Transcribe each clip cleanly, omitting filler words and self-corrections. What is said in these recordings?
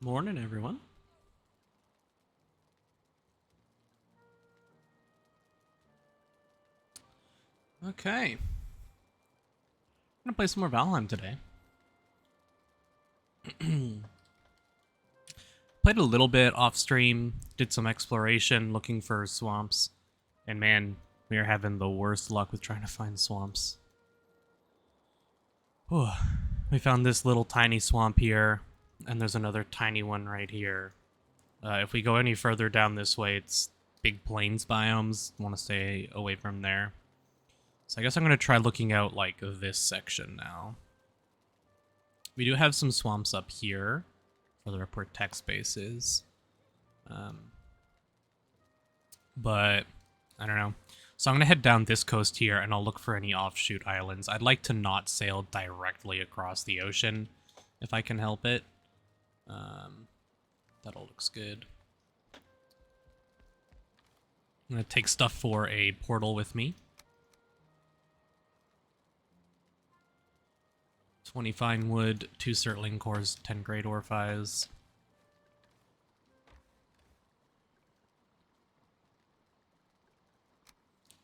Morning, everyone. Okay. I'm gonna play some more Valheim today. Played a little bit off stream, did some exploration looking for swamps, and man, we are having the worst luck with trying to find swamps. Whew. We found this little tiny swamp here, and there's another tiny one right here. If we go any further down this way, it's big plains biomes. Want to stay away from there. So I guess I'm going to try looking out, like, this section now. We do have some swamps up here for the report tech spaces. But, I don't know. So I'm going to head down this coast here, and I'll look for any offshoot islands. I'd like to not sail directly across the ocean, if I can help it. That all looks good. I'm going to take stuff for a portal with me. 20 fine wood, 2 Surtling cores, 10 great ore files.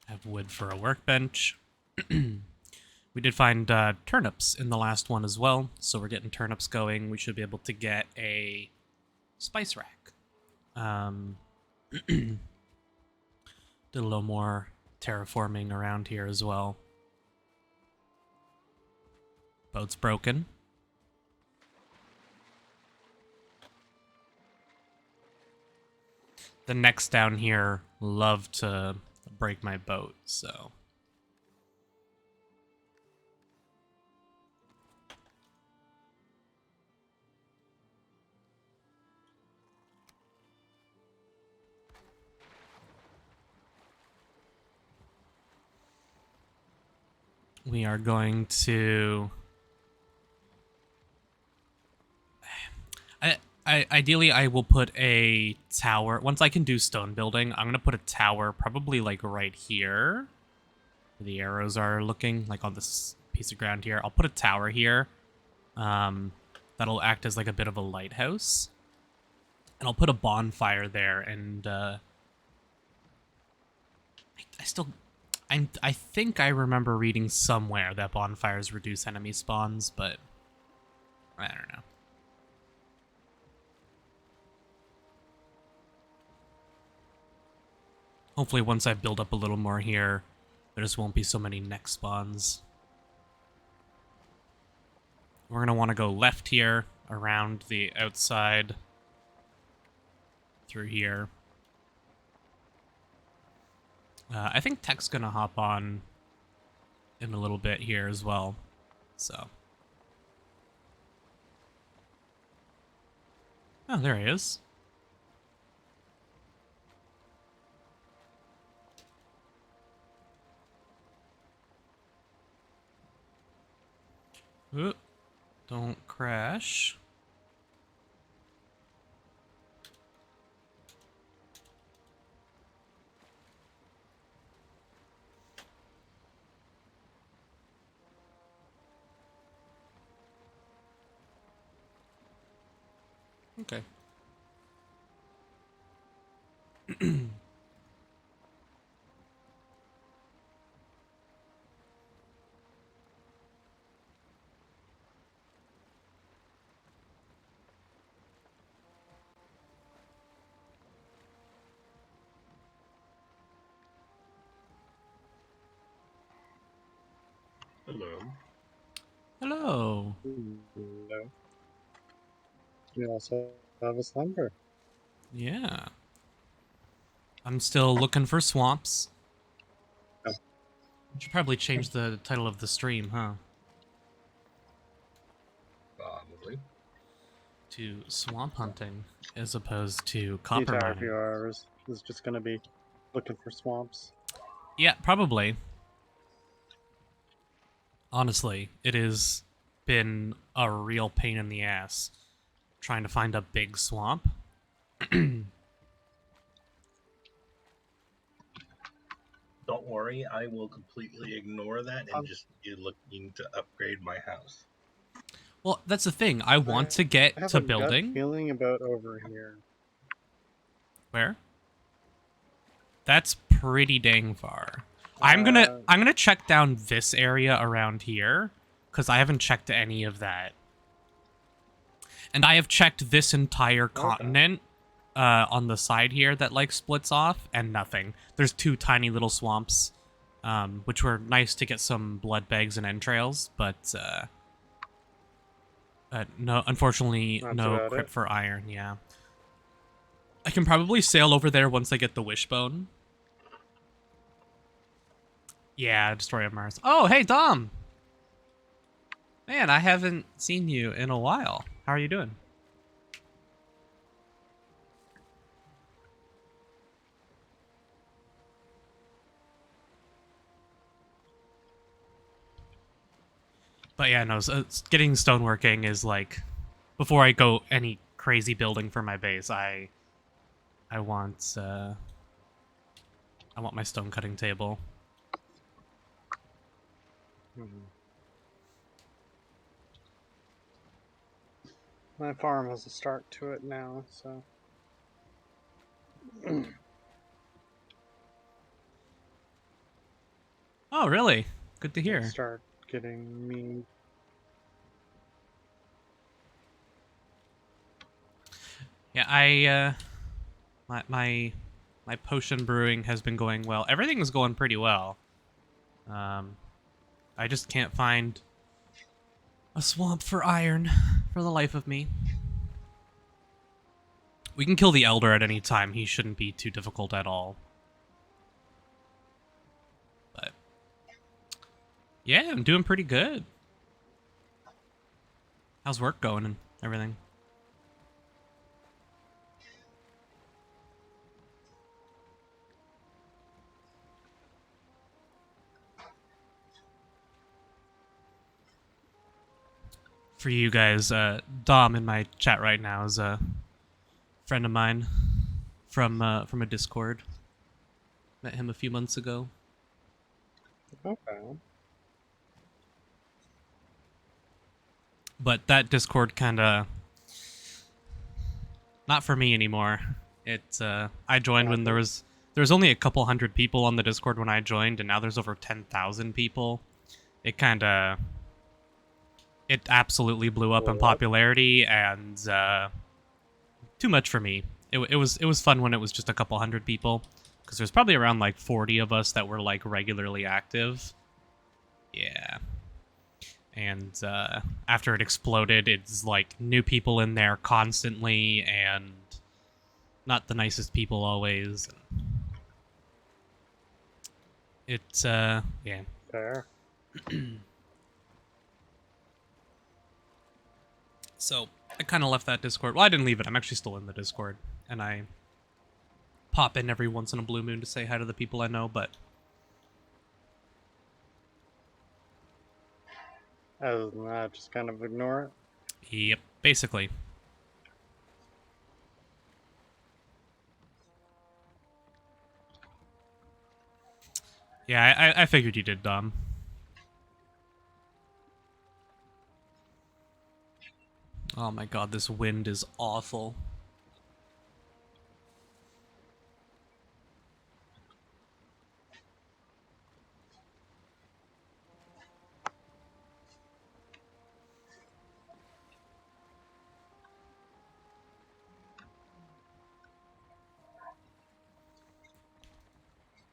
Have wood for a workbench. We did find turnips in the last one as well, so we're getting turnips going. We should be able to get a spice rack. Did a little more terraforming around here as well. Boat's broken. The necks down here love to break my boat, so... We are going to... Ideally, I will put a tower. Once I can do stone building, I'm going to put a tower probably like right here. Where the arrows are looking, like on this piece of ground here. I'll put a tower here. That'll act as like a bit of a lighthouse. And I'll put a bonfire there, and I think I remember reading somewhere that bonfires reduce enemy spawns, but I don't know. Hopefully once I build up a little more here, there just won't be so many neck spawns. We're going to want to go left here, around the outside, through here. I think Tech's going to hop on in a little bit here as well, so. Oh, there he is. Ooh, don't crash. Okay. Hello. Hello. Hello. We also have a slumber. Yeah. I'm still looking for swamps. Oh. Should probably change the title of the stream, huh? Probably. To swamp hunting as opposed to The copper entire mining. few hours is just going to be looking for swamps. Yeah, probably. Honestly, it has been a real pain in the ass trying to find a big swamp. Don't worry, I will completely ignore that and just be looking to upgrade my house. Well, that's the thing. I want to get I have to a gut building. feeling about over here. Where? That's pretty dang far. I'm gonna check down this area around here, because I haven't checked any of that. And I have checked this entire continent on the side here that like splits off, and nothing. There's 2 tiny little swamps, which were nice to get some blood bags and entrails, but no, unfortunately, That's no about crypt it. for iron. Yeah, I can probably sail over there once I get the wishbone. Yeah, destroy of Mars. Oh, hey Dom. Man, I haven't seen you in a while. How are you doing? But yeah, no, so getting stoneworking is like, before I go any crazy building for my base, I want my stone cutting table. Mhm. My farm has a start to it now, so Oh, really? Good to I'll hear. start getting me. Yeah, I my potion brewing has been going well. Everything's going pretty well. I just can't find a swamp for iron for the life of me. We can kill the elder at any time. He shouldn't be too difficult at all. But yeah, I'm doing pretty good. How's work going and everything? For you guys, Dom in my chat right now is a friend of mine from a Discord. Met him a few months ago. Okay. But that Discord kind of not for me anymore. I joined when Sadly. there was only a couple hundred people on the Discord when I joined, and now there's over 10,000 people. It kind of it absolutely blew up in Blew up. popularity, and too much for me. It was fun when it was just a couple hundred people, because there's probably around like 40 of us that were like regularly active. Yeah. And after it exploded, it's like new people in there constantly, and not the nicest people always. It's yeah. Fair. So I kind of left that Discord. Well, I didn't leave it. I'm actually still in the Discord, and I pop in every once in a blue moon to say hi to the people I know. But Other than that, just kind of ignore it. yep, basically. Yeah, I figured you did, Dom. Oh my god, this wind is awful.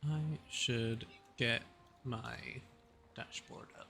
I should get my dashboard up.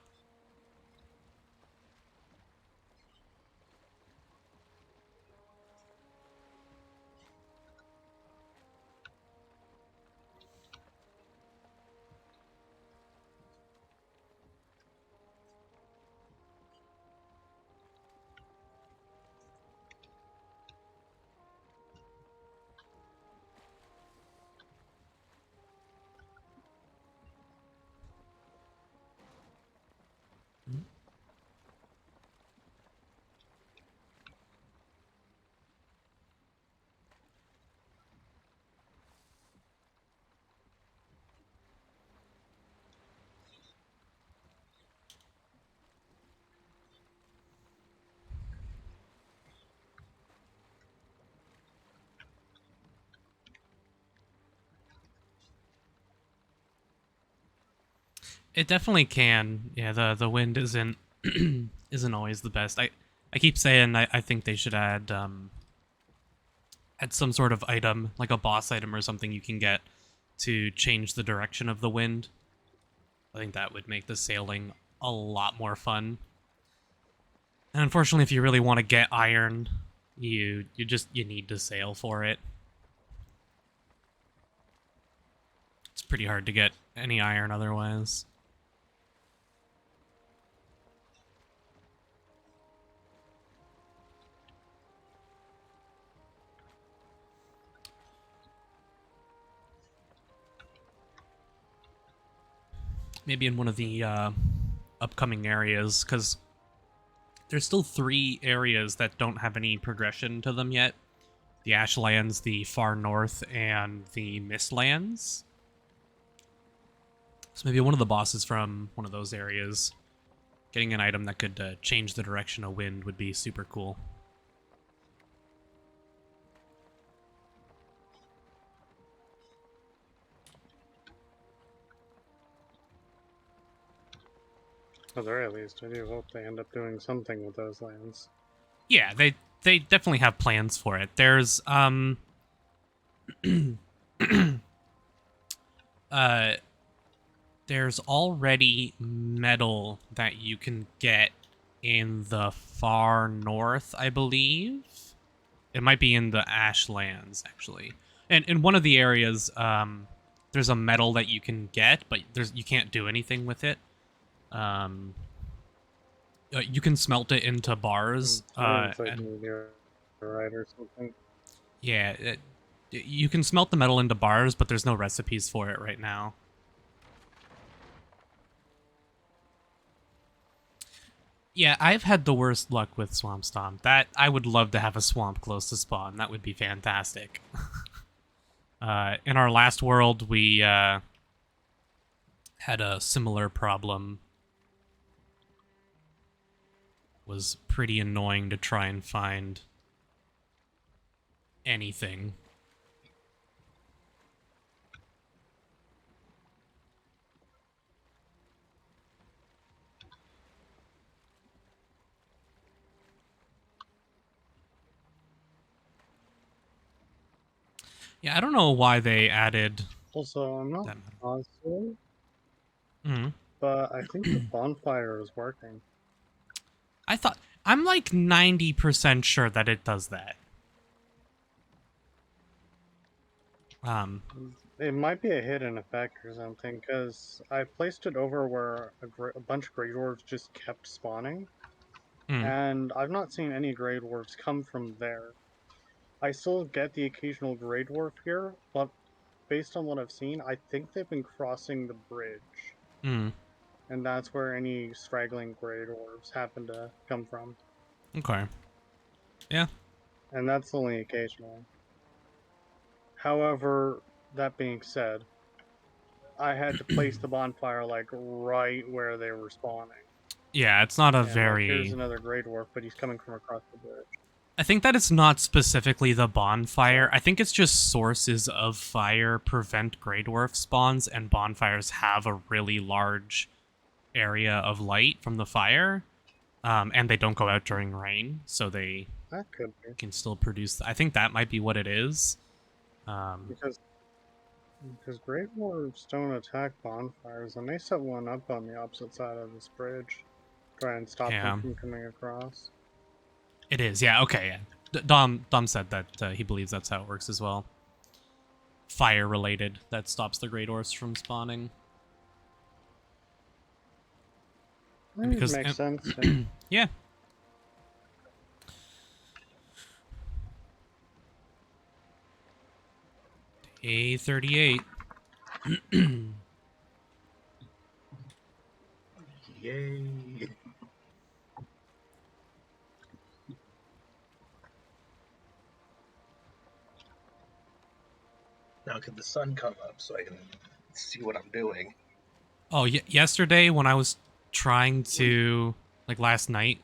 It definitely can. Yeah, the wind isn't isn't always the best. I keep saying I think they should add some sort of item, like a boss item or something you can get to change the direction of the wind. I think that would make the sailing a lot more fun. And unfortunately, if you really want to get iron, you need to sail for it. It's pretty hard to get any iron otherwise. Maybe in one of the upcoming areas, because there's still 3 areas that don't have any progression to them yet. The Ashlands, the Far North, and the Mistlands. So maybe one of the bosses from one of those areas, getting an item that could change the direction of wind would be super cool. At the very least, I do hope they end up doing something with those lands. Yeah, they definitely have plans for it. There's there's already metal that you can get in the far north, I believe. It might be in the Ashlands, actually. And in one of the areas, there's a metal that you can get, but you can't do anything with it. You can smelt it into bars. It's like And meteorite or something. yeah, you can smelt the metal into bars, but there's no recipes for it right now. Yeah, I've had the worst luck with Swamp Stomp. That I would love to have a swamp close to spawn. That would be fantastic. In our last world, we had a similar problem. It was pretty annoying to try and find anything. Yeah, I don't know why they added Also, I'm not that. positive, Mm-hmm. but I think the bonfire is working. I'm like 90% sure that it does that. It might be a hidden effect or something, because I placed it over where a bunch of Grey Dwarves just kept spawning, Mm, and I've not seen any Grey Dwarves come from there. I still get the occasional Grey Dwarf here, but based on what I've seen, I think they've been crossing the bridge, mm, and that's where any straggling Grey Dwarves happen to come from. okay. Yeah. And that's only occasionally. However, that being said, I had to place the bonfire like right where they were spawning. Yeah, it's not a And like, here's very... another Grey Dwarf, but he's coming from across the bridge. I think that it's not specifically the bonfire. So, I think it's just sources of fire prevent Grey Dwarf spawns, and bonfires have a really large area of light from the fire. And they don't go out during rain, so they that could be can still produce... I think that might be what it is. because Grey Dwarves don't attack bonfires, and they set one up on the opposite side of this bridge, try and stop them Yeah. from coming across. It is, yeah, okay, yeah. Dom said that he believes that's how it works as well. Fire related, that stops the Grey Dwarfs from spawning. It makes sense. Yeah. Day 38. Yay! Now could the sun come up so I can see what I'm doing? Oh, yesterday when I was trying to... Like, last night.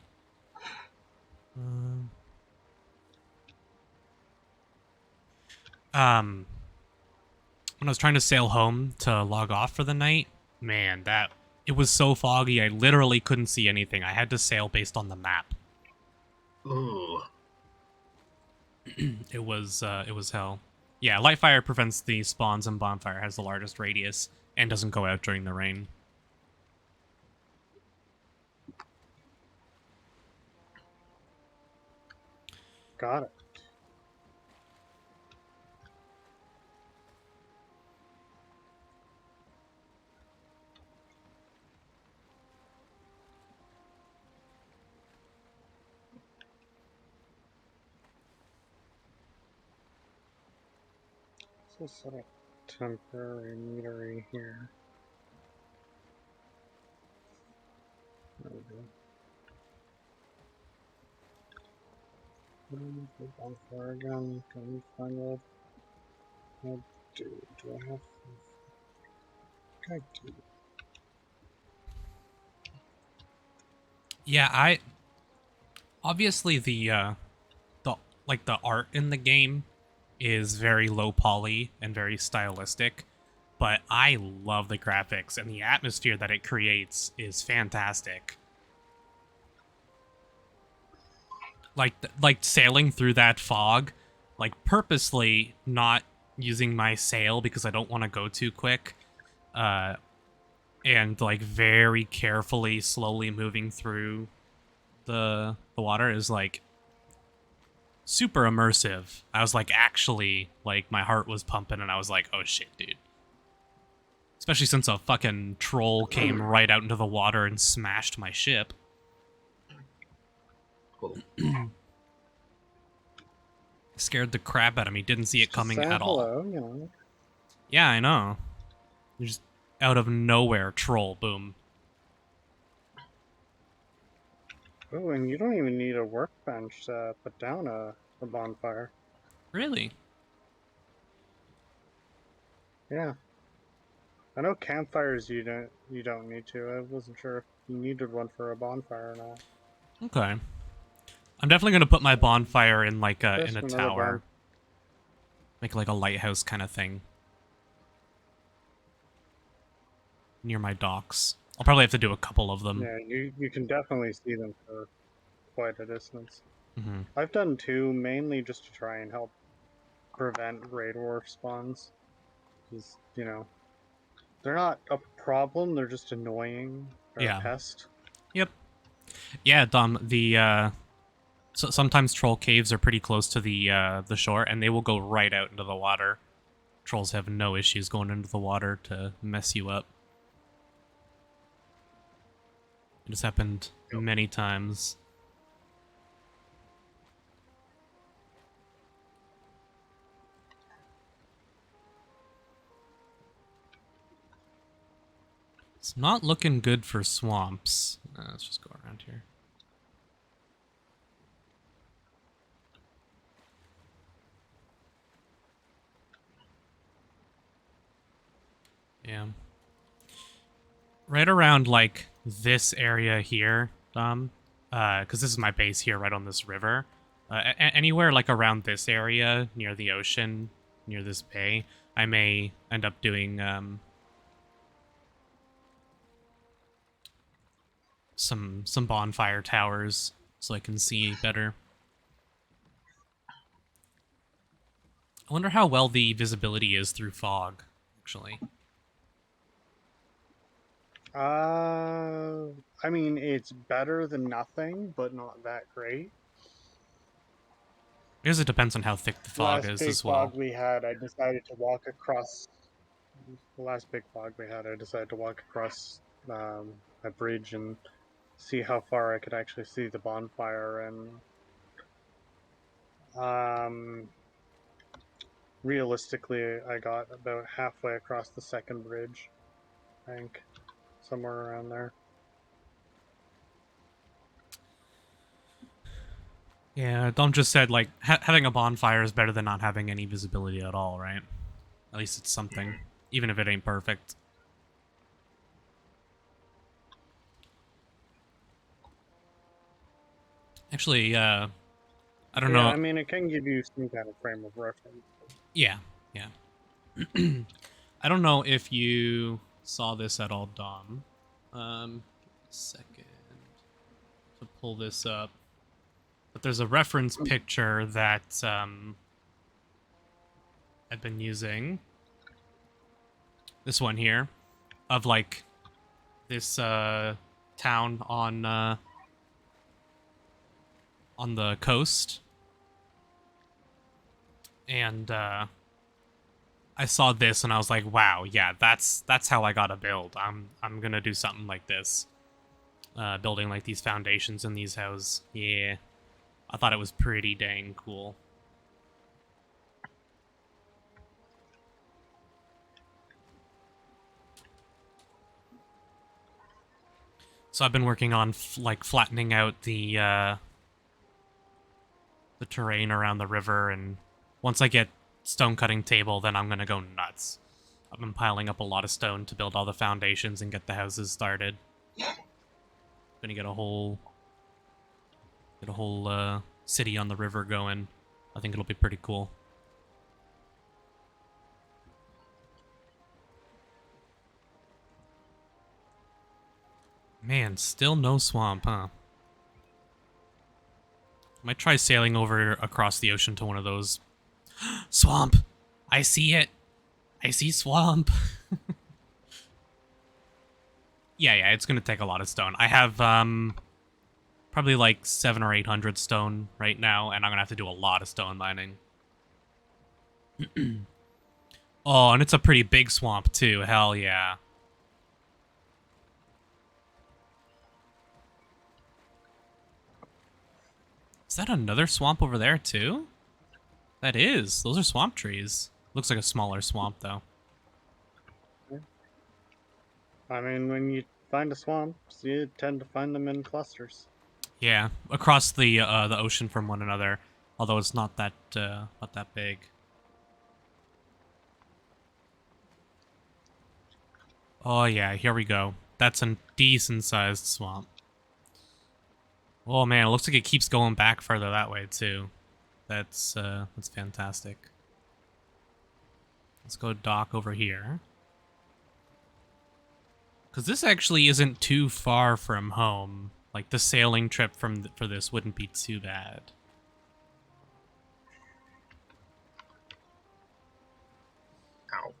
When I was trying to sail home to log off for the night, man, that It was so foggy, I literally couldn't see anything. I had to sail based on the map. Ooh. It was hell. Yeah, light fire prevents the spawns, and bonfire has the largest radius and doesn't go out during the rain. Got it. So set up temporary metery here. There we go. The bonfire again. Can we find what I do? Do I have? I do. Yeah, I obviously the like the art in the game is very low poly and very stylistic, but I love the graphics, and the atmosphere that it creates is fantastic. Like sailing through that fog, like purposely not using my sail because I don't want to go too quick, and like very carefully, slowly moving through the water is like super immersive. I was like, actually, like my heart was pumping, and I was like, oh shit, dude. Especially since a fucking troll came right out into the water and smashed my ship. Cool. Scared the crap out of me. Didn't see it coming at all. Hello, you know. Yeah, I know. Just out of nowhere, troll, boom. Oh, and you don't even need a workbench to put down a bonfire. Really? Yeah. I know campfires you don't need to. I wasn't sure if you needed one for a bonfire or not. Okay. I'm definitely gonna put my bonfire in like There's in a another tower. Make like a lighthouse kind of thing. Near my docks. I'll probably have to do a couple of them. Yeah, you can definitely see them for quite a distance. Mm-hmm. I've done two, mainly just to try and help prevent Grey Dwarf spawns. Because, you know, they're not a problem, they're just annoying. They're a Yeah. pest. Yep. Yeah, Dom, so sometimes troll caves are pretty close to the shore, and they will go right out into the water. Trolls have no issues going into the water to mess you up. It has happened many times. It's not looking good for swamps. Let's just go around here. Yeah. Right around, like, this area here, because this is my base here right on this river. Anywhere, like, around this area, near the ocean, near this bay, I may end up doing, some bonfire towers so I can see better. I wonder how well the visibility is through fog, actually. I mean, it's better than nothing, but not that great. I guess it depends on how thick the fog Last is big as well. fog we had, I decided to walk across. The last big fog we had, I decided to walk across a bridge and see how far I could actually see the bonfire. And realistically, I got about halfway across the second bridge, I think, somewhere around there. Yeah, Dom just said, like, having a bonfire is better than not having any visibility at all, right? At least it's something, even if it ain't perfect. Actually, I don't Yeah, know. I mean, it can give you some kind of frame of reference. Yeah, yeah. I don't know if you saw this at all, Dom. A second to pull this up. But there's a reference picture that I've been using. This one here, of like this town on the coast, and I saw this and I was like, wow, yeah, that's how I gotta build. I'm gonna do something like this, building like these foundations in these houses. Yeah, I thought it was pretty dang cool. So I've been working on like flattening out the terrain around the river, and once I get stone cutting table, then I'm gonna go nuts. I've been piling up a lot of stone to build all the foundations and get the houses started. Gonna get a whole city on the river going. I think it'll be pretty cool. Man, still no swamp, huh? Might try sailing over across the ocean to one of those. Swamp! I see it! I see swamp! yeah, it's gonna take a lot of stone. I have, probably like 700 or 800 stone right now, and I'm gonna have to do a lot of stone mining. Oh, and it's a pretty big swamp, too. Hell yeah. Is that another swamp over there, too? That is. Those are swamp trees. Looks like a smaller swamp, though. I mean, when you find a swamp, you tend to find them in clusters. Yeah, across the ocean from one another. Although it's not that big. Oh yeah, here we go. That's a decent-sized swamp. Oh man, it looks like it keeps going back further that way too. That's fantastic. Let's go dock over here. Because this actually isn't too far from home. Like, the sailing trip for this wouldn't be too bad. Ow.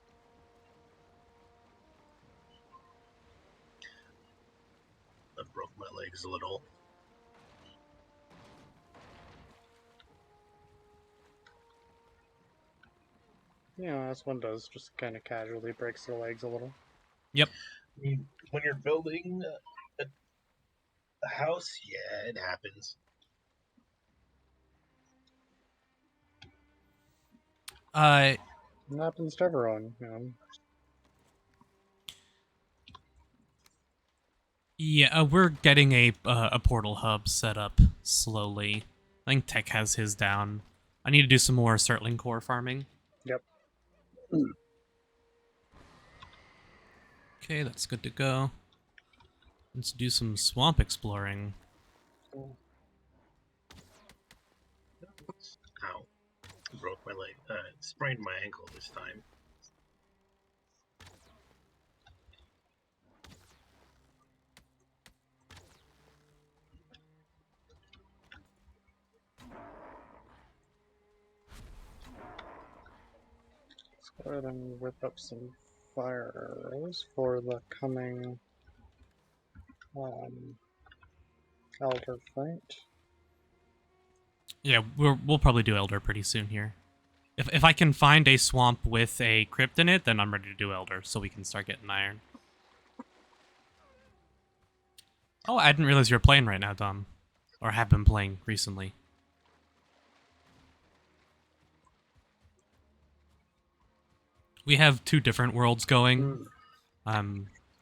I broke my legs a little. Yeah, as one does, just kind of casually breaks their legs a little. Yep. I mean, when you're building a house, yeah, it happens. It happens to everyone, you know. Yeah, we're getting a portal hub set up slowly. I think Tech has his down. I need to do some more Surtling core farming. Yep. Okay, that's good to go. Let's do some swamp exploring. Ow. Broke my leg. Sprained my ankle this time. Let's go ahead and whip up some fire arrows for the coming elder fight. Yeah, we'll probably do Elder pretty soon here. If I can find a swamp with a crypt in it, then I'm ready to do Elder, so we can start getting iron. Oh, I didn't realize you were playing right now, Dom. Or have been playing recently. We have two different worlds going.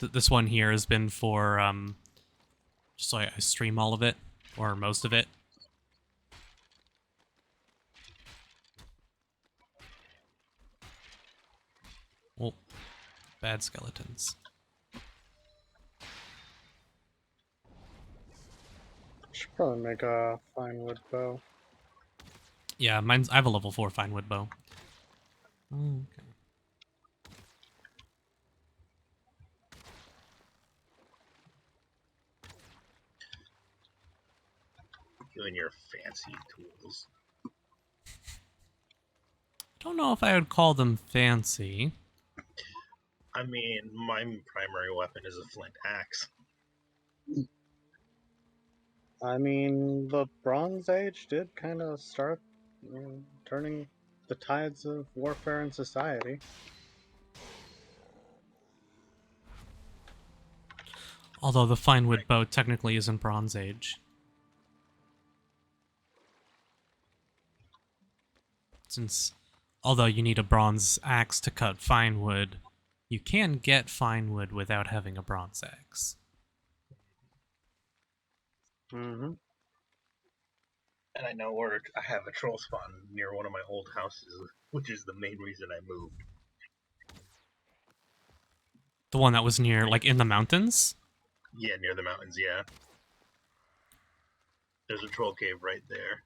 This one here has been for, just so I stream all of it, or most of it. Oh, bad skeletons. Should probably make a fine wood bow. Yeah, I have a level 4 fine wood bow. Okay. You and your fancy tools. I don't know if I would call them fancy. I mean, my primary weapon is a flint axe. I mean, the Bronze Age did kind of start turning the tides of warfare in society. Although the fine wood bow technically isn't Bronze Age. Since, although you need a bronze axe to cut fine wood, you can get fine wood without having a bronze axe. Mm-hmm. And I know where I have a troll spawn near one of my old houses, which is the main reason I moved. The one that was near, like, in the mountains? Yeah, near the mountains, yeah. There's a troll cave right there.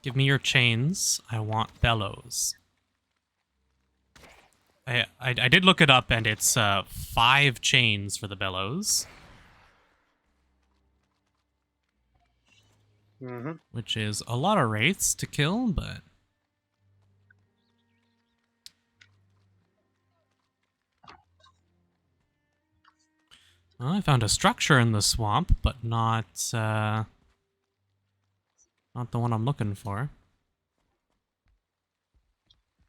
Give me your chains. I want bellows. I did look it up, and it's 5 chains for the bellows. Mm-hmm. Which is a lot of wraiths to kill, but... Well, I found a structure in the swamp, but not the one I'm looking for.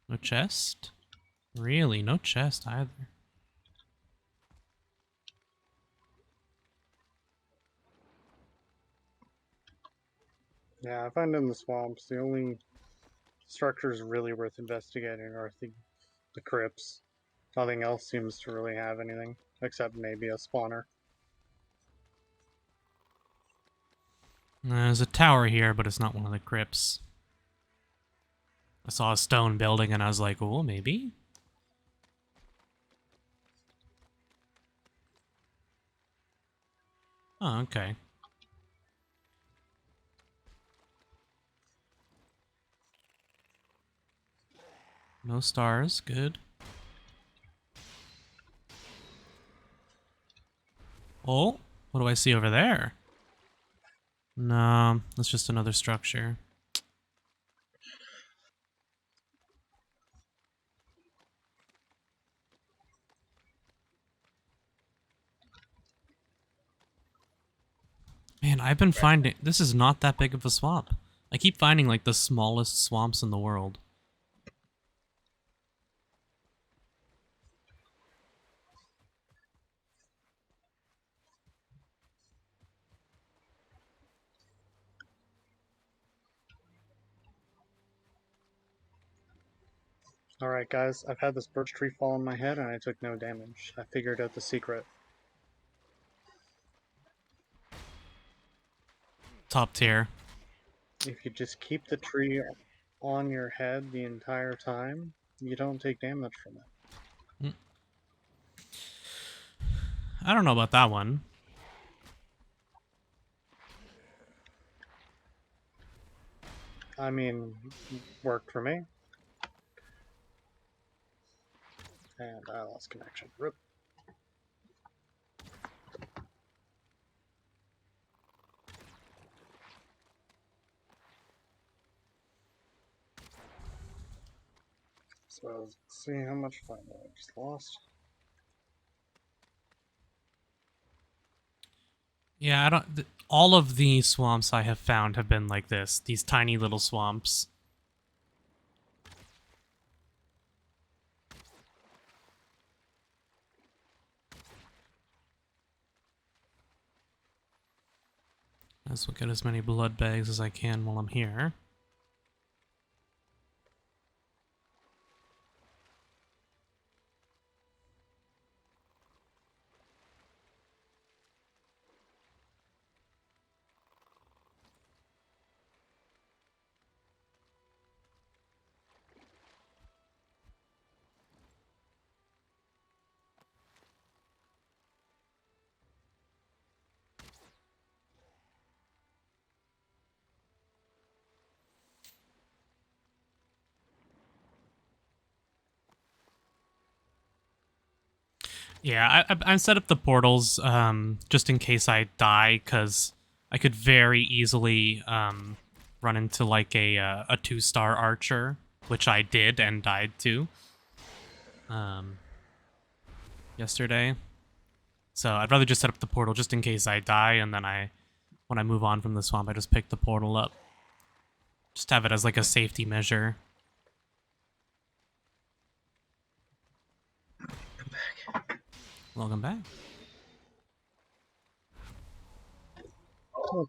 No chest? Really, no chest either. Yeah, I find in the swamps the only structures really worth investigating are the crypts. Nothing else seems to really have anything, except maybe a spawner. There's a tower here, but it's not one of the crypts. I saw a stone building and I was like, oh, maybe? Oh, okay. No stars, good. Oh, what do I see over there? No, that's just another structure. Man, I've been finding... This is not that big of a swamp. I keep finding, like, the smallest swamps in the world. Alright guys, I've had this birch tree fall on my head and I took no damage. I figured out the secret. Top tier. If you just keep the tree on your head the entire time, you don't take damage from it. I don't know about that one. I mean, worked for me. And I lost connection. Rip. So let's see how much fun I just lost. Yeah, I don't... all of the swamps I have found have been like this. These tiny little swamps. Let's get as many blood bags as I can while I'm here. Yeah, I set up the portals just in case I die, because I could very easily run into like a 2-star archer, which I did and died to yesterday. So I'd rather just set up the portal just in case I die, and then when I move on from the swamp, I just pick the portal up. Just have it as like a safety measure. I'm back. Welcome back. Oh,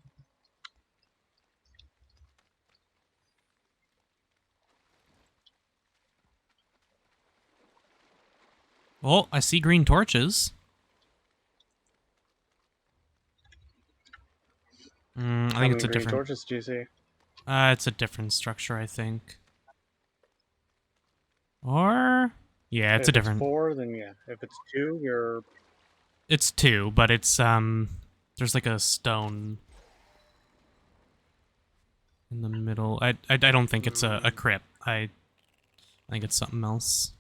Oh, I see green torches. I how think many it's a green different. torches do you see? It's a different structure, I think. Or yeah, it's a If it's different. 4, then yeah. If it's 2, you're... It's 2, but it's there's like a stone in the middle. I don't think it's a crypt. I think it's something else.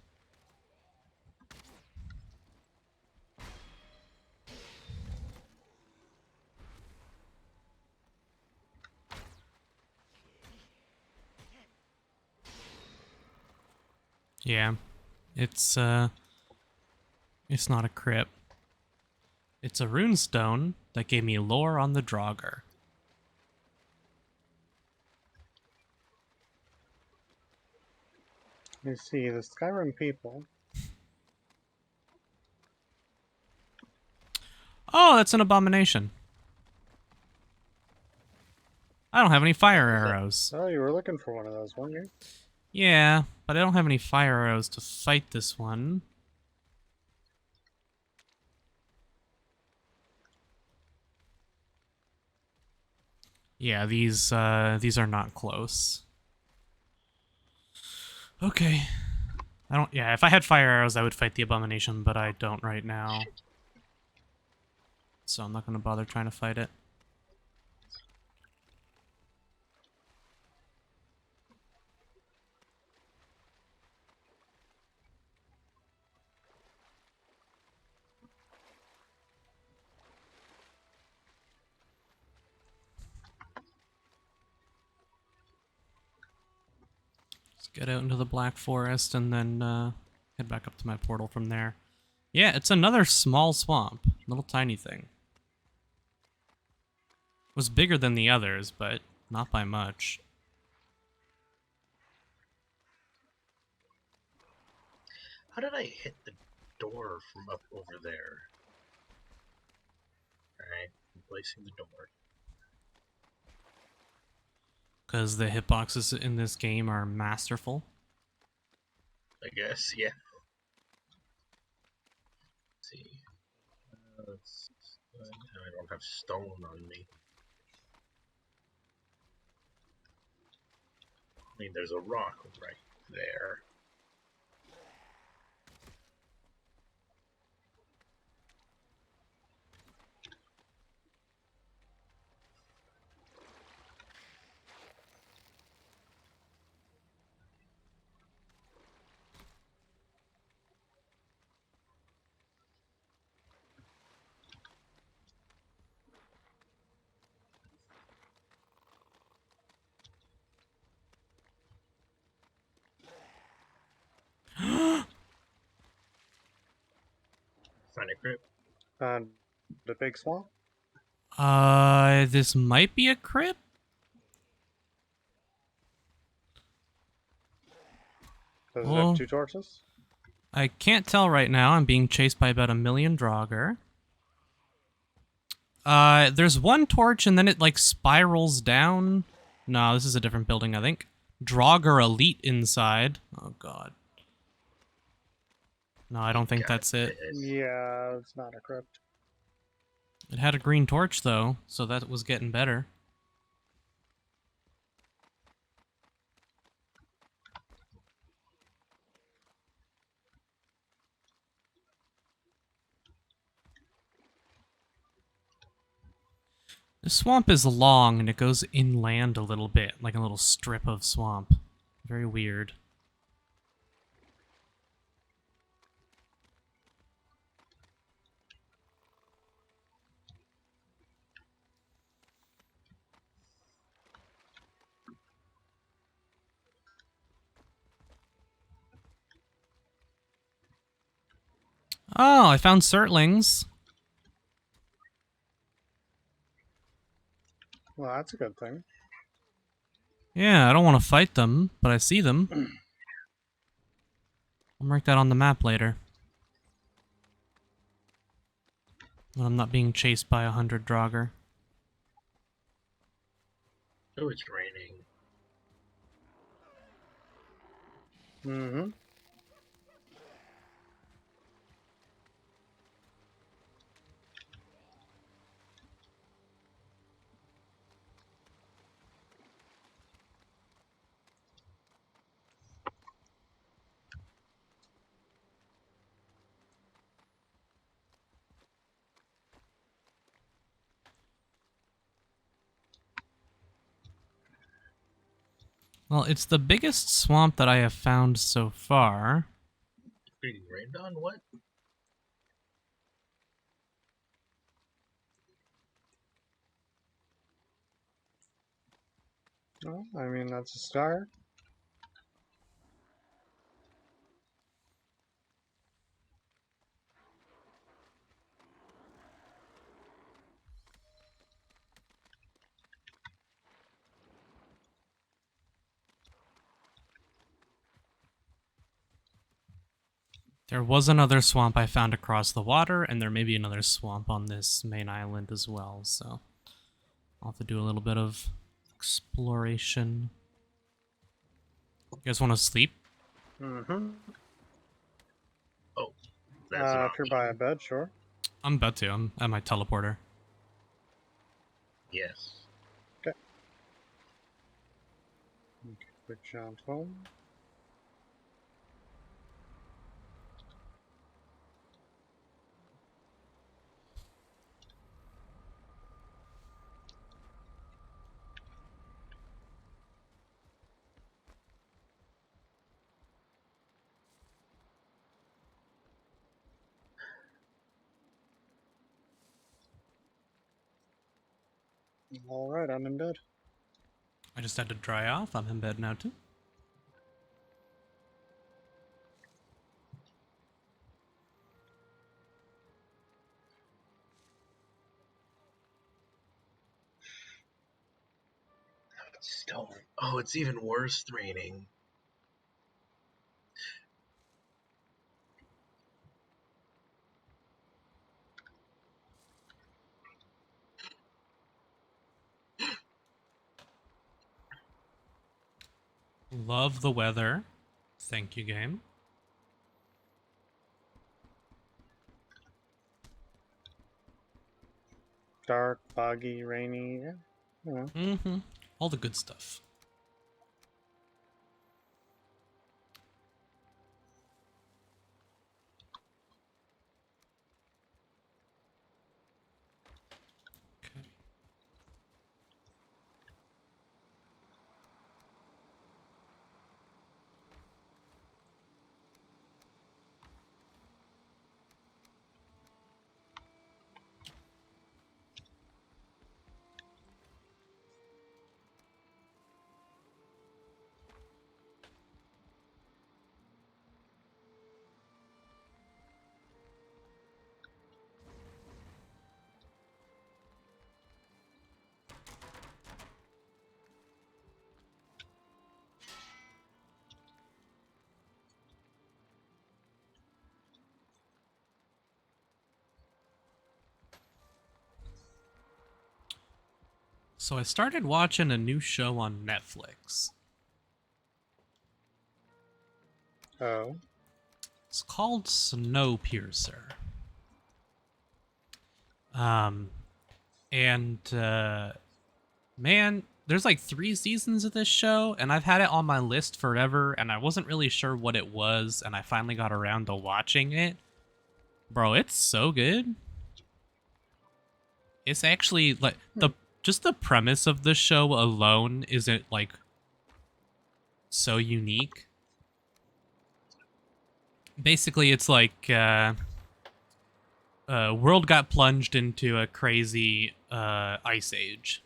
Yeah. It's not a crypt. It's a runestone that gave me lore on the Draugr. You see, the Skyrim people... Oh, that's an abomination. I don't have any fire arrows. Oh, you were looking for one of those, weren't you? Yeah, but I don't have any fire arrows to fight this one. Yeah, these are not close. Okay. I don't. Yeah, if I had fire arrows, I would fight the abomination, but I don't right now. So I'm not gonna bother trying to fight it. Let's get out into the Black Forest and then head back up to my portal from there. Yeah, it's another small swamp. Little tiny thing. It was bigger than the others, but not by much. How did I hit the door from up over there? Alright, replacing the door. Because the hitboxes in this game are masterful. I guess, yeah. Let's see. I don't have stone on me. I mean, there's a rock right there. Find a crypt. The big swamp? This might be a crypt? Does it Well, have 2 torches? I can't tell right now. I'm being chased by about 1,000,000 Draugr. There's one torch and then it like spirals down. No, this is a different building, I think. Draugr Elite inside. Oh god. No, I don't think that's it. Yeah, it's not a crypt. It had a green torch though, so that was getting better. The swamp is long and it goes inland a little bit, like a little strip of swamp. Very weird. Oh, I found Surtlings. Well, that's a good thing. Yeah, I don't want to fight them, but I see them. I'll mark that on the map later. When I'm not being chased by 100 Draugr. Oh, it's raining. Mm-hmm. Well, it's the biggest swamp that I have found so far. Getting rained on? What? Well, I mean, that's a start. There was another swamp I found across the water, and there may be another swamp on this main island as well, so I'll have to do a little bit of exploration. You guys want to sleep? Mm-hmm. Oh, that's an If you're by a option. bed, sure. I'm about to. I'm at my teleporter. Yes. Okay. Quick jump home. All right, I'm in bed. I just had to dry off. I'm in bed now, too. It's still. Oh, it's even worse raining. Love the weather. Thank you, game. Dark, foggy, rainy. Yeah, you know. Mm-hmm. All the good stuff. Okay. So I started watching a new show on Netflix. Oh. It's called Snowpiercer. Um, and man, there's like 3 seasons of this show, and I've had it on my list forever, and I wasn't really sure what it was, and I finally got around to watching it. Bro, it's so good. It's actually like the just the premise of the show alone isn't like so unique. Basically, it's like world got plunged into a crazy ice age.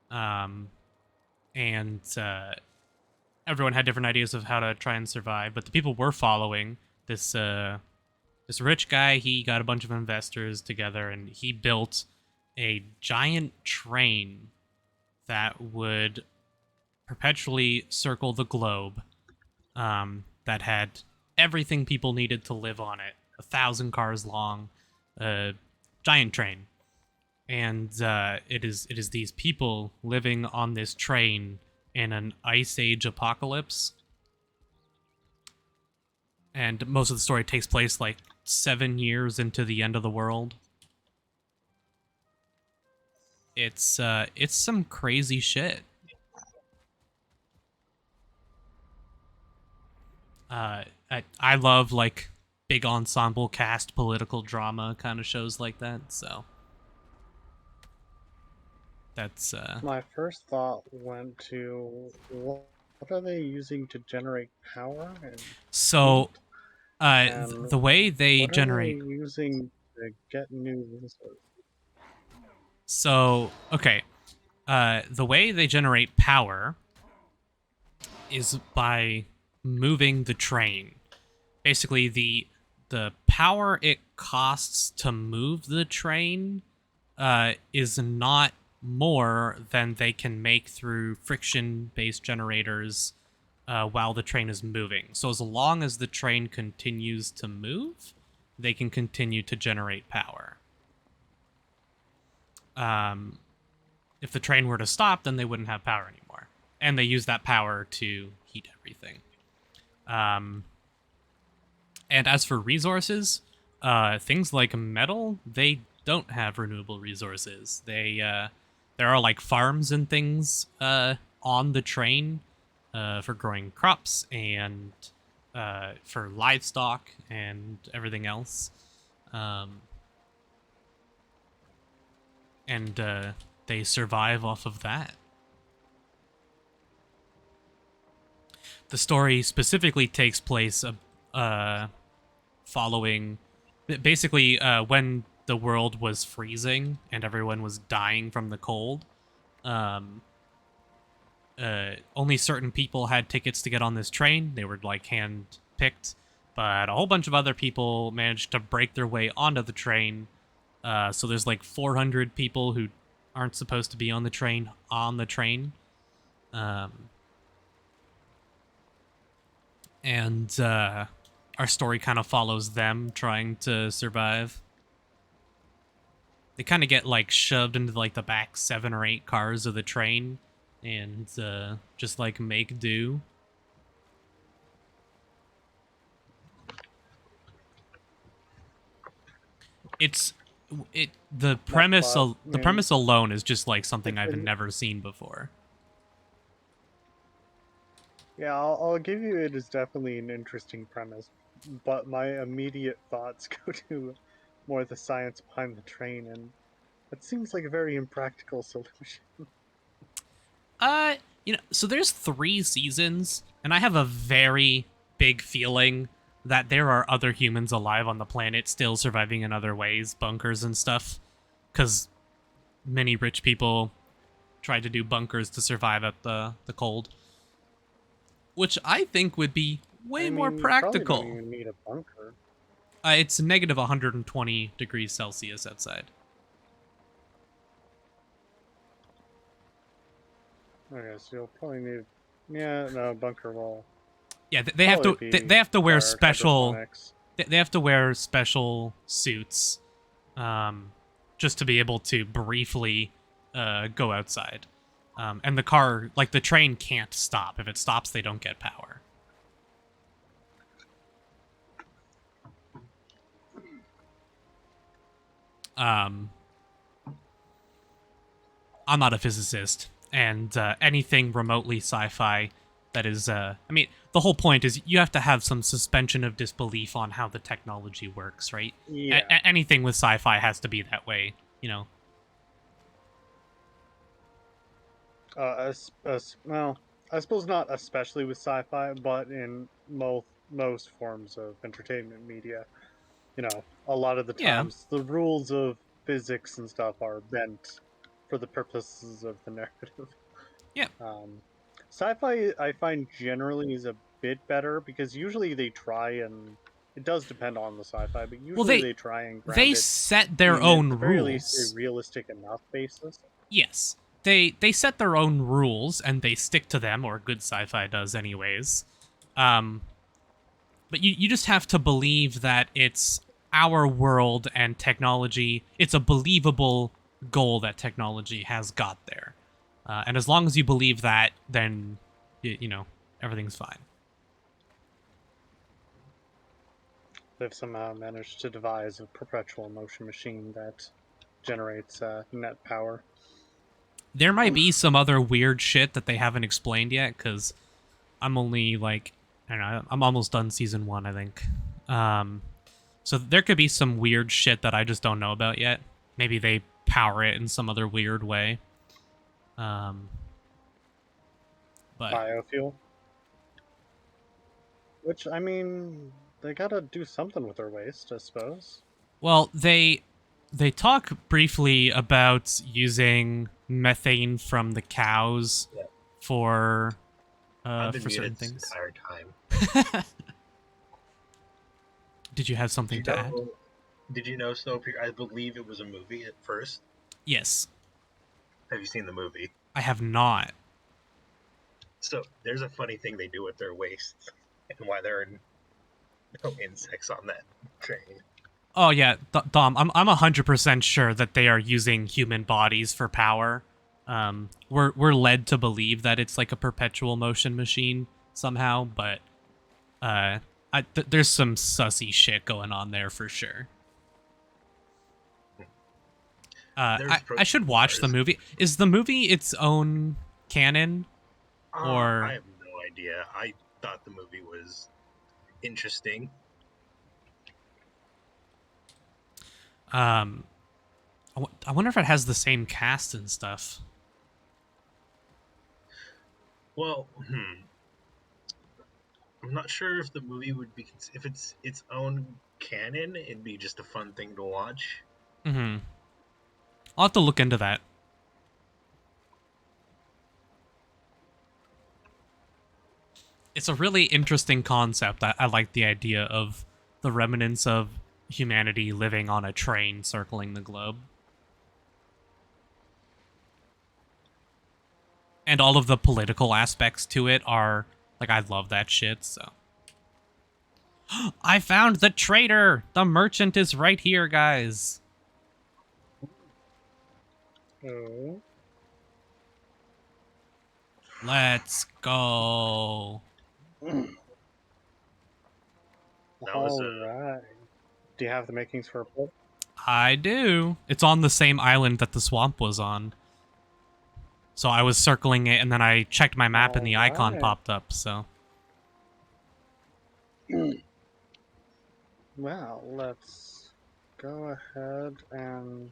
Um, and everyone had different ideas of how to try and survive, but the people were following this this rich guy, he got a bunch of investors together, and he built a giant train that would perpetually circle the globe, that had everything people needed to live on it. 1,000 cars long, a giant train. And it is these people living on this train in an ice age apocalypse. And most of the story takes place like 7 years into the end of the world. It's some crazy shit. I love like big ensemble cast political drama kind of shows like that. So that's My first thought went to what are they using to generate power and so heat? And the way they what are they generate. using to get new resources? So okay, the way they generate power is by moving the train. Basically, the power it costs to move the train is not more than they can make through friction-based generators while the train is moving. So as long as the train continues to move, they can continue to generate power. If the train were to stop, then they wouldn't have power anymore. And they use that power to heat everything. And as for resources, things like metal, they don't have renewable resources. There are like farms and things on the train for growing crops and for livestock and everything else. And they survive off of that. The story specifically takes place following, basically, when the world was freezing and everyone was dying from the cold. Only certain people had tickets to get on this train. They were like hand picked, but a whole bunch of other people managed to break their way onto the train. So there's like 400 people who aren't supposed to be on the train. And our story kind of follows them trying to survive. They kind of get like shoved into like the back 7 or 8 cars of the train and just like make do. The premise the premise alone is just like something I've never seen before. Yeah, I'll give you it is definitely an interesting premise, but my immediate thoughts go to more the science behind the train, and it seems like a very impractical solution. So there's 3 seasons, and I have a very big feeling that there are other humans alive on the planet still surviving in other ways, bunkers and stuff, because many rich people tried to do bunkers to survive at the cold, which I think would be way more practical. You probably don't even need a bunker. It's negative 120 degrees Celsius outside. Okay, so you'll probably need, no, bunker wall. Yeah, they have to. They have to wear special. They have to wear special suits, just to be able to briefly go outside. And the car, like the train, can't stop. If it stops, they don't get power. I'm not a physicist, and anything remotely sci-fi that is, I mean, the whole point is you have to have some suspension of disbelief on how the technology works, right? Yeah. Anything with sci-fi has to be that way, you know. Well, I suppose not especially with sci-fi, but in most forms of entertainment media, a lot of the times the rules of physics and stuff are bent for the purposes of the narrative. Yeah. Sci-fi, I find generally is a bit better because usually they try and It does depend on the sci-fi, but Well, usually they try and ground they it set their in, at own the very least, a rules. realistic enough basis. Yes. They set their own rules and they stick to them, or good sci-fi does anyways. Um, but you just have to believe that it's our world and technology. It's a believable goal that technology has got there. And as long as you believe that, then, you know, everything's fine. They've somehow managed to devise a perpetual motion machine that generates net power. There might be some other weird shit that they haven't explained yet, because I'm only, like, I don't know, I'm almost done season 1, I think. So there could be some weird shit that I just don't know about yet. Maybe they power it in some other weird way. But Biofuel. Which, I mean, they gotta do something with their waste, I suppose. well, they talk briefly about using methane from the cows Yeah. for I've been certain muted this things. entire time. Did you have Did something you to add? know? Did you know Snowpiercer? I believe it was a movie at first. Yes, Have you seen the movie? I have not. So there's a funny thing they do with their waste, and why there are no insects on that train. Oh yeah, Dom, I'm 100% sure that they are using human bodies for power. We're led to believe that it's like a perpetual motion machine somehow, but there's some sussy shit going on there for sure. There's I should protein watch the bars. movie. Is the movie its own canon, I or have no idea. I thought the movie was interesting. um? I wonder if it has the same cast and stuff. Well, I'm not sure if the movie would be if it's its own canon. It'd be just a fun thing to watch. Mm-hmm. I'll have to look into that. It's a really interesting concept. I like the idea of the remnants of humanity living on a train circling the globe. And all of the political aspects to it are, like, I love that shit, so. I found the traitor! The merchant is right here, guys. Oh. Let's go. That was a Alright. Do you have the makings for a port? I do. It's on the same island that the swamp was on. So I was circling it, and then I checked my map, and the icon Alright. popped up, so. Well, let's go ahead and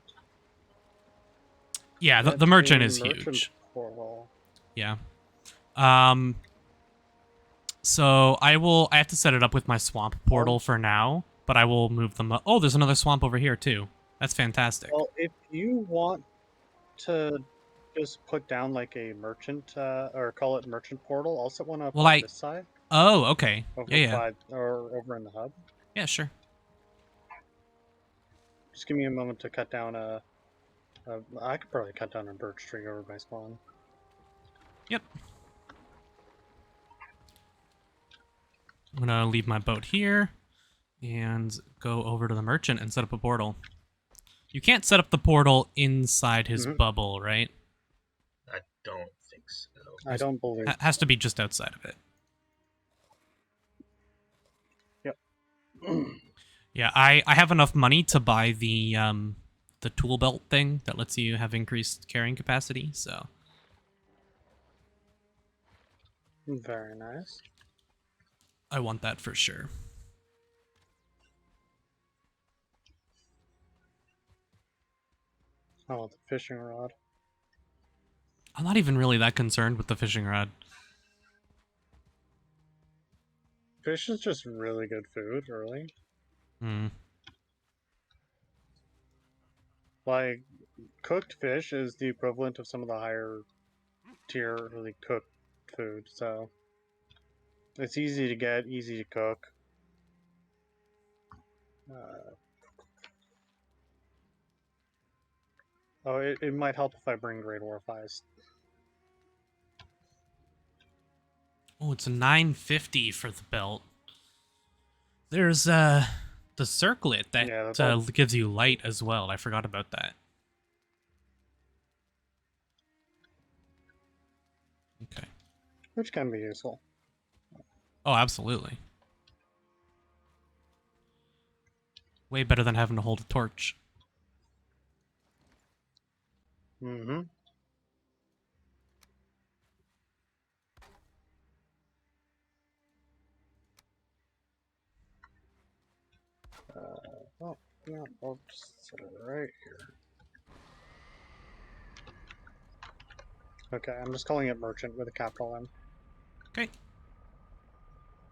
Yeah, the get merchant a is merchant huge. portal. Yeah. Um, so I have to set it up with my swamp portal for now, but I will move them up. Oh, there's another swamp over here, too. That's fantastic. Well, if you want to just put down like a merchant, or call it merchant portal, I'll set one up Well, on this side, oh, okay. Yeah, over yeah. by, or over in the hub. Yeah, sure. Just give me a moment to cut down I could probably cut down a birch tree over my spawn. Yep. I'm gonna leave my boat here and go over to the merchant and set up a portal. You can't set up the portal inside his bubble, right? I don't think so. I don't believe. Has to be just outside of it. Yep. Yeah, I have enough money to buy the tool belt thing that lets you have increased carrying capacity, so. Very nice. I want that for sure. I want the fishing rod. I'm not even really that concerned with the fishing rod. Fish is just really good food early. Hmm. Like, cooked fish is the equivalent of some of the higher tier really cooked food, so it's easy to get, easy to cook. Uh, oh, it might help if I bring Great Warfies. Oh, it's a 950 for the belt. There's the circlet that Yeah, that's all. gives you light as well. I forgot about that. Okay. Which can be useful. Oh, absolutely. Way better than having to hold a torch. Mm-hmm. Oh, yeah, I'll just set it right here. Okay, I'm just calling it merchant with a capital M. Okay.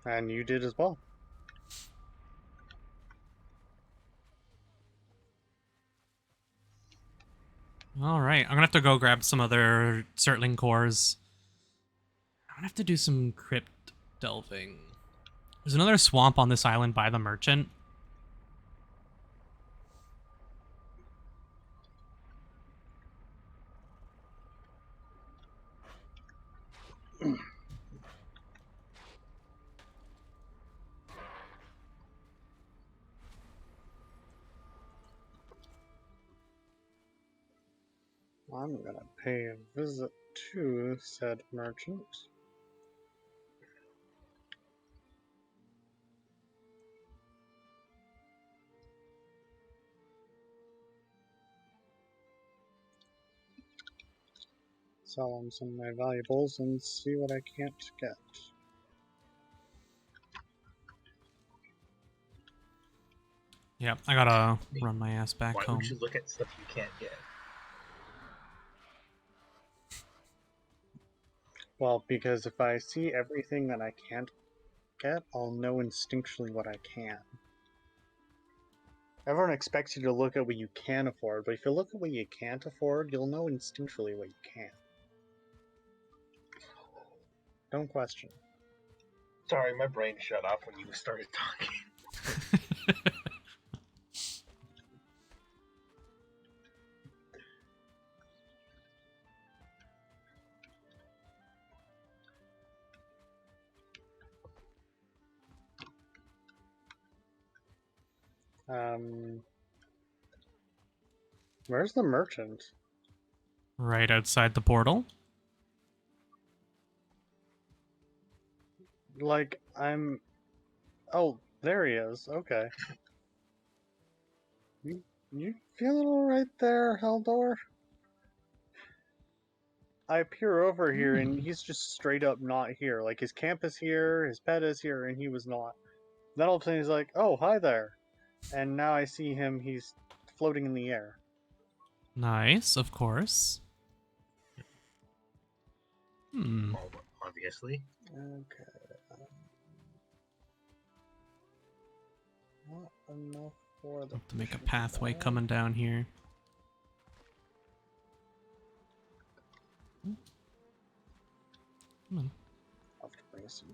And you did as well. All right. I'm gonna have to go grab some other Surtling cores. I'm gonna have to do some crypt delving. There's another swamp on this island by the merchant. I'm gonna pay a visit to said merchant. Sell him some of my valuables and see what I can't get. Yeah, I gotta run my ass back Why home. would you look at stuff you can't get? Well, because if I see everything that I can't get, I'll know instinctually what I can. Everyone expects you to look at what you can afford, but if you look at what you can't afford, you'll know instinctually what you can. Don't question. Sorry, my brain shut off when you started talking. Where's the merchant? Right outside the portal. Like, I'm... Oh, there he is. Okay. You feeling alright there, Haldor? I peer over here and he's just straight up not here. Like, his camp is here, his pet is here, and he was not. Then all of a sudden he's like, oh, hi there. And now I see him, he's floating in the air. Nice, of course. Well, obviously. Okay. Not enough for the... Have to make a pathway coming down here. Come on. I'll have to bring some...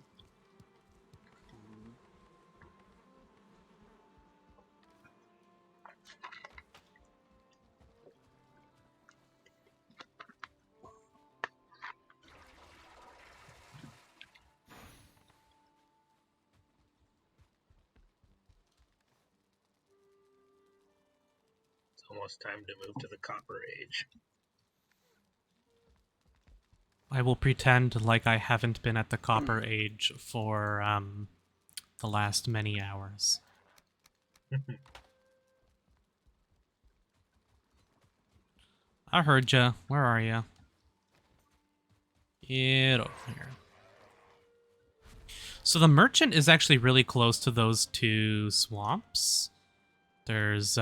It's almost time to move to the Copper Age. I will pretend like I haven't been at the Copper Age for the last many hours. I heard ya. Where are ya? Get over here. So the merchant is actually really close to those two swamps. There's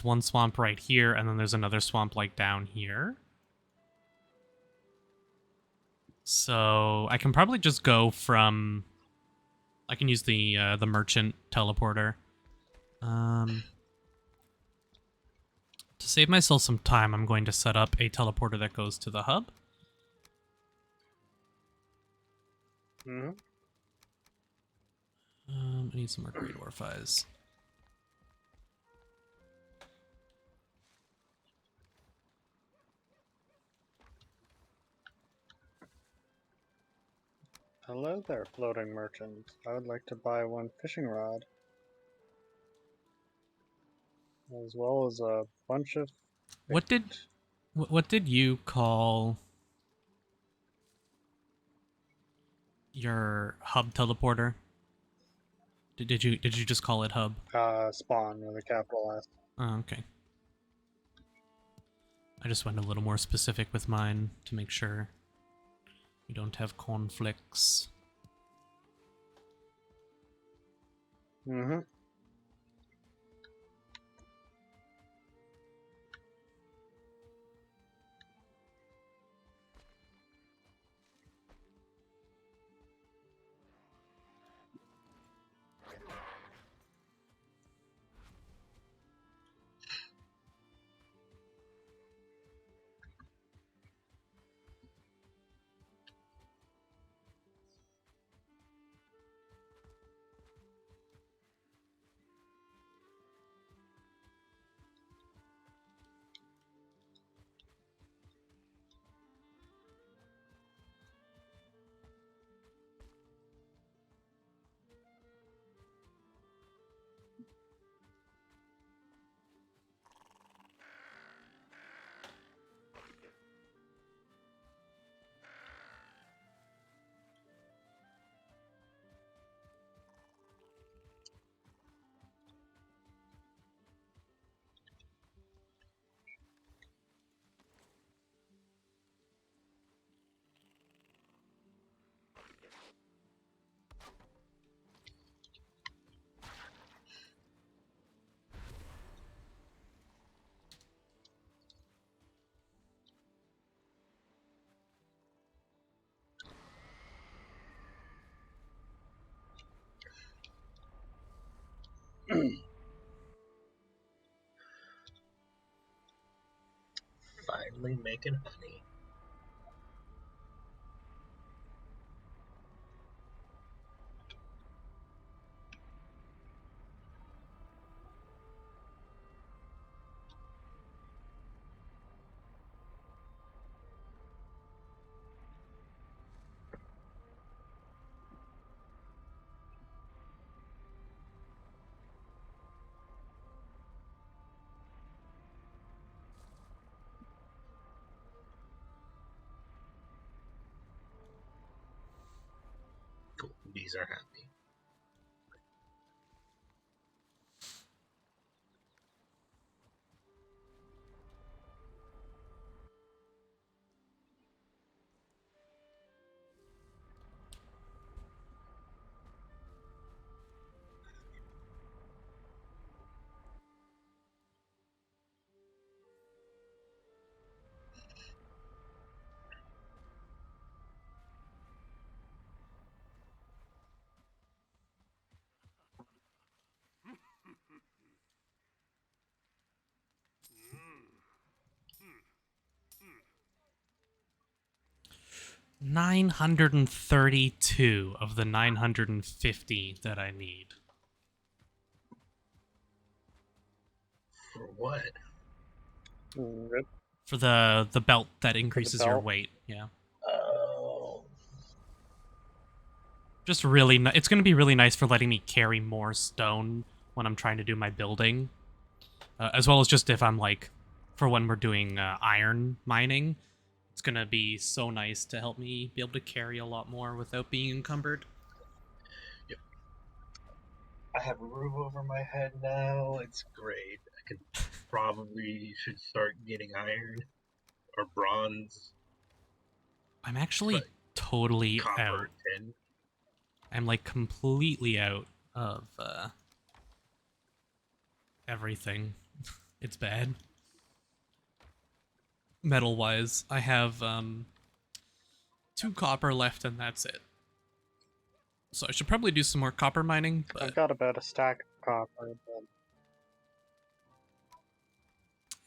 one swamp right here, and then there's another swamp like down here. So I can probably just go from... I can use the merchant teleporter. To save myself some time, I'm going to set up a teleporter that goes to the hub. Mm-hmm. I need some more great Orphies. Hello there, floating merchant. I would like to buy one fishing rod, as well as a bunch of What bait. did what did you call your hub teleporter? Did you just call it hub? Spawn with a capital S. Oh, okay. I just went a little more specific with mine to make sure we don't have conflicts. Mm-hmm. Finally making honey. Cool. Bees are happy. $932 of the 950 that I need. For what? Good For the belt that for the increases your belt. weight, yeah. Oh. Just really, it's going to be really nice for letting me carry more stone when I'm trying to do my building, as well as just if I'm like, for when we're doing iron mining, it's going to be so nice to help me be able to carry a lot more without being encumbered. Yep. I have a roof over my head now. It's great. I could probably should start getting iron or bronze, I'm actually but totally copper out. or tin. I'm like completely out of everything. It's bad. Metal wise, I have 2 copper left and that's it. So I should probably do some more copper mining, but I've got about a stack of copper, but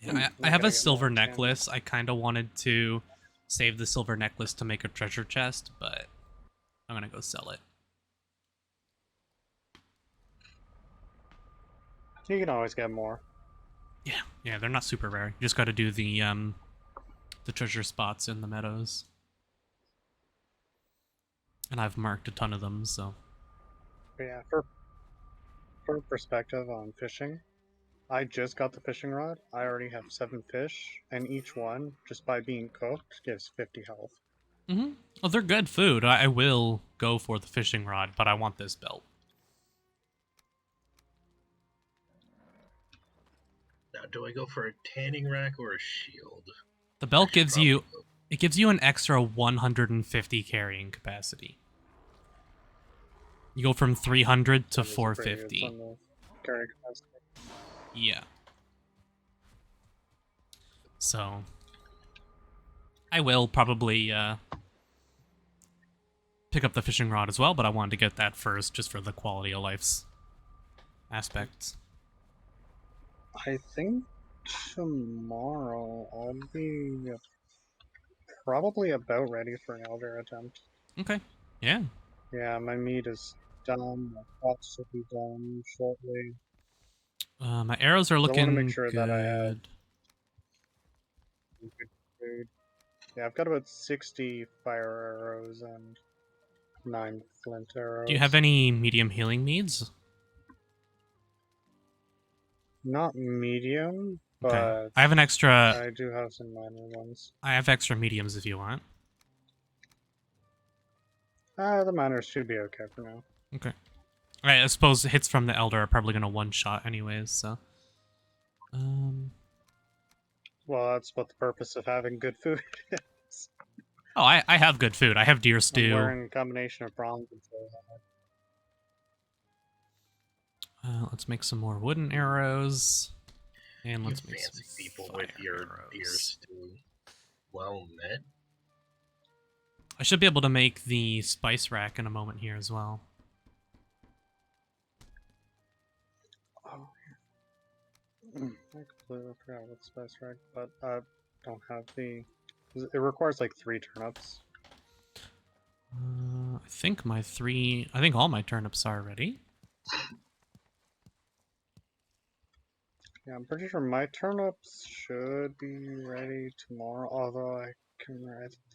yeah, I I have a gotta get more silver enchantments. necklace. I kind of wanted to save the silver necklace to make a treasure chest, but I'm gonna go sell it. You can always get more. Yeah, they're not super rare. You just got to do the treasure spots in the meadows. And I've marked a ton of them, so. But yeah, for perspective on fishing, I just got the fishing rod. I already have 7 fish, and each one, just by being cooked, gives 50 health. Mm-hmm. Well, they're good food. I will go for the fishing rod, but I want this belt. Now, do I go for a tanning rack or a shield? The I belt should gives probably you go. it gives you an extra 150 carrying capacity. You go from 300 to That is a pretty good 450. sum of carrying capacity. Yeah. So I will probably pick up the fishing rod as well, but I wanted to get that first just for the quality of life's aspects. I think tomorrow I'll be probably about ready for an elder attempt. Okay. Yeah. Yeah, my meat is done. My pots should be done shortly. My arrows are I want to make looking sure that I have good. good food. Yeah, I've got about 60 fire arrows and 9 flint Do you have arrows. any medium healing needs? Not medium, Okay. but I have an extra. I do have some minor ones. I have extra mediums if you want. The minors should be okay for now. Okay. I suppose hits from the elder are probably gonna one shot anyways. So. Well, that's what the purpose of having good food is. Oh, I have good food. I have deer I'm stew. wearing a combination of bronze and silver. Let's make some more wooden arrows. And You let's make some fancy people fire with your deer arrows. stew. Well met. I should be able to make the spice rack in a moment here as well. Oh, yeah. I completely forgot about the spice rack, but I don't have the. It requires like 3 turnips. I think all my turnips are ready. Yeah, I'm pretty sure my turnips should be ready tomorrow, although I think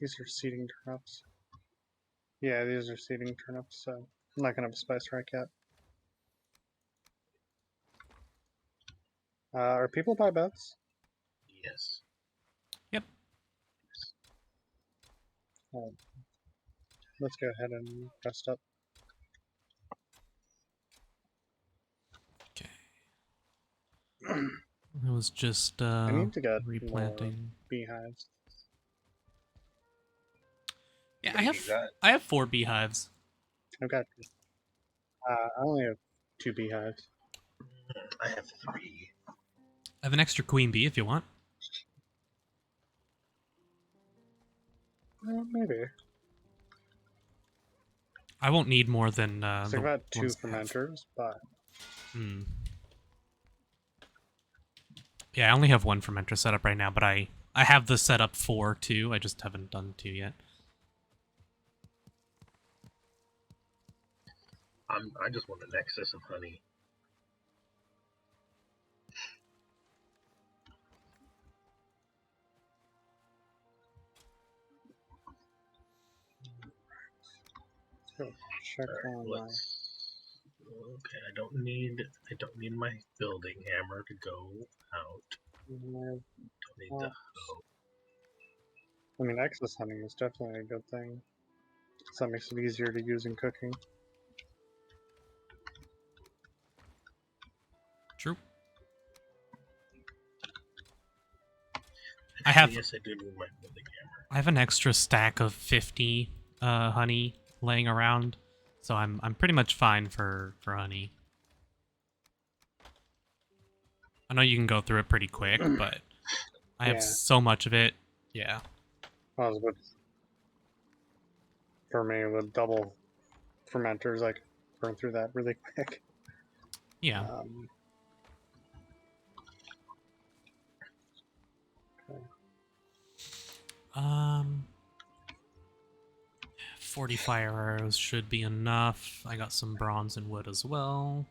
these are seeding turnips. Yeah, these are seeding turnips, so I'm not gonna have a spice rack yet. Are people by beds? Yes. Yep. Let's go ahead and rest up. Okay. I was just I need to get more replanting. beehives. Yeah, How many do you got? I have 4 beehives. I've got. I only have 2 beehives. I have 3. I have an extra queen bee if you want. Maybe. I won't need more than So the I've got 2 ones I have. fermenters, but Hmm. Yeah, I only have 1 fermenter set up right now, but I have the setup for 2. I just haven't done 2 yet. I just want an excess of honey. let's go check Alright, on my. okay, I don't need my building hammer to go out. my Don't need the well, hoe. I mean, excess honey is definitely a good thing. So that makes it easier to use in cooking. True. Actually, yes, I do need my building hammer. I have an extra stack of 50 honey laying around, so I'm pretty much fine for honey. I know you can go through it pretty quick, but I have Yeah. so much of it. Yeah. Well, for me, with double fermenters, I can burn through that really quick. Yeah. Okay. 40 fire arrows should be enough. I got some bronze and wood as well.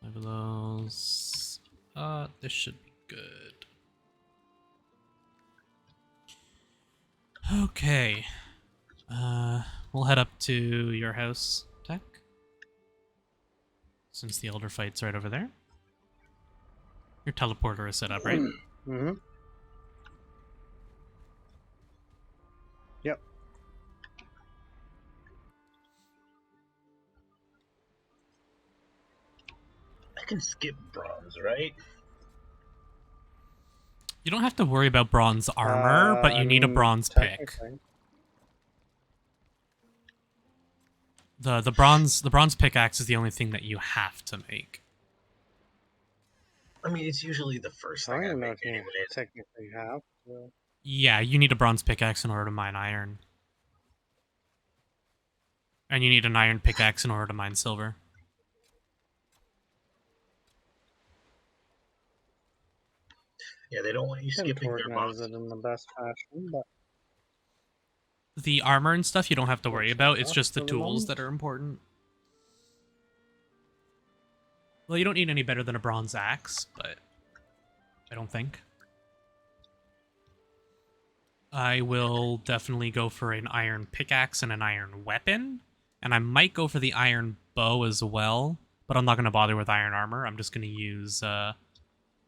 5 of those. This should be good. Okay. We'll head up to your house, Tech. Since the elder fight's right over there. Your teleporter is set up, right? Mm-hmm. Yep. I can skip bronze, right? You don't have to worry about bronze armor, but I you need a mean, bronze pick. technically. The bronze pickaxe is the only thing that you have to make. I mean, it's usually the first I thing don't I even know make if you anyways. technically have to. Yeah, you need a bronze pickaxe in order to mine iron. And you need an iron pickaxe in order to mine silver. Yeah, they don't want you Can skipping their organize boss. it in the best fashion, but The armor and stuff you don't have to worry looks about. It's enough just the for the tools moment. that are important. Well, you don't need any better than a bronze axe, but I don't think. I will definitely go for an iron pickaxe and an iron weapon. And I might go for the iron bow as well. But I'm not going to bother with iron armor. I'm just going to use... I'm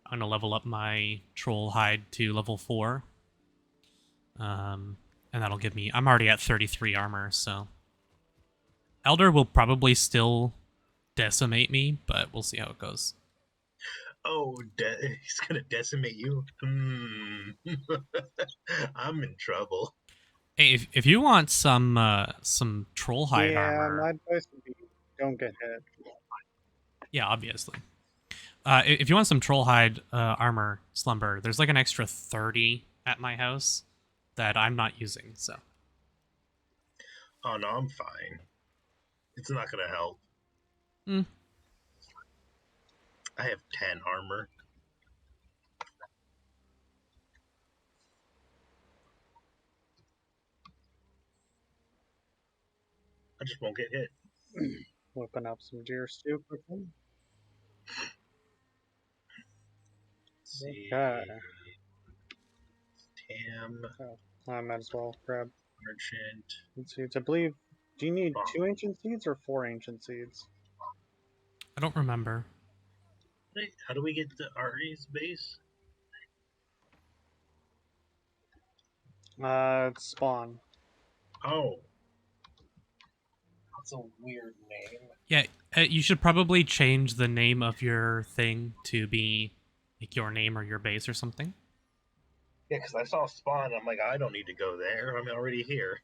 going to level up my troll hide to level 4. And that'll give me... I'm already at 33 armor, so... Elder will probably still decimate me, but we'll see how it goes. Oh, he's gonna decimate you? I'm in trouble. Hey, if you want some troll hide Yeah, armor... my advice would be don't get hit. Yeah, obviously. If you want some troll hide armor, Slumber, there's like an extra 30 at my house that I'm not using, so... Oh no, I'm fine. It's not gonna help. Hmm. I have 10 armor. I just won't get hit. Whipping up some deer stew quickly. Let's see. Okay. Tam, So I might as well grab merchant. seeds. I believe. Do you need Oh, 2 ancient seeds or 4 ancient seeds? I don't remember. wait, how do we get to Ari's base? It's spawn. Oh, that's a weird name. Yeah, you should probably change the name of your thing to be like your name or your base or something. Yeah, because I saw spawn. I'm like, I don't need to go there. I'm already here.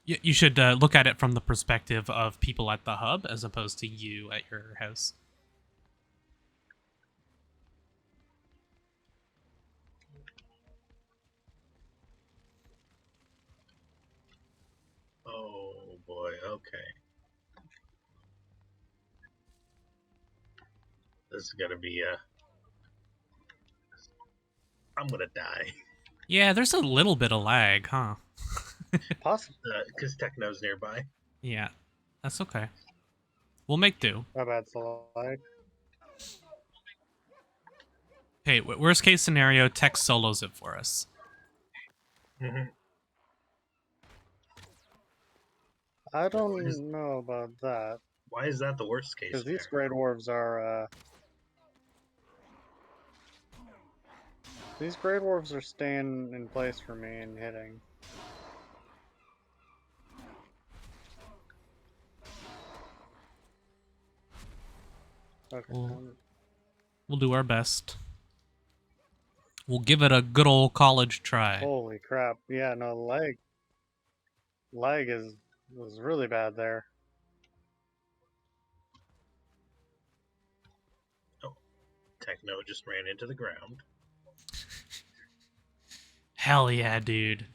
You should look at it from the perspective of people at the hub as opposed to you at your house. Oh boy. Okay. This is gonna be a. I'm gonna die. Yeah, there's a little bit of lag, huh? Possible. Because Techno's nearby. Yeah, that's okay. We'll make do. My bad, Select. Hey, worst case scenario, Tech solos it for us. Mm-hmm. I don't know about that. Why is that the worst case Because these scenario? Grey Dwarves are, These Grey Dwarves are staying in place for me and hitting. Okay. We'll do our best. We'll give it a good old college try. Holy crap. Yeah, no, lag was really bad there. Oh, Techno just ran into the ground. Hell yeah, dude.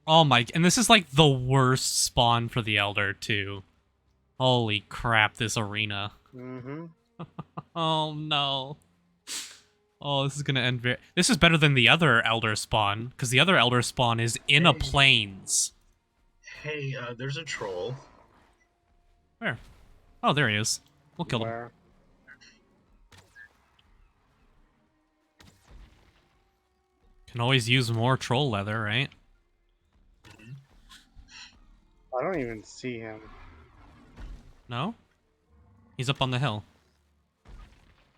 Oh my, and this is like the worst spawn for the Elder, too. Holy crap, this arena. Mm-hmm. Oh no. Oh, this is gonna end very... This is better than the other Elder spawn, because the other Elder spawn is in a plains. Hey, there's a troll. Where? Oh, there he is. We'll kill him. Where? Can always use more troll leather, right? Mhm. I don't even see him. No? He's up on the hill.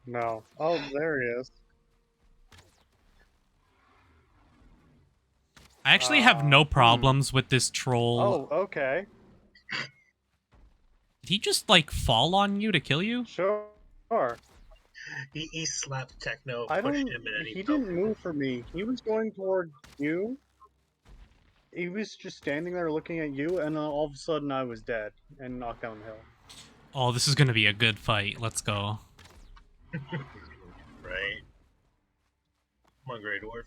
No. Oh, there he is. I actually have no Hmm. problems with this troll. Oh, okay. Did he just, like, fall on you to kill you? Sure. He slapped Techno, I pushed don't. him, and then he He fell didn't for move for me. He was going toward you. He was just standing there looking at you, and then all of a sudden I was dead and knocked down the hill. Oh, this is gonna be a good fight. Let's go. right. Come on, Grey Dwarf.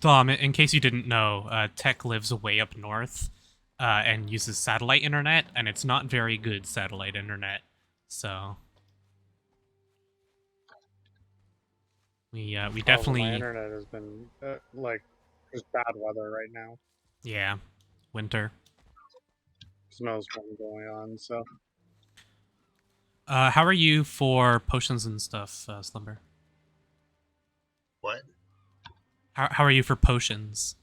Dom, in case you didn't know, Tech lives way up north and uses satellite internet, and it's not very good satellite internet. So we Oh, well, my definitely, internet has been like there's bad weather right now. yeah, winter. Snowstorm going on, so How are you for potions and stuff, Slumber? What? How are you for potions?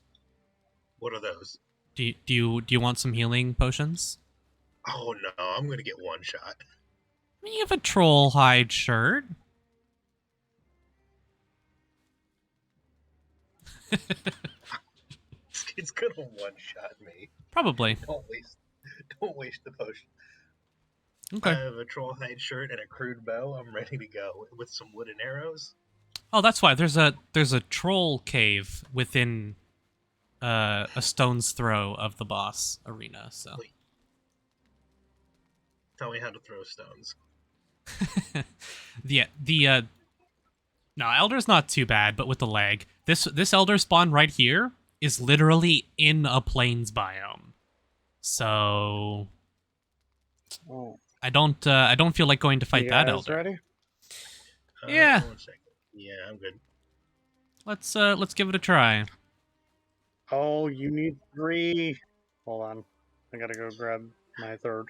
What are those? Do you want some healing potions? Oh no, I'm gonna get one shot. I mean, you have a troll hide shirt. This kid's gonna one shot me. Probably. Don't waste the potion. I Okay. have a troll hide shirt and a crude bow. I'm ready to go with some wooden arrows. Oh, that's why there's a troll cave within a stone's throw of the boss arena. So Wait, tell me how to throw stones. the no, Elder's not too bad, but with the lag, this Elder spawn right here is literally in a plains biome. So oh, I don't feel like going to fight you that guys Elder. ready? Yeah, 1 second. Yeah, I'm good. let's give it a try. Oh, you need 3. Hold on, I gotta go grab my 3rd.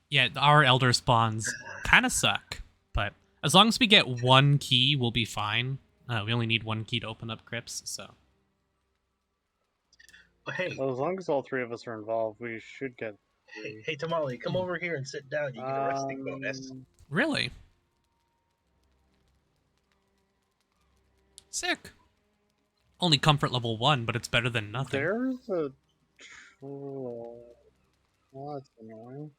Yeah, our Elder spawns kind of suck, but as long as we get one key, we'll be fine. We only need one key to open up crypts, so. But hey, Well, as long as all 3 of us are involved, we should get hey, 3. hey, Tamale, come over here and sit down. You get a resting bonus. Really? Sick. Only comfort level 1, but it's better than nothing. There's a troll. Oh, that's annoying.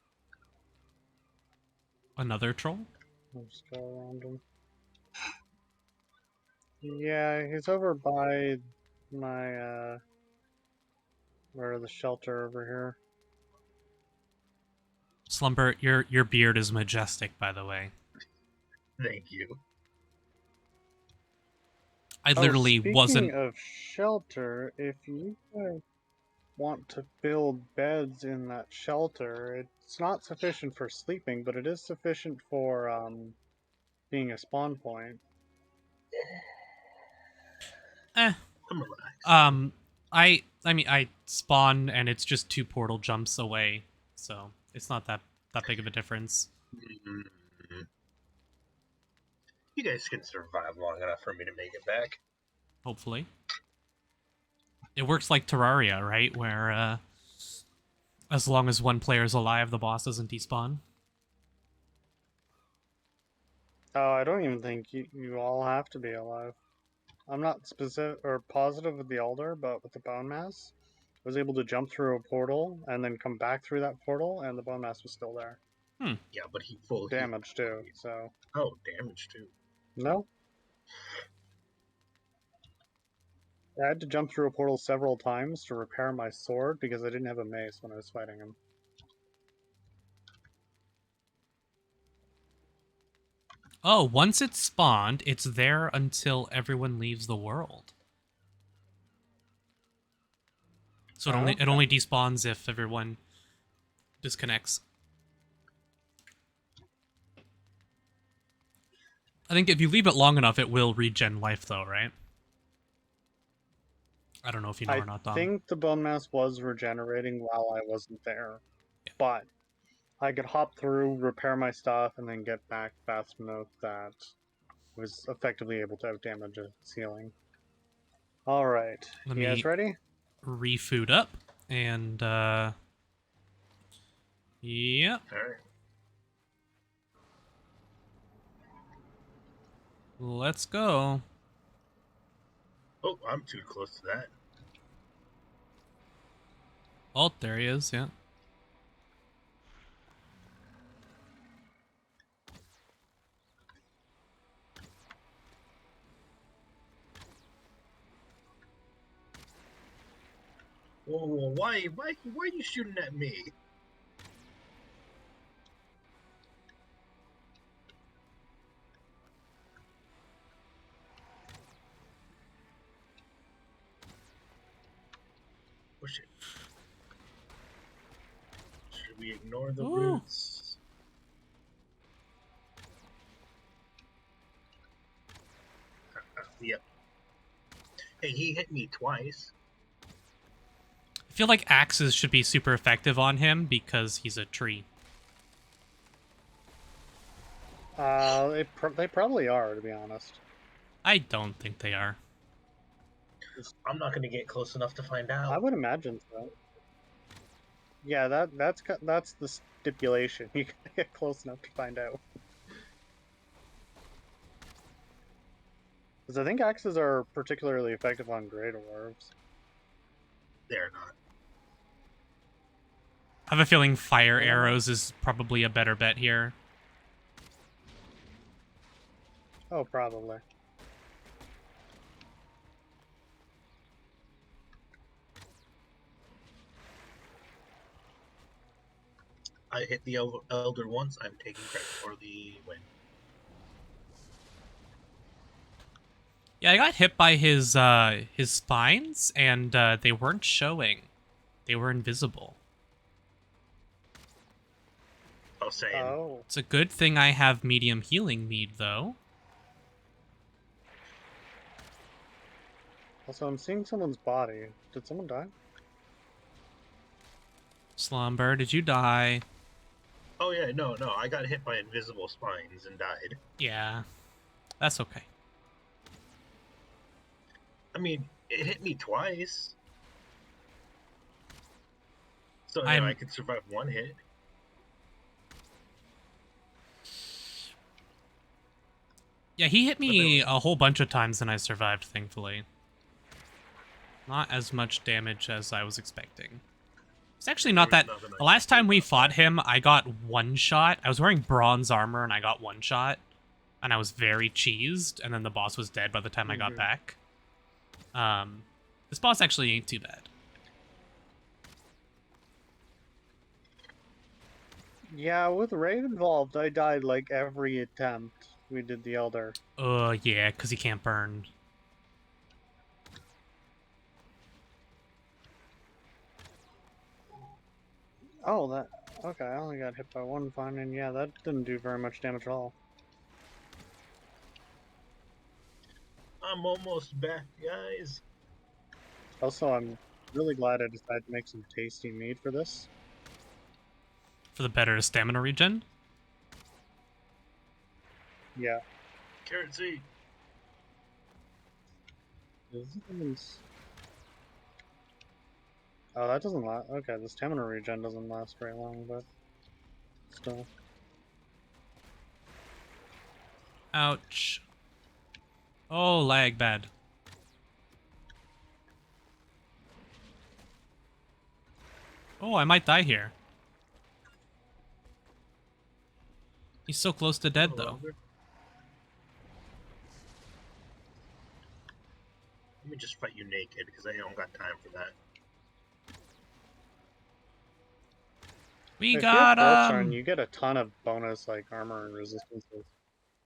Another troll? I'll just go around him. Yeah, he's over by my, where the shelter over here. Slumber, your beard is majestic, by the way. Thank you. I Oh, literally speaking wasn't. of shelter, if you guys want to build beds in that shelter, it's not sufficient for sleeping, but it is sufficient for, being a spawn point. Eh. I'm relaxed. I mean, I spawn and it's just 2 portal jumps away, so it's not that big of a difference. Mm. You guys can survive long enough for me to make it back. Hopefully. It works like Terraria, right? Where, as long as one player's alive, the boss doesn't despawn. Oh, I don't even think you all have to be alive. I'm not specific or positive with the Elder, but with the Bone Mass, I was able to jump through a portal and then come back through that portal, and the Bone Mass was still there. Yeah, but he full Damage too, so Oh, damage too. no. I had to jump through a portal several times to repair my sword because I didn't have a mace when I was fighting him. Oh, once it's spawned, it's there until everyone leaves the world. So it only despawns if everyone disconnects. I think if you leave it long enough, it will regen life, though, right? I don't know if you know or not, I Dom. think the Bone Mass was regenerating while I wasn't there, but I could hop through, repair my stuff, and then get back fast enough that was effectively able to outdamage a ceiling. All right, Let you guys me ready? refood up and yep. All right. Let's go. Oh, I'm too close to that. Oh, there he is. Yeah. Whoa, why are you shooting at me? Push it. Should we ignore the Ooh. roots? Yep. Hey, he hit me twice. I feel like axes should be super effective on him because he's a tree. They probably are, to be honest. I don't think they are. I'm not going to get close enough to find I out. would imagine so. Yeah, that's the stipulation. You gotta get close enough to find out. Because I think axes are particularly effective on great dwarves. They're not. I have a feeling fire They're not? arrows is probably a better bet here. Oh, probably. I hit the elder once. I'm taking credit for the win. Yeah, I got hit by his spines, and they weren't showing. They were invisible. I was saying. Oh. It's a good thing I have medium healing mead, though. Also, I'm seeing someone's body. Did someone die? Slumber, did you die? Oh yeah, no. I got hit by invisible spines and died. Yeah, that's okay. I mean, it hit me twice. So I could survive one hit. Yeah, he hit me was... a whole bunch of times and I survived, thankfully. Not as much damage as I was expecting. It's actually not that... The last time we fought him, I got one shot. I was wearing bronze armor and I got one shot. And I was very cheesed, and then the boss was dead by the time I got back. This boss actually ain't too bad. Yeah, with Raid involved, I died like every attempt we did the Elder. Yeah, because he can't burn. Oh, that... Okay, I only got hit by one fine, and yeah, that didn't do very much damage at all. I'm almost back, guys. Also, I'm really glad I decided to make some tasty meat for this. For the better stamina regen? Yeah. Carrot seed. Oh, that doesn't last. Okay, the stamina regen doesn't last very long, but still. Ouch. Oh, lag bad. Oh, I might die here. He's so close to dead, though. Let me just fight you naked, because I don't got time for that. We If got you're corpse run, you get a ton of bonus like armor and resistances.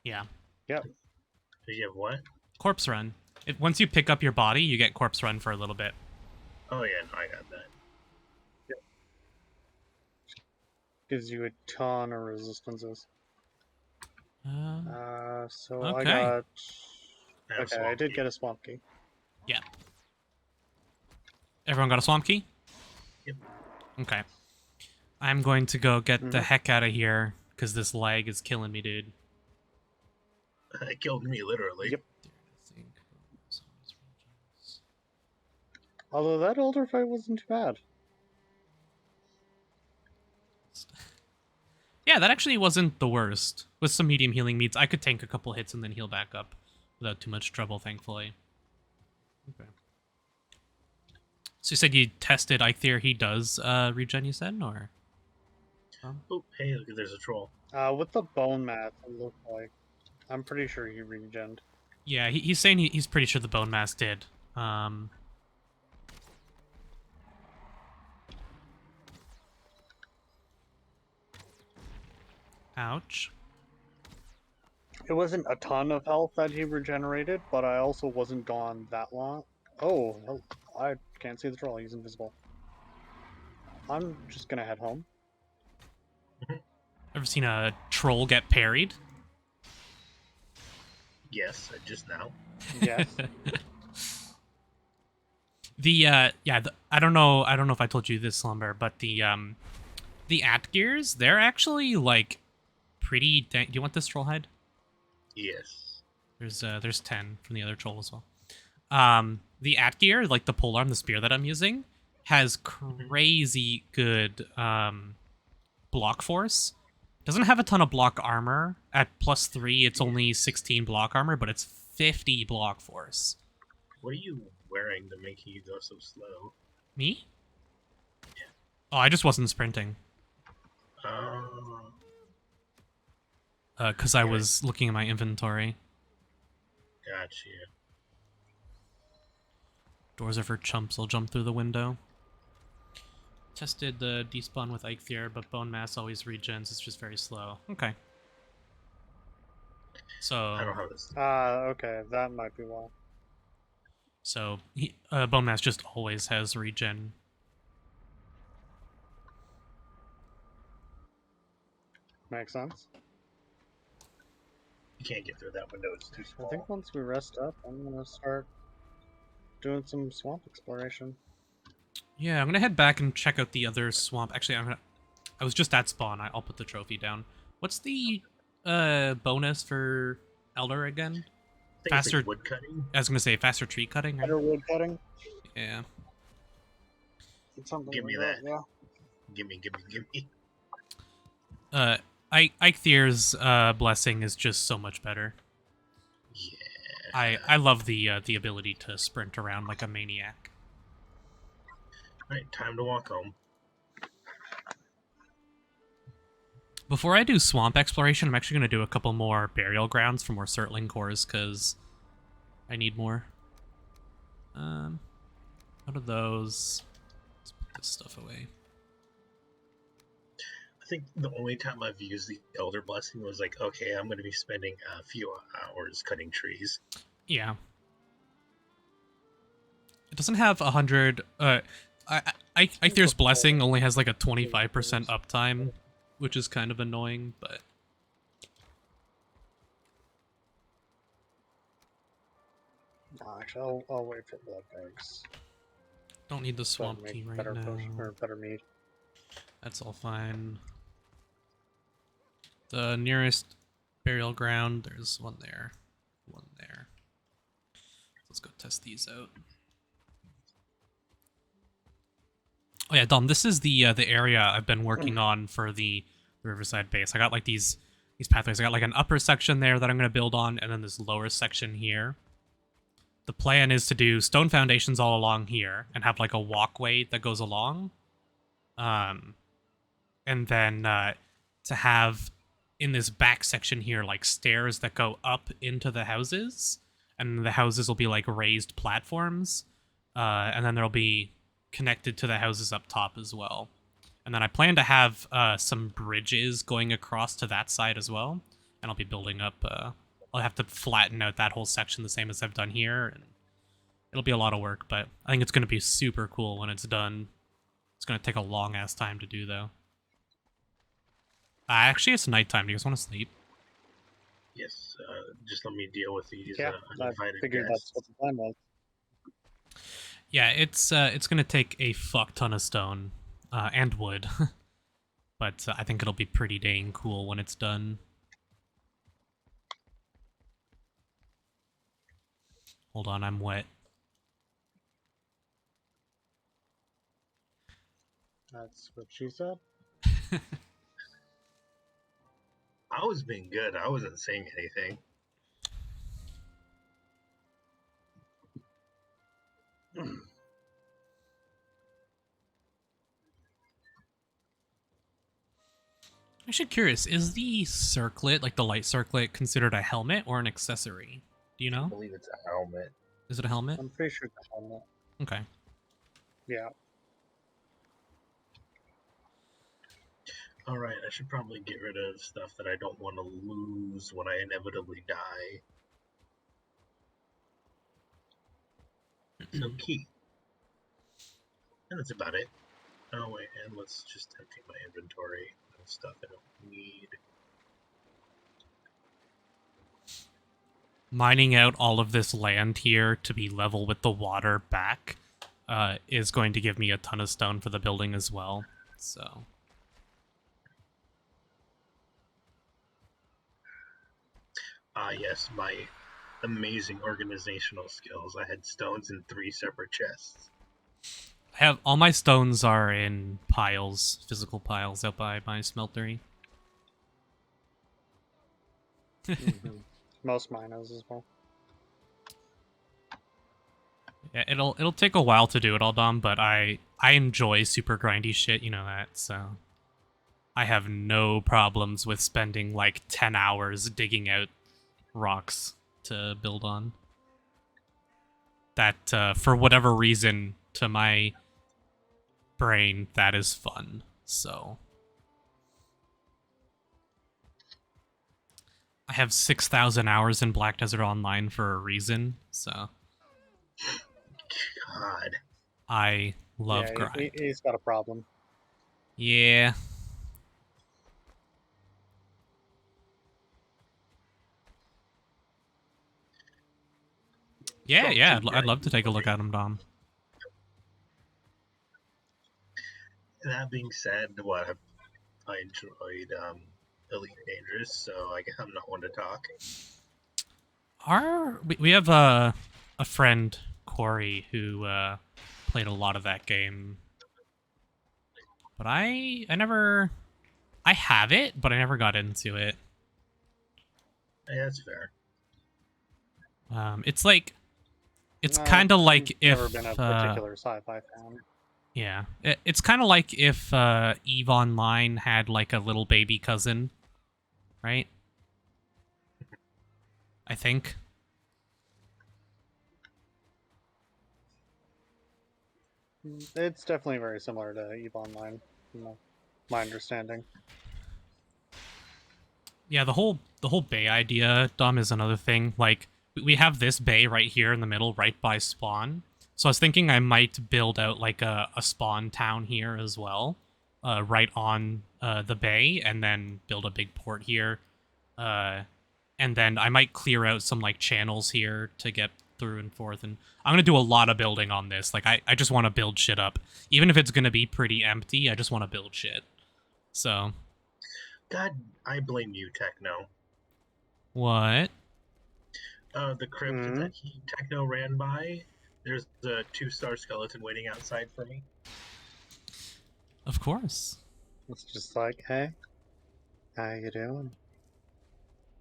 Yeah. Yep. Did you have what? Corpse run. Once you pick up your body, you get corpse run for a little bit. Oh yeah, no, I got that. Yep. Gives you a ton of resistances. So okay. I got... And Okay, I did get a swamp key. Yeah. Everyone got a swamp key? Yep. Okay. I'm going to go get the heck out of here, because this lag is killing me, dude. It killed me, literally. Yep. Although that older fight wasn't too bad. Yeah, that actually wasn't the worst. With some medium healing meats, I could tank a couple hits and then heal back up without too much trouble, thankfully. Okay. So you said you tested Eikthyr. He does regen, you said, or? Oh, hey, look, there's a troll. With the bone mass, it looked like. I'm pretty sure he regened. Yeah, he's saying he's pretty sure the bone mass did. Ouch. It wasn't a ton of health that he regenerated, but I also wasn't gone that long. Oh, I can't see the troll. He's invisible. I'm just gonna head home. Ever seen a troll get parried? Yes, just now. Yes. I don't know if I told you this, Slumber, but the Atgears, they're actually like pretty do you want this troll hide? Yes. There's 10 from the other troll as well. The Atgear, like the polearm, the spear that I'm using, has crazy good block force. Doesn't have a ton of block armor. At +3, it's only 16 block armor, but it's 50 block force. What are you wearing to make you go so slow? Me? Yeah. Oh, I just wasn't sprinting. Because I was looking at my inventory. Gotcha. Doors are for chumps. I'll jump through the window. Tested the despawn with Eikthyr, but bone mass always regens. It's just very slow. Okay. So I don't have this. Okay, that might be why. So bone mass just always has regen. Makes sense. You can't get through that window. It's too small. I think once we rest up, I'm gonna start doing some swamp exploration. Yeah, I'm gonna head back and check out the other swamp. Actually, I was just at spawn. I'll put the trophy down. What's the bonus for Elder again? I think Faster it's like wood cutting. I was gonna say faster tree cutting. Right? Better wood cutting. Yeah. It's something Give me like that. Yeah. Give me. Eikthyr blessing is just so much better. Yeah. I love the ability to sprint around like a maniac. Alright, time to walk home. Before I do swamp exploration, I'm actually going to do a couple more burial grounds for more Surtling cores, because I need more. What are those? Let's put this stuff away. I think the only time I've used the Elder Blessing was like, okay, I'm going to be spending a few hours cutting trees. Yeah. It doesn't have 100... Eiktyr's Blessing only has like a 25% uptime, which is kind of annoying, but... No, actually, I'll wait for blood bags. Don't need the swamp key right better now. potion, or better meat. That's all fine. The nearest burial ground, there's one there. One there. Let's go test these out. Oh yeah, Dom, this is the area I've been working on for the Riverside base. I got like these pathways. I got like an upper section there that I'm going to build on, and then this lower section here. The plan is to do stone foundations all along here and have like a walkway that goes along. And then to have in this back section here like stairs that go up into the houses, and the houses will be like raised platforms, and then there'll be connected to the houses up top as well. And then I plan to have some bridges going across to that side as well, and I'll be building up I'll have to flatten out that whole section the same as I've done here, and it'll be a lot of work, but I think it's going to be super cool when it's done. It's going to take a long ass time to do though. Actually, it's nighttime. Do you guys want to sleep? Yes, just let me deal with these I uninvited figured guests. that's what the plan was. Yeah, it's going to take a fuck ton of stone and wood, but I think it'll be pretty dang cool when it's done. Hold on, I'm wet. That's what she said. I was being good. I wasn't saying anything. I'm actually curious, is the circlet, like the light circlet, considered a helmet or an accessory? Do you I know? believe it's a helmet. Is it a helmet? I'm pretty sure it's a helmet. Okay. Yeah. Alright, I should probably get rid of stuff that I don't want to lose when I inevitably die. So key. And that's about it. Oh wait, and let's just empty my inventory of stuff I don't need. Mining out all of this land here to be level with the water back is going to give me a ton of stone for the building as well. So Ah yes, my amazing organizational skills. I had stones in 3 separate chests. I have all my stones are in piles, physical piles out by my smeltery. Mm-hmm. Most miners as well. Yeah, it'll take a while to do it all, Dom, but I enjoy super grindy shit, you know that, so I have no problems with spending like 10 hours digging out rocks to build on. That, for whatever reason, to my brain, that is fun, so. I have 6,000 hours in Black Desert Online for a reason, so. God. I love Yeah, grind. he's got a problem. Yeah. Yeah, From yeah, two I'd love to grinding take a look away. at him, Dom. That being said, I enjoyed Elite Dangerous, so I guess I'm not one to talk. We have a friend, Corey, who played a lot of that game. But I never... I have it, but I never got into it. Yeah, that's fair. It's like... It's No, kind of I've like if... never been a particular sci-fi fan. Yeah. It's kind of like if EVE Online had like a little baby cousin, right? I think. It's definitely very similar to EVE Online, my understanding. Yeah, the whole bay idea, Dom, is another thing. Like, we have this bay right here in the middle, right by spawn. So I was thinking I might build out like a spawn town here as well, right on the bay, and then build a big port here. And then I might clear out some like channels here to get through and forth. And I'm gonna do a lot of building on this. Like, I just want to build shit up, even if it's gonna be pretty empty. I just want to build shit. So. God, I blame you, Techno. What? The crypt that Techno ran by, there's a 2-star skeleton waiting outside for me. Of course. It's just like, hey, how you doing?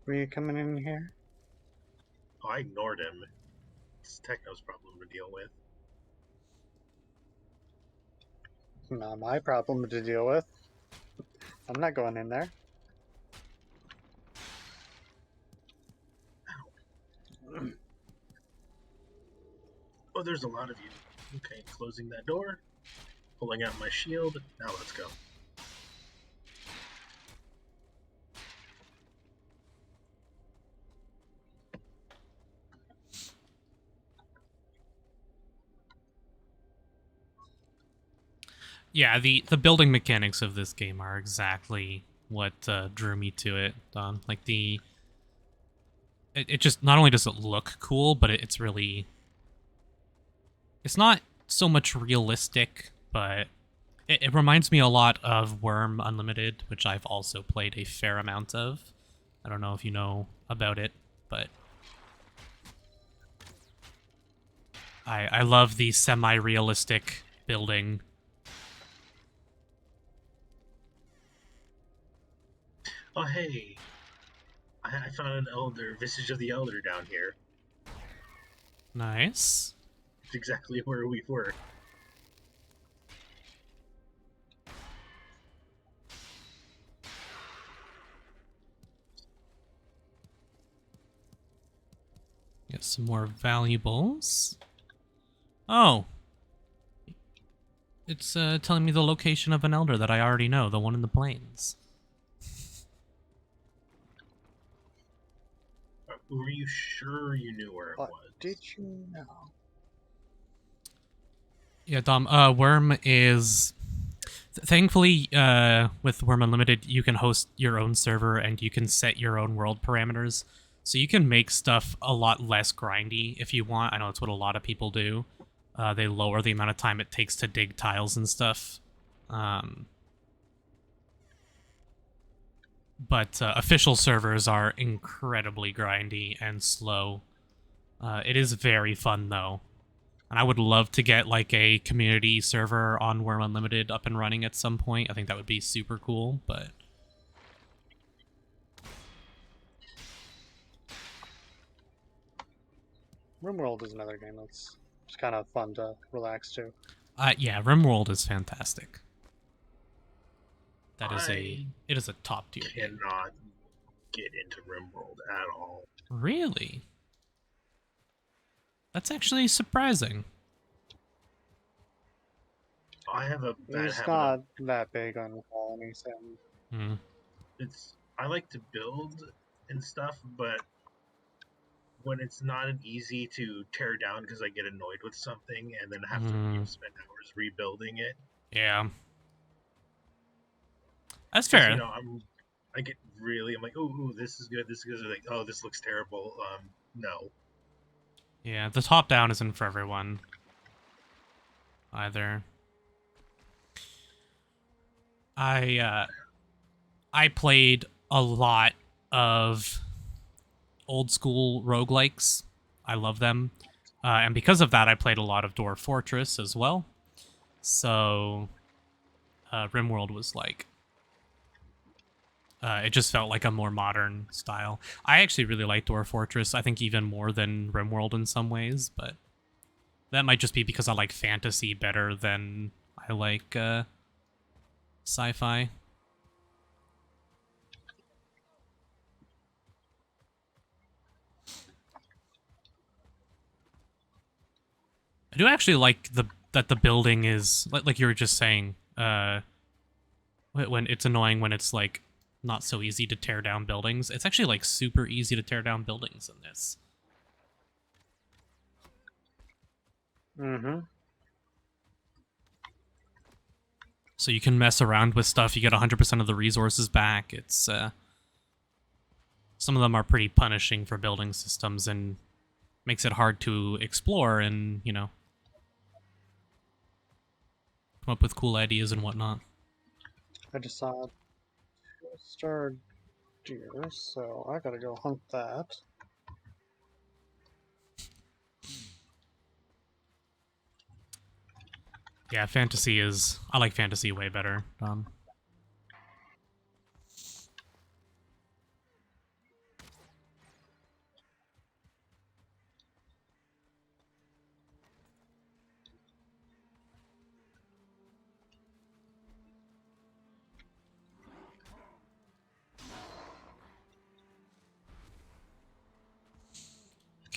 Were you coming in here? Oh, I ignored him. It's Techno's problem to deal with. Not my problem to deal with. I'm not going in there. Oh, there's a lot of you. Okay, closing that door. Pulling out my shield. Now let's go. Yeah, the building mechanics of this game are exactly what drew me to it, Don. Like, it just, not only does it look cool, but it's really... It's not so much realistic, but it reminds me a lot of Worm Unlimited, which I've also played a fair amount of. I don't know if you know about it, but... I love the semi-realistic building. Oh, hey, I found an elder, vestige of the elder down here. Nice. It's exactly where we were. Get some more valuables. Oh. It's telling me the location of an elder that I already know, the one in the plains. Were you sure you knew where it But was? did you know? Yeah, Dom, Worm is... Thankfully, with Worm Unlimited, you can host your own server and you can set your own world parameters. So you can make stuff a lot less grindy if you want. I know that's what a lot of people do. They lower the amount of time it takes to dig tiles and stuff. But official servers are incredibly grindy and slow. It is very fun, though. And I would love to get, like, a community server on Worm Unlimited up and running at some point. I think that would be super cool, but... RimWorld is another game that's just kind of fun to relax to. Yeah, RimWorld is fantastic. That is I it is a top tier game. cannot get into RimWorld at all. Really? That's actually surprising. I have a bad It's habit not of that big on colonies, and I like to build and stuff, but when it's not an easy to tear down because I get annoyed with something and then have to spend hours rebuilding it. Yeah. That's Because fair. I get really, I'm like, oh, this is good, this is good. Like, oh, this looks terrible. No. Yeah, the top down isn't for everyone either. I played a lot of old school roguelikes. I love them. And because of that, I played a lot of Dwarf Fortress as well. So, RimWorld was like... it just felt like a more modern style. I actually really like Dwarf Fortress, I think even more than RimWorld in some ways, but that might just be because I like fantasy better than I like sci-fi. I do actually like that the building is like you were just saying. When it's annoying when it's like not so easy to tear down buildings. It's actually like super easy to tear down buildings in this. mm-hmm. So you can mess around with stuff. You get 100% of the resources back. It's some of them are pretty punishing for building systems and makes it hard to explore and come up with cool ideas and whatnot. I just saw two-star deer, so I gotta go hunt that. Yeah, fantasy is... I like fantasy way better.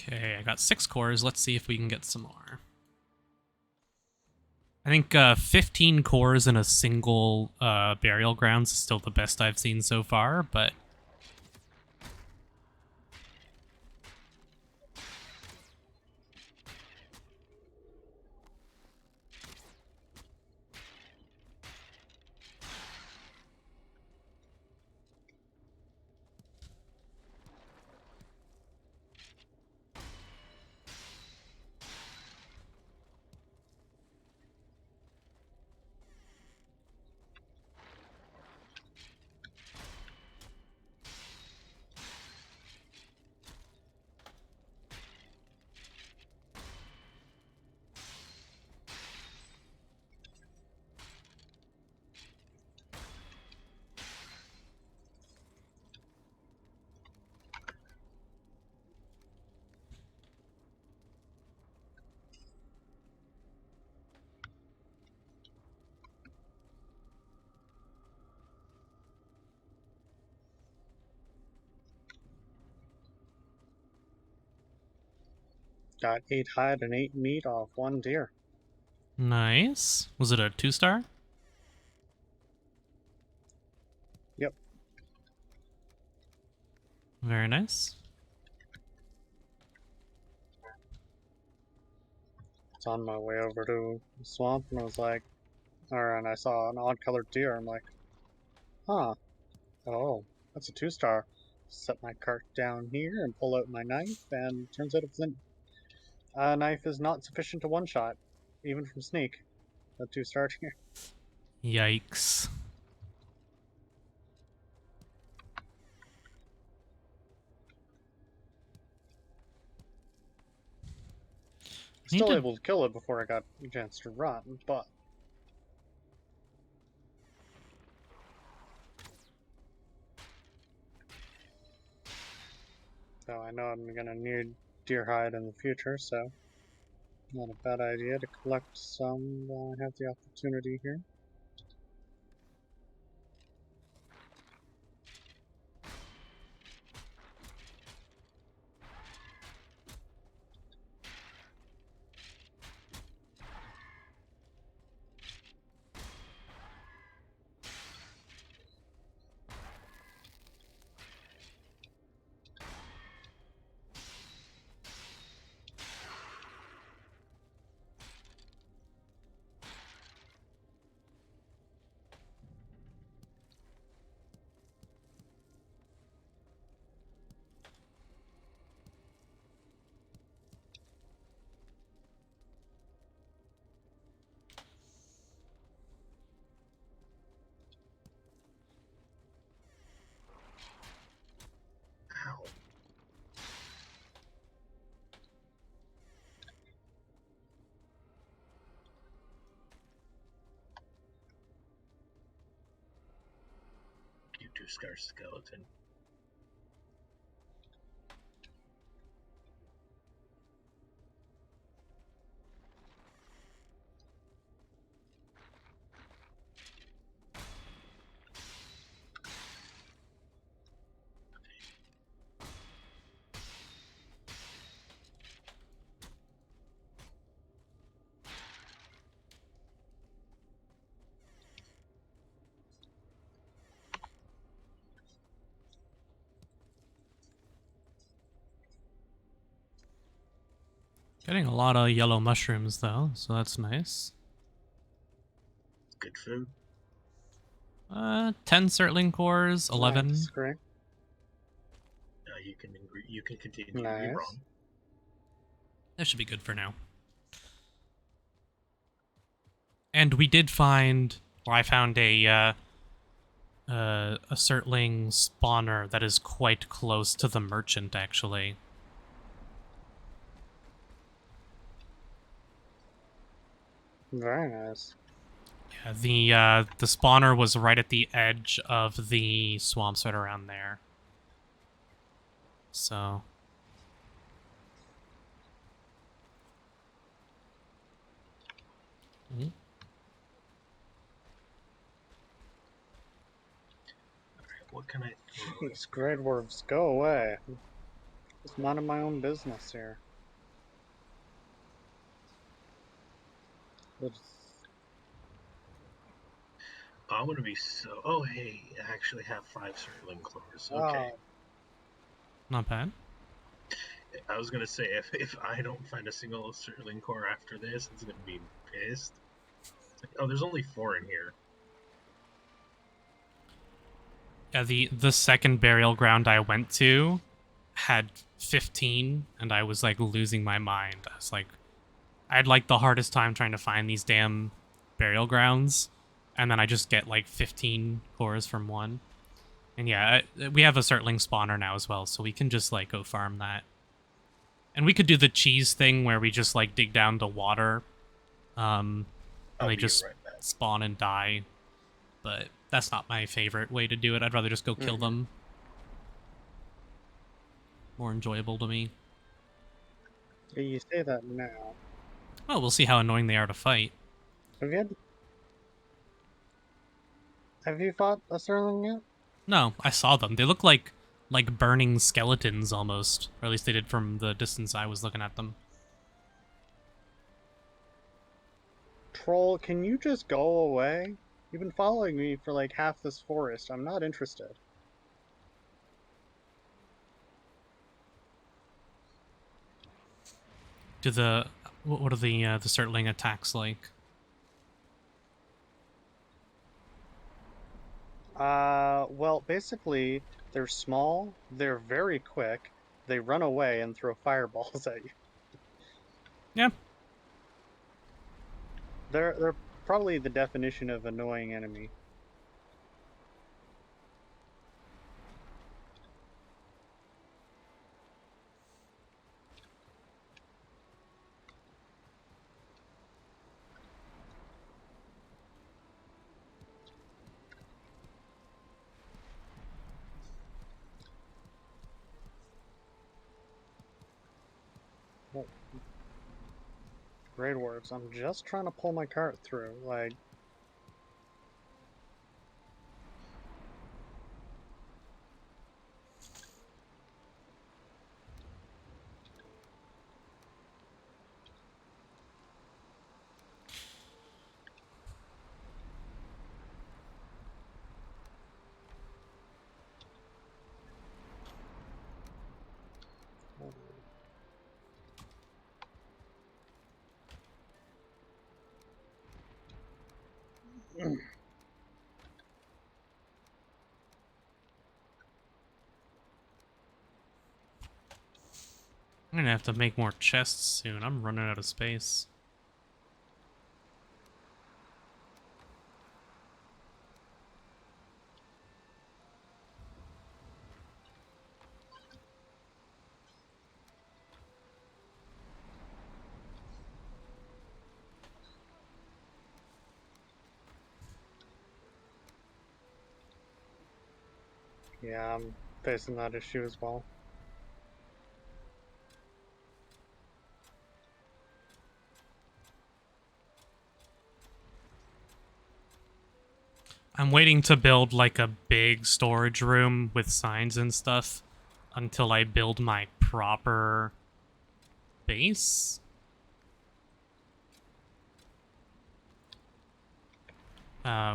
Okay, I got 6 cores. Let's see if we can get some more. I think 15 cores in a single burial grounds is still the best I've seen so far, but... Got 8 hide and 8 meat off 1 deer. Nice. Was it a 2-star? Yep. Very nice. It's on my way over to the swamp, and I was like, and I saw an odd colored deer. I'm like, huh, oh, that's a 2-star. Set my cart down here and pull out my knife, and turns out a knife is not sufficient to one-shot, even from sneak. A 2-star deer. Yikes. Need Still to... able to kill it before I got a chance to run, but so I know I'm gonna need deer hide in the future, so not a bad idea to collect some while I have the opportunity here. Ow. You 2-star skeleton. Getting a lot of yellow mushrooms, though, so that's nice. Good food. 10 Surtling cores, 11. Nice, great. You can continue to be Nice. wrong. That should be good for now. And we did find, or I found a Surtling spawner that is quite close to the merchant, actually. Very nice. Yeah, the spawner was right at the edge of the swamps right around there. So... Mm-hmm. What can I throw? These grey dwarves, go away. Just minding my own business here. I'm gonna be so. Oh, hey, I actually have 5 Surtling claws. Okay. Oh, Not bad. I was gonna say if I don't find a single Surtling core after this, it's gonna be pissed. Like, oh, there's only 4 in here. Yeah, the second burial ground I went to had 15, and I was like losing my mind. I was like, I had like the hardest time trying to find these damn burial grounds, and then I just get like 15 cores from one. And yeah, we have a Surtling spawner now as well, so we can just like go farm that. And we could do the cheese thing where we just like dig down to water, and they just Right back. spawn and die. But that's not my favorite way to do it. I'd rather just go kill them. More enjoyable to me. you say that now. Well, we'll see how annoying they are to fight. Have you fought a Sterling yet? No, I saw them. They look like burning skeletons almost, or at least they did from the distance I was looking at them. Troll, can you just go away? You've been following me for like half this forest. I'm not interested. Do the what are the Surtling attacks like? Well, basically, they're small, they're very quick, they run away and throw fireballs at you. Yeah. They're probably the definition of annoying enemy. Well, great words. I'm just trying to pull my cart through. Like, I'm gonna have to make more chests soon. I'm running out of space. yeah, I'm facing that issue as well. I'm waiting to build like a big storage room with signs and stuff until I build my proper base.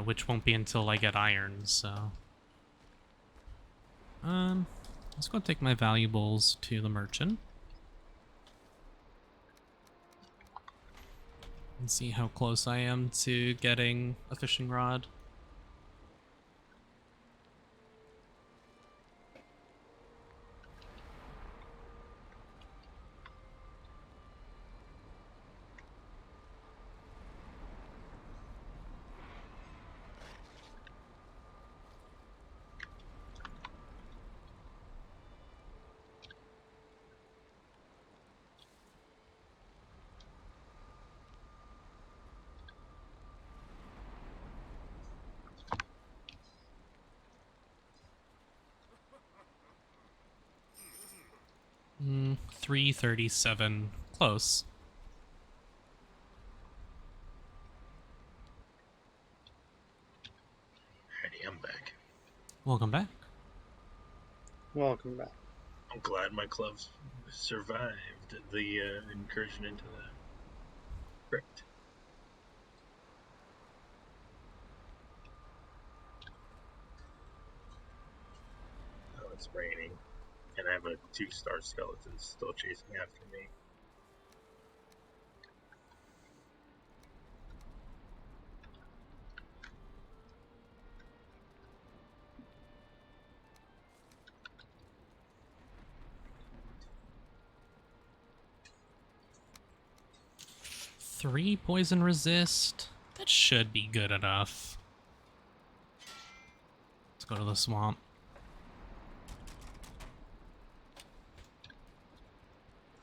Which won't be until I get iron, so. Let's go take my valuables to the merchant. And see how close I am to getting a fishing rod. Mm, 337. Close. Alrighty, I'm back. Welcome back. Welcome back. I'm glad my clubs survived the incursion into the crypt. Oh, it's raining. And I have a 2-star skeleton still chasing after me. Three poison resist. That should be good enough. Let's go to the swamp.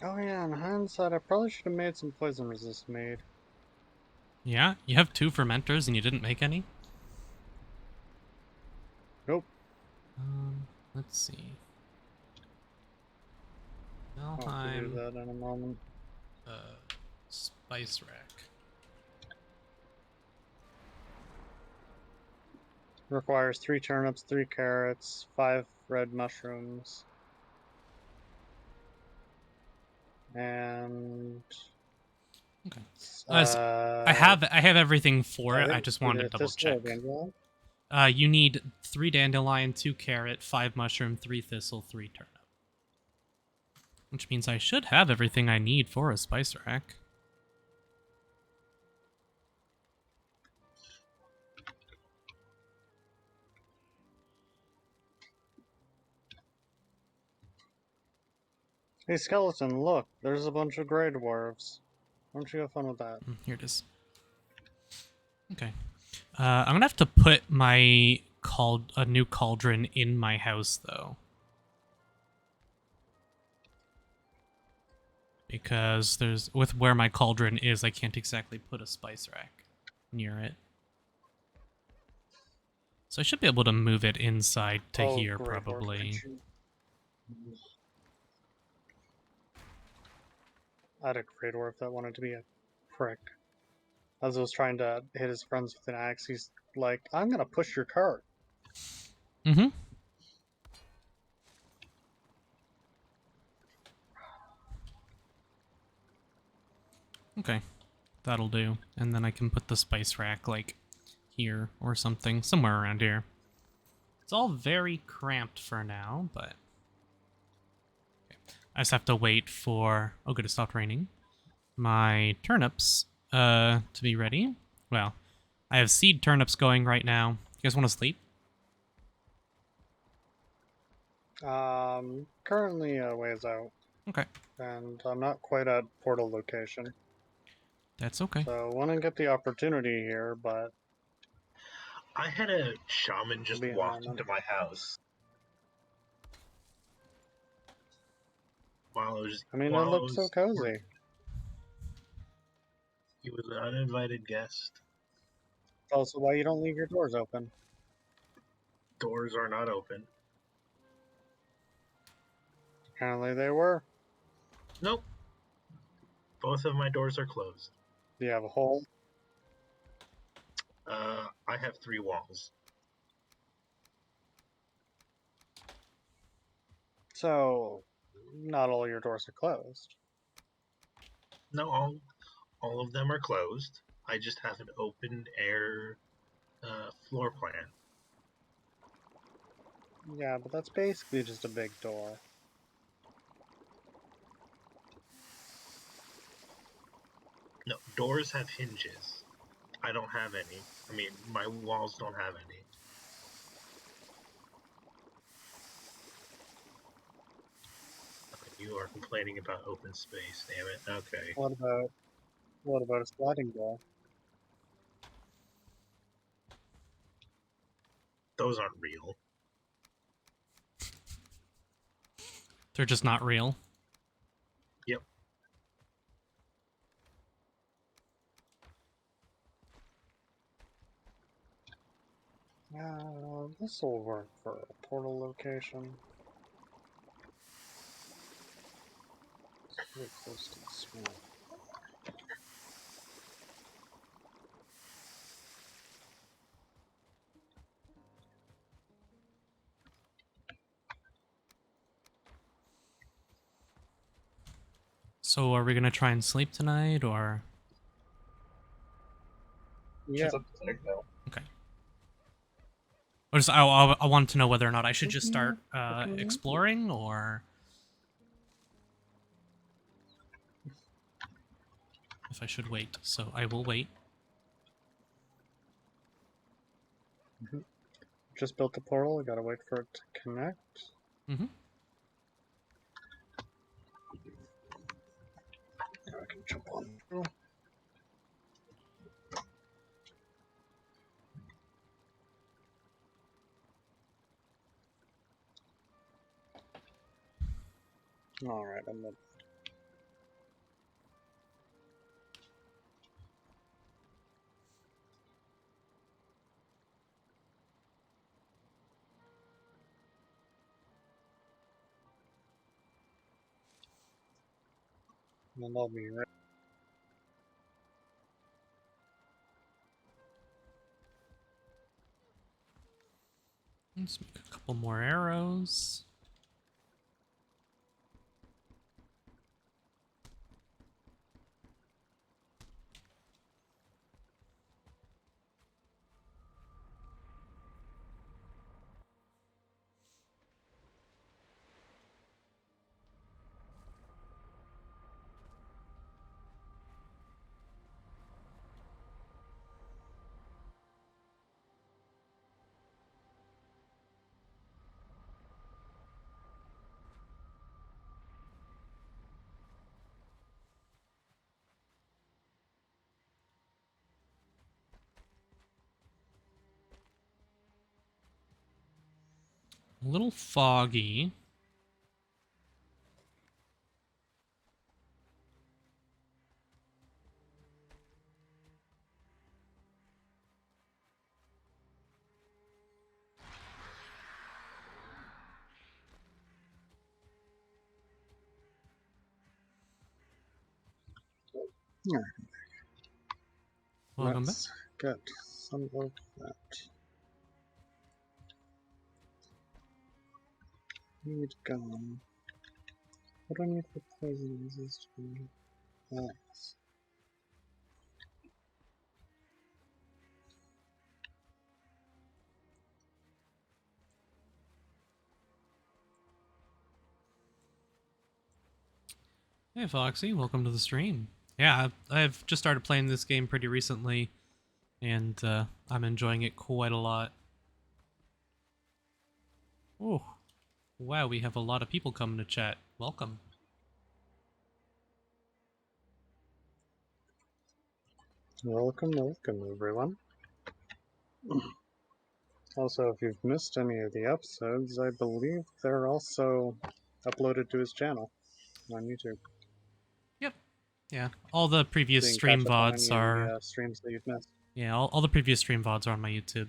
Oh yeah, in hindsight, I probably should have made some poison resist made. Yeah, you have 2 fermenters and you didn't make any? Nope. Let's see. I'll have to do Valheim, that in a moment. spice rack. Requires 3 turnips, 3 carrots, 5 red mushrooms, and Okay. I Uh, have everything for I it. I think just wanted either to double thistle or check. dandelion. You need 3 dandelion, 2 carrot, 5 mushroom, 3 thistle, 3 turnip. Which means I should have everything I need for a spice rack. Hey, skeleton, look, there's a bunch of grey dwarves. Why don't you have fun with that? Here it is. Okay. I'm gonna have to put my a new cauldron in my house though, because with where my cauldron is, I can't exactly put a spice rack near it. So I should be able to move it inside to Oh, here grey dwarf, could probably. you... I had a grey dwarf that wanted to be a prick. As I was trying to hit his friends with an axe, he's like, I'm gonna push your cart. Mm-hmm. Okay. That'll do. And then I can put the spice rack, like, here or something. Somewhere around here. It's all very cramped for now, but... Okay. I just have to wait for... Oh, good, it stopped raining. My turnips, to be ready. Well, I have seed turnips going right now. You guys want to sleep? Currently a ways out, Okay. and I'm not quite at portal location. That's okay. So, want to get the opportunity here, but I had a shaman just be a walk moment. into my house while I was I mean, it while I looks so was cozy. working. He was an uninvited guest. Also, why you don't leave your doors open? Doors are not open. Apparently they were. Nope. Both of my doors are closed. Do you have a hole? I have 3 walls. So, not all your doors are closed. No, all of them are closed. I just have an open air floor plan. Yeah, but that's basically just a big door. No, doors have hinges. I don't have any. I mean, my walls don't have any. You are complaining about open space, damn it. Okay. What about a sliding door? Those aren't real. They're just not real. Yep. This will work for a portal location. It's pretty close to the swamp. So are we gonna try and sleep tonight, or... Yeah. Okay. I want to know whether or not I should just start exploring, or... if I should wait. So I will wait. Just built the portal, I gotta wait for it to connect. Mm-hmm. Now I can jump on through. Alright, I'm ready. And I'll be right. Let's make a couple more arrows. A little foggy. Yeah, Welcome back. let's get some of that. Need gum. What do I need for poison resistant? Yes. Hey, Foxy. Welcome to the stream. Yeah, I've just started playing this game pretty recently, and I'm enjoying it quite a lot. Oh, wow, we have a lot of people coming to chat. Welcome. Welcome, welcome, everyone. Also, if you've missed any of the episodes, I believe they're also uploaded to his channel on YouTube. Yep. Yeah, all the previous So you can stream catch up on VODs any of are... the streams that you've missed. Yeah, all the previous stream VODs are on my YouTube.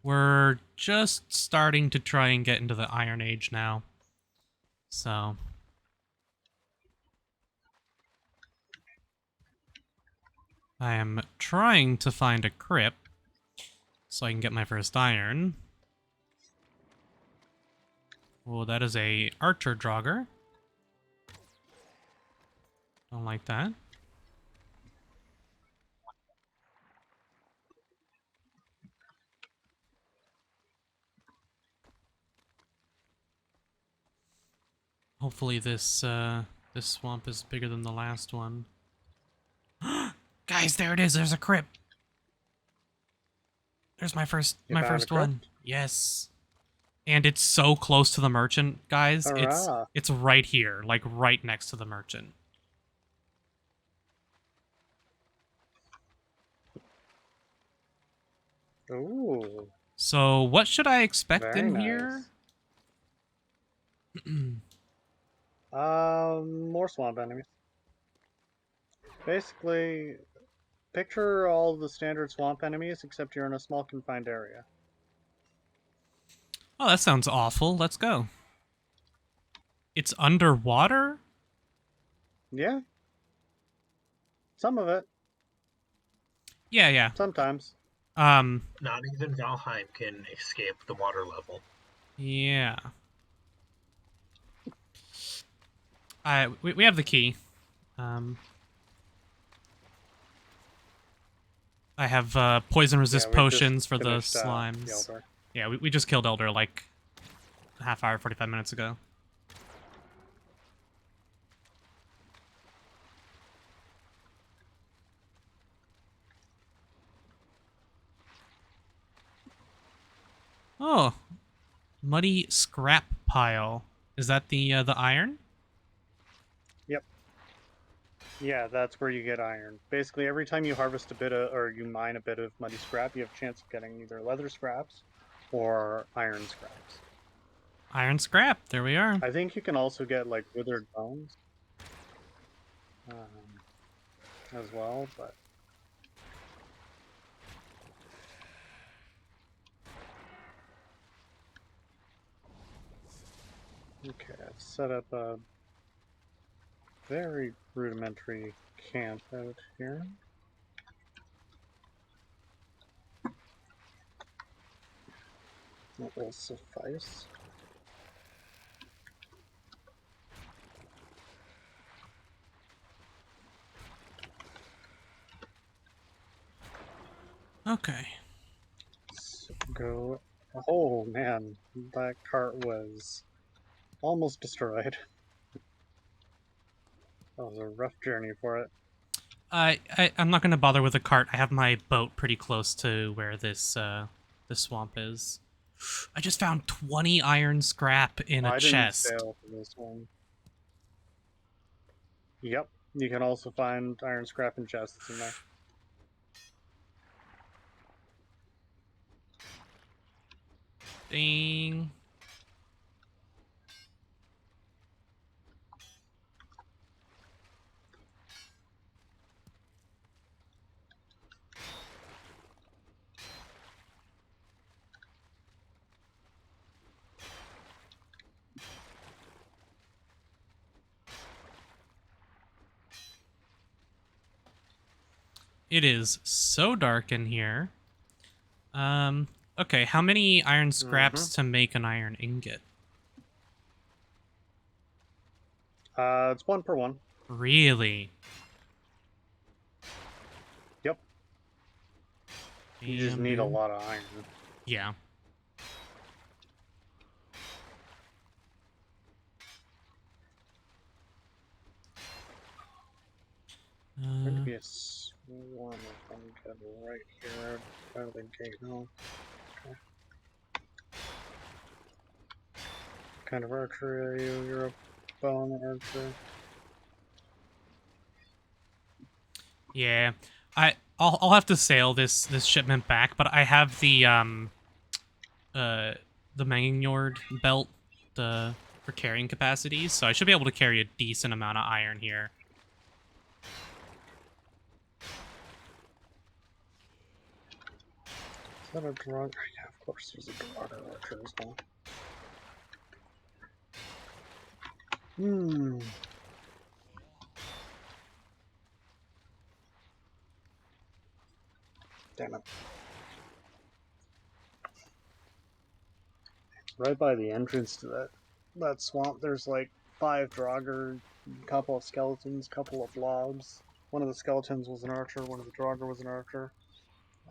We're just starting to try and get into the Iron Age now. So... I am trying to find a crypt so I can get my first iron. Oh, that is a archer draugr. Don't like that. Hopefully this this swamp is bigger than the last one. Guys, there it is. There's a crypt. There's my first You found a one. crypt? Yes. And it's so close to the merchant, guys. Hurrah! It's right here, like right next to the merchant. Ooh, So, what should I expect very in nice. here? More swamp enemies. Basically, picture all the standard swamp enemies, except you're in a small confined area. Oh, that sounds awful. Let's go. It's underwater? Yeah. Some of it. Yeah, yeah. Sometimes. Not even Valheim can escape the water level. Yeah. We have the key. I have poison resist Yeah, we've just potions for the finished, the slimes. Elder. Yeah, we just killed Elder like a half hour, 45 minutes ago. Oh, muddy scrap pile. Is that the iron? Yep. Yeah, that's where you get iron. Basically, every time you harvest a bit of, or you mine a bit of muddy scrap, you have a chance of getting either leather scraps or iron scraps. Iron scrap. There we are. I think you can also get like withered bones as well, but okay, I've set up a very rudimentary camp out here. That will suffice. Okay. Let's go. Oh man, that cart was almost destroyed. That was a rough journey for it. I'm not gonna bother with the cart. I have my boat pretty close to where this this swamp is. I just found 20 iron scrap in a I didn't chest. fail for this one. Yep, you can also find iron scrap and chests in there. Ding. It is so dark in here. Okay, how many iron scraps to make an iron ingot? It's 1 per 1. Really? Yep. You just Damn, need a dude. lot of iron. Yeah. Going to be a swarm of them getting right here out of the gate. No. Okay. What kind of archer are you? You're a bone archer. Yeah. I'll have to sail this shipment back, but I have the Manginyord belt for carrying capacities, so I should be able to carry a decent amount of iron here. Is that a drug? Yeah, of course there's a drug archer as well. Hmm. Damn it. Right by the entrance to that swamp, there's like 5 Draugr, a couple of skeletons, couple of logs. One of the skeletons was an archer, one of the Draugr was an archer.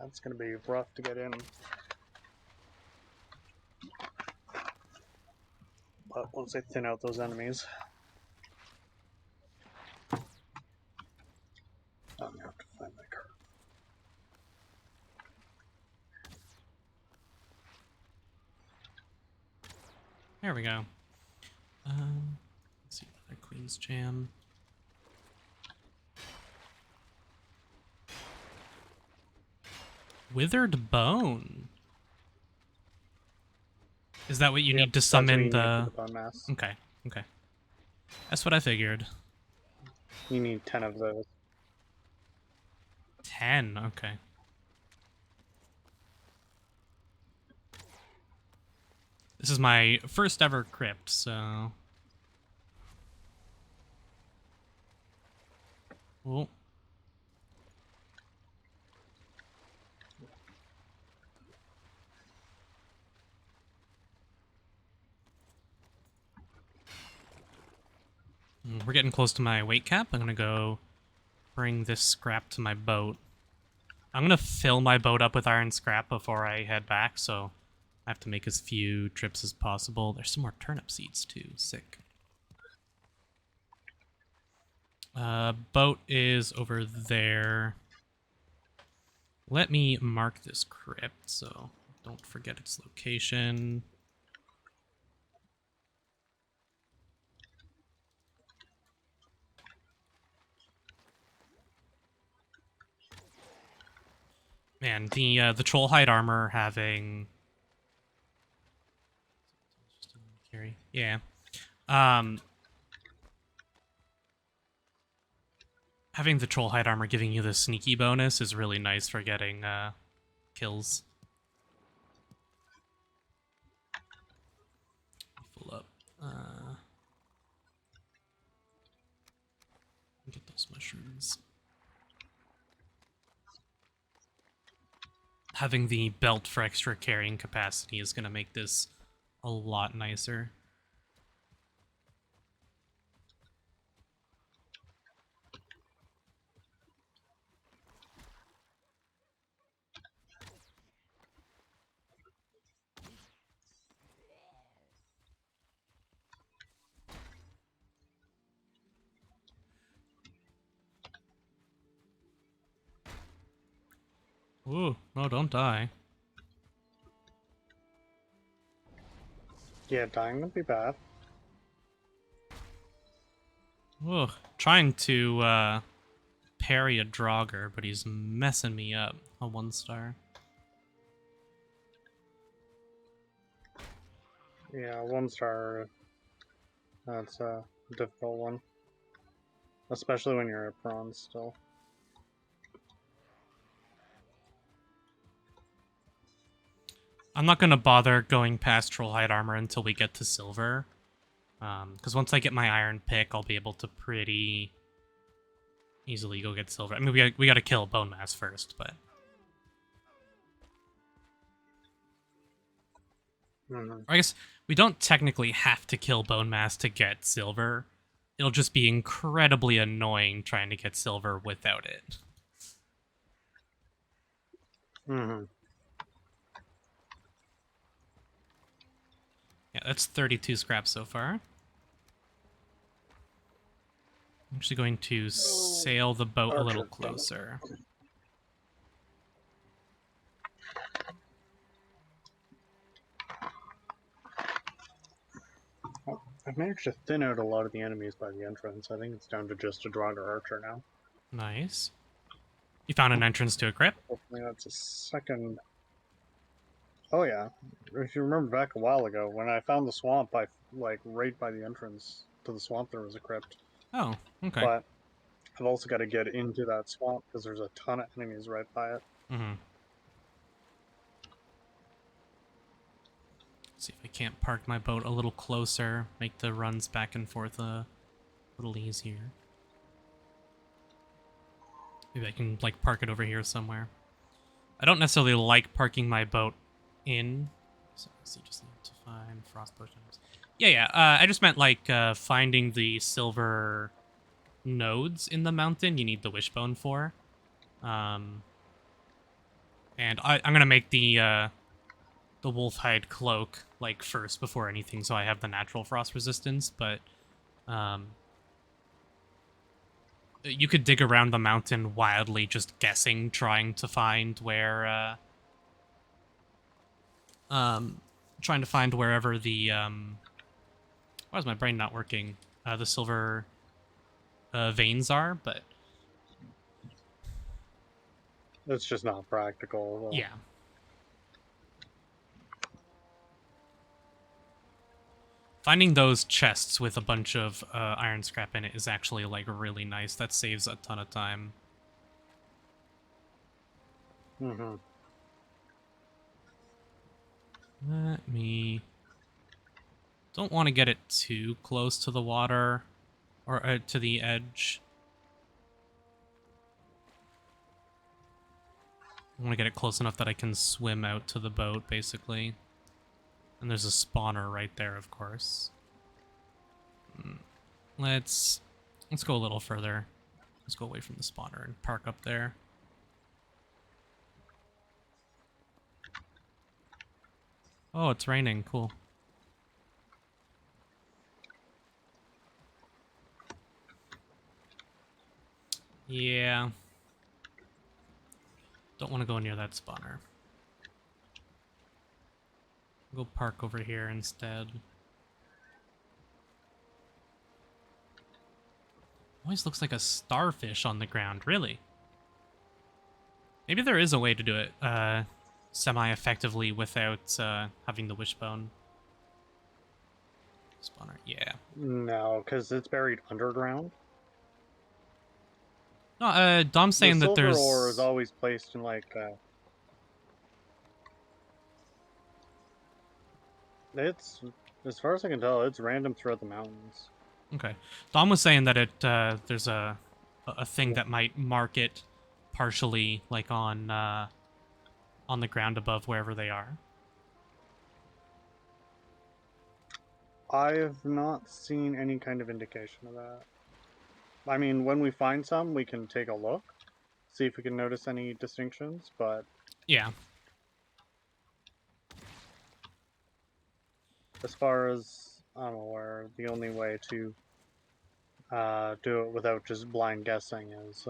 That's gonna be rough to get in. But once I thin out those enemies, I'm gonna have to find my card. There we go. Let's see, another Queen's Jam. Withered Bone. Is that what you need to That's what summon you need for the... the bone mass. Okay, okay. That's what I figured. You need 10 of those. 10, okay. This is my first ever crypt, so... Oh. We're getting close to my weight cap. I'm gonna go bring this scrap to my boat. I'm gonna fill my boat up with iron scrap before I head back, so I have to make as few trips as possible. There's some more turnip seeds too. Sick. Boat is over there. Let me mark this crypt so don't forget its location. Man, the troll hide armor having carry, yeah. Having the troll hide armor giving you the sneaky bonus is really nice for getting kills. Full up. Get those mushrooms. Having the belt for extra carrying capacity is going to make this a lot nicer. Ooh, no, don't die. Yeah, dying would be bad. Ooh, trying to parry a Draugr, but he's messing me up. A 1-star. Yeah, 1 star. That's a difficult one, especially when you're at bronze still. I'm not going to bother going past Trollhide Armor until we get to silver. Because once I get my iron pick, I'll be able to pretty easily go get silver. I mean, we got to kill Bone Mass first, but... Mm-hmm. I guess we don't technically have to kill Bone Mass to get silver. It'll just be incredibly annoying trying to get silver without it. Mm-hmm. Yeah, that's 32 scraps so far. I'm actually going to sail the boat a little closer. I've managed to thin out a lot of the enemies by the entrance. I think it's down to just a Draugr Archer now. Nice. You found an entrance to a crypt? Hopefully that's a second. Oh yeah, if you remember back a while ago when I found the swamp, right by the entrance to the swamp there was a crypt. Oh, okay. But I've also got to get into that swamp because there's a ton of enemies right by it. Mm-hmm. See if I can't park my boat a little closer, make the runs back and forth a little easier. Maybe I can, like, park it over here somewhere. I don't necessarily like parking my boat in. So you just need to find frost potions. Yeah. I just meant, like, finding the silver nodes in the mountain you need the wishbone for. And I'm going to make the wolf hide cloak, like, first before anything, so I have the natural frost resistance, but you could dig around the mountain wildly, just guessing, trying to find where trying to find wherever the why is my brain not working? The silver veins are, but It's just not practical. Though. yeah. Finding those chests with a bunch of iron scrap in it is actually, like, really nice. That saves a ton of time. Mm-hmm. Let me... Don't want to get it too close to the water, or to the edge. I want to get it close enough that I can swim out to the boat, basically. And there's a spawner right there, of course. Let's go a little further. Let's go away from the spawner and park up there. Oh, it's raining. Cool. Yeah. Don't want to go near that spawner. Go park over here instead. Always looks like a starfish on the ground, really. Maybe there is a way to do it semi-effectively without having the wishbone. Spawner, yeah. No, because it's buried underground. No, Dom's saying that there's... The silver ore is always placed in, like... It's, as far as I can tell, it's random throughout the mountains. Okay. Dom was saying that there's a thing that might mark it partially, like, on the ground above wherever they are. I have not seen any kind of indication of that. I mean, when we find some, we can take a look, see if we can notice any distinctions, but... Yeah. As far as I'm aware, the only way to do it without just blind guessing is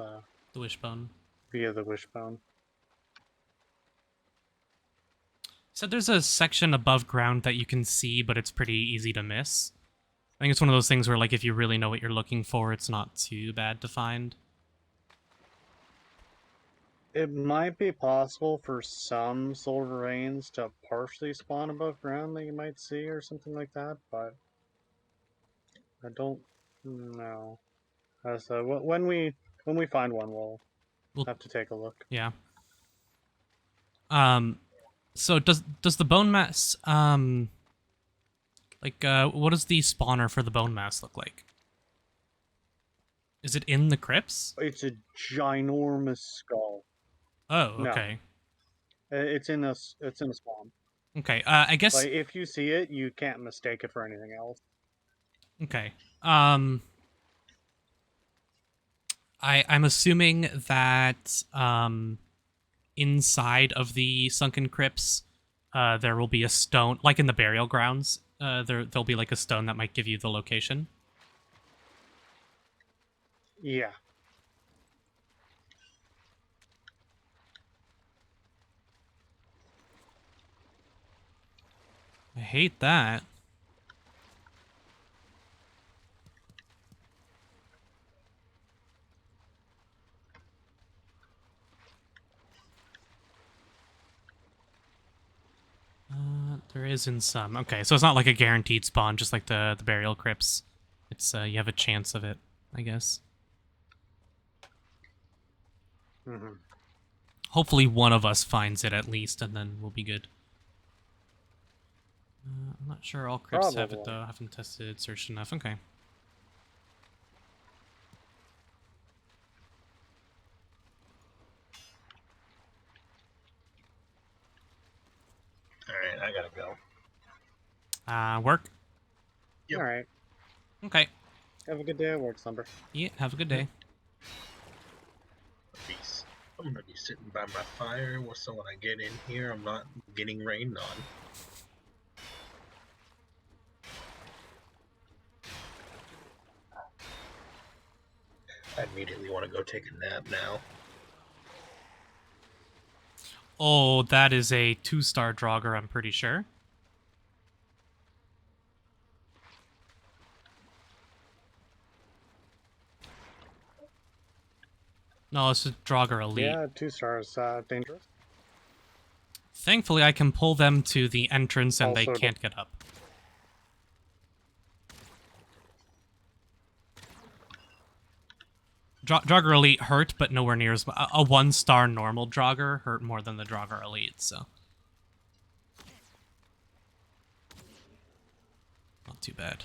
The wishbone. via the wishbone. Said there's a section above ground that you can see, but it's pretty easy to miss. I think it's one of those things where, like, if you really know what you're looking for, it's not too bad to find. It might be possible for some silver veins to partially spawn above ground that you might see or something like that, but I don't know. So when we find one, we'll Well, have to take a look. yeah. So does the bone mass what does the spawner for the bone mass look like? Is it in the crypts? It's a ginormous skull. Oh, No, okay. it's in a swamp. Okay. I guess. Like if you see it, you can't mistake it for anything else. Okay. I'm assuming that inside of the sunken crypts, there will be a stone, like in the burial grounds. There'll be like a stone that might give you the location. Yeah. I hate that. There is in some. Okay, so it's not like a guaranteed spawn, just like the burial crypts. It's you have a chance of it, I guess. Mm-hmm. Hopefully one of us finds it at least, and then we'll be good. I'm not sure all crypts have it, Probably. though. I haven't tested, searched enough. Okay. Alright, I gotta go. Work? Yep. All right. Okay. Have a good day at work, Slumber. Yeah, have a good day. Peace. I'm gonna be sitting by my fire so when I get in here, I'm not getting rained on. I immediately want to go take a nap now. Oh, that is a 2-star Draugr, I'm pretty sure. No, it's a Draugr Elite. Yeah, 2 stars. Dangerous. Thankfully, I can pull them to the entrance and they Also- can't get up. Draugr Elite hurt, but nowhere near as... A 1-star normal Draugr hurt more than the Draugr Elite, so... Not too bad.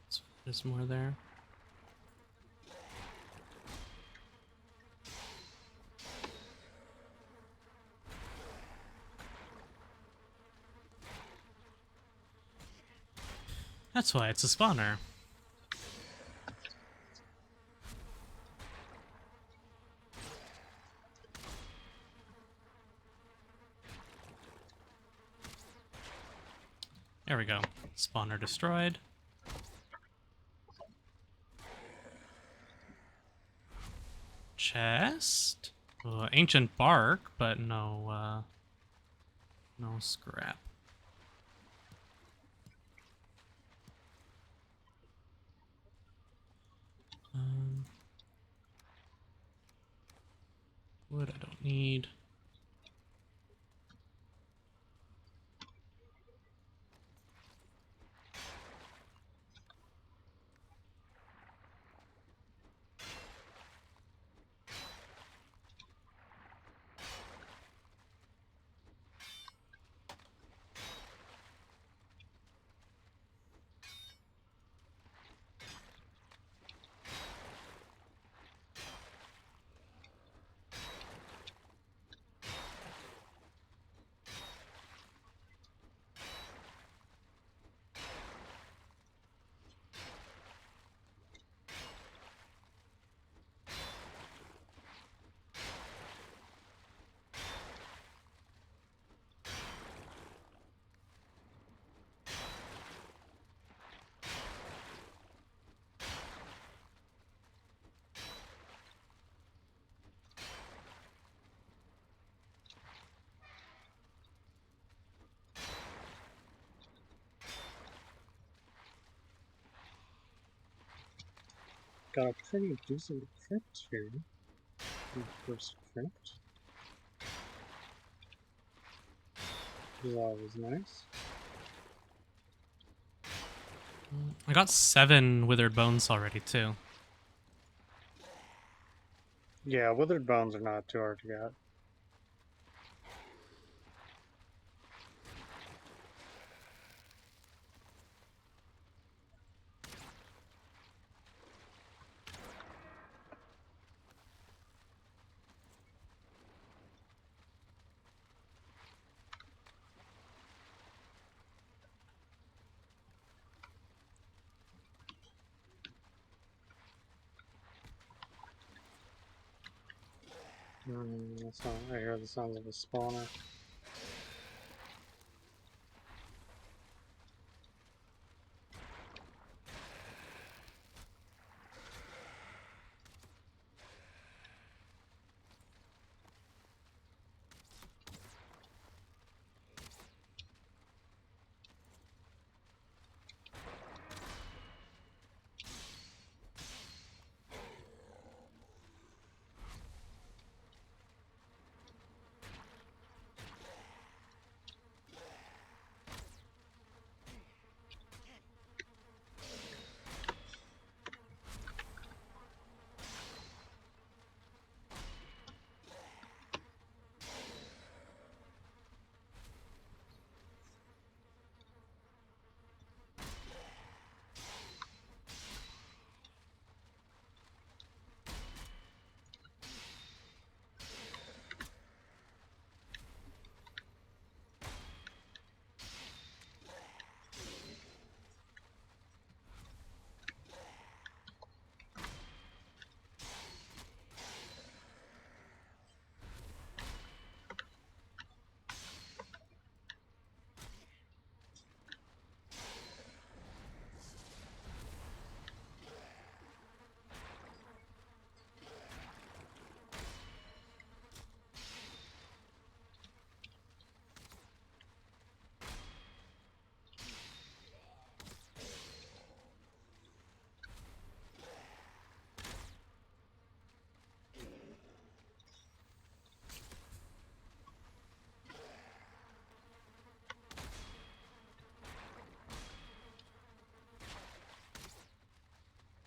So there's more there. That's why it's a spawner. There we go. Spawner destroyed. Chest? Ancient bark, but no scrap. Wood I don't need. Got a pretty decent crypt here. The first crypt. Is always nice. I got 7 withered bones already too. Yeah, withered bones are not too hard to get. I hear the sounds of a spawner.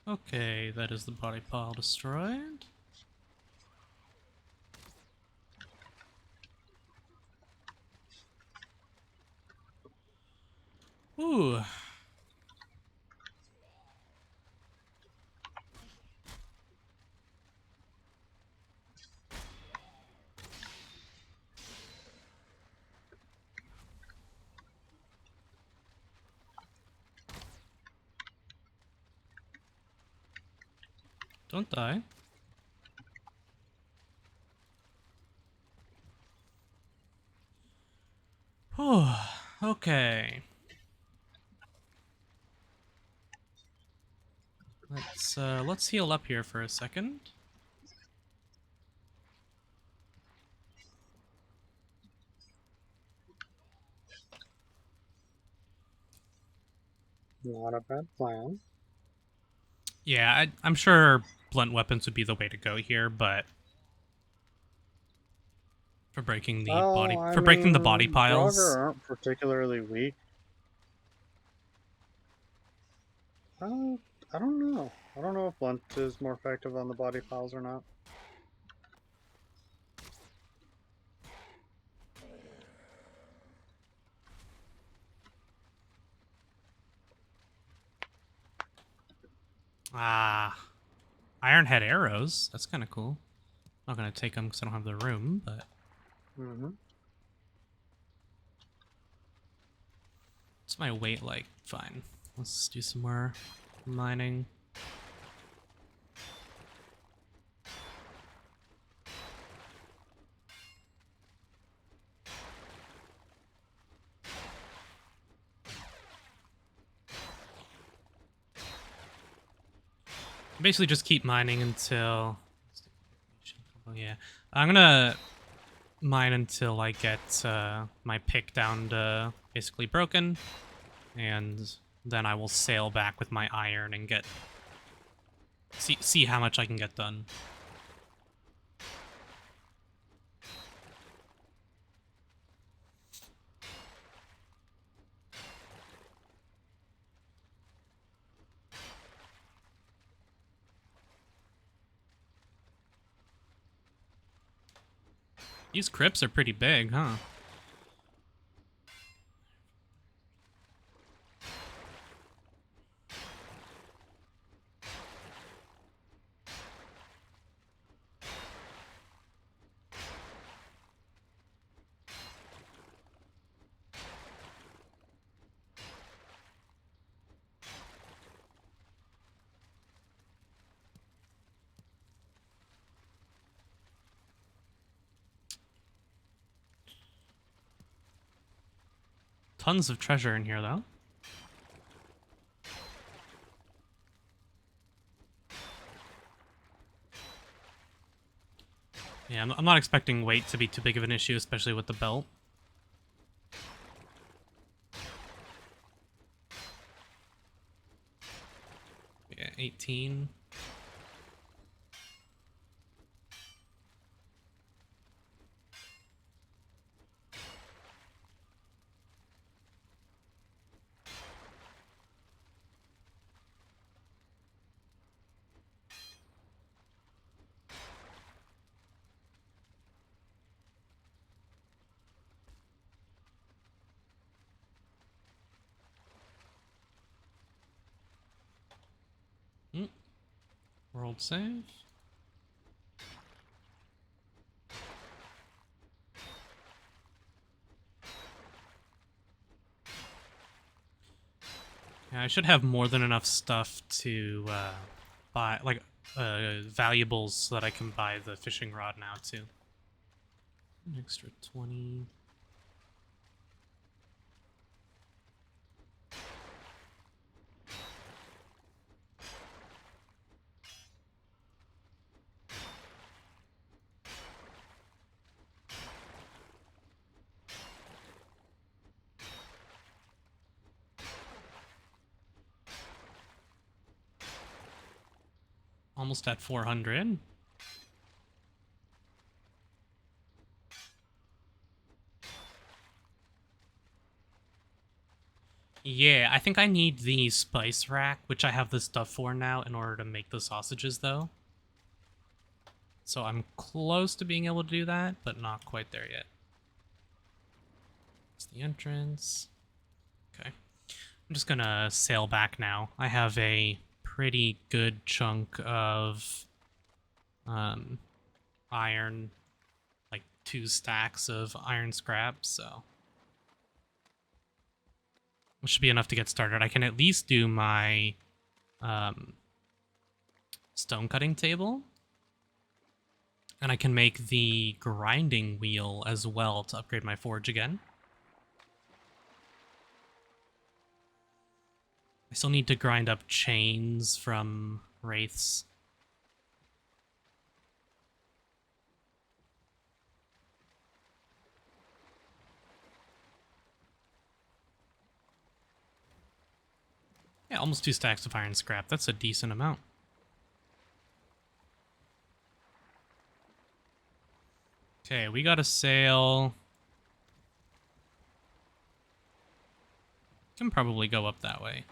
Okay, that is the body pile destroyed. Ooh. Don't die. Whew. Okay. Let's heal up here for a second. Not a bad plan. Yeah, I'm sure blunt weapons would be the way to go here, but for breaking the Oh, I body mean, piles. Draugr aren't particularly weak. Uh, I don't know. I don't know if Blunt is more effective on the body piles or not. Ah, Ironhead arrows. That's kind of cool. Not gonna take them because I don't have the room, but Mm-hmm. what's my weight like? Fine. Let's do some more mining. Basically, just keep mining until. Oh yeah, I'm gonna mine until I get my pick down to basically broken, and then I will sail back with my iron and get see how much I can get done. These crypts are pretty big, huh? Tons of treasure in here, though. Yeah, I'm not expecting weight to be too big of an issue, especially with the belt. Yeah, 18. Mm. World save. Yeah, I should have more than enough stuff to buy, like, valuables so that I can buy the fishing rod now, too. An extra 20. Almost at 400. Yeah, I think I need the spice rack, which I have the stuff for now, in order to make the sausages, though. So I'm close to being able to do that, but not quite there yet. It's the entrance. Okay. I'm just gonna sail back now. I have a pretty good chunk of iron, like 2 stacks of iron scrap, so it should be enough to get started. I can at least do my stone cutting table, and I can make the grinding wheel as well to upgrade my forge again. I still need to grind up chains from wraiths. Yeah, almost 2 stacks of iron scrap. That's a decent amount. Okay, we got a sail. Can probably go up that way.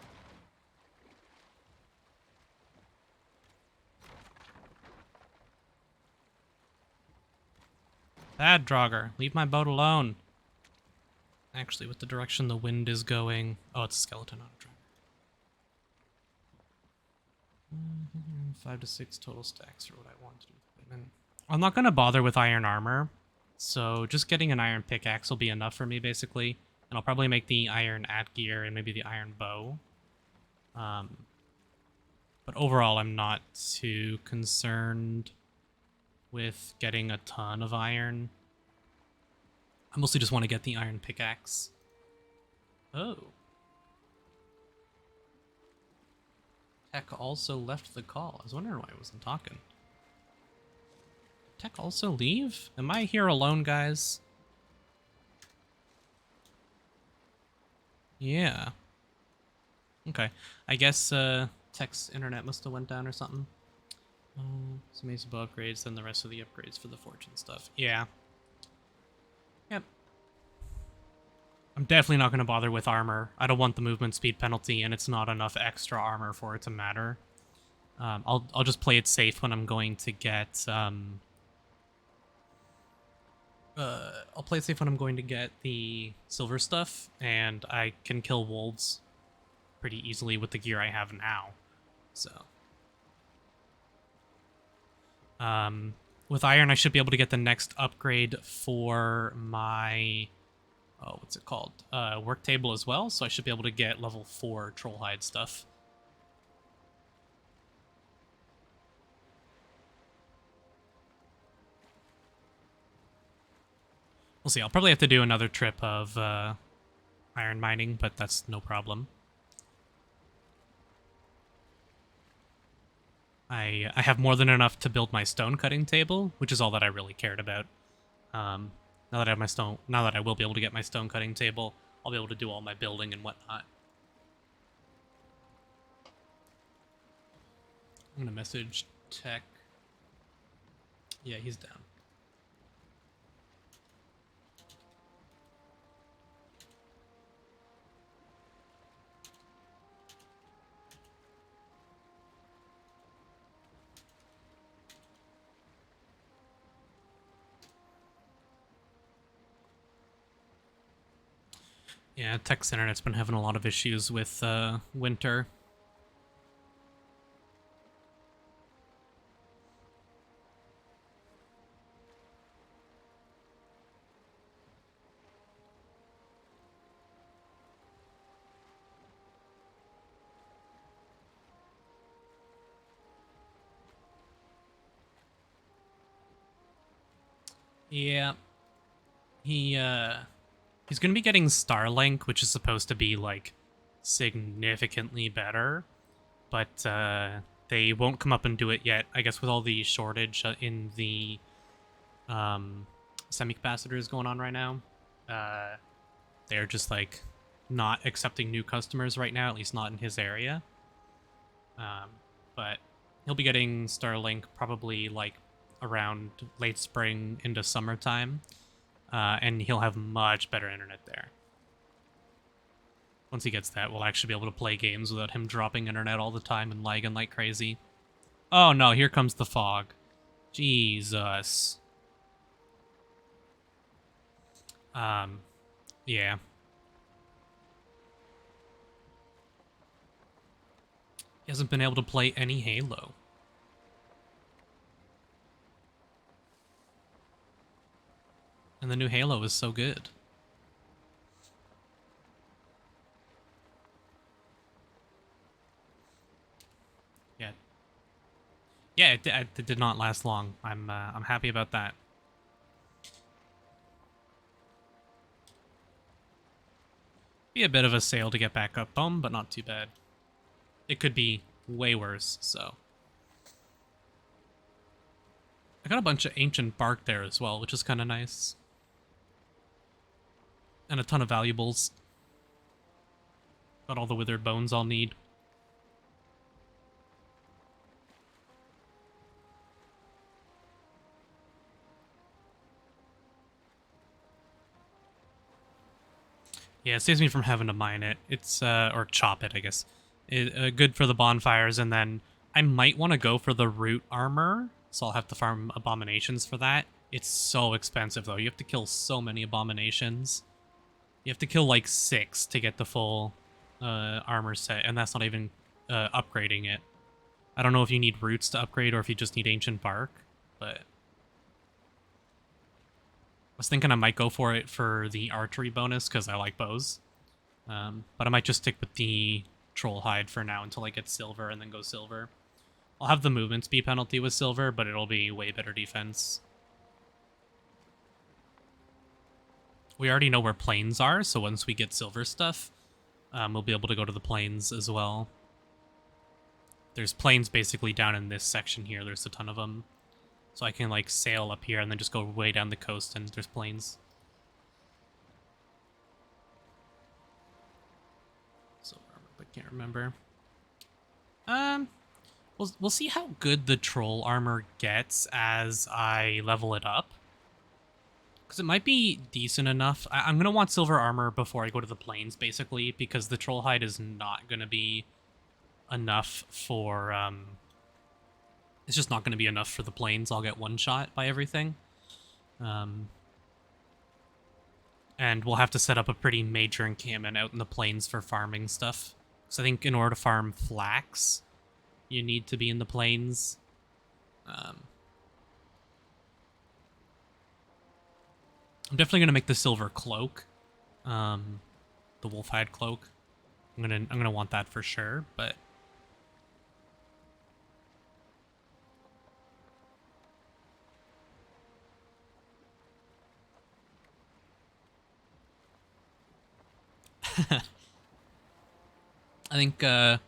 Bad Draugr, leave my boat alone. Actually, with the direction the wind is going... Oh, it's a skeleton, not a Draugr. 5 to 6 total stacks are what I want to do with equipment. I'm not going to bother with iron armor, so just getting an iron pickaxe will be enough for me, basically. And I'll probably make the iron gear and maybe the iron bow. But overall, I'm not too concerned with getting a ton of iron. I mostly just want to get the iron pickaxe. Oh. Tech also left the call. I was wondering why I wasn't talking. Tech also leave? Am I here alone, guys? Yeah. Okay. I guess Tech's internet must have went down or something. Some Mesa Bow upgrades, then the rest of the upgrades for the fortune stuff. Yeah. Yep. I'm definitely not going to bother with armor. I don't want the movement speed penalty, and it's not enough extra armor for it to matter. I'll just play it safe when I'm going to get I'll play it safe when I'm going to get the silver stuff, and I can kill wolves pretty easily with the gear I have now. So, with iron, I should be able to get the next upgrade for my what's it called? Work table as well. So I should be able to get level 4 trollhide stuff. We'll see. I'll probably have to do another trip of iron mining, but that's no problem. I have more than enough to build my stone cutting table, which is all that I really cared about. Now that I have my stone, now that I will be able to get my stone cutting table, I'll be able to do all my building and whatnot. I'm gonna message Tech. Yeah, he's down. Yeah, Tech's internet's been having a lot of issues with winter. Yeah. He's gonna be getting Starlink, which is supposed to be like significantly better, but they won't come up and do it yet. I guess with all the shortage in the semicapacitors going on right now, they're just like not accepting new customers right now, at least not in his area. But he'll be getting Starlink probably like around late spring into summertime. And he'll have much better internet there. Once he gets that, we'll actually be able to play games without him dropping internet all the time and lagging like crazy. Oh no, here comes the fog. Jesus. Yeah. He hasn't been able to play any Halo. And the new Halo is so good. Yeah. Yeah, it did not last long. I'm happy about that. Be a bit of a sail to get back up home, but not too bad. It could be way worse, so. I got a bunch of ancient bark there as well, which is kind of nice. And a ton of valuables. Got all the withered bones I'll need. Yeah, it saves me from having to mine it. It's, or chop it, I guess. Good for the bonfires, and then I might want to go for the root armor, so I'll have to farm abominations for that. It's so expensive, though. You have to kill so many abominations. You have to kill, like, 6 to get the full armor set, and that's not even upgrading it. I don't know if you need roots to upgrade or if you just need ancient bark, but... I was thinking I might go for it for the archery bonus, because I like bows. But I might just stick with the troll hide for now until I get silver and then go silver. I'll have the movement speed penalty with silver, but it'll be way better defense. We already know where plains are, so once we get silver stuff, we'll be able to go to the plains as well. There's plains basically down in this section here. There's a ton of them. So I can, like, sail up here and then just go way down the coast and there's plains. Silver armor, but can't remember. We'll see how good the troll armor gets as I level it up. Because it might be decent enough. I'm going to want silver armor before I go to the plains, basically, because the troll hide is not going to be enough for... It's just not going to be enough for the plains. I'll get one shot by everything. And we'll have to set up a pretty major encampment out in the plains for farming stuff. So I think in order to farm flax, you need to be in the plains. I'm definitely going to make the silver cloak. The wolf-hide cloak. I'm gonna want that for sure, but... I think, yeah,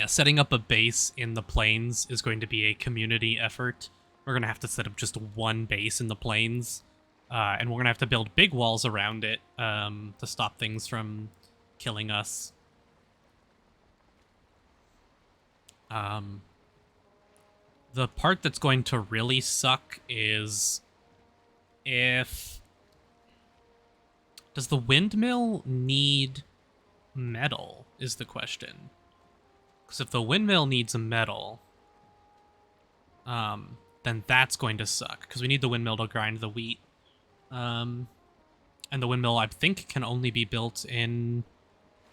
setting up a base in the plains is going to be a community effort. We're going to have to set up just one base in the plains, and we're going to have to build big walls around it to stop things from killing us. The part that's going to really suck is if... Does the windmill need metal, is the question. Because if the windmill needs a metal, then that's going to suck. Because we need the windmill to grind the wheat. And the windmill, I think, can only be built in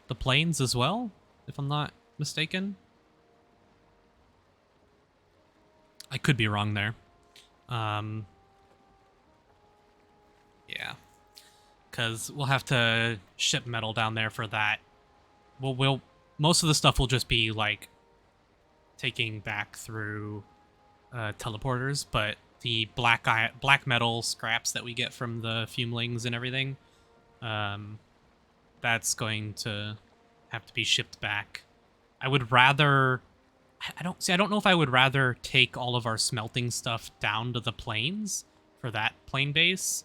the plains as well, if I'm not mistaken. I could be wrong there. Yeah. Because we'll have to ship metal down there for that. Most of the stuff will just be, like, taking back through teleporters, but the black metal scraps that we get from the fumelings and everything, that's going to have to be shipped back. I would rather... I don't know if I would rather take all of our smelting stuff down to the plains for that plain base,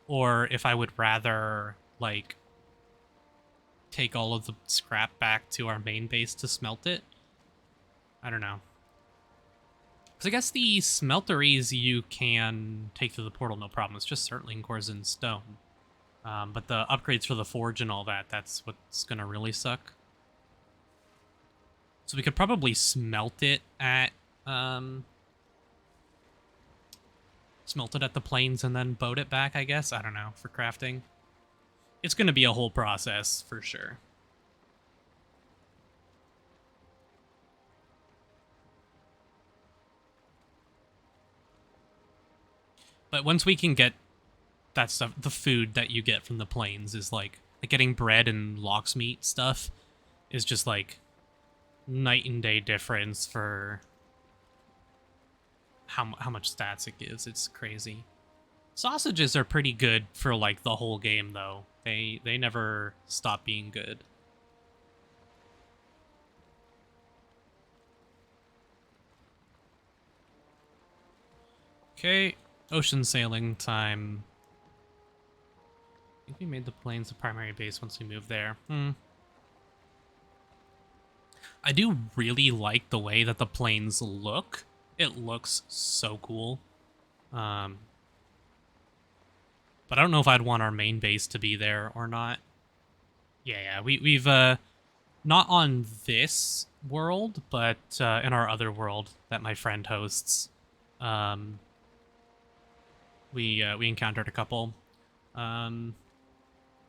or if I would rather, like, take all of the scrap back to our main base to smelt it. I don't know. Because I guess the smelteries you can take through the portal, no problem. It's just Surtling cores and stone. But the upgrades for the forge and all that, that's what's going to really suck. So we could probably smelt it at... smelt it at the plains and then boat it back, I guess. I don't know, for crafting. It's going to be a whole process, for sure. But once we can get that stuff, the food that you get from the plains is like getting bread and lox meat stuff is just like night and day difference for how much stats it gives. It's crazy. Sausages are pretty good for like the whole game though. They never stop being good. Okay, ocean sailing time. I think we made the plains the primary base once we moved there. I do really like the way that the plains look. It looks so cool. But I don't know if I'd want our main base to be there or not. Yeah, we've not on this world, but in our other world that my friend hosts, we encountered a couple.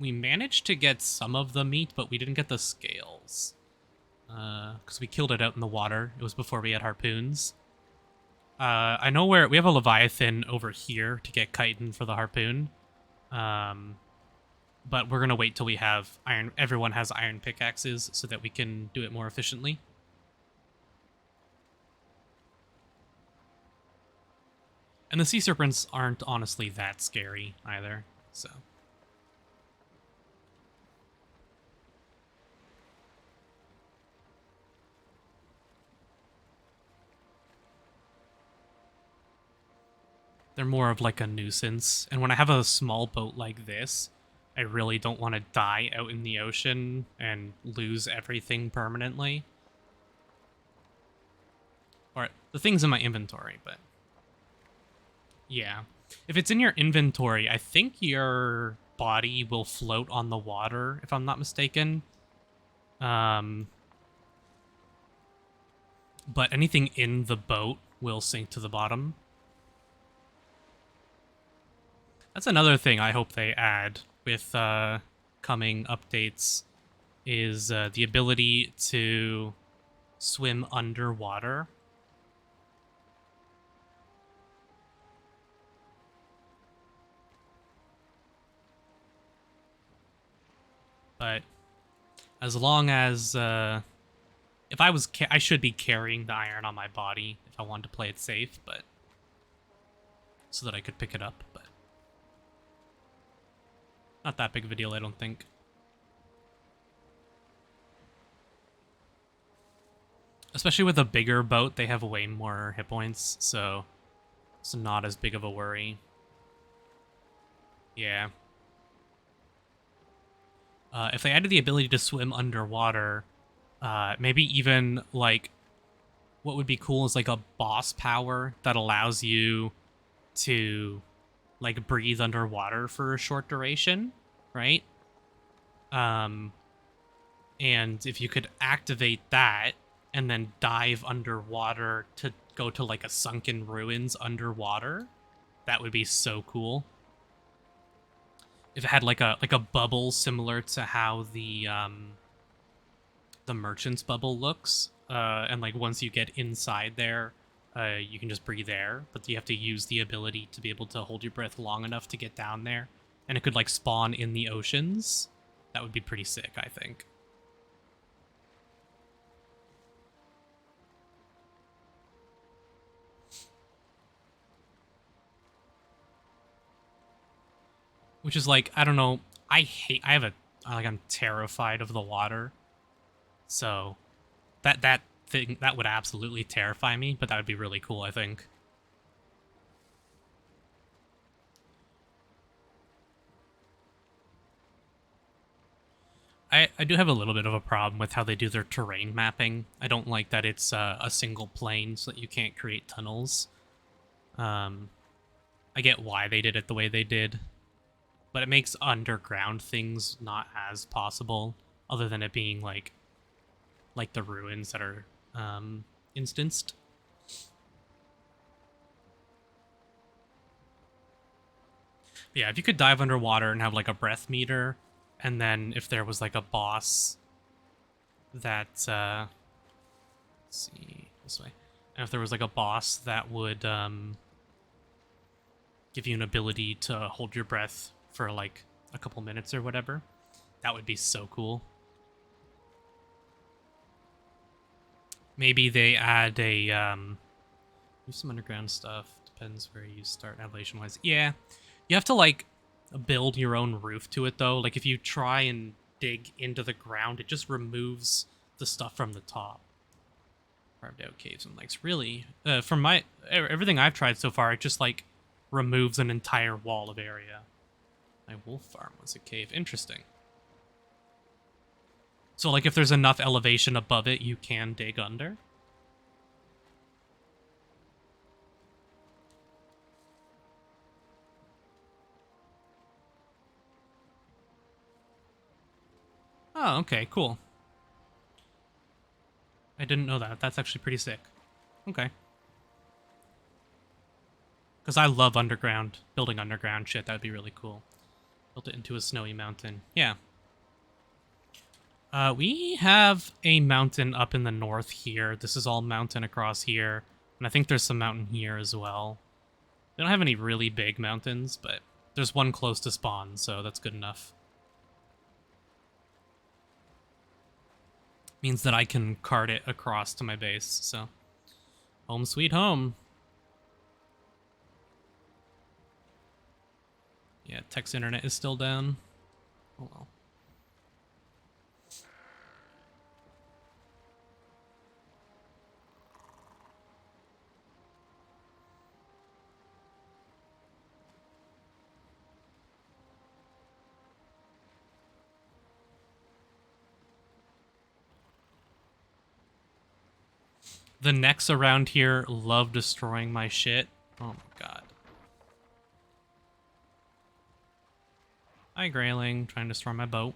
We managed to get some of the meat, but we didn't get the scales. Because we killed it out in the water. It was before we had harpoons. I know where we have a Leviathan over here to get chitin for the harpoon. But we're gonna wait till we have iron. Everyone has iron pickaxes so that we can do it more efficiently. And the sea serpents aren't honestly that scary either, so. They're more of like a nuisance. And when I have a small boat like this, I really don't want to die out in the ocean and lose everything permanently. Or the things in my inventory, but yeah. If it's in your inventory, I think your body will float on the water, if I'm not mistaken. But anything in the boat will sink to the bottom. That's another thing I hope they add with coming updates is the ability to swim underwater. But as long as if I was I should be carrying the iron on my body if I wanted to play it safe, but so that I could pick it up, but not that big of a deal, I don't think. Especially with a bigger boat, they have way more hit points, so it's not as big of a worry. Yeah. If they added the ability to swim underwater, maybe even, like, what would be cool is, like, a boss power that allows you to, like, breathe underwater for a short duration, right? And if you could activate that and then dive underwater to go to, like, a sunken ruins underwater, that would be so cool. If it had like a bubble similar to how the merchant's bubble looks, and like once you get inside there, you can just breathe air, but you have to use the ability to be able to hold your breath long enough to get down there, and it could like spawn in the oceans. That would be pretty sick, I think. Which is like, I don't know, I'm terrified of the water. So that thing that would absolutely terrify me, but that would be really cool, I think. I do have a little bit of a problem with how they do their terrain mapping. I don't like that it's a single plane so that you can't create tunnels. I get why they did it the way they did, but it makes underground things not as possible, other than it being like the ruins that are instanced. Yeah, if you could dive underwater and have like a breath meter, and then if there was like a boss that let's see, this way. And if there was like a boss that would give you an ability to hold your breath for like a couple minutes or whatever, that would be so cool. Maybe they add a use some underground stuff. Depends where you start elevation wise. Yeah, you have to like build your own roof to it though. Like if you try and dig into the ground, it just removes the stuff from the top. Carved out caves and lakes. Really, from my everything I've tried so far, it just like removes an entire wall of area. My wolf farm was a cave. Interesting. So, like, if there's enough elevation above it, you can dig under? Oh, okay, cool. I didn't know that. That's actually pretty sick. Okay. Because I love underground, building underground shit. That would be really cool. Built it into a snowy mountain. Yeah. We have a mountain up in the north here. This is all mountain across here. And I think there's some mountain here as well. We don't have any really big mountains, but there's one close to spawn, so that's good enough. Means that I can cart it across to my base, so home sweet home. Yeah, text internet is still down. Oh well. The necks around here love destroying my shit. Oh my god. Hi, Grayling, trying to destroy my boat.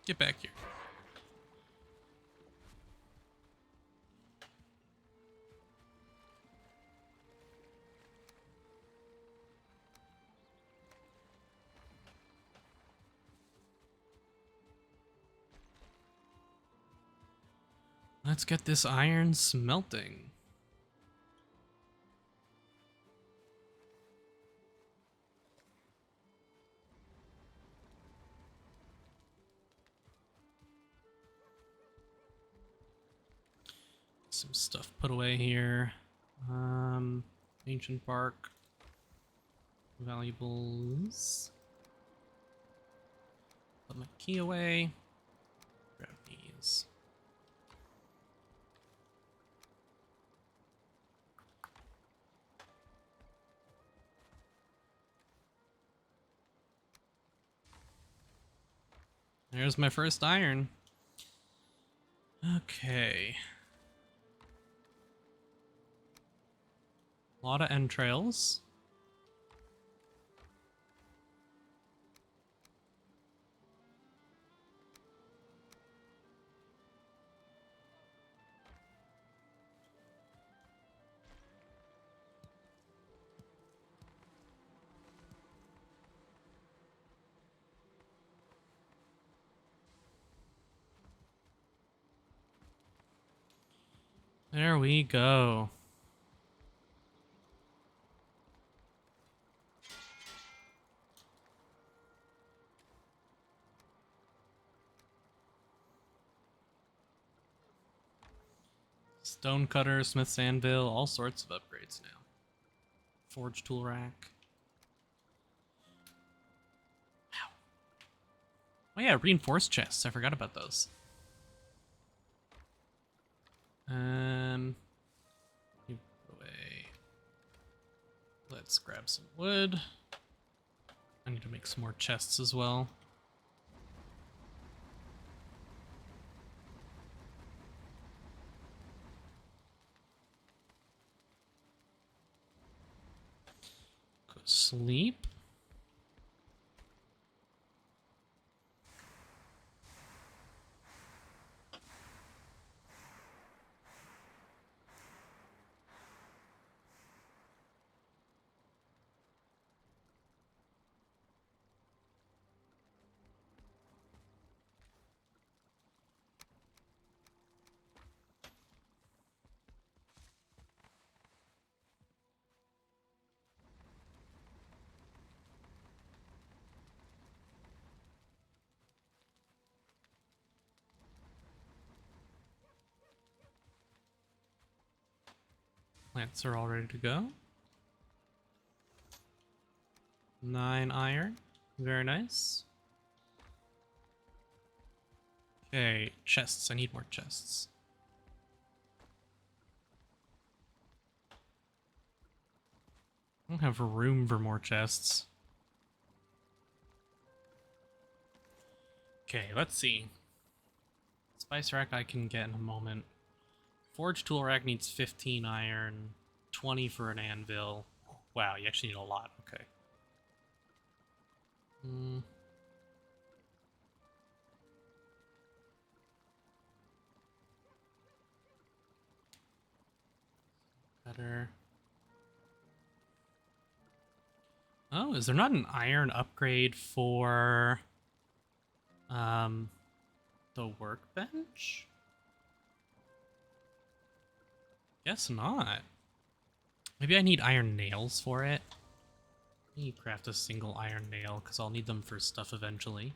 Get back here. Let's get this iron smelting. Some stuff put away here. Ancient bark. Valuables. Put my key away. Grab these. There's my first iron. Okay. A lot of entrails. There we go. Stonecutter, Smith's anvil, all sorts of upgrades now. Forge tool rack. Wow. Oh yeah, reinforced chests. I forgot about those. You put away. Let's grab some wood. I need to make some more chests as well. Go to sleep. Plants are all ready to go. 9 iron. Very nice. Okay, chests. I need more chests. don't have room for more chests. Okay, let's see. Spice rack I can get in a moment. Forge tool rack needs 15 iron, 20 for an anvil. Wow, you actually need a lot. Okay. Better. Oh, is there not an iron upgrade for the workbench? Guess not. Maybe I need iron nails for it. Let me craft a single iron nail because I'll need them for stuff eventually.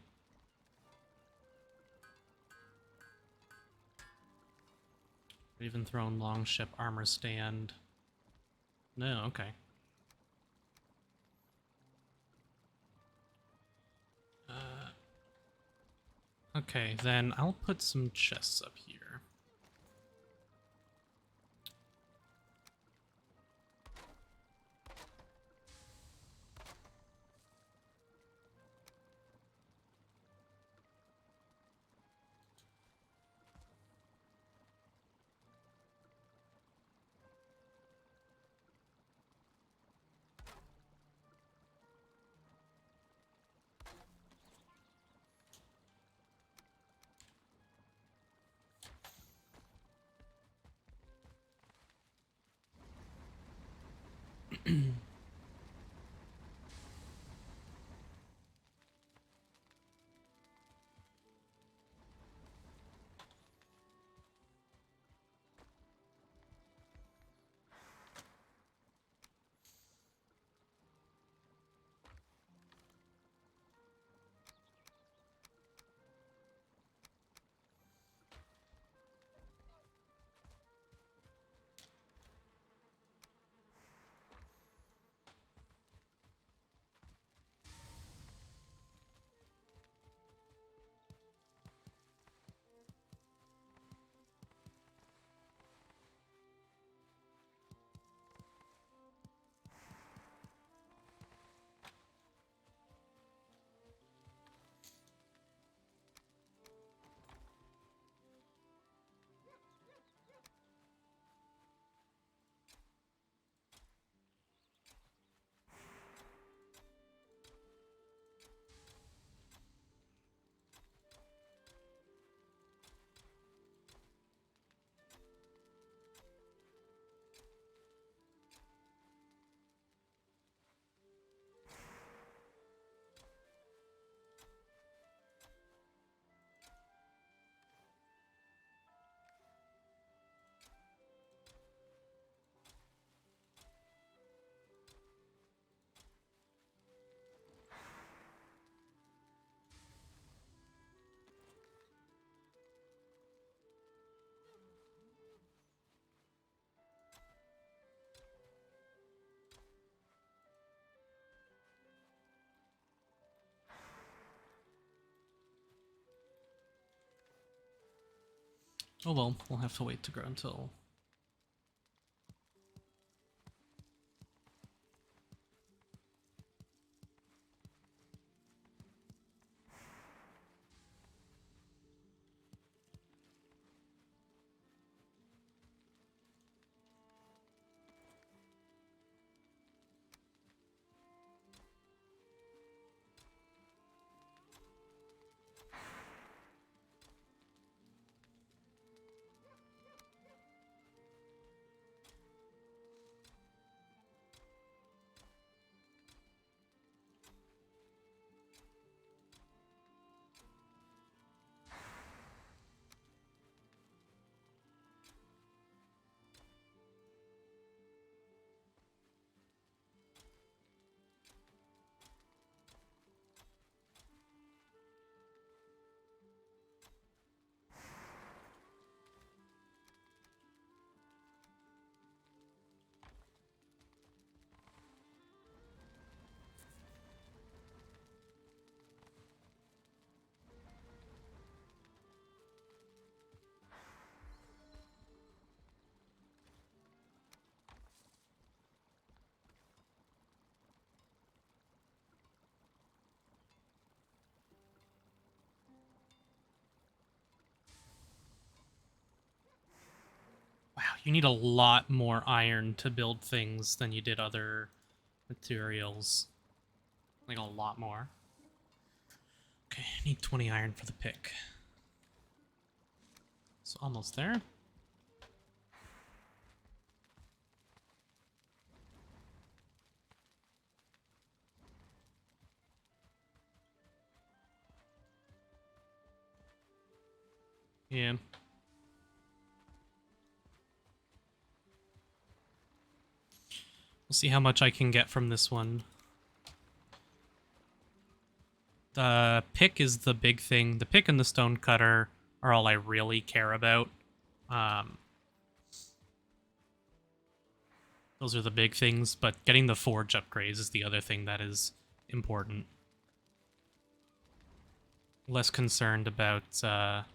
Even thrown long ship armor stand. No, okay. Okay, then I'll put some chests up here. Oh well, we'll have to wait to grow until... You need a lot more iron to build things than you did other materials. Like a lot more. Okay, I need 20 iron for the pick. So almost there. Yeah. We'll see how much I can get from this one. The pick is the big thing. The pick and the stone cutter are all I really care about. Those are the big things, but getting the forge upgrades is the other thing that is important. Less concerned about there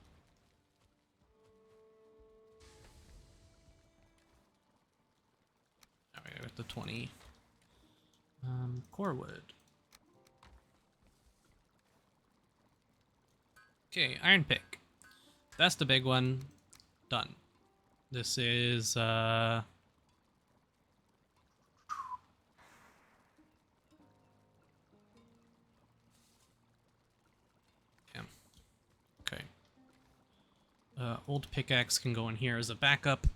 we go with the 20. Core wood. Okay, iron pick. That's the big one. Done. This is okay. Old pickaxe can go in here as a backup.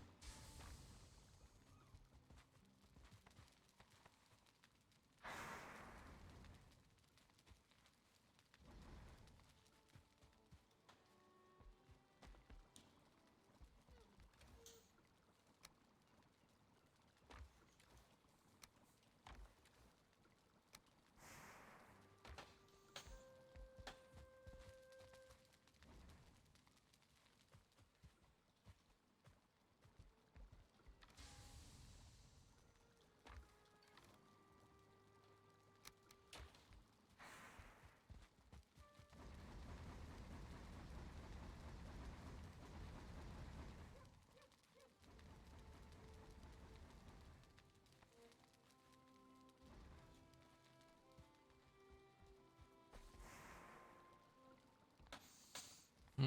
I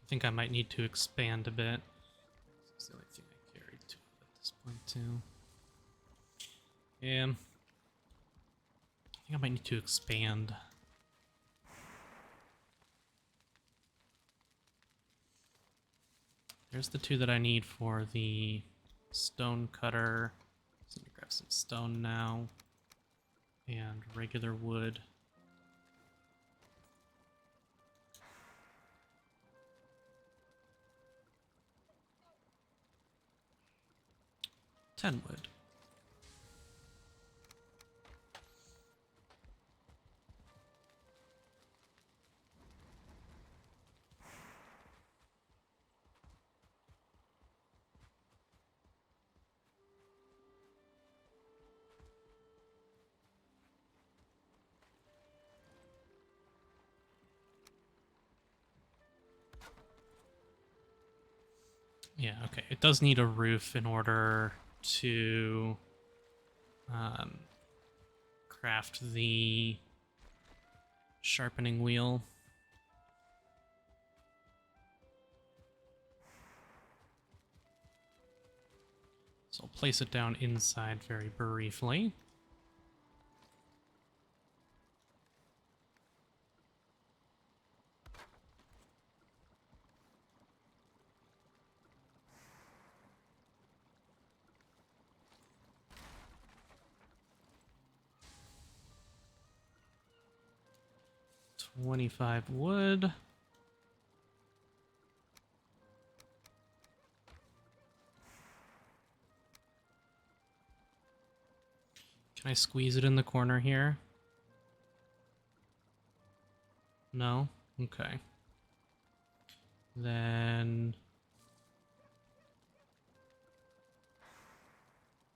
think I might need to expand a bit. It's the only thing I carried to at this point too. Yeah. I think I might need to expand. There's the 2 that I need for the stone cutter. So I'm gonna grab some stone now. And regular wood. Ten wood. Yeah, okay. It does need a roof in order to craft the sharpening wheel. So I'll place it down inside very briefly. $25 wood. Can I squeeze it in the corner here? No? Okay. Then...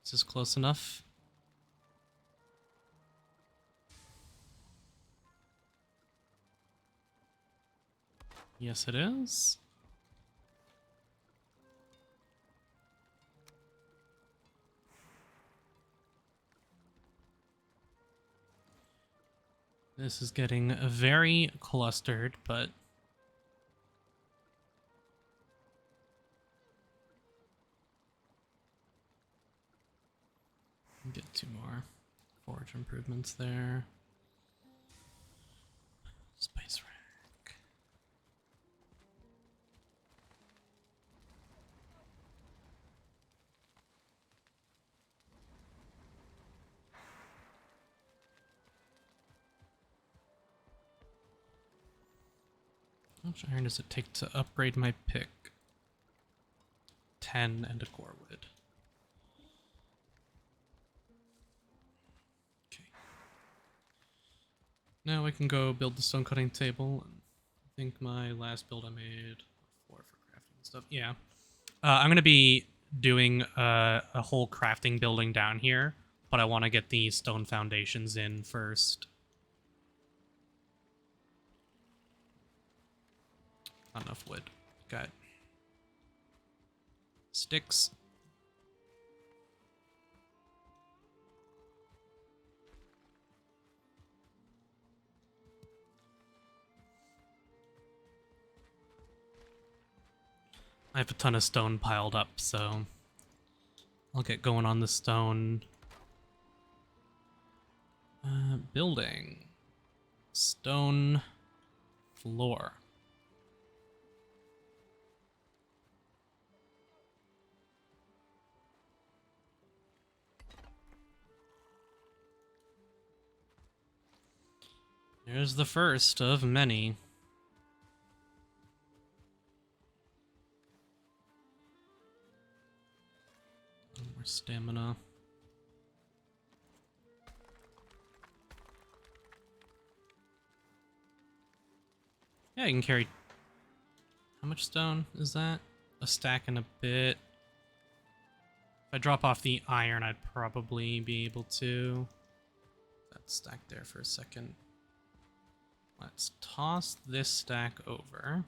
is this close enough? Yes, it is. This is getting very clustered, but Get 2 more forge improvements there. Spice rack. How much iron does it take to upgrade my pick? 10 and a core wood. Okay. Now I can go build the stone cutting table. I think my last build I made 4 for crafting and stuff. Yeah. I'm going to be doing a whole crafting building down here, but I want to get the stone foundations in first. Not enough wood. Got sticks. I have a ton of stone piled up, so I'll get going on the stone. Building. Stone floor. There's the first of many. More stamina. Yeah, you can carry... How much stone is that? A stack and a bit. If I drop off the iron, I'd probably be able to. That stack there for a second. Let's toss this stack over.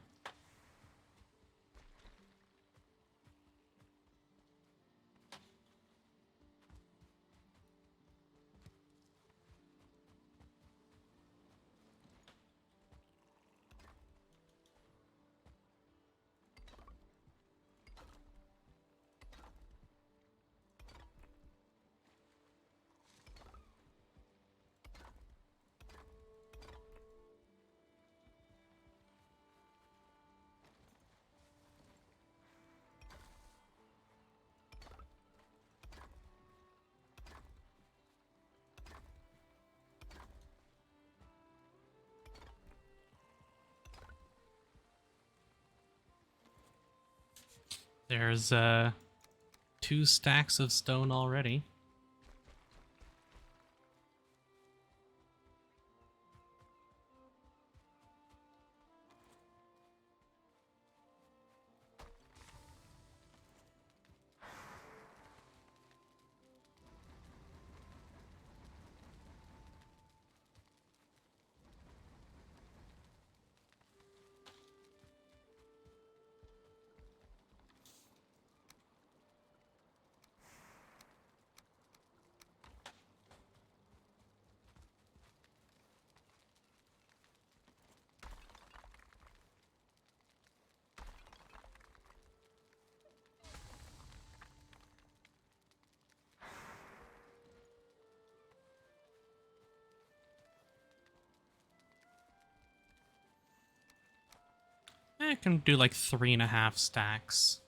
There's 2 stacks of stone already. I can do like 3.5 stacks.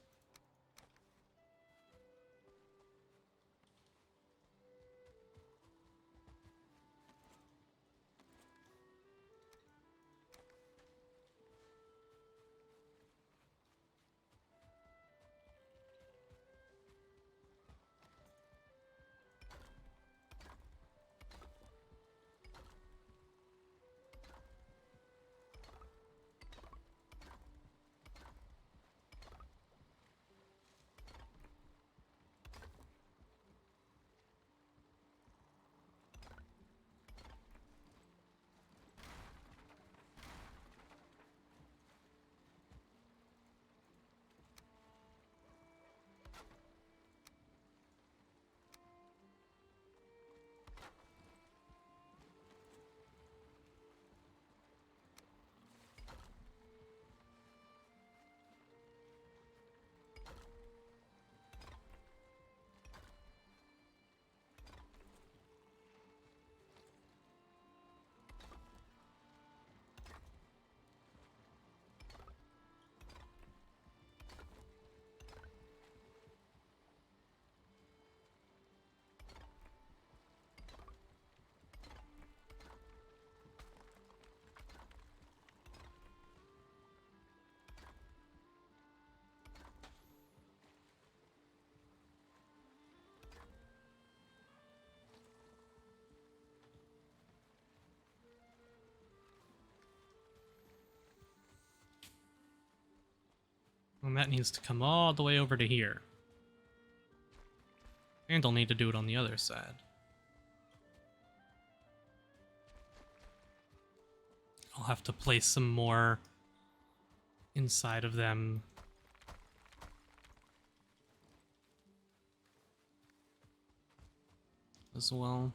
And that needs to come all the way over to here. And I'll need to do it on the other side. I'll have to place some more inside of them. As well.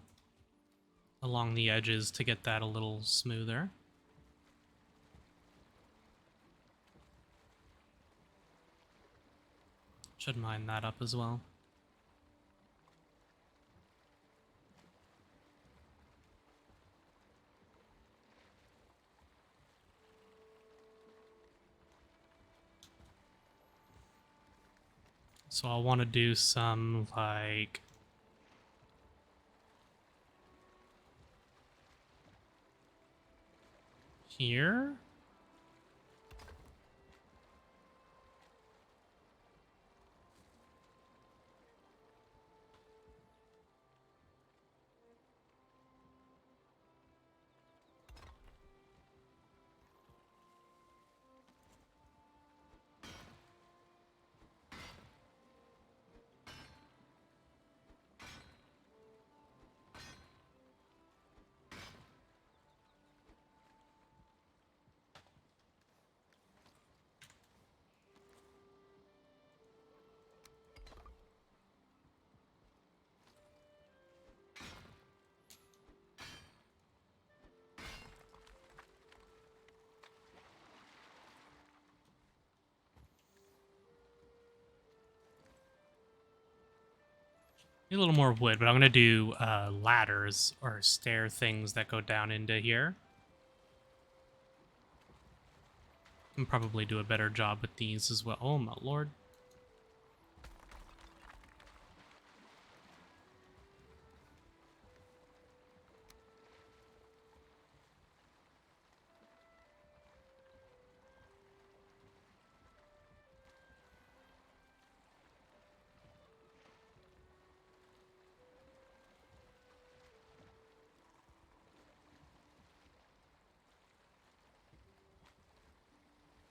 Along the edges to get that a little smoother. Should mine that up as well. So I'll want to do some, like... here? Need a little more wood, but I'm going to do ladders or stair things that go down into here. Can probably do a better job with these as well. Oh my lord.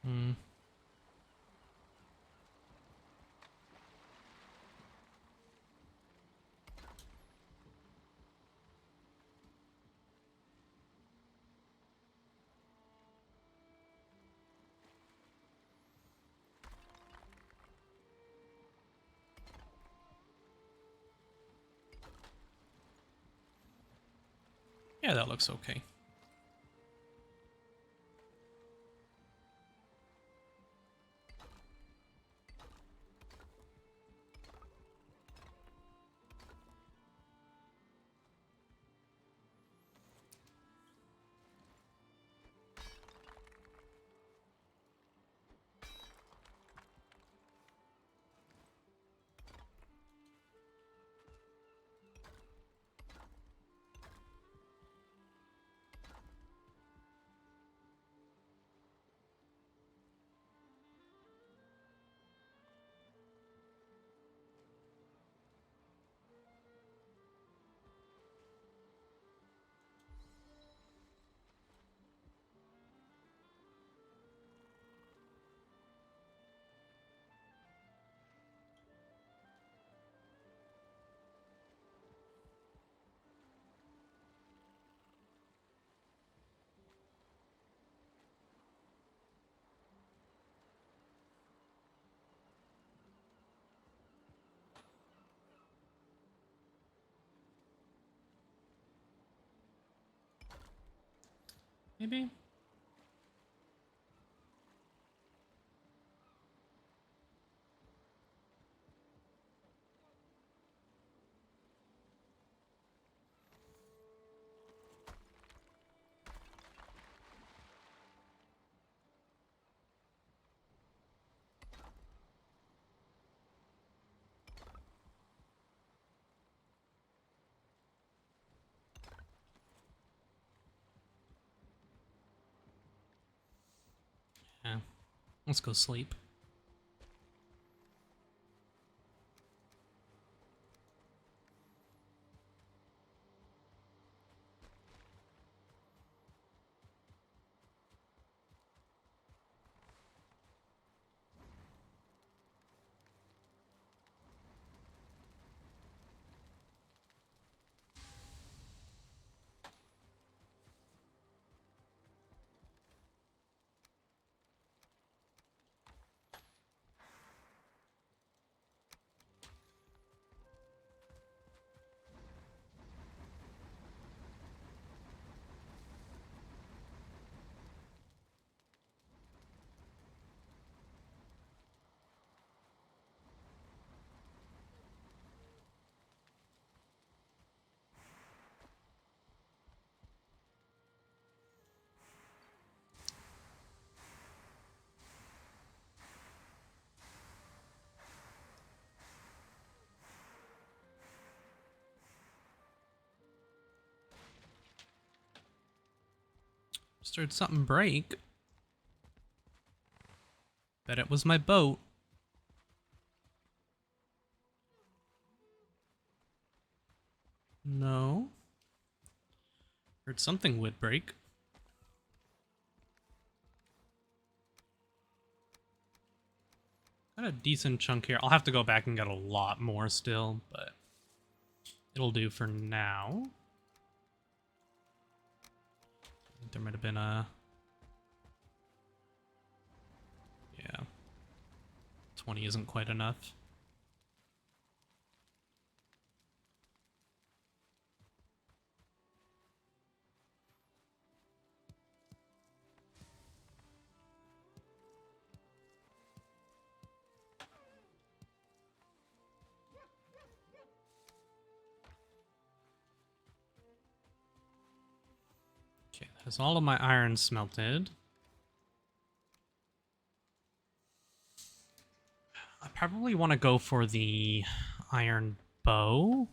Hmm. Yeah, that looks okay. Maybe? Yeah. Let's go sleep. Just heard something break. Bet it was my boat. No. Heard something would break. Got a decent chunk here. I'll have to go back and get a lot more still, but it'll do for now. I think there might have been a... Yeah. 20 isn't quite enough. Okay, that is all of my iron smelted. I probably want to go for the iron bow.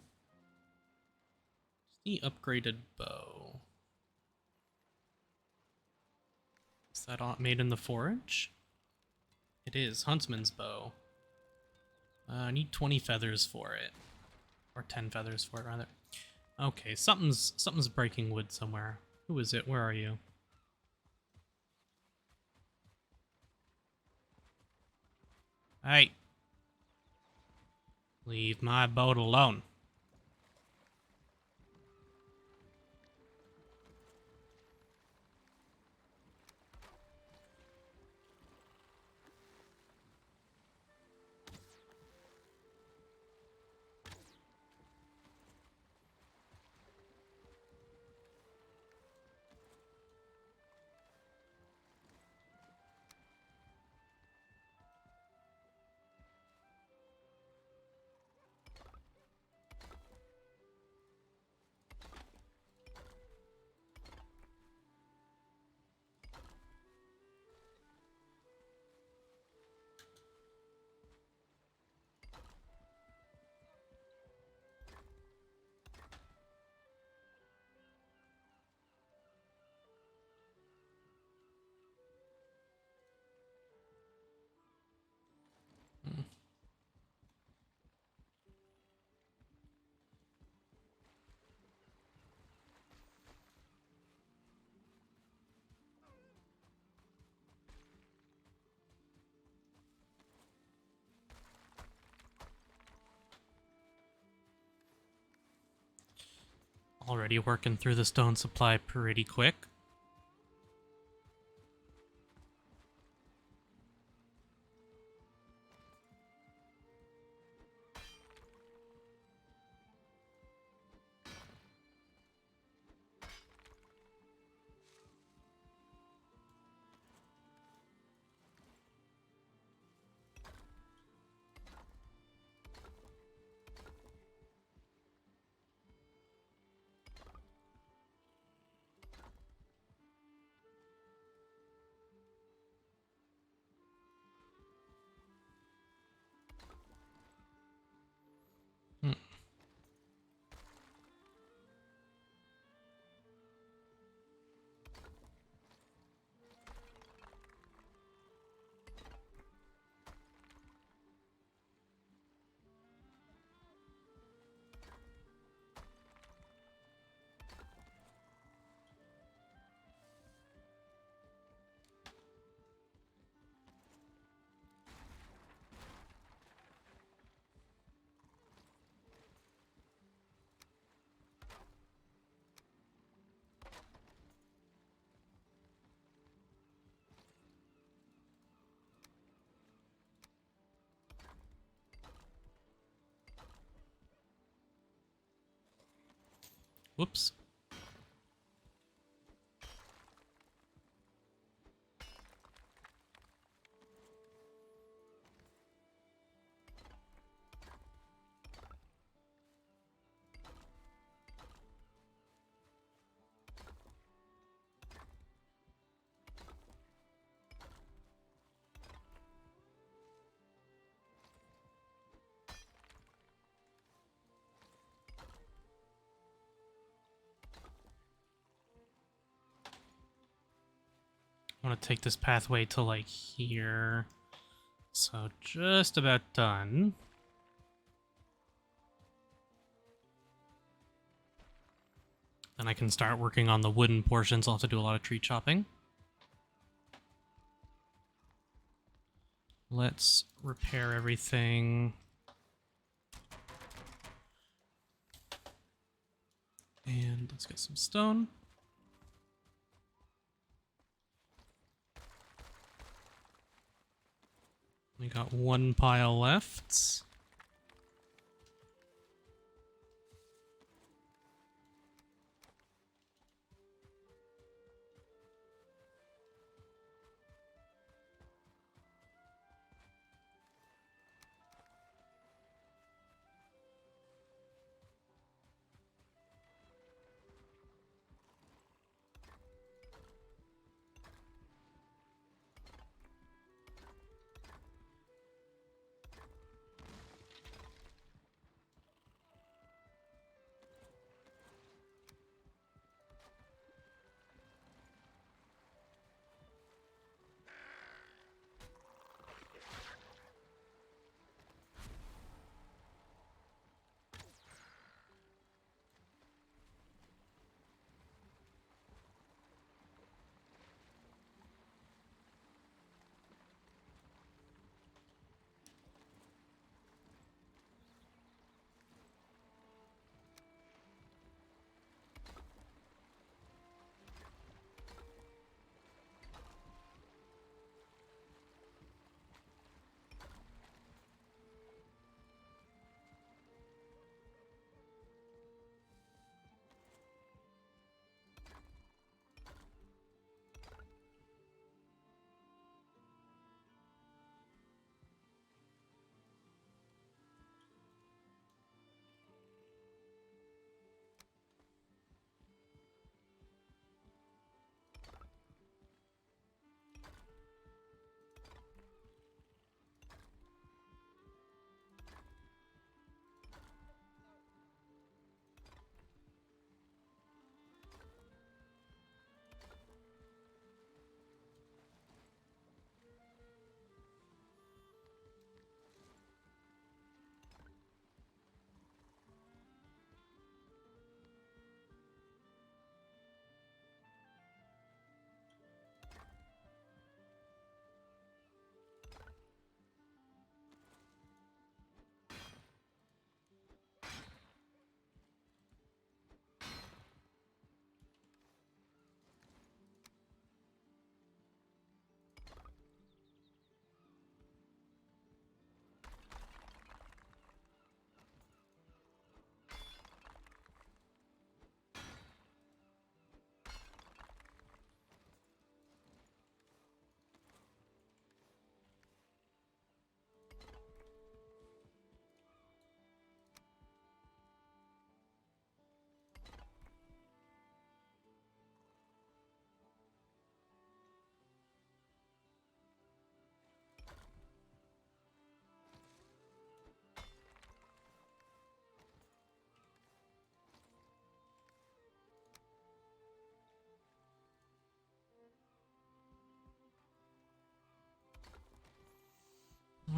The upgraded bow. Is that made in the forge? It is. Huntsman's bow. I need 20 feathers for it. Or 10 feathers for it, rather. Okay, something's breaking wood somewhere. Who is it? Where are you? Hey! Leave my boat alone. Already working through the stone supply pretty quick. Hmm. Whoops. want to take this pathway to like here. So just about done. Then I can start working on the wooden portions. I'll have to do a lot of tree chopping. Let's repair everything. And let's get some stone. We got one pile left.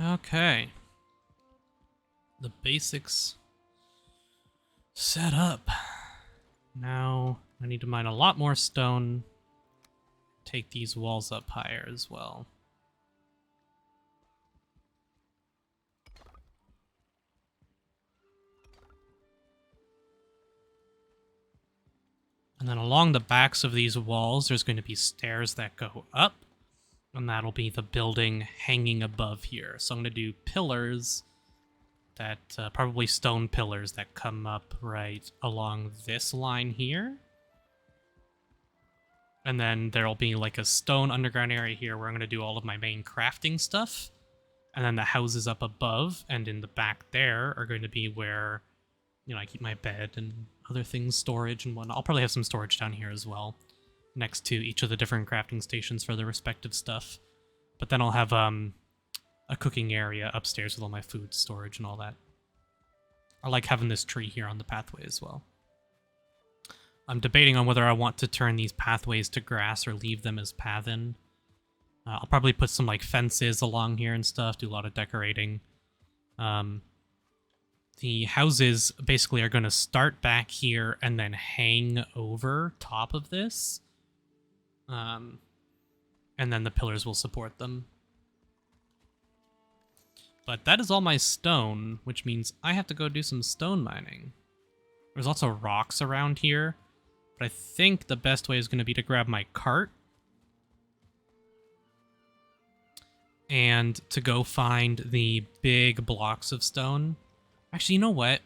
Okay. The basics set up. Now I need to mine a lot more stone. Take these walls up higher as well. And then along the backs of these walls, there's going to be stairs that go up. And that'll be the building hanging above here. So I'm going to do pillars that, probably stone pillars that come up right along this line here. And then there'll be like a stone underground area here where I'm going to do all of my main crafting stuff. And then the houses up above and in the back there are going to be where, you know, I keep my bed and other things, storage and whatnot. I'll probably have some storage down here as well, next to each of the different crafting stations for the respective stuff. But then I'll have a cooking area upstairs with all my food storage and all that. I like having this tree here on the pathway as well. I'm debating on whether I want to turn these pathways to grass or leave them as pathen. I'll probably put some like fences along here and stuff, do a lot of decorating. The houses basically are going to start back here and then hang over top of this. And then the pillars will support them. But that is all my stone, which means I have to go do some stone mining. There's lots of rocks around here, but I think the best way is going to be to grab my cart and to go find the big blocks of stone. Actually, you know what?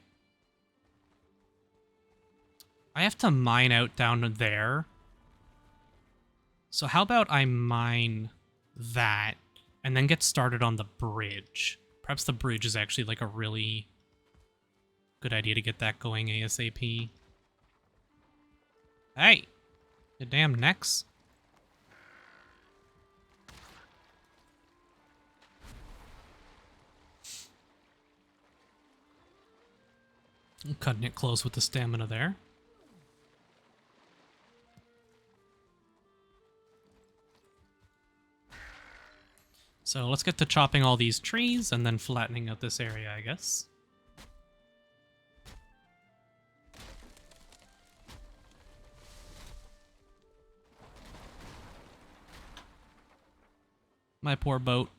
I have to mine out down there. So how about I mine that and then get started on the bridge? Perhaps the bridge is actually like a really good idea to get that going ASAP. Hey! You damn necks. I'm cutting it close with the stamina there. So let's get to chopping all these trees and then flattening out this area, I guess. My poor boat.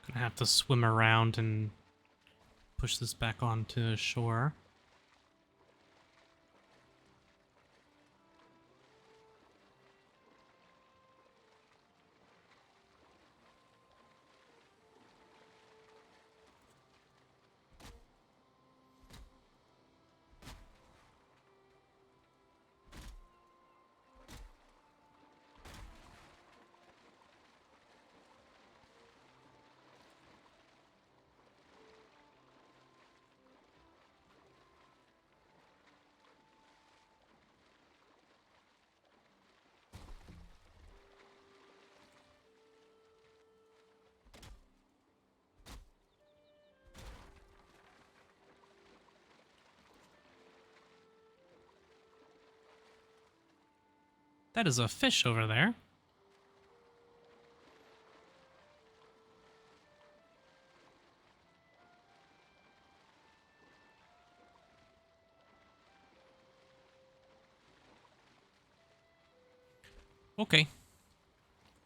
Gonna have to swim around and push this back onto shore. That is a fish over there. Okay.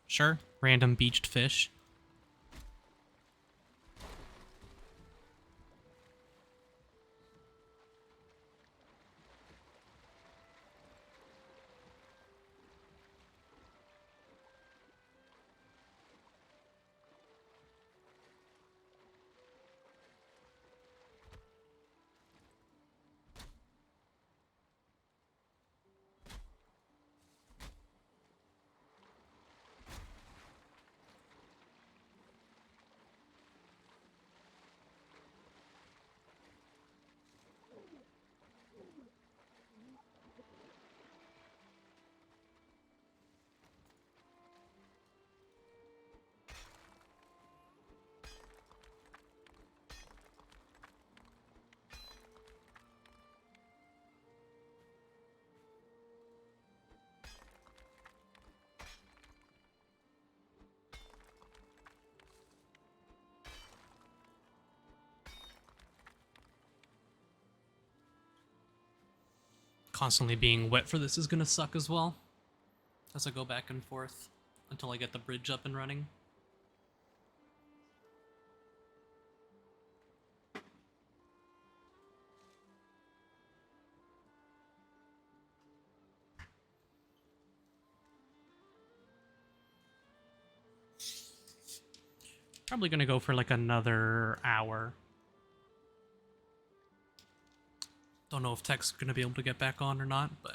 Sure, random beached fish. Constantly being wet for this is gonna suck as well, as I go back and forth until I get the bridge up and running. Probably gonna go for like another hour. Don't know if Tech's gonna be able to get back on or not, but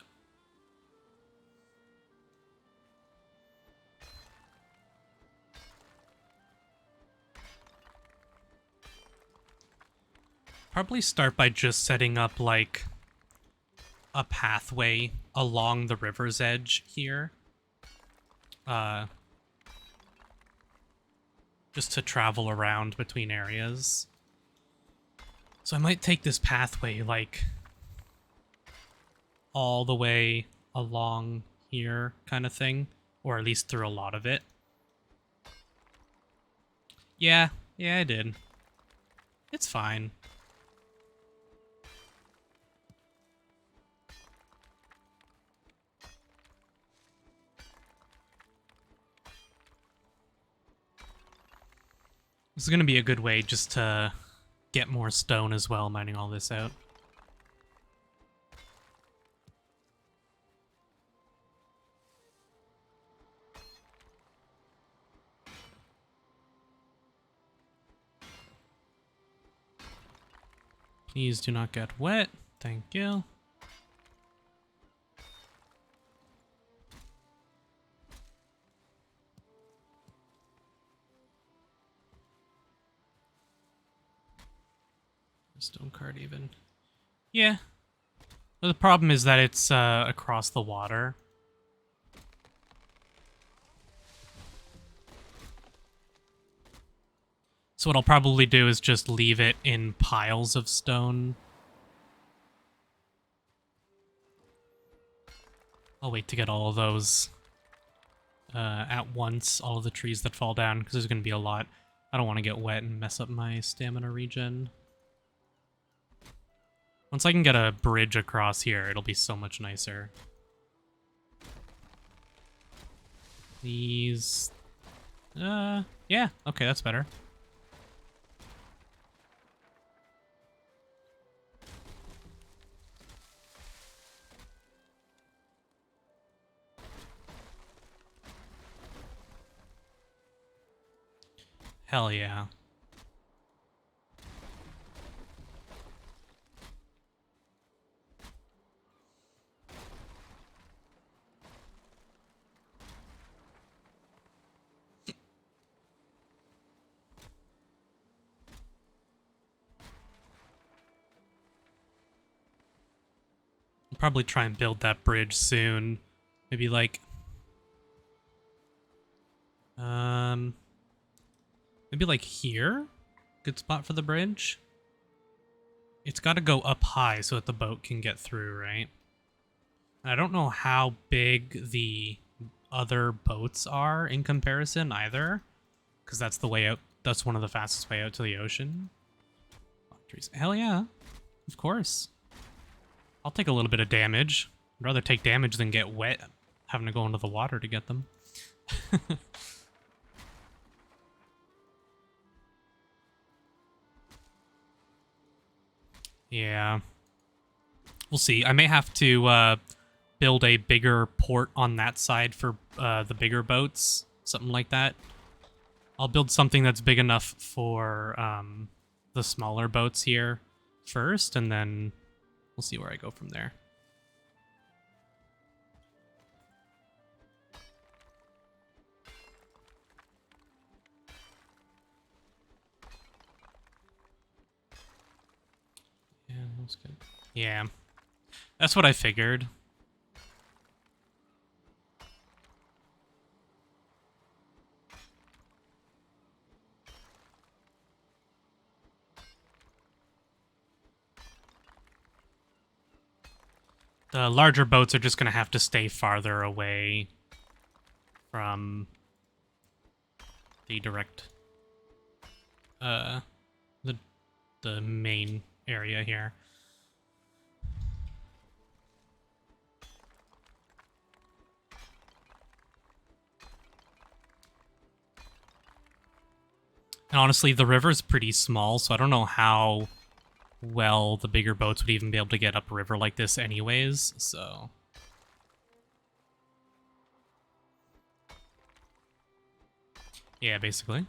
Probably start by just setting up, like, a pathway along the river's edge here. Just to travel around between areas. So I might take this pathway, like, all the way along here, kind of thing. Or at least through a lot of it. Yeah, I did. It's fine. This is going to be a good way just to get more stone as well, mining all this out. Please do not get wet. Thank you. Stone card even. Yeah. But the problem is that it's across the water. So what I'll probably do is just leave it in piles of stone. I'll wait to get all of those at once, all of the trees that fall down, because there's going to be a lot. I don't want to get wet and mess up my stamina regen. Once I can get a bridge across here, it'll be so much nicer. These... yeah, okay, that's better. Hell yeah. I'll probably try and build that bridge soon. Maybe like... maybe like here? Good spot for the bridge? It's got to go up high so that the boat can get through, right? And I don't know how big the other boats are in comparison either, because that's the way out. That's one of the fastest way out to the ocean. Hell yeah, of course. I'll take a little bit of damage. I'd rather take damage than get wet having to go into the water to get them. Yeah. We'll see. I may have to build a bigger port on that side for the bigger boats. Something like that. I'll build something that's big enough for the smaller boats here first, and then we'll see where I go from there. Yeah, that's good. Yeah. That's what I figured. The larger boats are just going to have to stay farther away from the direct, the main area here. And honestly, the river's pretty small, so I don't know how well the bigger boats would even be able to get upriver like this anyways, so... Yeah, basically.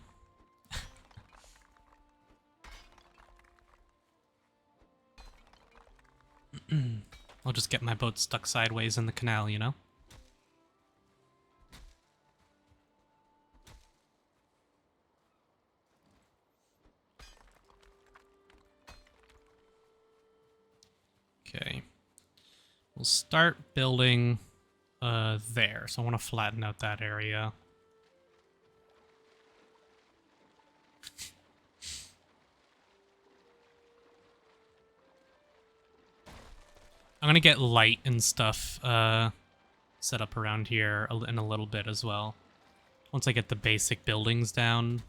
I'll just get my boat stuck sideways in the canal, you know? start building there. So I want to flatten out that area. I'm gonna get light and stuff set up around here in a little bit as well. Once I get the basic buildings down.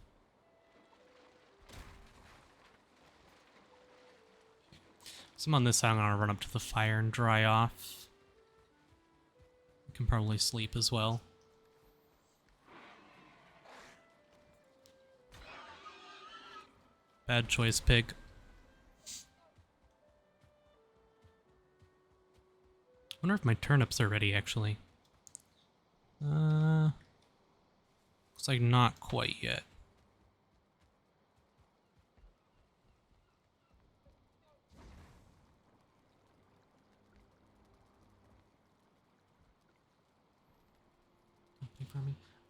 So I'm on this side, I'm gonna run up to the fire and dry off. I can probably sleep as well. Bad choice, pig. I wonder if my turnips are ready, actually. Looks like not quite yet.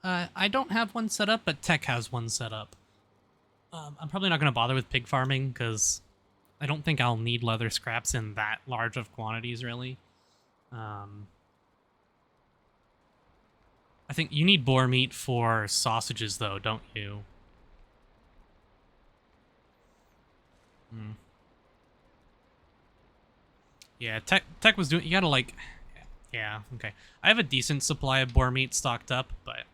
I don't have one set up, but Tech has one set up. I'm probably not going to bother with pig farming, because I don't think I'll need leather scraps in that large of quantities, really. I think you need boar meat for sausages, though, don't you? Yeah, Tech was doing... You gotta, like... Yeah, okay. I have a decent supply of boar meat stocked up, but...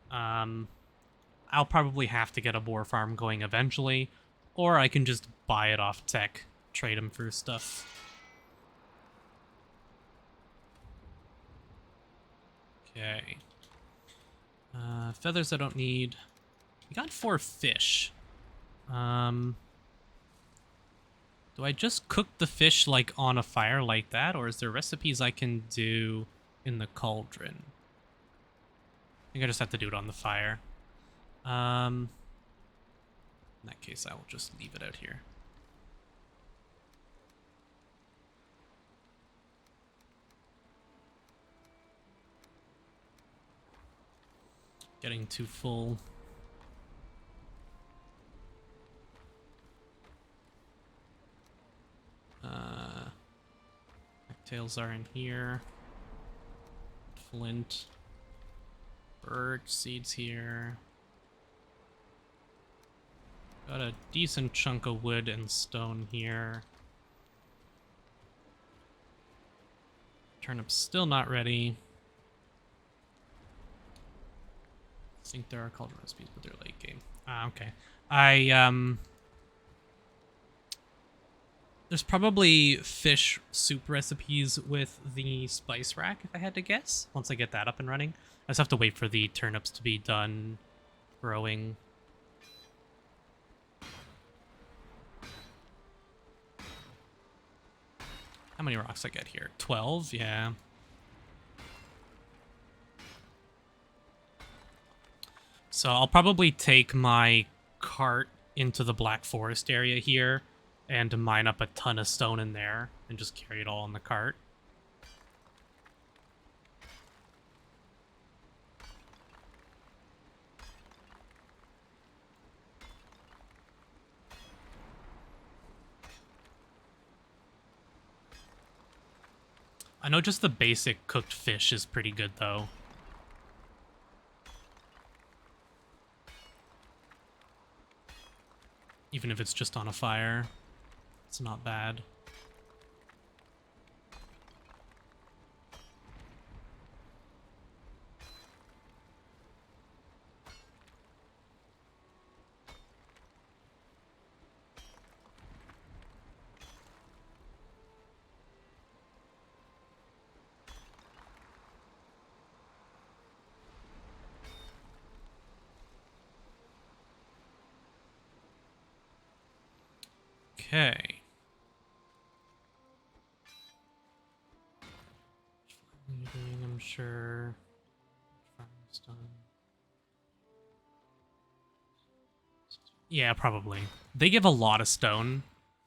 I'll probably have to get a boar farm going eventually, or I can just buy it off Tech, trade him for stuff. Okay. Feathers I don't need. We got 4 fish. Do I just cook the fish, like, on a fire like that, or is there recipes I can do in the cauldron? I think I just have to do it on the fire. In that case, I will just leave it out here. Getting too full. Tails are in here. Flint. Birch seeds here. Got a decent chunk of wood and stone here. Turnip's still not ready. I think there are cauldron recipes, but they're late game. Ah, okay. There's probably fish soup recipes with the spice rack, if I had to guess, once I get that up and running. I just have to wait for the turnips to be done growing. How many rocks I get here? 12? Yeah. So I'll probably take my cart into the Black Forest area here and mine up a ton of stone in there and just carry it all in the cart. I know just the basic cooked fish is pretty good, though. Even if it's just on a fire, it's not bad. Okay. I'm sure. Farm's done. Yeah, probably. They give a lot of stone,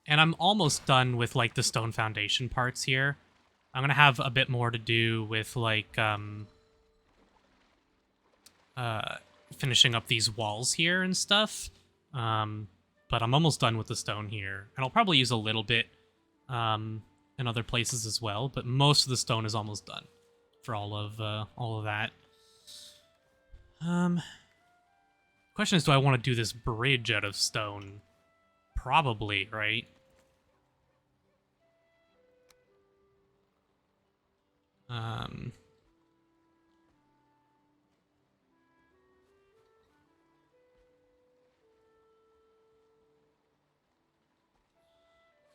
and I'm almost done with, like, the stone foundation parts here. I'm gonna have a bit more to do with, like, finishing up these walls here and stuff. But I'm almost done with the stone here. And I'll probably use a little bit in in other places as well, but most of the stone is almost done for all of that. Question is, do I want to do this bridge out of stone? Probably, right?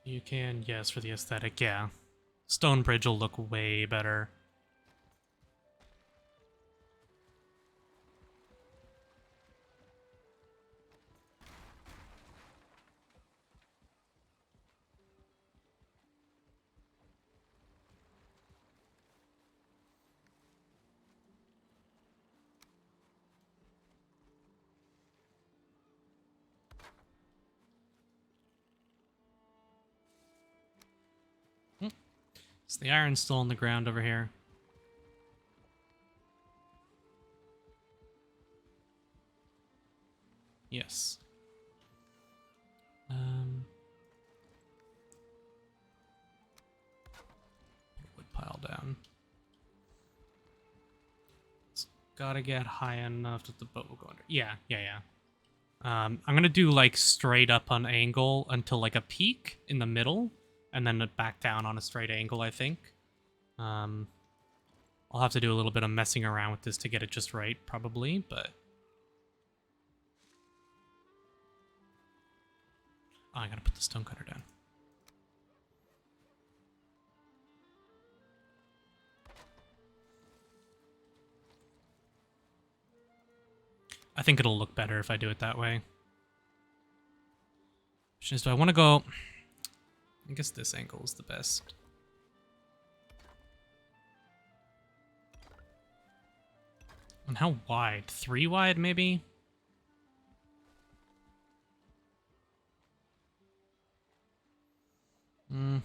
You can, yes, for the aesthetic, yeah. Stone bridge will look way better. Is the iron still on the ground over here? Yes. Wood pile down. It's gotta get high enough that the boat will go under. Yeah. I'm gonna do like straight up on angle until like a peak in the middle, and then back down on a straight angle, I think. I'll have to do a little bit of messing around with this to get it just right, probably, but... Oh, I gotta put the stone cutter down. I think it'll look better if I do it that way. Question is, do I want to go... I guess this angle is the best. And how wide? 3 wide, maybe? Hmm.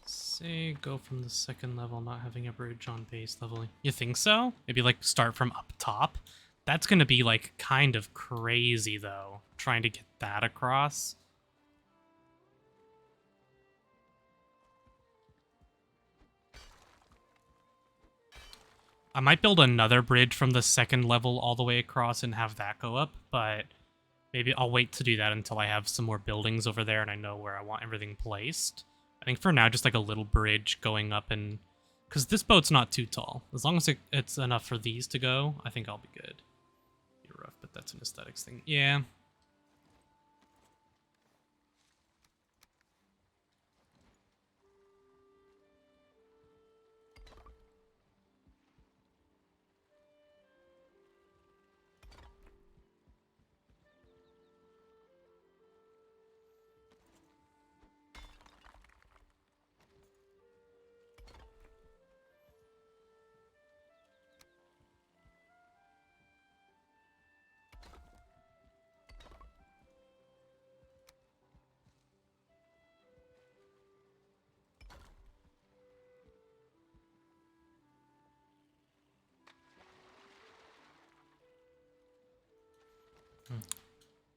Say go from the second level, not having a bridge on base level. You think so? Maybe like start from up top? That's gonna be like kind of crazy though, trying to get that across. I might build another bridge from the second level all the way across and have that go up, but maybe I'll wait to do that until I have some more buildings over there and I know where I want everything placed. I think for now, just like a little bridge going up and... Because this boat's not too tall. As long as it's enough for these to go, I think I'll be good. Be rough, but that's an aesthetics thing. Yeah.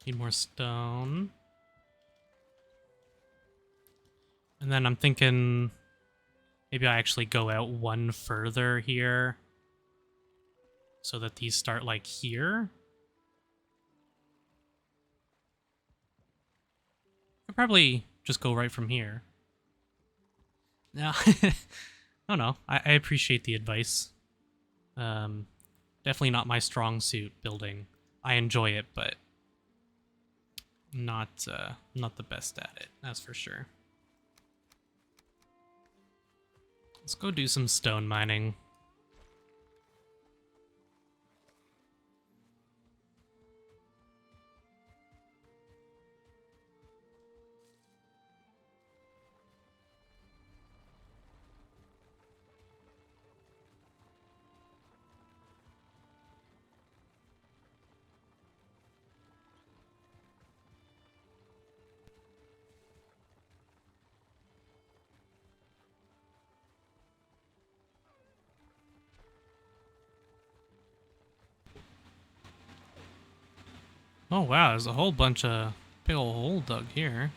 Need more stone. And then I'm thinking maybe I actually go out one further here so that these start like here. I'd probably just go right from here. No, oh no, I appreciate the advice. Definitely not my strong suit building. I enjoy it, but not the best at it, that's for sure. Let's go do some stone mining. Oh wow, there's a whole bunch of big ol' hole dug here.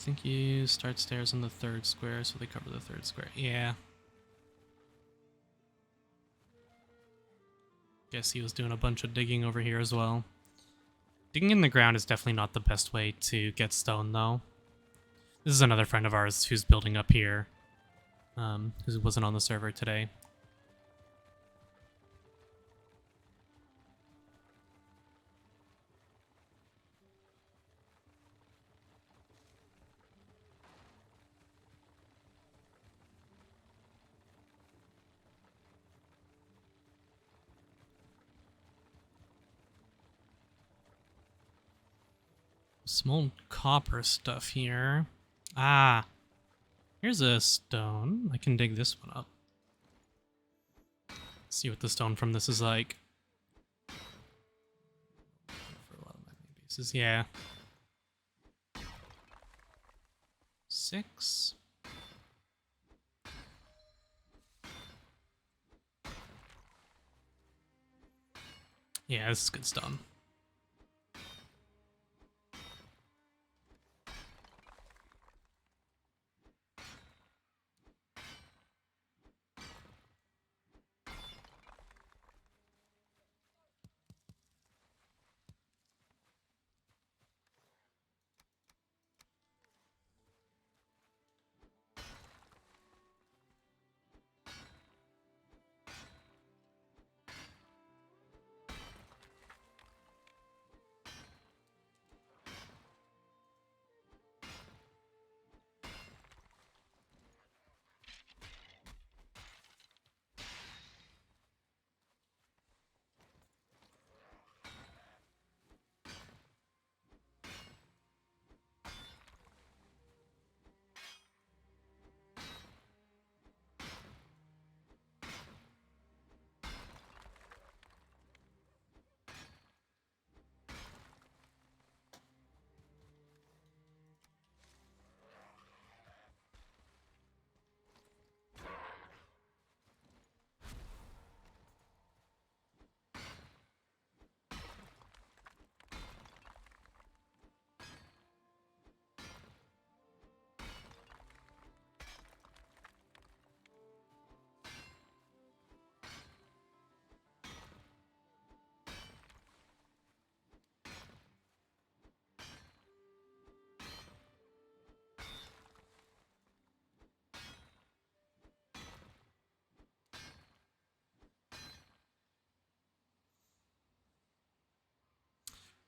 I think you start stairs in the third square, so they cover the third square. Yeah. Guess he was doing a bunch of digging over here as well. Digging in the ground is definitely not the best way to get stone, though. This is another friend of ours who's building up here, who wasn't on the server today. Some old copper stuff here. Ah, here's a stone. I can dig this one up. See what the stone from this is like. For a lot of my pieces, yeah. 6. Yeah, this is good stone.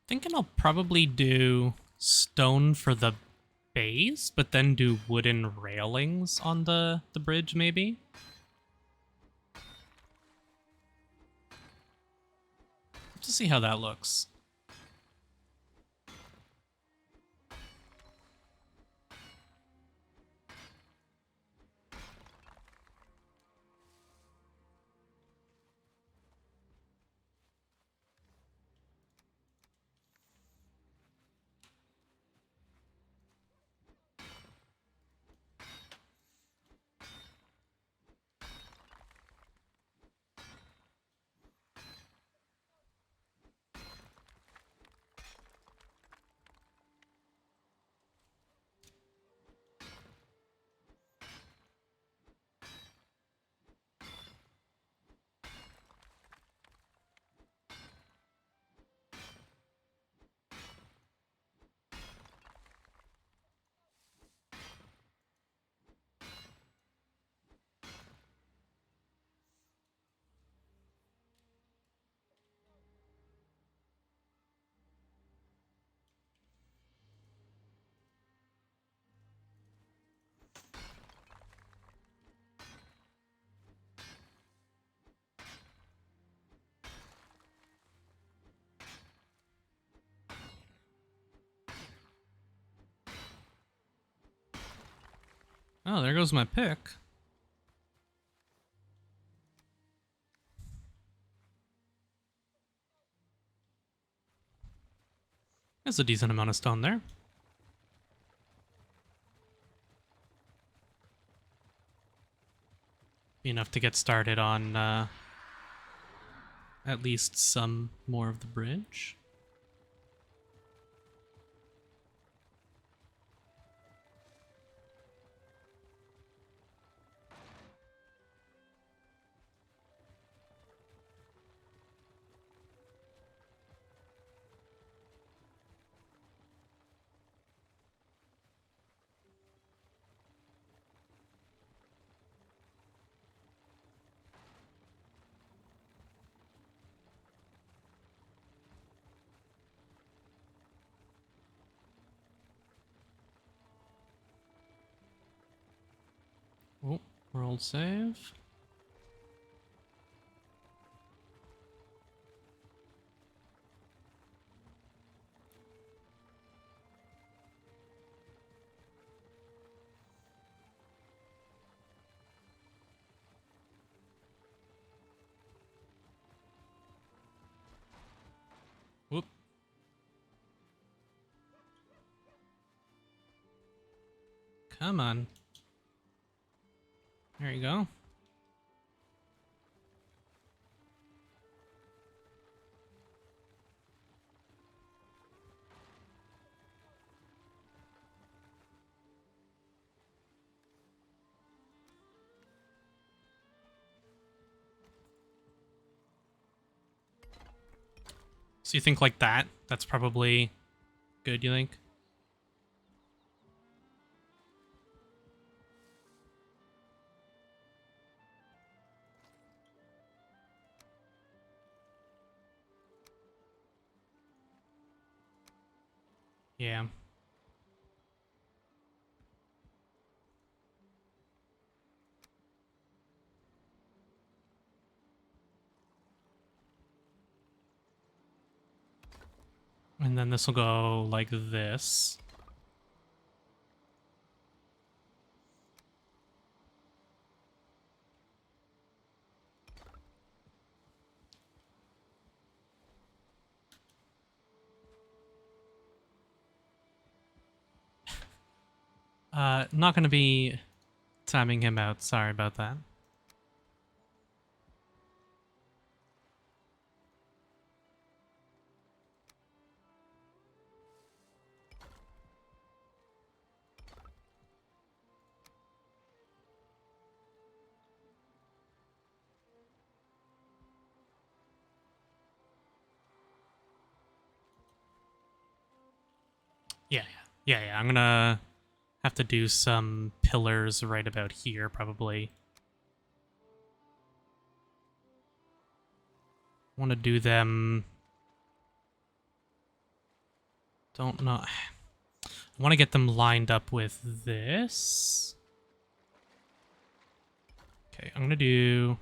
Thinking I'll probably do stone for the base, but then do wooden railings on the bridge, maybe? To see how that looks. Oh, there goes my pick. That's a decent amount of stone there. Be enough to get started on at least some more of the bridge. World save. Whoop. Come on. There you go. So you think like that? That's probably good, you think? Yeah. And then this will go like this. Not gonna be timing him out. Sorry about that. Yeah. I'm gonna have to do some pillars right about here, probably. Want to do them. Don't know. I want to get them lined up with this. Okay, I'm gonna do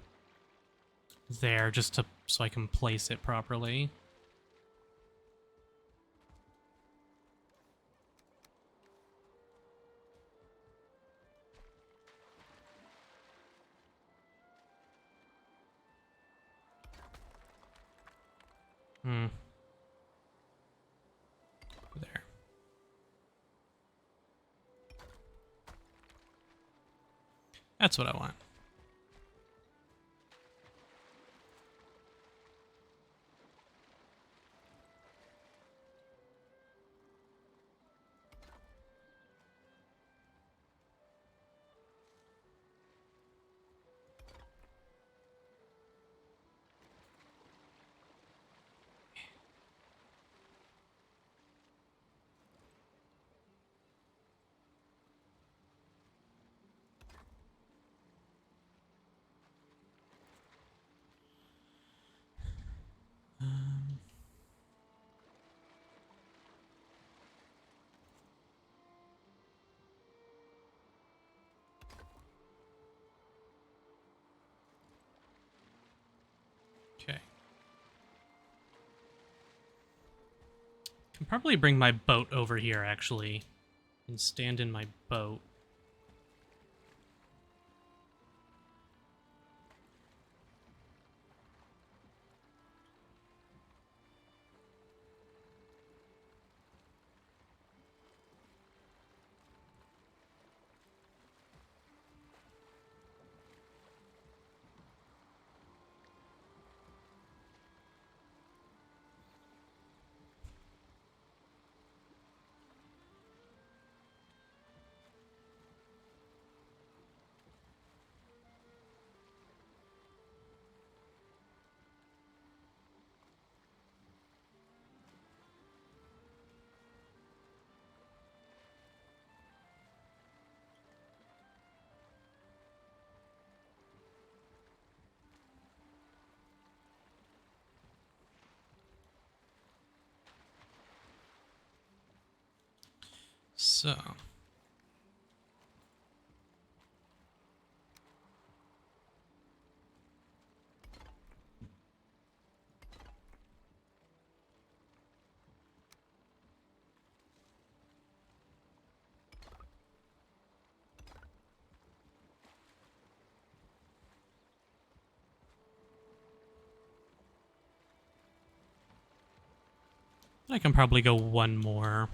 there just to so I can place it properly. Hmm. There. That's what I want. Okay. Can probably bring my boat over here, actually, and stand in my boat. So. I can probably go one more.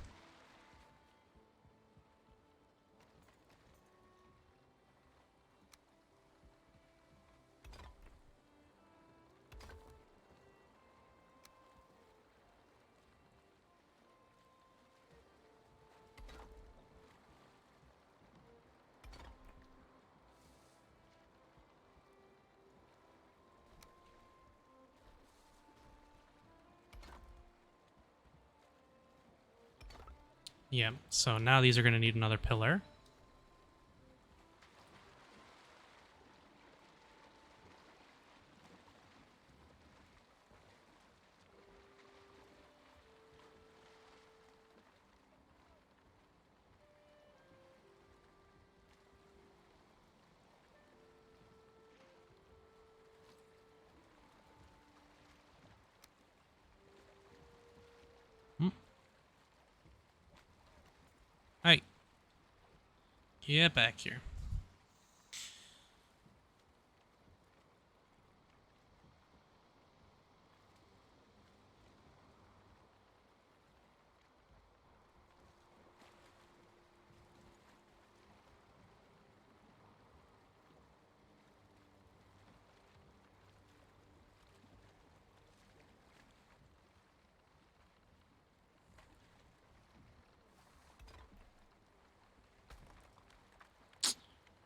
Yeah, so now these are going to need another pillar. Hmm. Hey, get back here.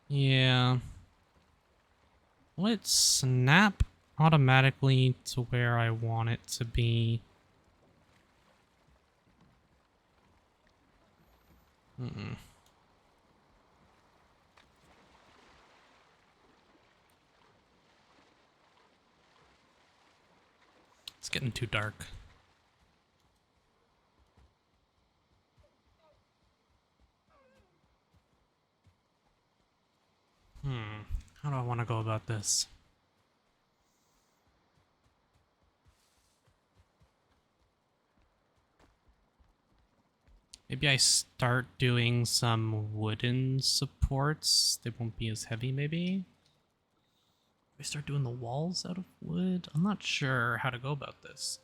Yeah. Will it snap automatically to where I want it to be? Mm-mm. It's getting too dark. How do I want to go about this? Maybe I start doing some wooden supports. They won't be as heavy, maybe? I start doing the walls out of wood? I'm not sure how to go about this.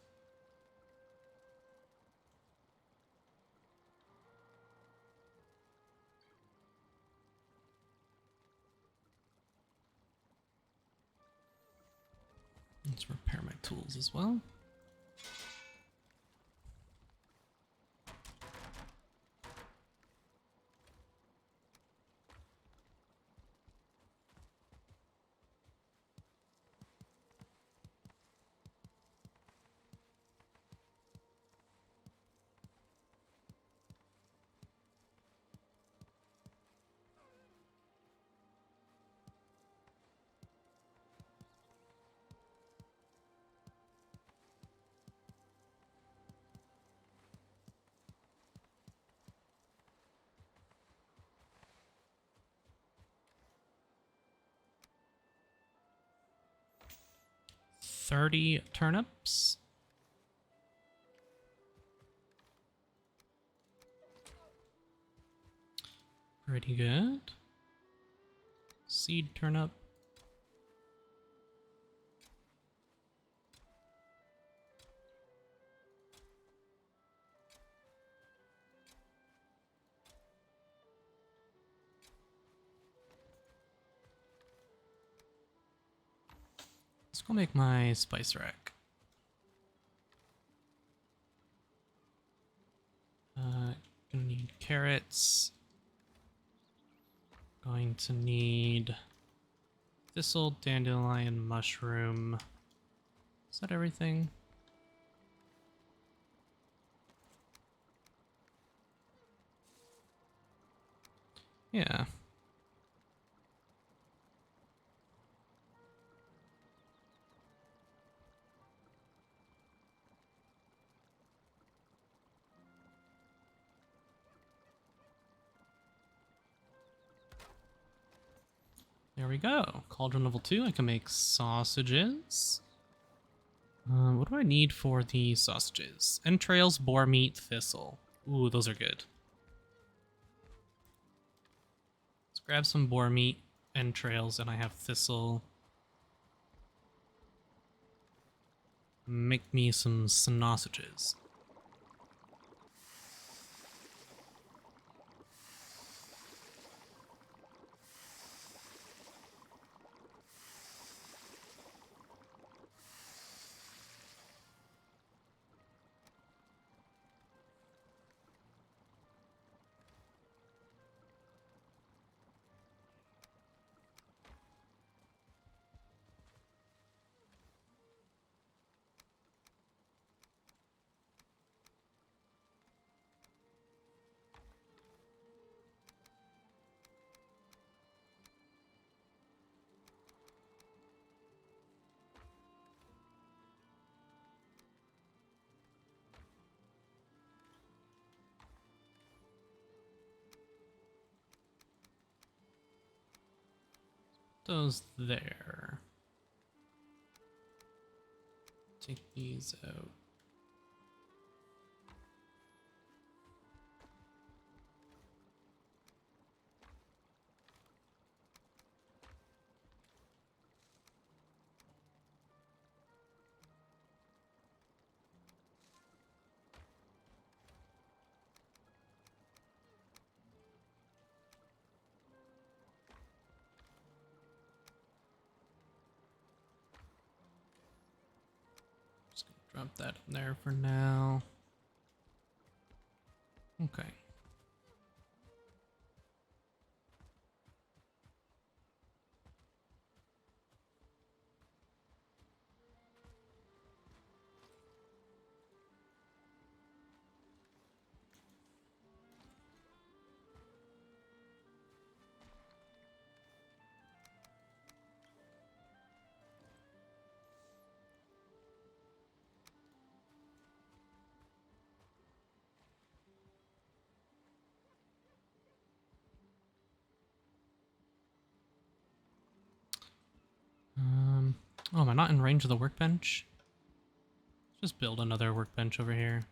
Let's repair my tools as well. $30 turnips. Pretty good. Seed turnip. Let's go make my spice rack. Gonna need carrots. Going to need thistle, dandelion, mushroom. Is that everything? Yeah. There we go. Cauldron level 2. I can make sausages. What do I need for the sausages? Entrails, boar meat, thistle. Ooh, those are good. Let's grab some boar meat, entrails, and I have thistle. Make me some sausages. those there. Take these out. Just gonna drop that in there for now. Okay. Oh, am I not in range of the workbench? Just build another workbench over here.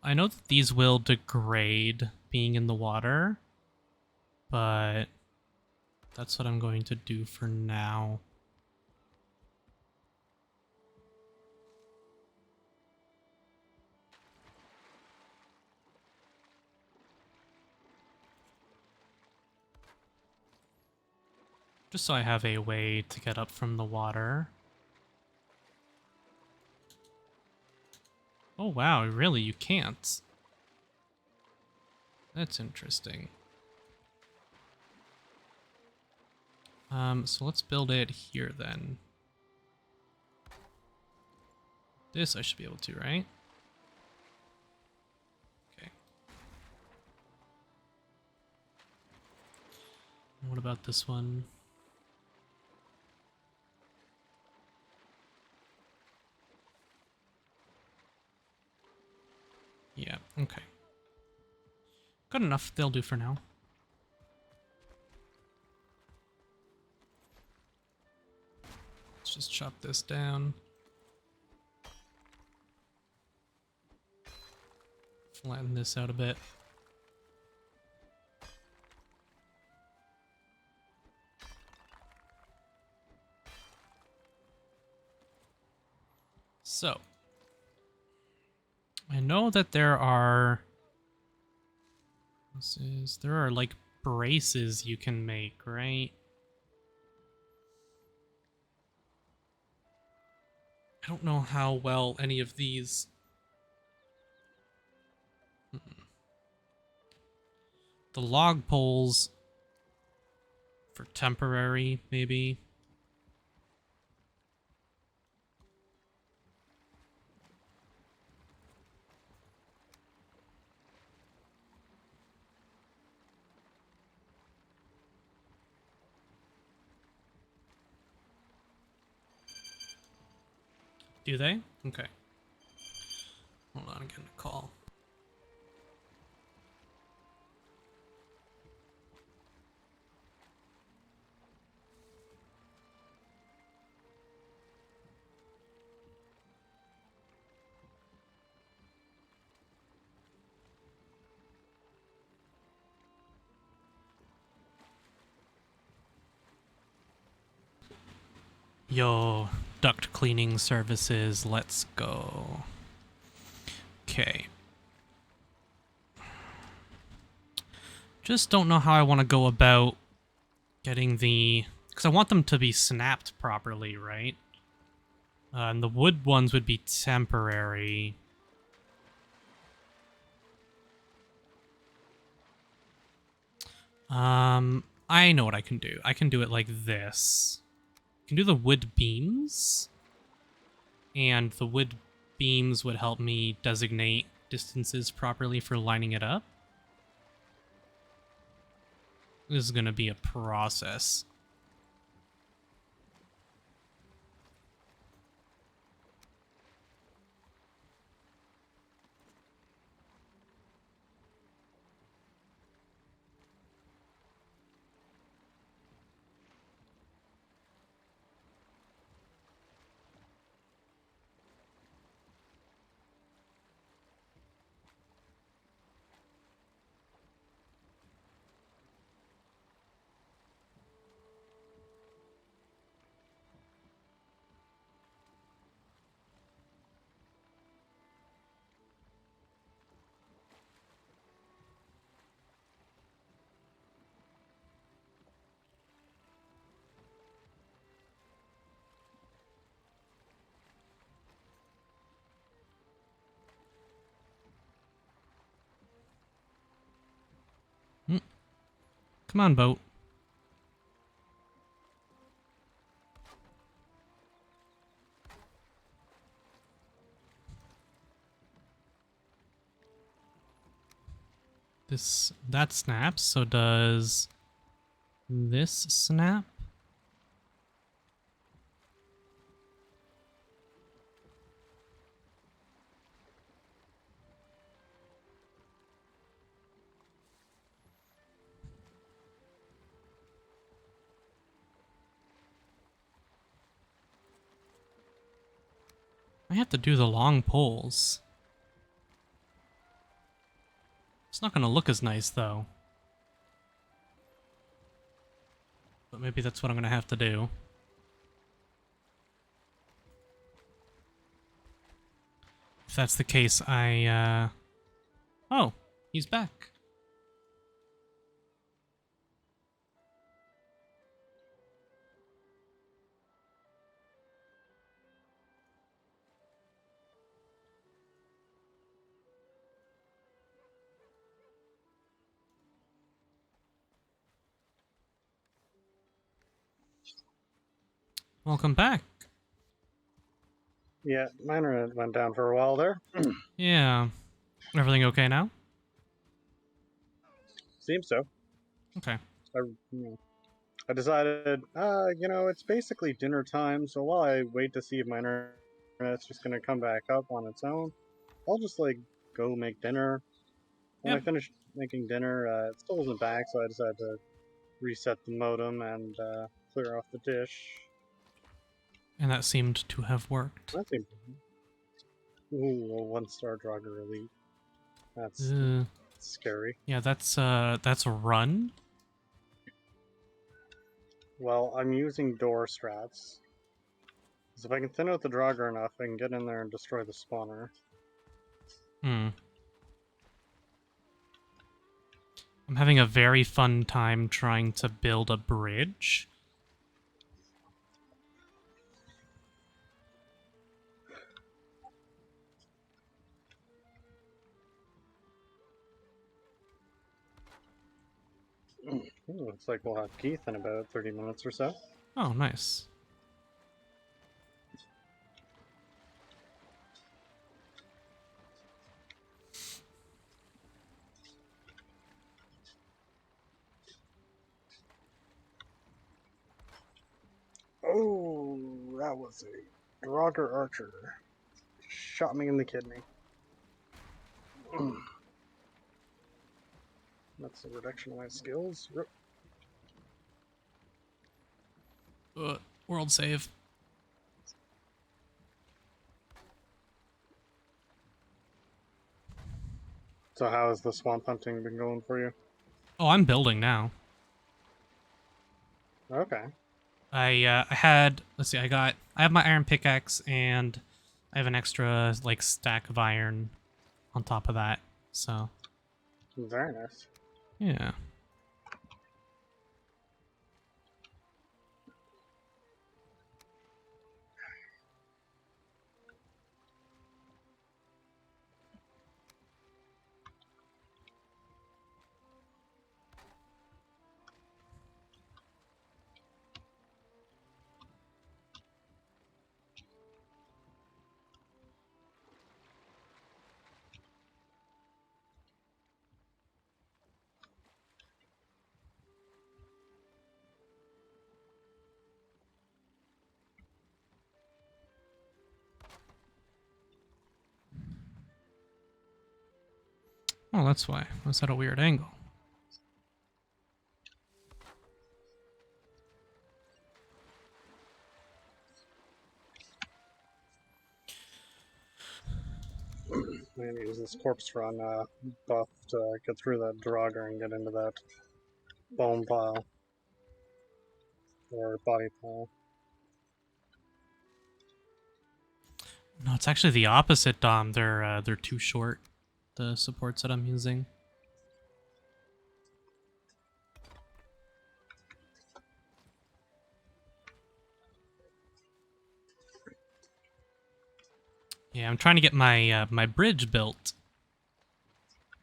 I know that these will degrade being in the water, but that's what I'm going to do for now. Just so I have a way to get up from the water. Oh wow, really? You can't? That's interesting. So let's build it here then. This I should be able to, right? Okay. What about this one? Yeah, okay. Good enough, they'll do for now. Let's just chop this down. Flatten this out a bit. So, I know that there are like braces you can make, right? I don't know how well any of these. The log poles for temporary, maybe. Do they? Okay. Hold on, I'm getting a call. Yo, duct cleaning services, let's go. Okay. Just don't know how I want to go about getting the... Because I want them to be snapped properly, right? And the wood ones would be temporary. I know what I can do. I can do it like this. I can do the wood beams. And the wood beams would help me designate distances properly for lining it up. This is going to be a process. Come on, boat. That snaps, so does this snap? I have to do the long poles. It's not gonna look as nice, though. But maybe that's what I'm gonna have to do. If that's the case, Oh, he's back. Welcome back. Yeah, mine went down for a while there. Yeah. Everything okay now? Seems so. Okay. I, I decided, it's basically dinner time, so while I wait to see if my internet's just gonna come back up on its own, I'll just, go make dinner. When I Yep. finished making dinner, it still wasn't back, so I decided to reset the modem and clear off the dish. And that seemed to have worked. That seemed... Ooh, a one-star Draugr Elite. That's scary. Yeah, that's a run. Well, I'm using door strats. Because if I can thin out the Draugr enough, I can get in there and destroy the spawner. Hmm. I'm having a very fun time trying to build a bridge. Looks like we'll have Keith in about 30 minutes or so. Oh, nice. Oh, that was a Draugr Archer. Shot me in the kidney. That's a reduction of my skills. Rip. World save. So how has the swamp hunting been going for you? Oh, I'm building now. Okay. I had, let's see, I have my iron pickaxe and I have an extra stack of iron on top of that. So, Very nice. yeah. Oh, that's why. Was that a weird angle? I'm gonna use this corpse run buff to get through that Draugr and get into that bone pile. Or body pile. No, it's actually the opposite, Dom. They're too short, the supports that I'm using. Yeah, I'm trying to get my my bridge built.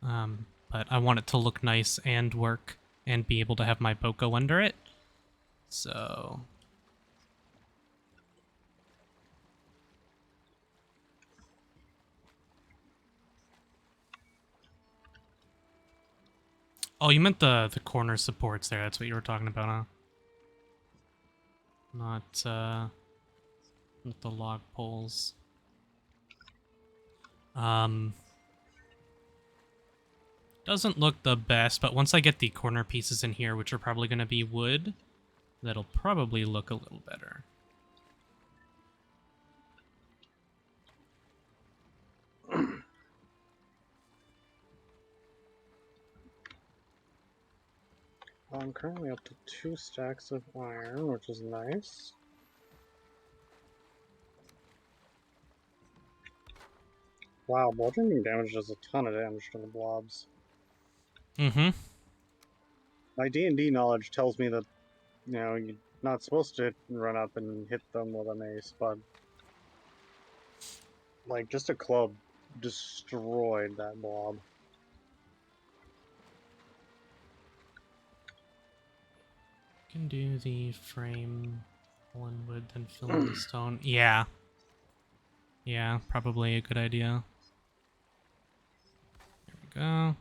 But I want it to look nice and work. and be able to have my boat go under it. So... Oh, you meant the corner supports there. That's what you were talking about, huh? Not the log poles. Doesn't look the best, but once I get the corner pieces in here, which are probably going to be wood, that'll probably look a little better. I'm currently up to 2 stacks of iron, which is nice. Wow, bludgeoning damage does a ton of damage to the blobs. Mm-hmm. My D&D knowledge tells me that, you're not supposed to run up and hit them with a mace, but like just a club destroyed that blob. Can do the frame one wood, then fill in the stone. Yeah. Yeah, probably a good idea. There we go.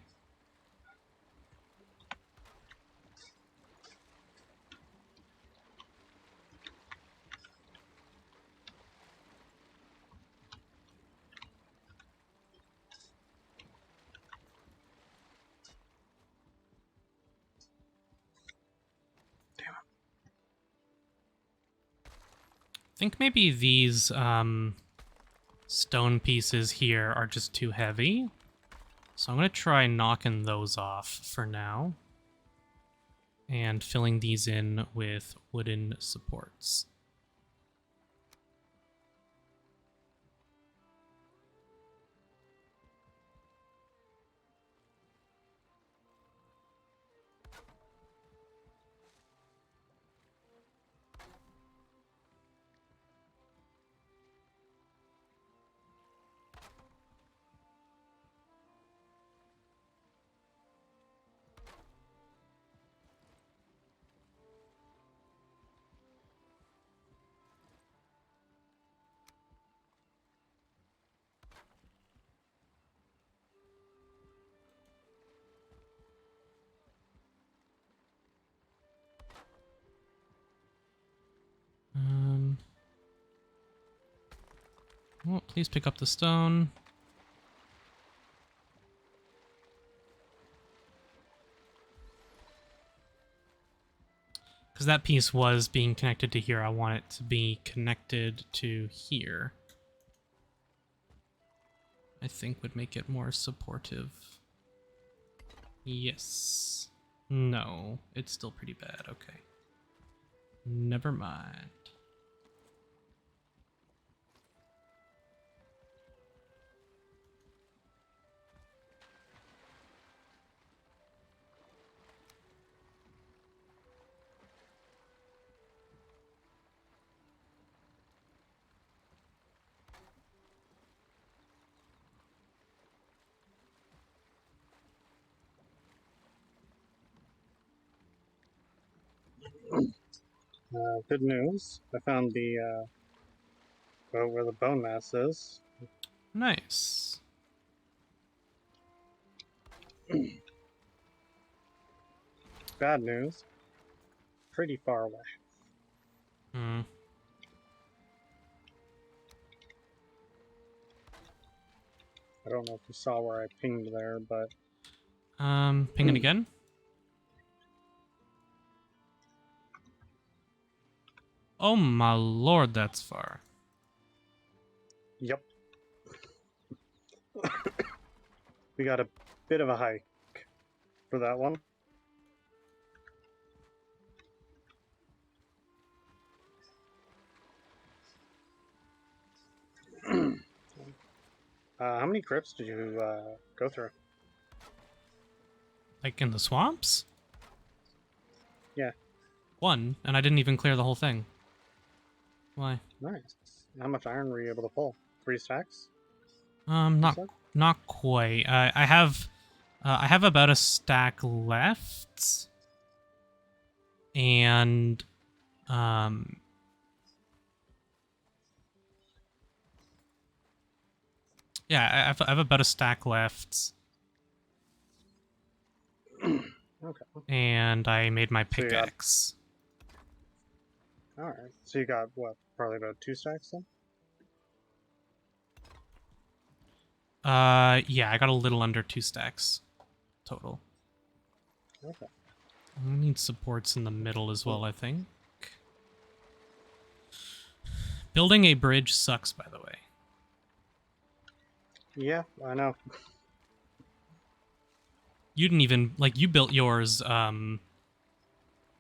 I think maybe these stone pieces here are just too heavy. So I'm going to try knocking those off for now. And filling these in with wooden supports. Oh, please pick up the stone. Because that piece was being connected to here. I want it to be connected to here. I think would make it more supportive. Yes. No, it's still pretty bad. Okay. Never mind. Good news. I found the boat where the bone mass is. Nice. Bad news. Pretty far away. Hmm. I don't know if you saw where I pinged there, but Ping it again. Oh my lord, that's far. yep. We got a bit of a hike for that one. How many crypts did you go through? Like in the swamps? Yeah. One, and I didn't even clear the whole thing. Why? Nice. How much iron were you able to pull? 3 stacks? Not said? not quite. I have about a stack left. And um, yeah, I have about a stack left, Okay. and I made my So you got, pickaxe. alright. So you got, what, probably about 2 stacks then? Yeah, I got a little under 2 stacks total. Okay. I need supports in the middle as well, I think. Building a bridge sucks, by the way. Yeah, I know. You didn't even, like, you built yours,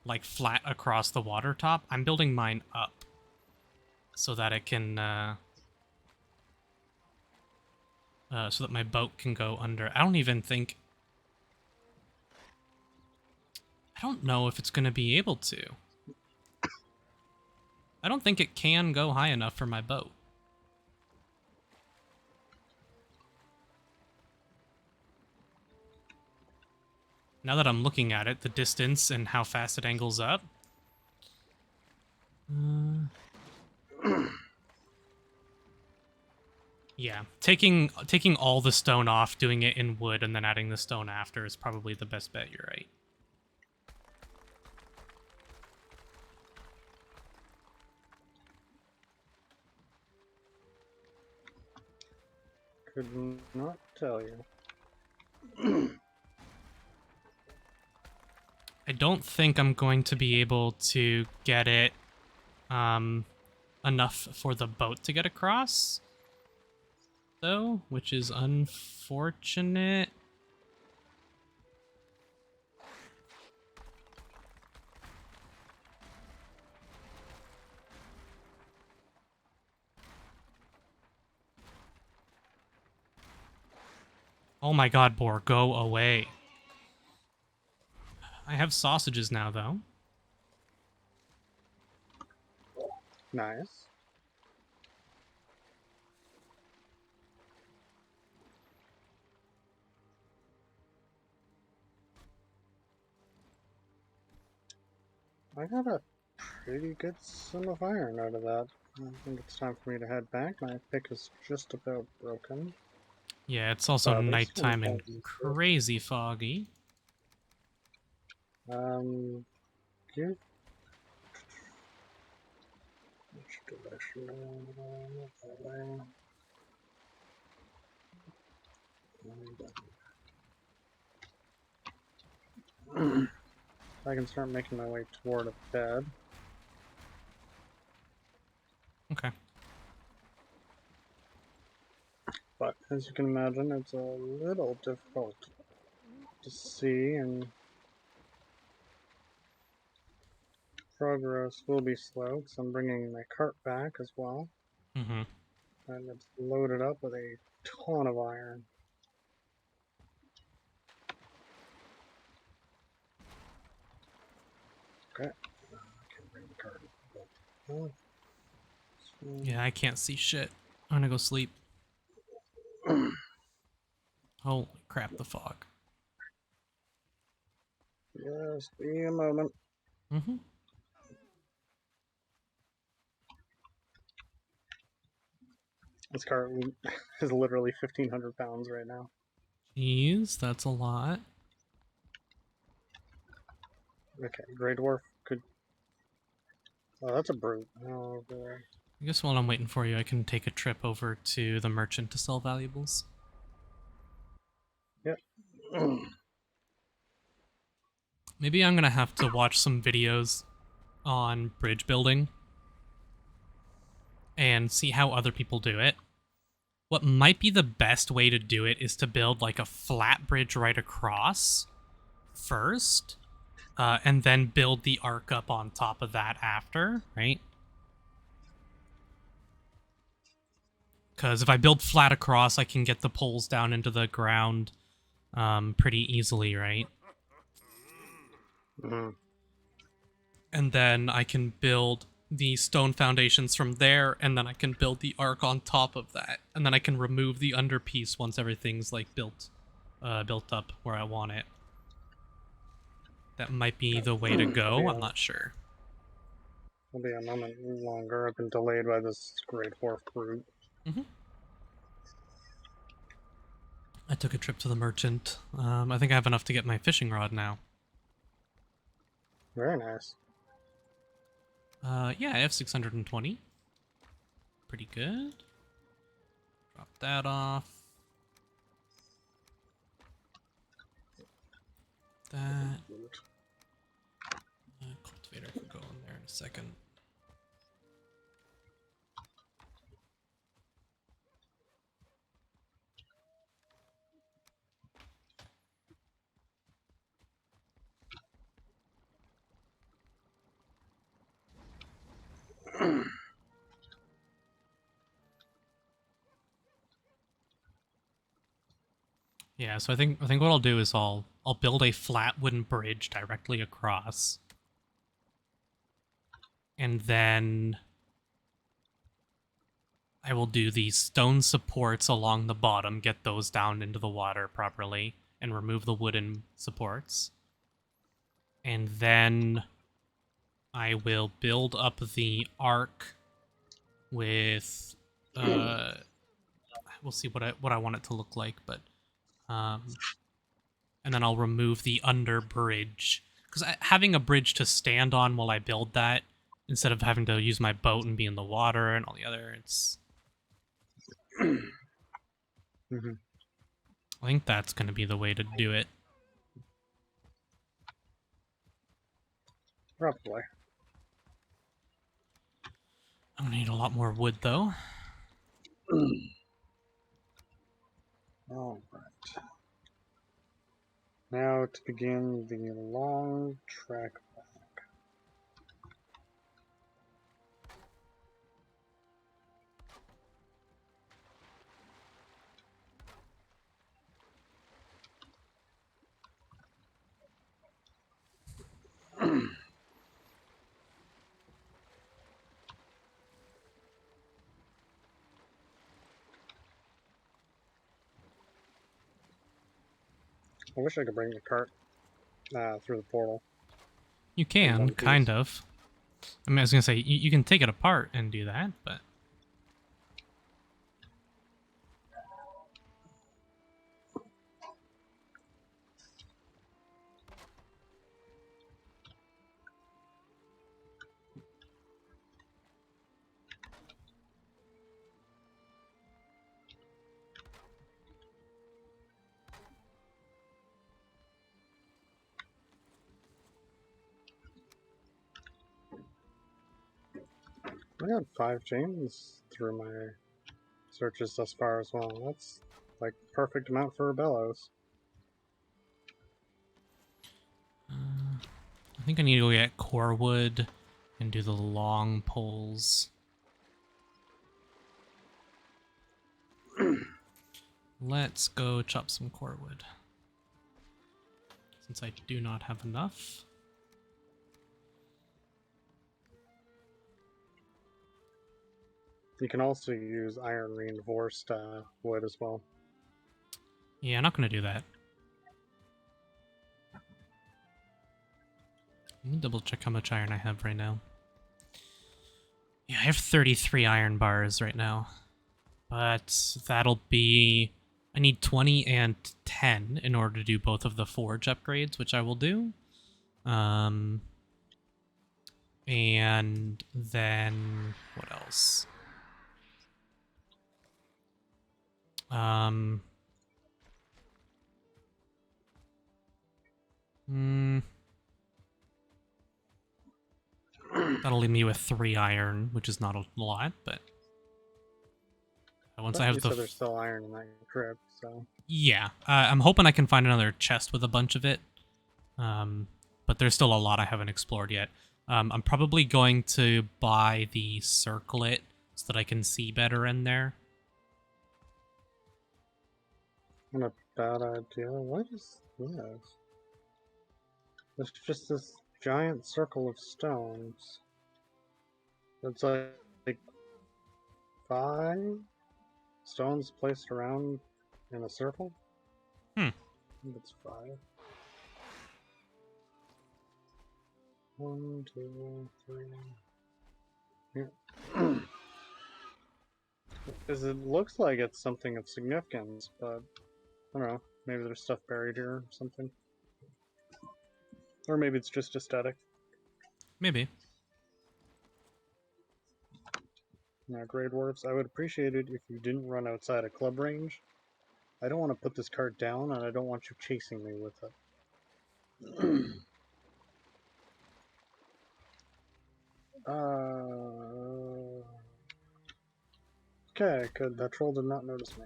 like, flat across the water top. I'm building mine up so that it can, so that my boat can go under. I don't even think... I don't know if it's going to be able to. I don't think it can go high enough for my boat. Now that I'm looking at it, the distance and how fast it angles up. Yeah, taking all the stone off, doing it in wood, and then adding the stone after is probably the best bet, you're right. Could not tell you. I don't think I'm going to be able to get it enough for the boat to get across, though, which is unfortunate. Oh my god, Boar, go away. I have sausages now, though. Nice. I got a pretty good sum of iron out of that. I think it's time for me to head back. My pick is just about broken. Yeah, it's also There's some nighttime and buttons here. crazy foggy. You... Which direction? That way. I can start making my way toward a bed. Okay. But as you can imagine, it's a little difficult to see, and progress will be slow because I'm bringing my cart back as well. Mm-hmm. And it's loaded up with a ton of iron. Okay. I can bring the cart. But, Yeah, I can't see shit. I'm gonna go sleep. Holy crap, the fog. just be a moment. Mm-hmm. This cart is literally 1,500 pounds right now. Jeez, that's a lot. Okay, Grey Dwarf could... Oh, that's a brute. Oh, boy. I guess while I'm waiting for you, I can take a trip over to the merchant to sell valuables. Yep. Maybe I'm gonna have to watch some videos on bridge building and see how other people do it. What might be the best way to do it is to build like a flat bridge right across first, and then build the arc up on top of that after, right? Because if I build flat across, I can get the poles down into the ground pretty easily, right? Mm-hmm. And then I can build the stone foundations from there, and then I can build the arc on top of that, and then I can remove the underpiece once everything's like built up where I want it. That might be the way to go. I'm not sure. It'll be a moment longer. I've been delayed by this great dwarf brute. I took a trip to the merchant. I think I have enough to get my fishing rod now. Very nice. Yeah, I have 620. Pretty good. Drop that off. That. Cultivator can go in there in a second. Yeah, so I think what I'll do is I'll build a flat wooden bridge directly across. And then I will do the stone supports along the bottom, get those down into the water properly, and remove the wooden supports. And then I will build up the arc with we'll see what I want it to look like, but and then I'll remove the under bridge, because having a bridge to stand on while I build that instead of having to use my boat and be in the water and all the other, it's Mm-hmm. I think that's going to be the way to do it. Probably. I'm gonna need a lot more wood though. All right. Now to begin the long trek back. I wish I could bring the cart through the portal. You In can, one piece. kind of. I mean, I was gonna say you can take it apart and do that, but I got 5 chains through my searches thus far as well. That's like perfect amount for a bellows. I think I need to go get core wood and do the long poles. Let's go chop some core wood, since I do not have enough. You can also use iron reinforced wood as well. Yeah, I'm not gonna do that. Let me double check how much iron I have right now. Yeah, I have 33 iron bars right now. But that'll be... I need 20 and 10 in order to do both of the forge upgrades, which I will do. And then... what else? That'll leave me with 3 iron, which is not a lot, but once I have You the... said there's still iron in that crypt, so... Yeah, I'm hoping I can find another chest with a bunch of it. But there's still a lot I haven't explored yet. I'm probably going to buy the circlet so that I can see better in there. Not a bad idea. What is this? It's just this giant circle of stones. It's like 5 stones placed around in a circle? Hmm. I think it's 5. 1, 2, 3. Yeah. Because it looks like it's something of significance, but I don't know. Maybe there's stuff buried here or something. Or maybe it's just aesthetic. Maybe. Now, Grey Dwarfs, I would appreciate it if you didn't run outside of club range. I don't want to put this card down, and I don't want you chasing me with it. Okay, good. That troll did not notice me.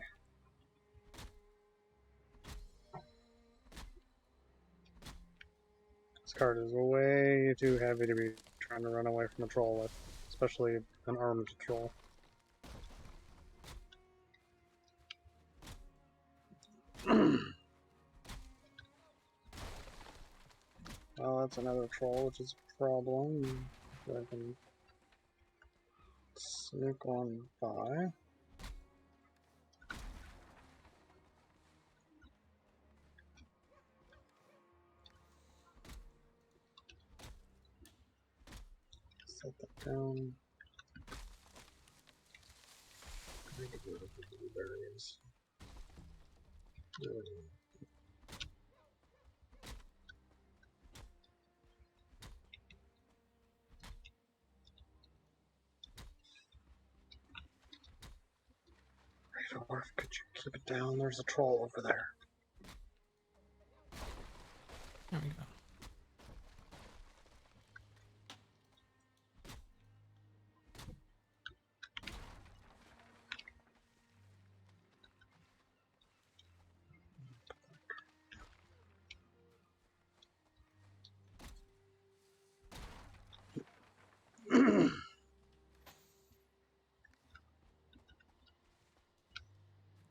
This card is way too heavy to be trying to run away from a troll with, especially an armed troll. Well, that's another troll, which is a problem. I can sneak on by. Set that down. Make it rid of the blueberries. Or could you keep it down? There's a troll over there. There we go.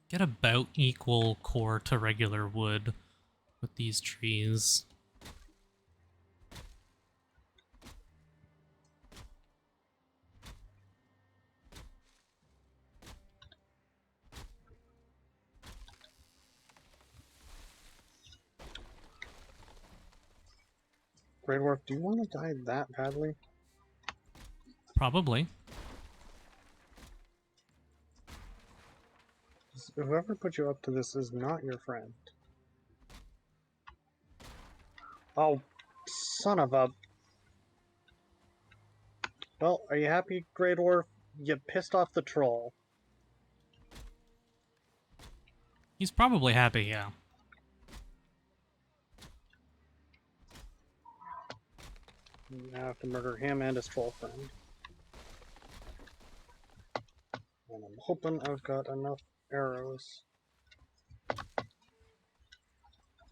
Get about equal core to regular wood with these trees. Grey Dwarf, do you want to die that badly? Probably. Whoever put you up to this is not your friend. Oh, son of a... Well, are you happy, Grey Dwarf? You pissed off the troll. He's probably happy, yeah. You have to murder him and his troll friend. And I'm hoping I've got enough arrows for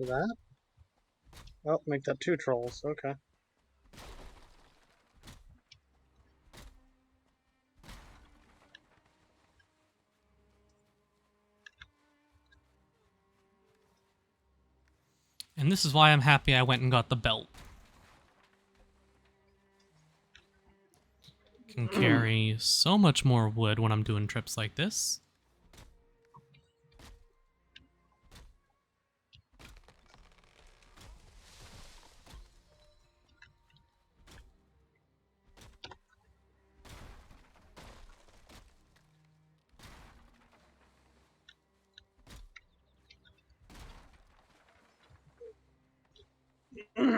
that. Oh, make that 2 trolls, okay. And this is why I'm happy I went and got the belt. Can carry so much more wood when I'm doing trips like this. Let's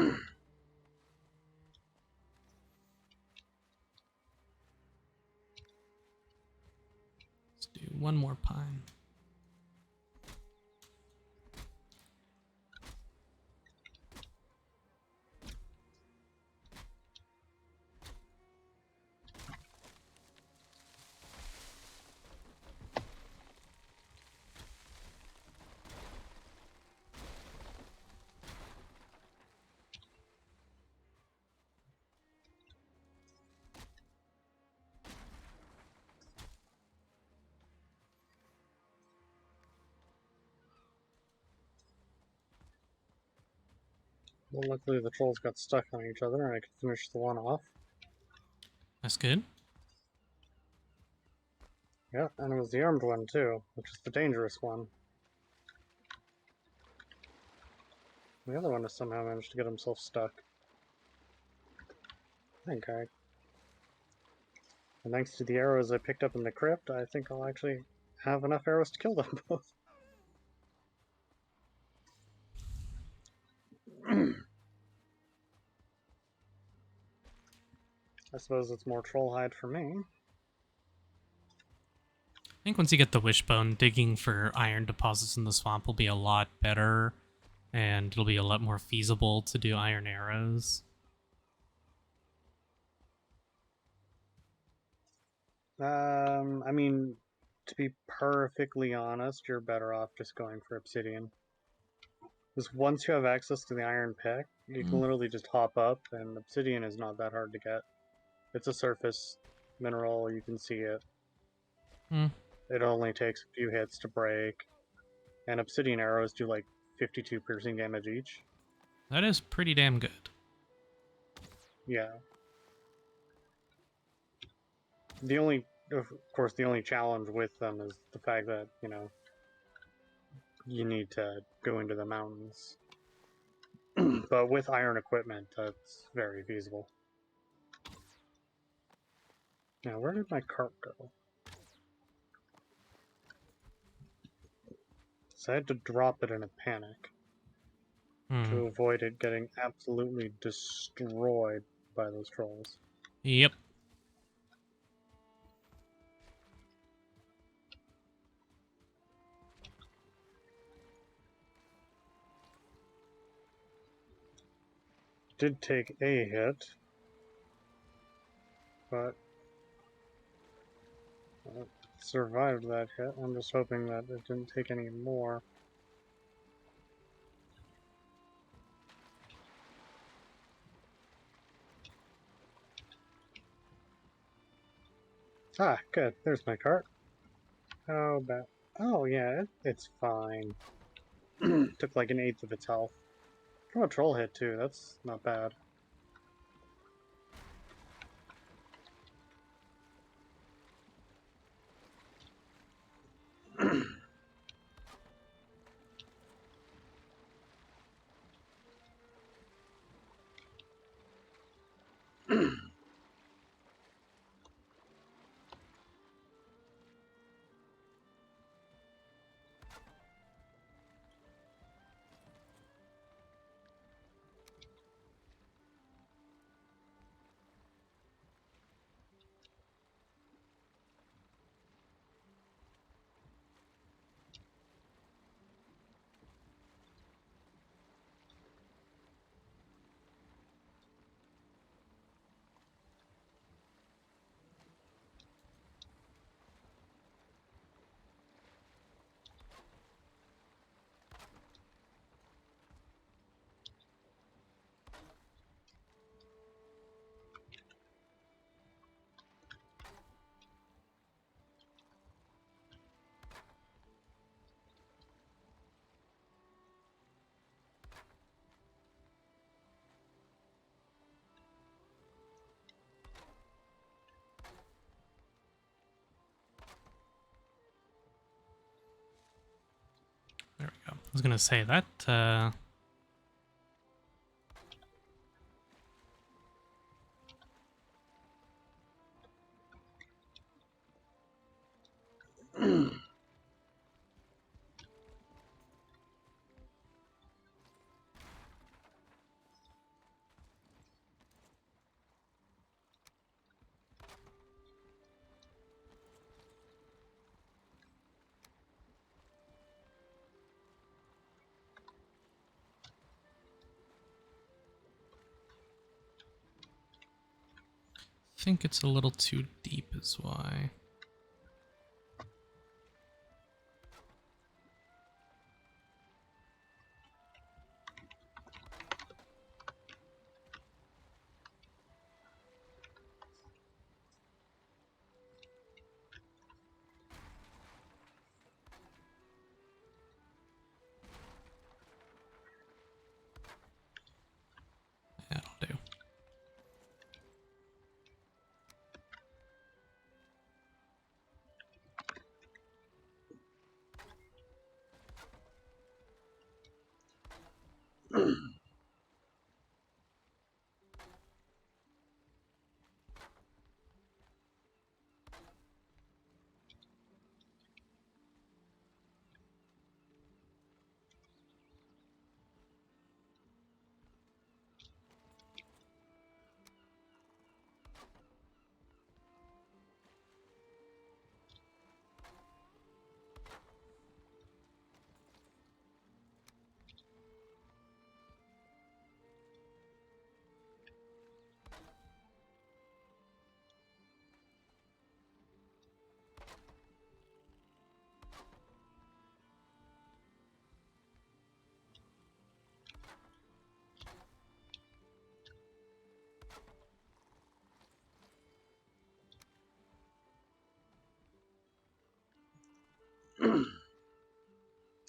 do one more pine. Well, luckily the trolls got stuck on each other and I could finish the one off. That's good. Yeah, and it was the armed one too, which is the dangerous one. The other one has somehow managed to get himself stuck. Okay. And thanks to the arrows I picked up in the crypt, I think I'll actually have enough arrows to kill them both. I suppose it's more troll hide for me. I think once you get the wishbone, digging for iron deposits in the swamp will be a lot better, and it'll be a lot more feasible to do iron arrows. I mean, to be perfectly honest, you're better off just going for obsidian. Because once you have access to the iron pick, you can literally just hop up, and obsidian is not that hard to get. It's a surface mineral, you can see it. Hmm. It only takes a few hits to break, and obsidian arrows do like 52 piercing damage each. That is pretty damn good. Yeah. The only, of course, the only challenge with them is the fact that, you know, you need to go into the mountains. But with iron equipment, that's very feasible. Now, where did my cart go? So I had to drop it in a panic Hmm. to avoid it getting absolutely destroyed by those trolls. Yep. Did take a hit, but survived that hit. I'm just hoping that it didn't take any more. Ah, good. There's my cart. How about... Oh, yeah, it's fine. Took like an eighth of its health. From a troll hit, too. That's not bad. There we go. I was gonna say that. I think it's a little too deep, is why. That'll do.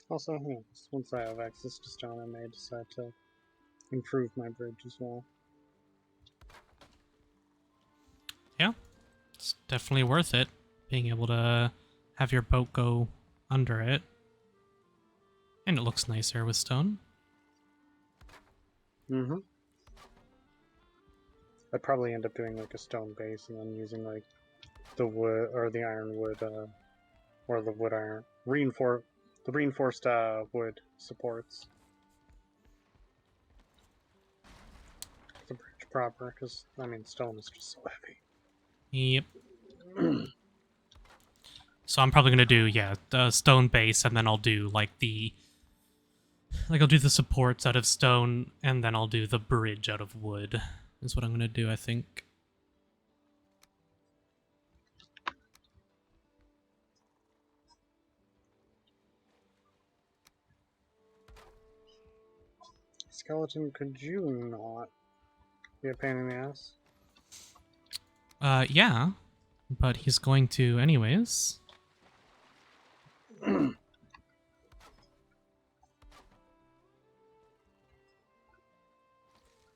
Also, once I have access to stone, I may decide to improve my bridge as well. Yeah, it's definitely worth it, being able to have your boat go under it. And it looks nicer with stone. Mm-hmm. I'd probably end up doing like a stone base and then using like the wood or the ironwood, or the wood iron reinforced wood supports the bridge proper. Because I mean, stone is just so Yep. heavy. So I'm probably gonna do, yeah, the stone base, and then I'll do I'll do the supports out of stone, and then I'll do the bridge out of wood. Is what I'm gonna do, I think. Skeleton, could you not be a pain in the ass? Yeah, but he's going to anyways.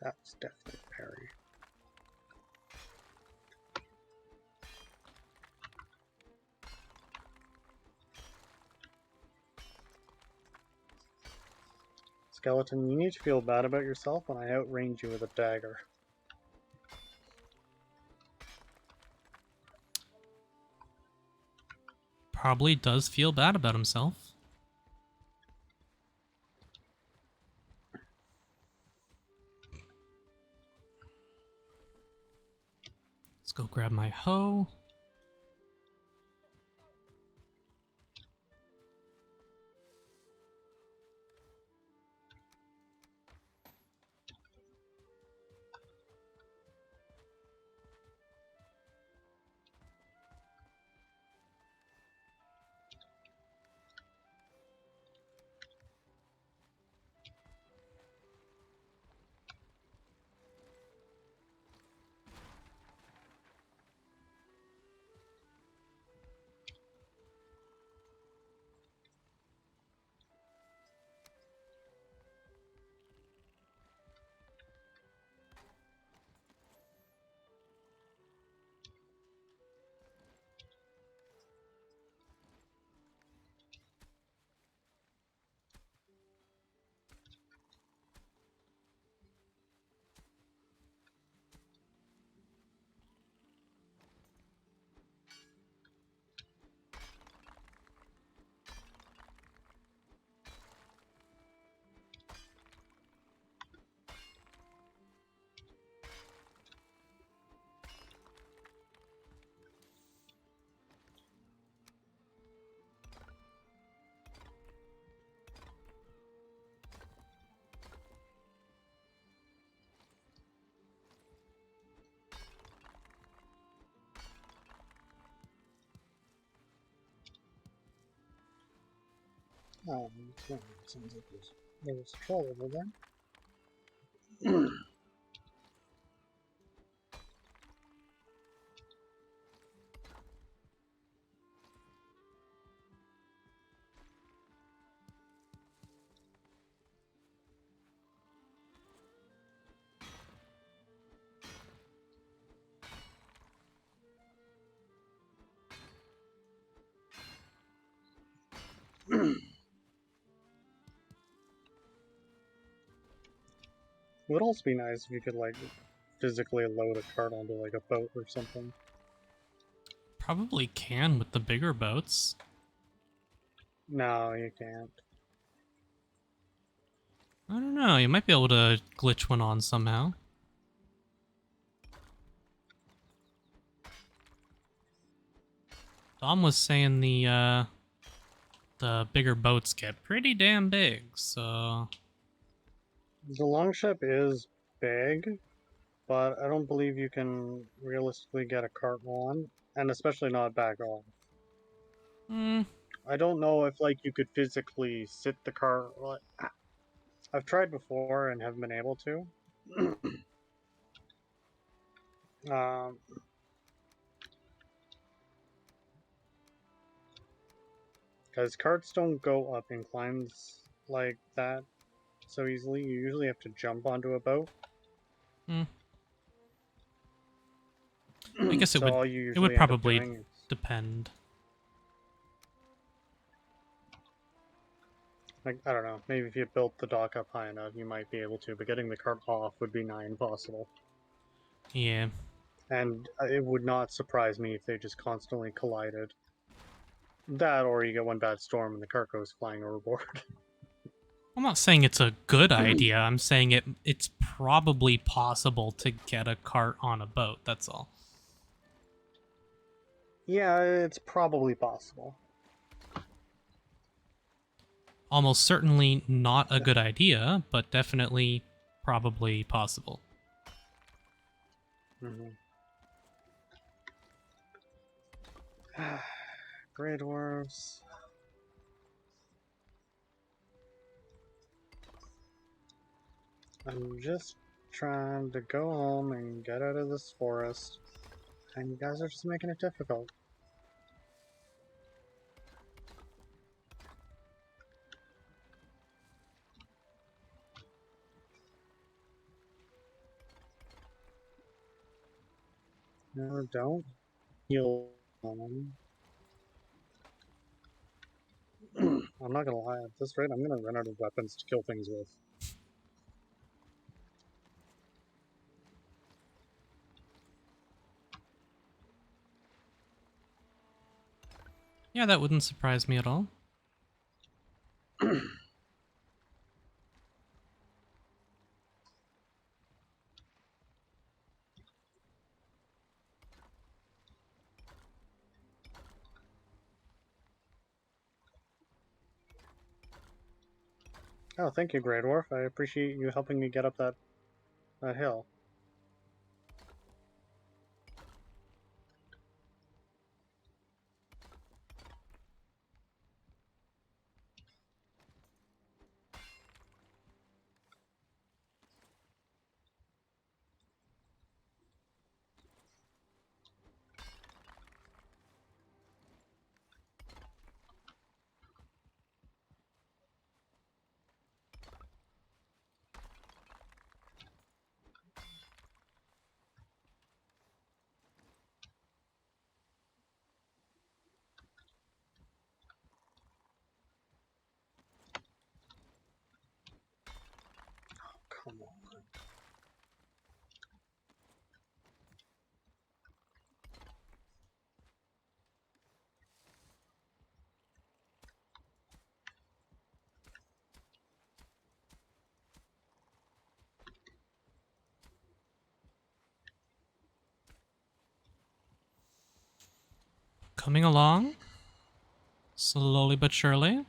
That's definitely parry. Skeleton, you need to feel bad about yourself when I outrange you with a dagger. Probably does feel bad about himself. Let's go grab my hoe. Yeah, sounds like there was a troll over there. Would also be nice if you could like physically load a cart onto like a boat or something. Probably can with the bigger boats. No, you can't. I don't know, you might be able to glitch one on somehow. Dom was saying the bigger boats get pretty damn big, so The longship is big, but I don't believe you can realistically get a cart on, and especially not back off. hmm. I don't know if like you could physically sit the cart. I've tried before and haven't been able to. um, Because carts don't go up inclines like that so easily. You usually have to jump onto a boat. Hmm. I guess So all you it would usually end up probably doing is, depend. like, I don't know, maybe if you built the dock up high enough, you might be able to, but getting the cart off would be nigh impossible. Yeah. And it would not surprise me if they just constantly collided. That, or you get one bad storm and the cart goes flying overboard. I'm not saying it's a good idea. I'm saying it's probably possible to get a cart on a boat. That's all. Yeah, it's probably possible. Almost certainly not a good idea, but definitely probably possible. Mm-hmm. Grey dwarves. I'm just trying to go home and get out of this forest, and you guys are just making it difficult. No, don't heal them. I'm not gonna lie, at this rate, I'm gonna run out of weapons to kill things with. Yeah, that wouldn't surprise me at all. Oh, thank you, Grey Dwarf. I appreciate you helping me get up that hill. Come on. Coming along, slowly but surely.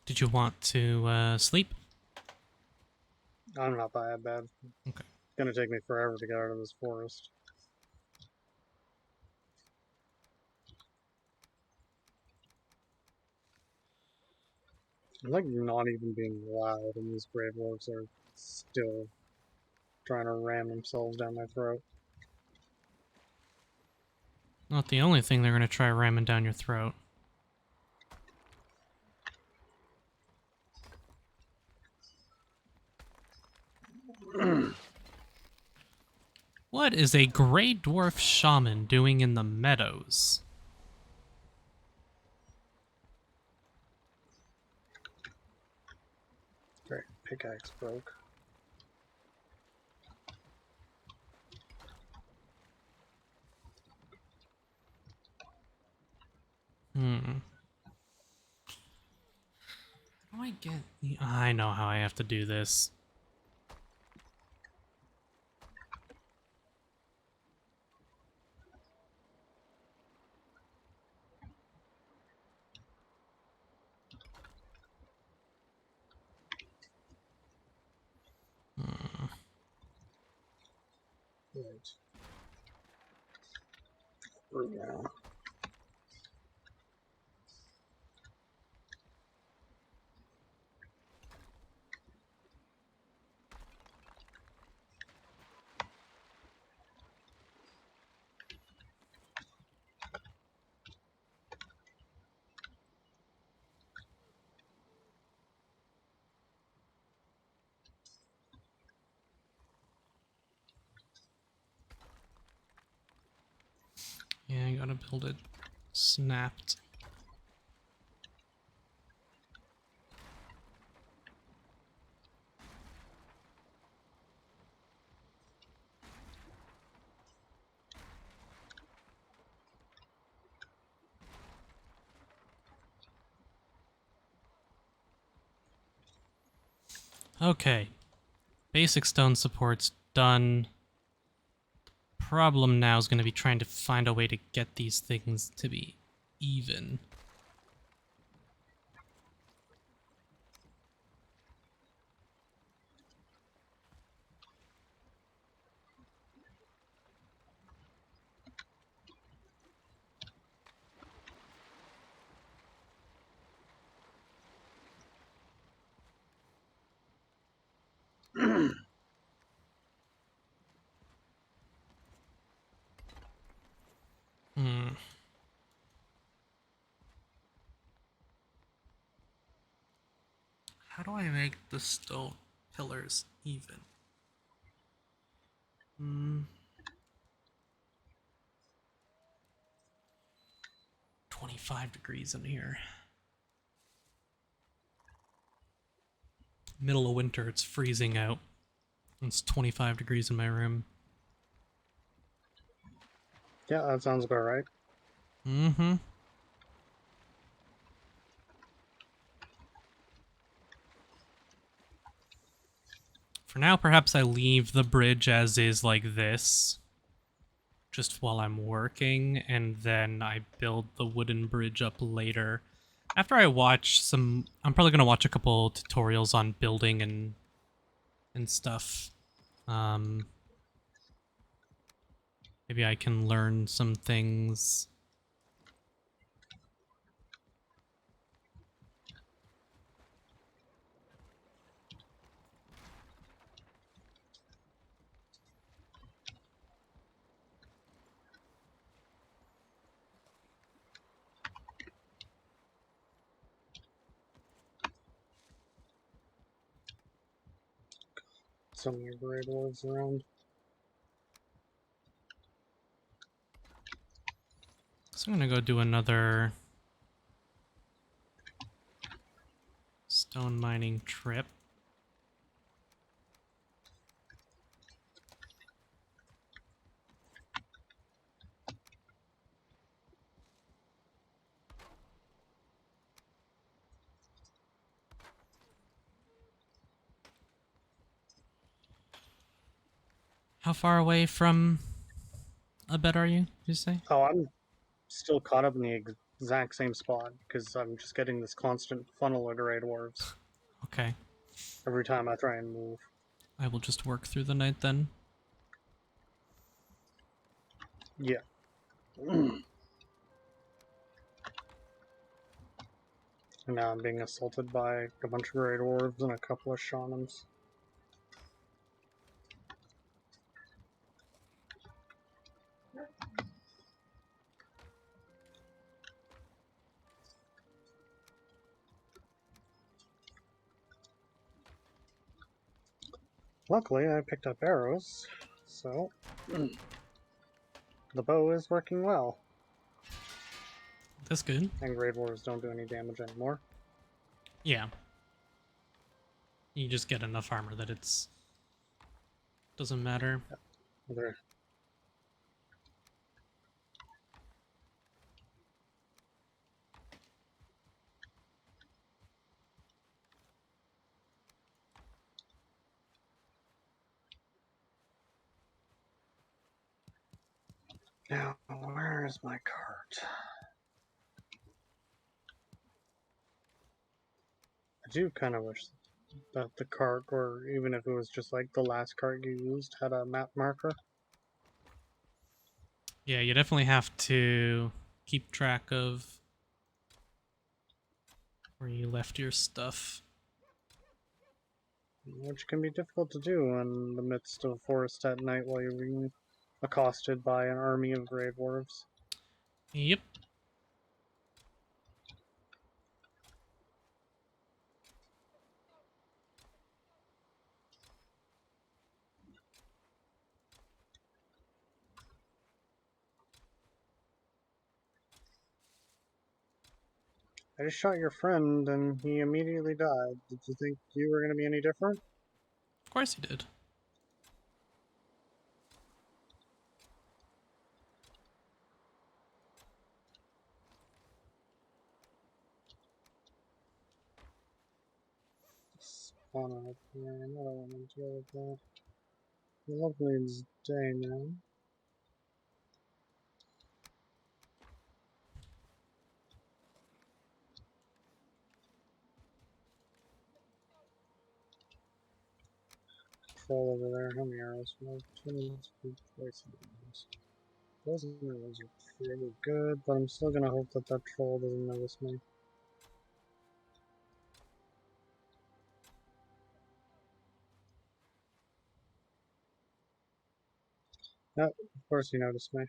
Did you want to sleep? I'm not that bad. Okay. It's gonna take me forever to get out of this forest. I'm like not even being loud, and these Grey Dwarves are still trying to ram themselves down my throat. Not the only thing they're going to try ramming down your throat. What is a Grey Dwarf Shaman doing in the meadows? Great, pickaxe broke. Hmm. How do I get... I know how I have to do this. Hmm. Right. Through now. you gotta build it snapped. Okay. Basic stone support's done. Problem now is going to be trying to find a way to get these things to be even. Hmm. How do I make the stone pillars even? 25 degrees in here. Middle of winter, it's freezing out. It's 25 degrees in my room. Yeah, that sounds about right. Mm-hmm. For now, perhaps I leave the bridge as is like this, just while I'm working, and then I build the wooden bridge up later. After I watch some, I'm probably gonna watch a couple tutorials on building and stuff. Maybe I can learn some things. So many gray dwarves around. So I'm gonna go do another stone mining trip. How far away from a bed are you, did you say? Oh, I'm still caught up in the exact same spot because I'm just getting this constant funnel of gray dwarves Okay. every time I try and move. I will just work through the night then. Yeah. And now I'm being assaulted by a bunch of gray dwarves and a couple of shamans. Luckily, I picked up arrows, so the bow is working well. That's good. And gray dwarves don't do any damage anymore. Yeah. You just get enough armor that it's... doesn't matter. They're Now, where is my cart? I do kind of wish that the cart, or even if it was just like the last cart you used, had a map marker. Yeah, you definitely have to keep track of where you left your stuff. Which can be difficult to do in the midst of a forest at night while you're being accosted by an army of grey dwarves. Yep. I just shot your friend and he immediately died. Did you think you were going to be any different? Of course he did. Spawn up here. I don't want to deal with that. Lovely it's day now. Troll over there. How many arrows? Well, 22 poisons. Those arrows are pretty good, but I'm still gonna hope that that troll doesn't notice me. Yep, of course he noticed me.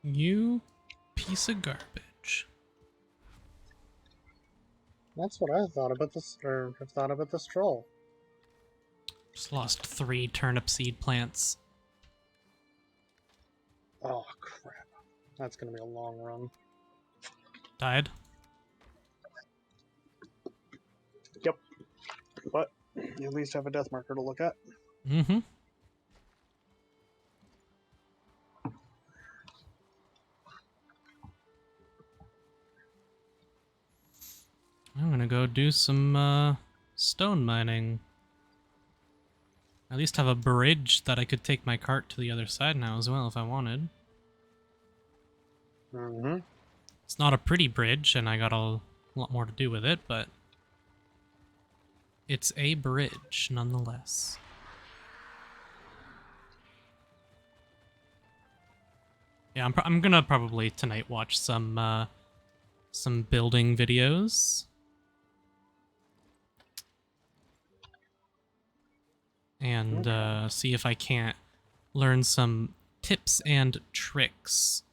You piece of garbage. That's what I thought about this, or have thought about this troll. Just lost 3 turnip seed plants. Oh crap! That's gonna be a long run. Died. Yep. But you at least have a death marker to look at. Mm-hmm. I'm gonna go do some stone mining. At least have a bridge that I could take my cart to the other side now as well if I wanted. Mm-hmm. It's not a pretty bridge, and I got a lot more to do with it, but it's a bridge nonetheless. Yeah, I'm gonna probably tonight watch some building videos. And see if I can't learn some tips and tricks.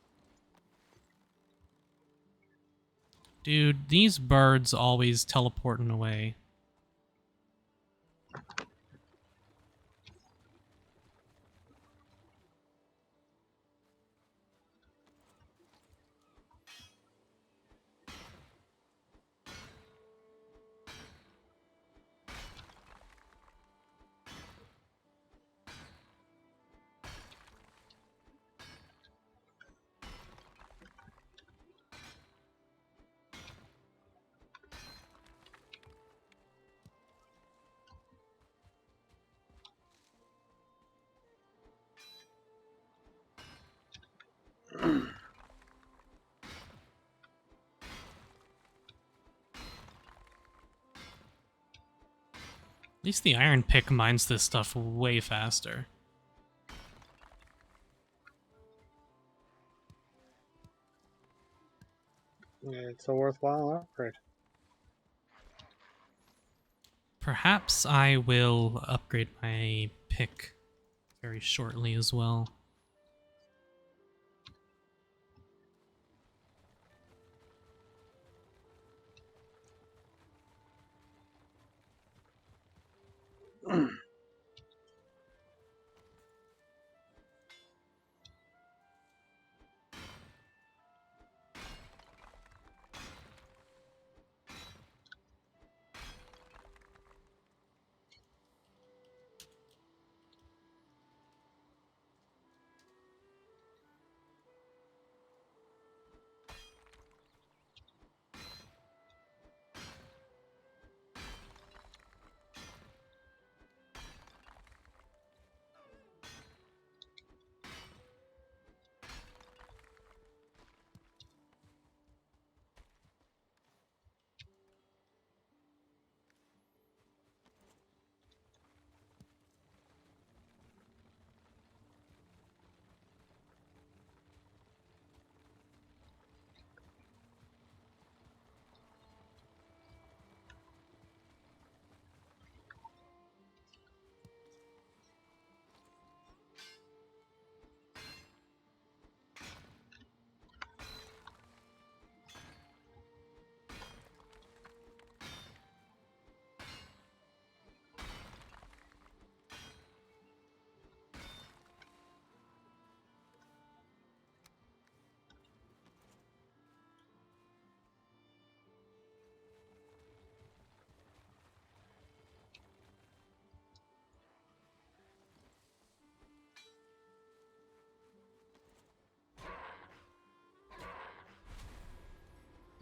Dude, these birds always teleporting away. At least the iron pick mines this stuff way faster. It's a worthwhile upgrade. Perhaps I will upgrade my pick very shortly as well.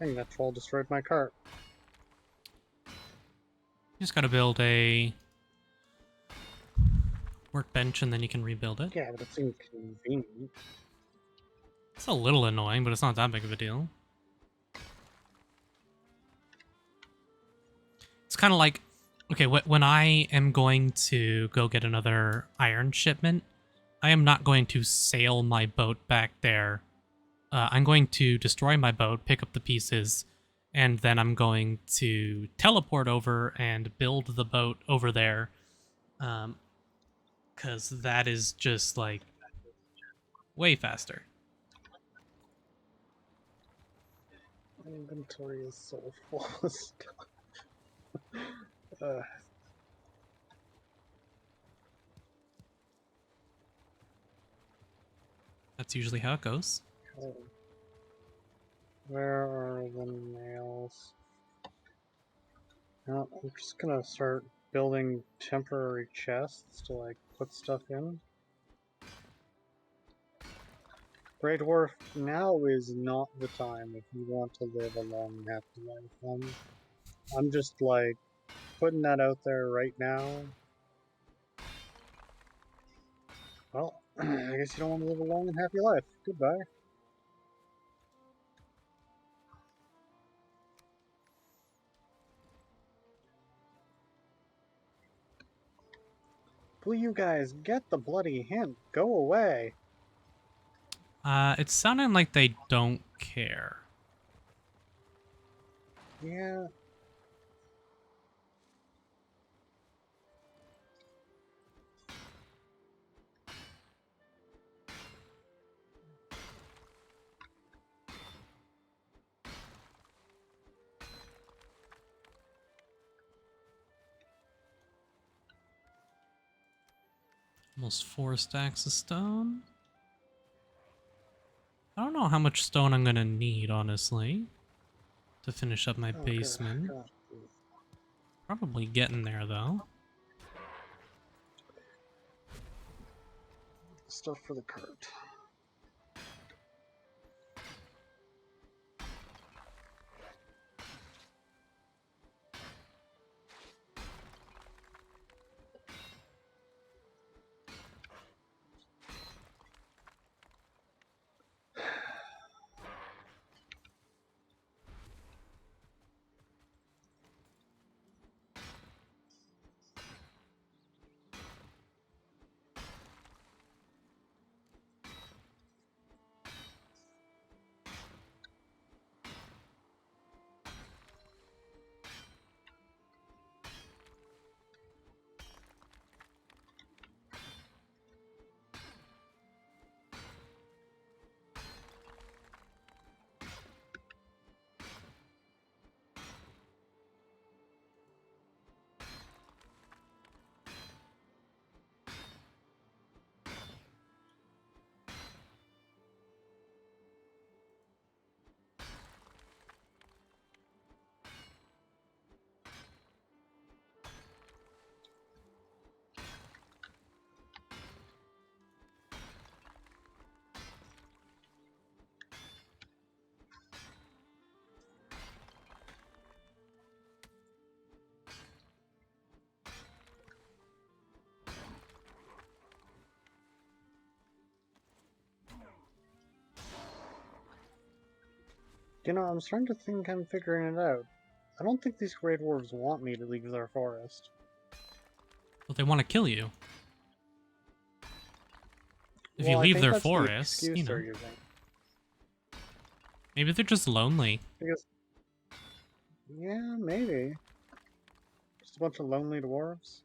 Dang, that troll destroyed my cart. You just gotta build a workbench and then you can rebuild it. Yeah, but it's inconvenient. It's a little annoying, but it's not that big of a deal. It's kind of like, okay, when I am going to go get another iron shipment, I am not going to sail my boat back there. I'm going to destroy my boat, pick up the pieces, and then I'm going to teleport over and build the boat over there. Because that is just, like, way faster. My inventory is so full of stuff. Uh, That's usually how it goes. okay. Where are the nails? No, I'm just gonna start building temporary chests to like put stuff in. Grey Dwarf, now is not the time if you want to live a long and happy life. I'm just like putting that out there right now. Well, I guess you don't want to live a long and happy life. Goodbye. Will you guys get the bloody hint? Go away. It's sounding like they don't care. Yeah. Almost 4 stacks of stone. I don't know how much stone I'm gonna need, honestly, to finish up my Oh, basement. God. Probably getting there, though. Stuff for the cart. You know, I'm starting to think I'm figuring it out. I don't think these Grey Dwarves want me to leave their forest. But they want to kill you. If you Well, I leave think their that's the forest, excuse you they're know. using. Maybe they're just lonely. Because, yeah, maybe. Just a bunch of lonely dwarves.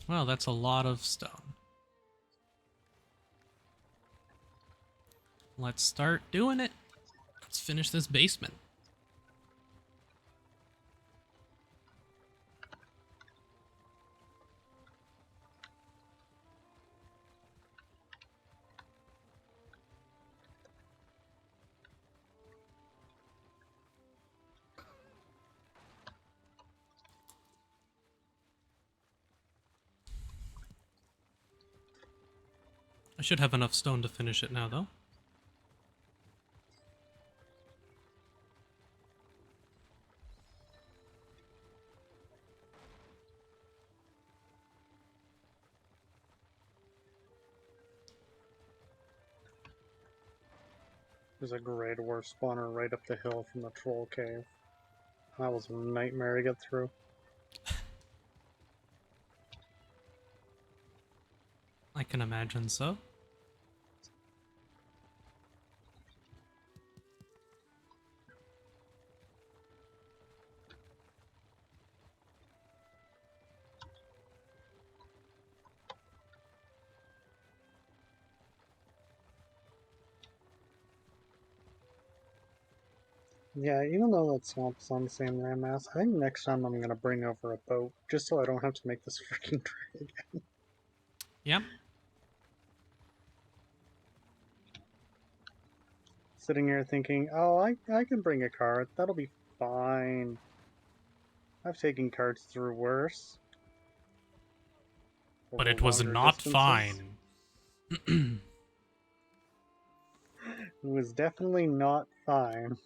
Well, that's a lot of stone. Let's start doing it. Let's finish this basement. I should have enough stone to finish it now, though. There's a Great War spawner right up the hill from the troll cave. That was a nightmare to get through. I can imagine so. Yeah, even though that swamp's on the same landmass, I think next time I'm gonna bring over a boat, just so I don't have to make this freaking trek. Yep. Sitting here thinking, oh, I can bring a cart, that'll be fine. I've taken carts through worse. But Over it was longer not distances. fine. It was definitely not fine.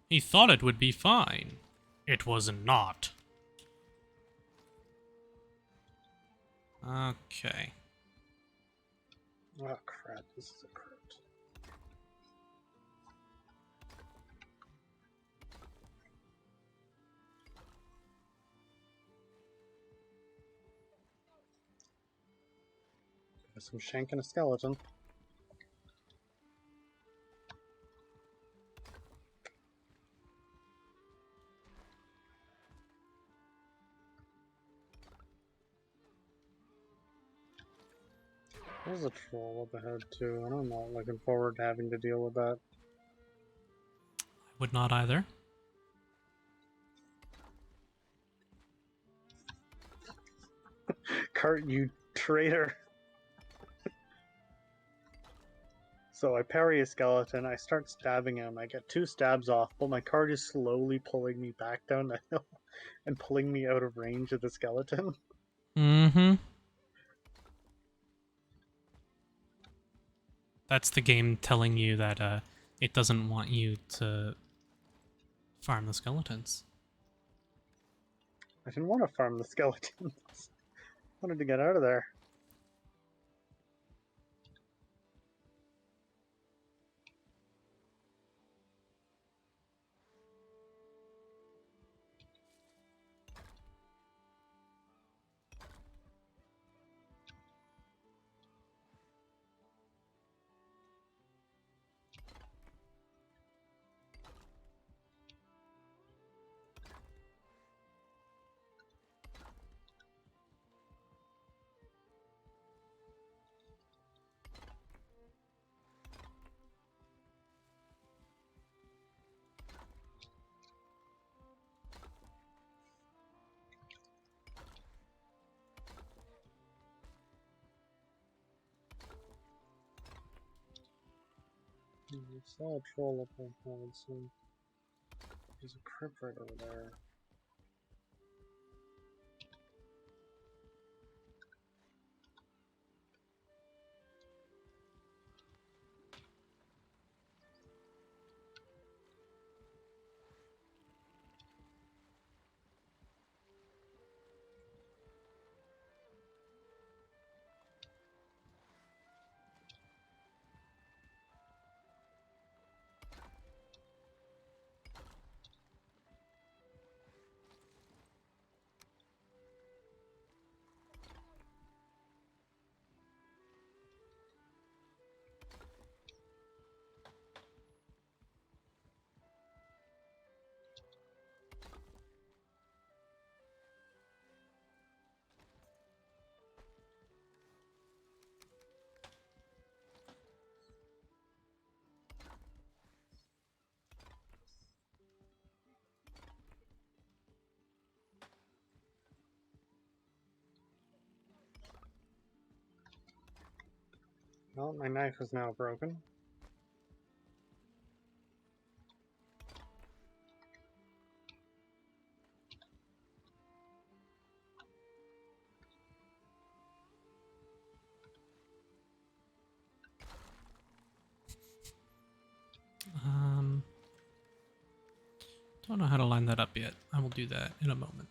He thought it would be fine. It was not. Okay. Oh crap, this is a crypt. There's some shank and a skeleton. There's a troll up ahead too, and I'm not looking forward to having to deal with that. I would not either. Cart, you traitor! So I parry a skeleton, I start stabbing him, I get 2 stabs off, but my cart is slowly pulling me back down the hill and pulling me out of range of the skeleton. Mm-hmm. That's the game telling you that it doesn't want you to farm the skeletons. I didn't want to farm the skeletons. I wanted to get out of there. I saw a troll up ahead, so there's a crypt right over there. Well, my knife is now broken. Don't know how to line that up yet. I will do that in a moment.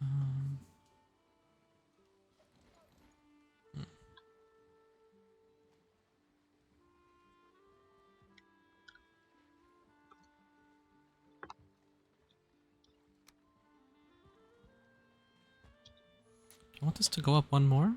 Um, I want this to go up one more.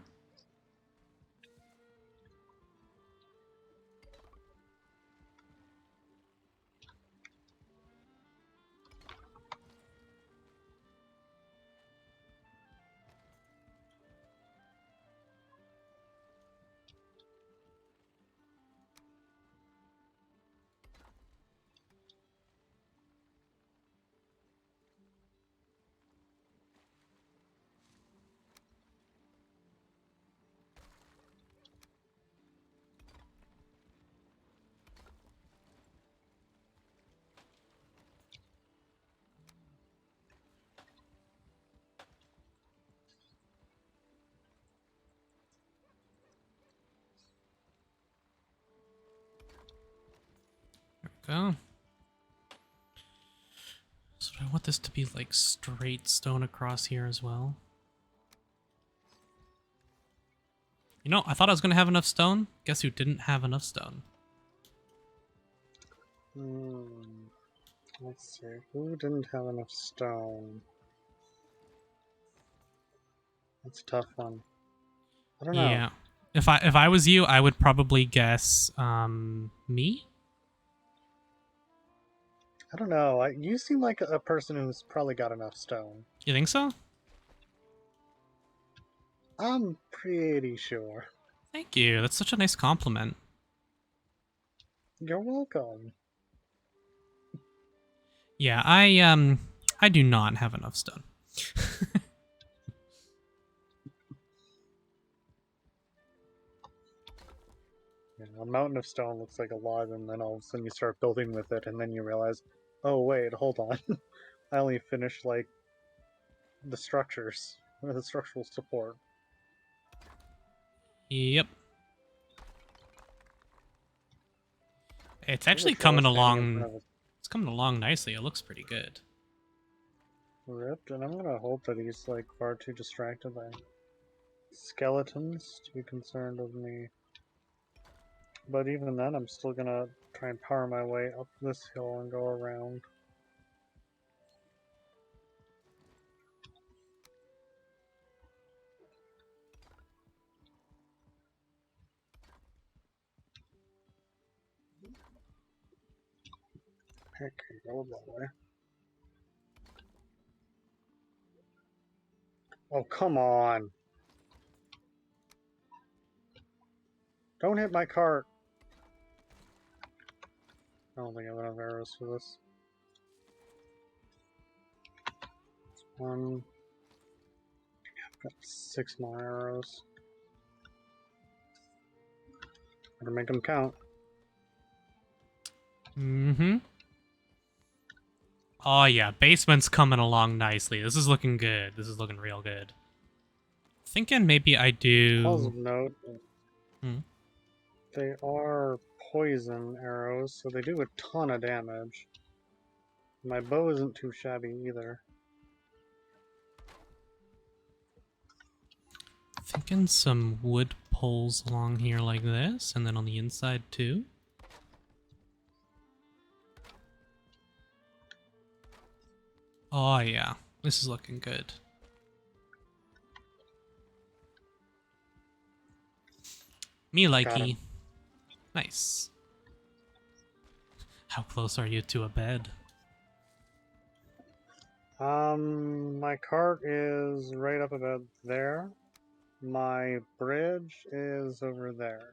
There we go. So do I want this to be like straight stone across here as well? You know, I thought I was going to have enough stone. Guess who didn't have enough stone? Let's see. Who didn't have enough stone? That's a tough one. I don't know. Yeah. If I was you, I would probably guess me. I don't know. You seem like a person who's probably got enough stone. You think so? I'm pretty sure. Thank you. That's such a nice compliment. You're welcome. Yeah, I do not have enough stone. You know, a mountain of stone looks like a log, and then all of a sudden you start building with it, and then you realize, oh wait, hold on. I only finished like the structures, the structural support. Yep. It's There's a actually fella coming standing in along. front of It's coming along nicely. It looks pretty good. a ripped, and I'm gonna hope that he's like far too distracted by skeletons to be concerned with me. But even then, I'm still gonna try and power my way up this hill and go around. I can go that way. Oh, come on! Don't hit my cart! I don't think I have enough arrows for this. One. Got 6 more arrows. Better make them count. Mm-hmm. Oh yeah, basement's coming along nicely. This is looking good. This is looking real good. Thinking maybe I do. Positive note. Hmm. They are poison arrows, so they do a ton of damage. My bow isn't too shabby either. Thinking some wood poles along here like this, and then on the inside too. Oh yeah, this is looking good. Me Got him. likey. Nice. How close are you to a bed? My cart is right up about there. My bridge is over there.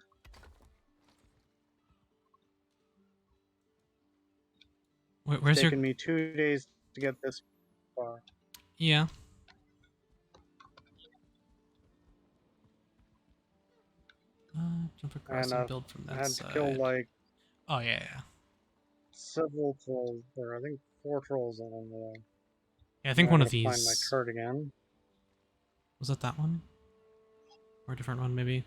It's Where's your... taken me 2 days to get this far. Yeah. Jump across And and I've build from that had to kill side. like Oh, yeah, yeah. several trolls, or I think 4 trolls along the way. Yeah, I think Now I one of gotta find my these... card again. Was that that one? Or a different one, maybe?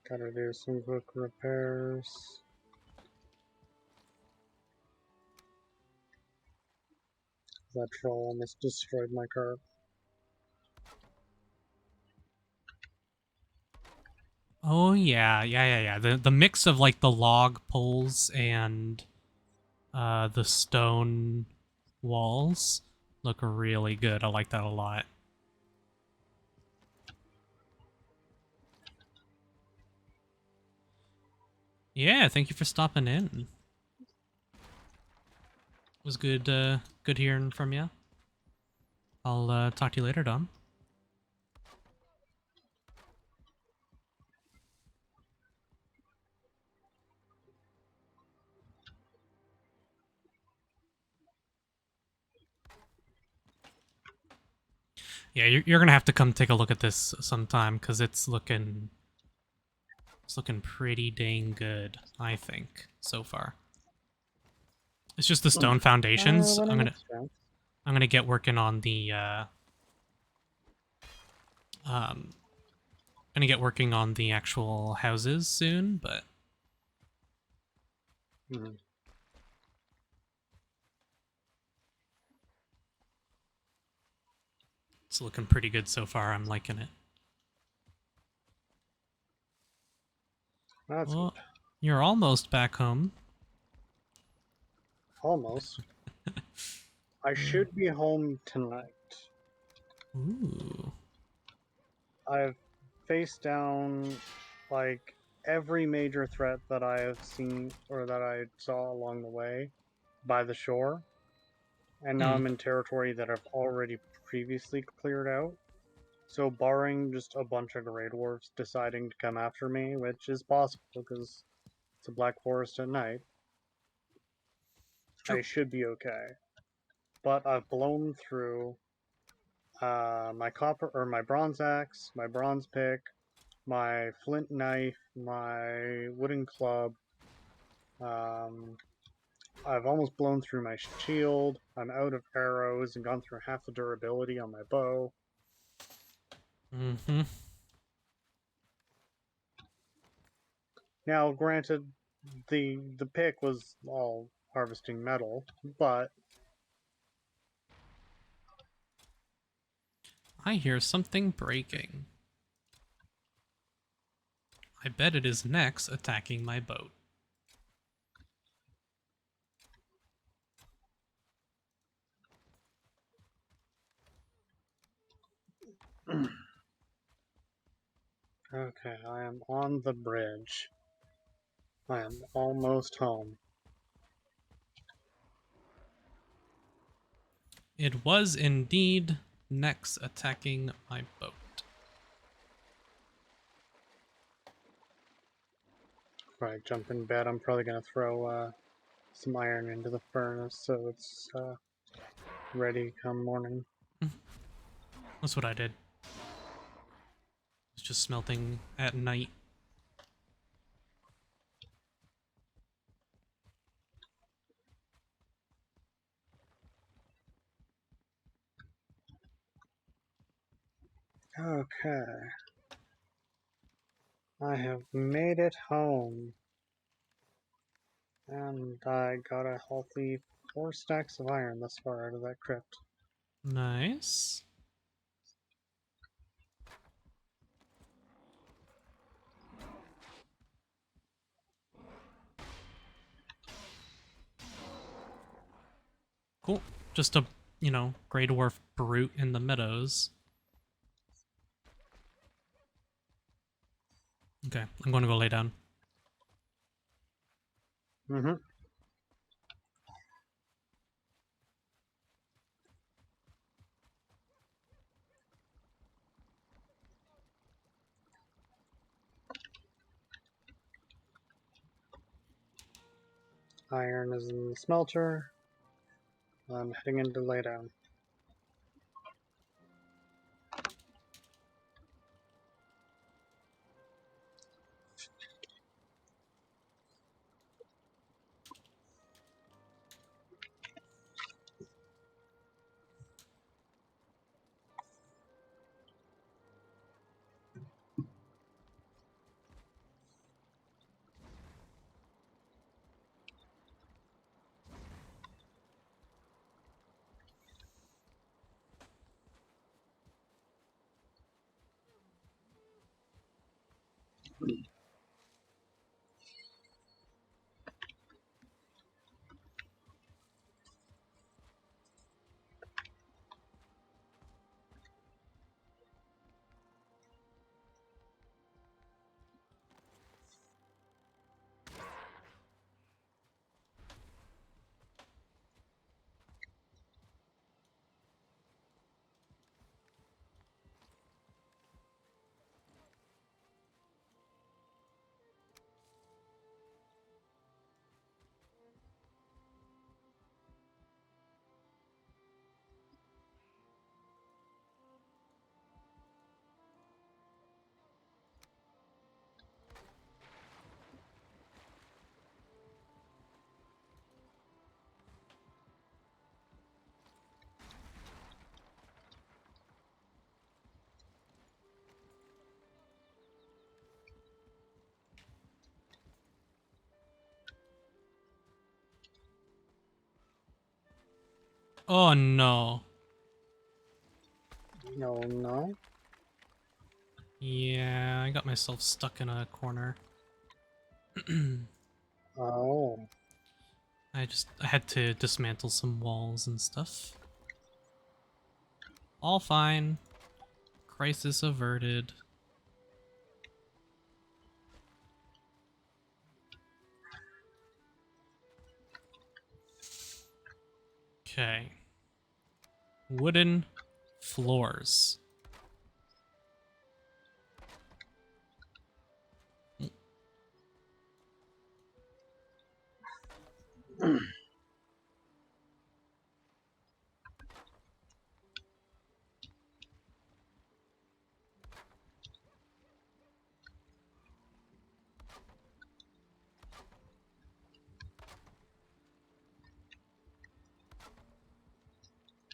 Gotta do some quick repairs. That troll almost destroyed my cart. Oh, yeah. Yeah. The mix of, like, the log poles and the stone walls look really good. I like that a lot. Yeah, thank you for stopping in. It was good hearing from you. I'll talk to you later, Dom. Yeah, you're gonna have to come take a look at this sometime because it's looking pretty dang good, I think, so far. It's just the stone foundations. Let me mix around. I'm gonna get working on the actual houses soon, but Mm-hmm. it's looking pretty good so far. I'm liking it. That's Well, good. you're almost back home. Almost. I should be home tonight. Ooh. I've faced down like every major threat that I have seen or that I saw along the way by the shore, and now Hmm. I'm in territory that I've already previously cleared out. So, barring just a bunch of Grey Dwarfs deciding to come after me, which is possible because it's a Black Forest at night, True. I should be okay. But I've blown through my copper or my bronze axe, my bronze pick, my flint knife, my wooden club. Um, I've almost blown through my shield. I'm out of arrows and gone through half the durability on my bow. Mm-hmm. Now, granted, the pick was all harvesting metal, but I hear something breaking. I bet it is Nex attacking my boat. okay, I am on the bridge. I am almost home. It was indeed Nex attacking my boat. Before I jump in bed, I'm probably gonna throw some iron into the furnace so it's ready come morning. That's what I did. It's just smelting at night. Okay. I have made it home. And I got a healthy 4 stacks of iron thus far out of that crypt. Nice. Cool. Just a, Grey Dwarf brute in the meadows. Okay, I'm going to go lay down. Mm-hmm. Iron is in the smelter. I'm heading into laydown. Oh no. No, no. Yeah, I got myself stuck in a corner. Oh, I had to dismantle some walls and stuff. All fine. Crisis averted. Okay. Wooden floors.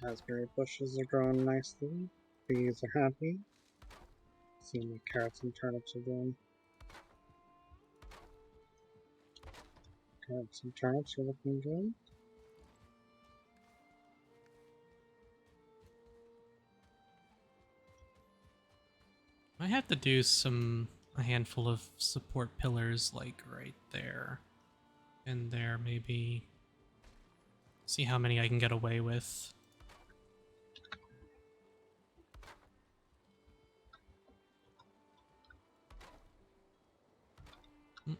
raspberry bushes are growing nicely. Bees are happy. See my carrots and turnips are doing. Carrots and turnips are looking good. I have to do a handful of support pillars like right there and there maybe. See how many I can get away with. Mm.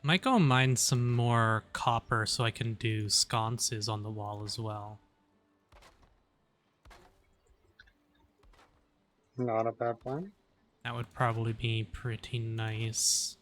Might go mine some more copper so I can do sconces on the wall as well. Not a bad plan. That would probably be pretty nice.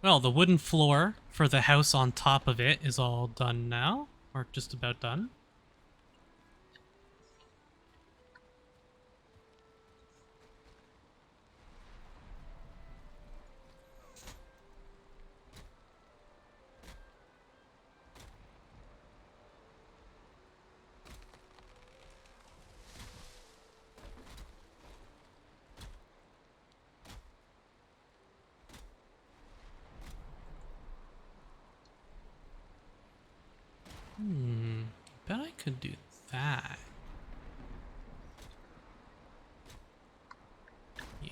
Well, the wooden floor for the house on top of it is all done now, or just about done. Bet I could do that.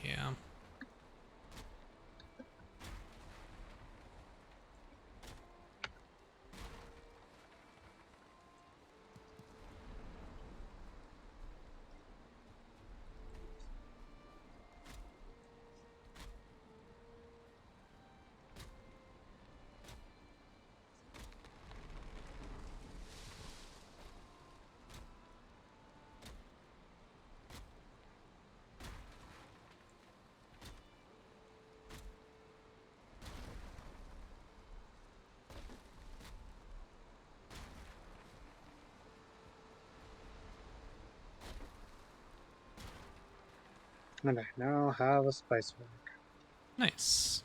Yeah. And I now have a spice rack. Nice.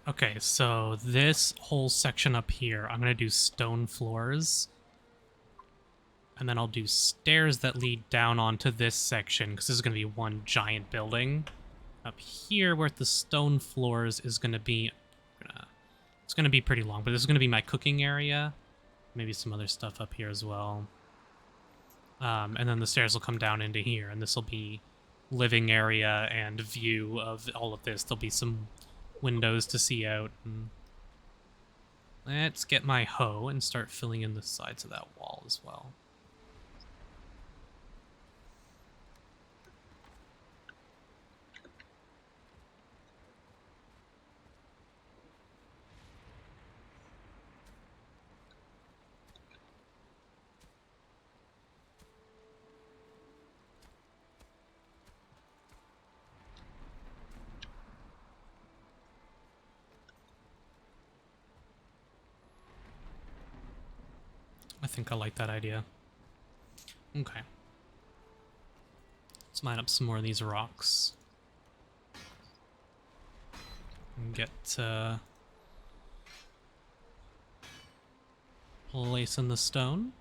Okay, so this whole section up here, I'm going to do stone floors. And then I'll do stairs that lead down onto this section, because this is going to be one giant building. Up here, where the stone floors is going to be... It's going to be pretty long, but this is going to be my cooking area. Maybe some other stuff up here as well. And then the stairs will come down into here, and this will be living area and view of all of this. There'll be some windows to see out. And let's get my hoe and start filling in the sides of that wall as well. I think I like that idea. Okay. Let's mine up some more of these rocks. And get place in the stone.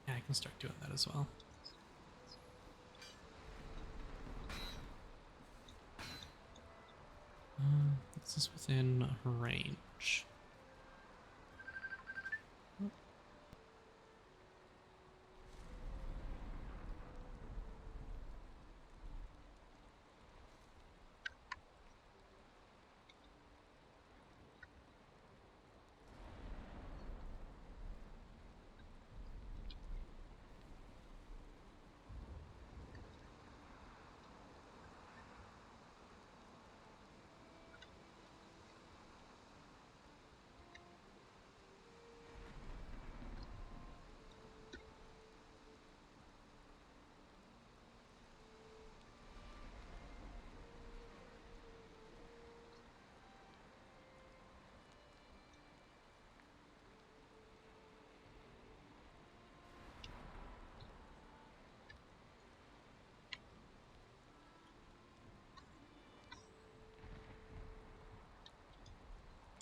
Yeah, I can start doing that as well. This is within range.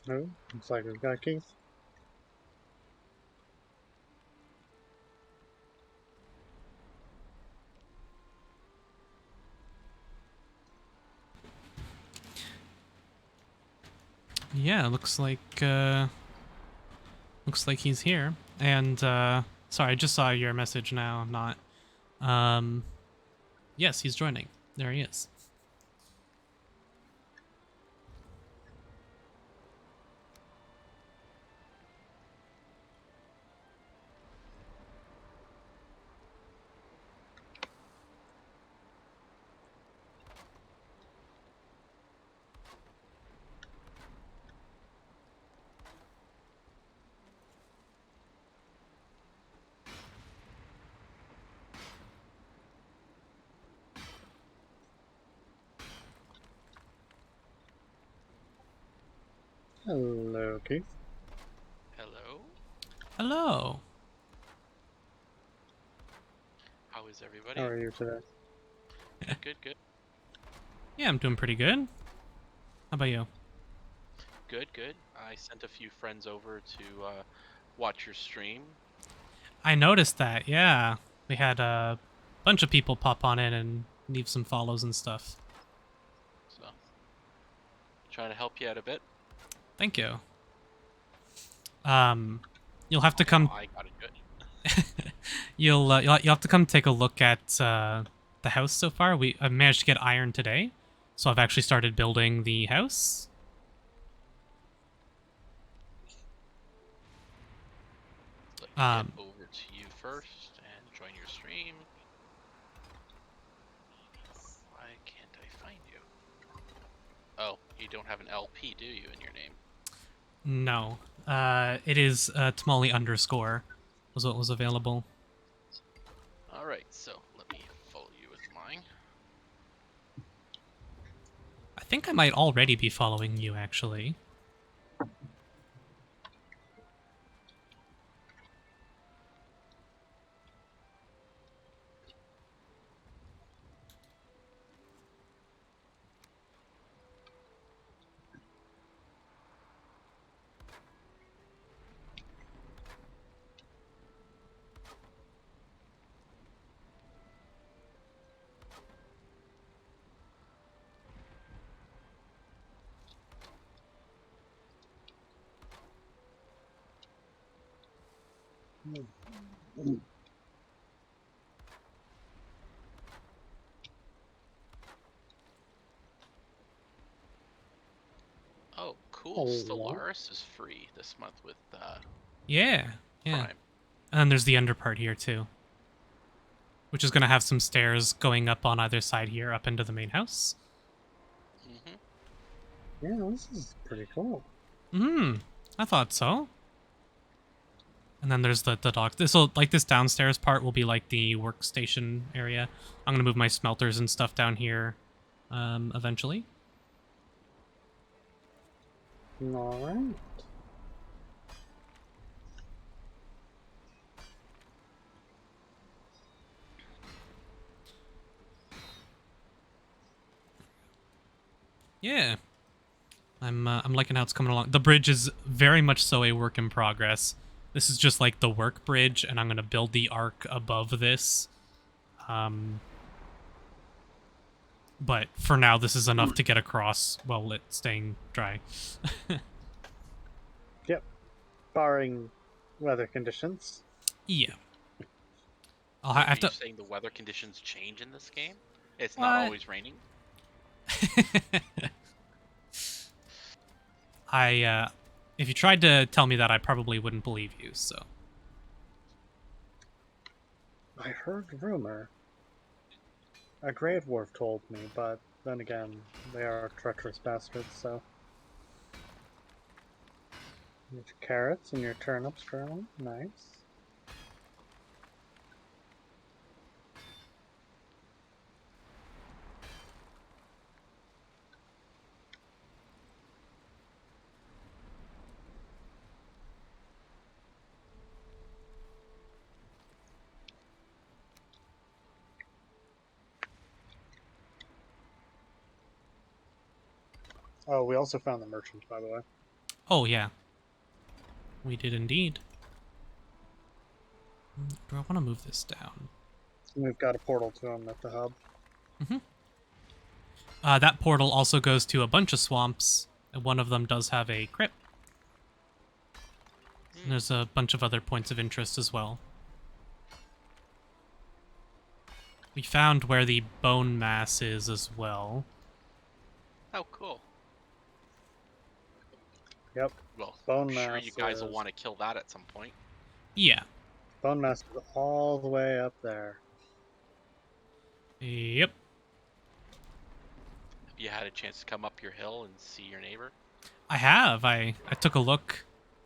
Oh, looks like we've got Keith. Yeah, looks like he's here. And sorry, I just saw your message now. I'm not. Yes, he's joining. There he is. Hello, Keith. Hello. Hello. How is everybody? How are you today? Good, good, Yeah, I'm doing pretty good. How about you? good, good. I sent a few friends over to watch your stream. I noticed that. Yeah, we had a bunch of people pop on in and leave some follows and stuff. So, trying to help you out a bit. Thank you. You'll have to come. I got it good. You'll have to come take a look at the house so far. I've managed to get iron today, so I've actually started building the house. Let me get over to you first and join your stream. Why can't I find you? Oh, you don't have an LP, do you, in your name? No, it is Tamale underscore was what was available. All right, so let me follow you with mine. I think I might already be following you, actually. Oh, cool. Oh, Stellaris is free this month with Yeah, yeah. Prime. And then there's the under part here too, which is gonna have some stairs going up on either side here, up into the main house. Mm-hmm. Yeah, this is pretty cool. I thought so. And then there's the dock. This downstairs part will be like the workstation area. I'm gonna move my smelters and stuff down here, eventually. Alright. Yeah. I'm liking how it's coming along. The bridge is very much so a work in progress. This is just like the work bridge, and I'm gonna build the arc above this. But for now, this is enough to get across while it's staying dry. Yep. Barring weather conditions. Yeah. I'll Wait, have are to. you saying the weather conditions change in this game? It's not What? always raining? If you tried to tell me that, I probably wouldn't believe you. So. I heard rumor. A Grey Dwarf told me, but then again, they are treacherous bastards, so. Your carrots and your turnips growing. Nice. Oh, we also found the merchant, by the way. Oh yeah. We did indeed. Do I want to move this down? We've got a portal to him at the hub. That portal also goes to a bunch of swamps, And one of them does have a crypt. And there's a bunch of other points of interest as well. We found where the bone mass is as well. Oh, cool. Yep. Well, Bone I'm sure mass you guys will is want to kill that at some point. Yeah. bone mass is all the way up there. Yep. Have you had a chance to come up your hill and see your neighbor? I have. I took a look.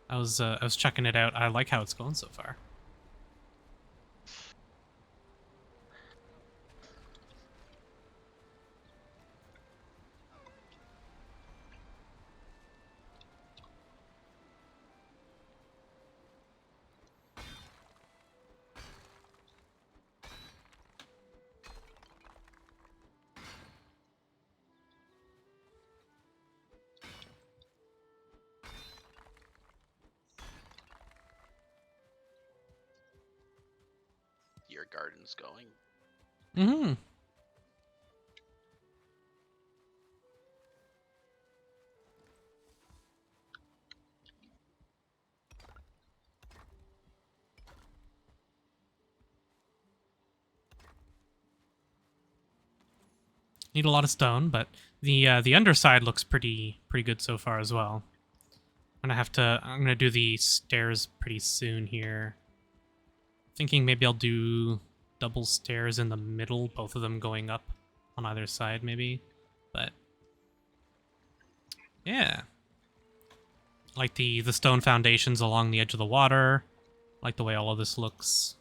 I was checking it out. I like how it's going so far. Your garden's going. Mm-hmm. Need a lot of stone, but the underside looks pretty good so far as well. I'm gonna do the stairs pretty soon here. Thinking maybe I'll do double stairs in the middle, both of them going up on either side maybe. But yeah. Like the stone foundations along the edge of the water. Like the way all of this looks.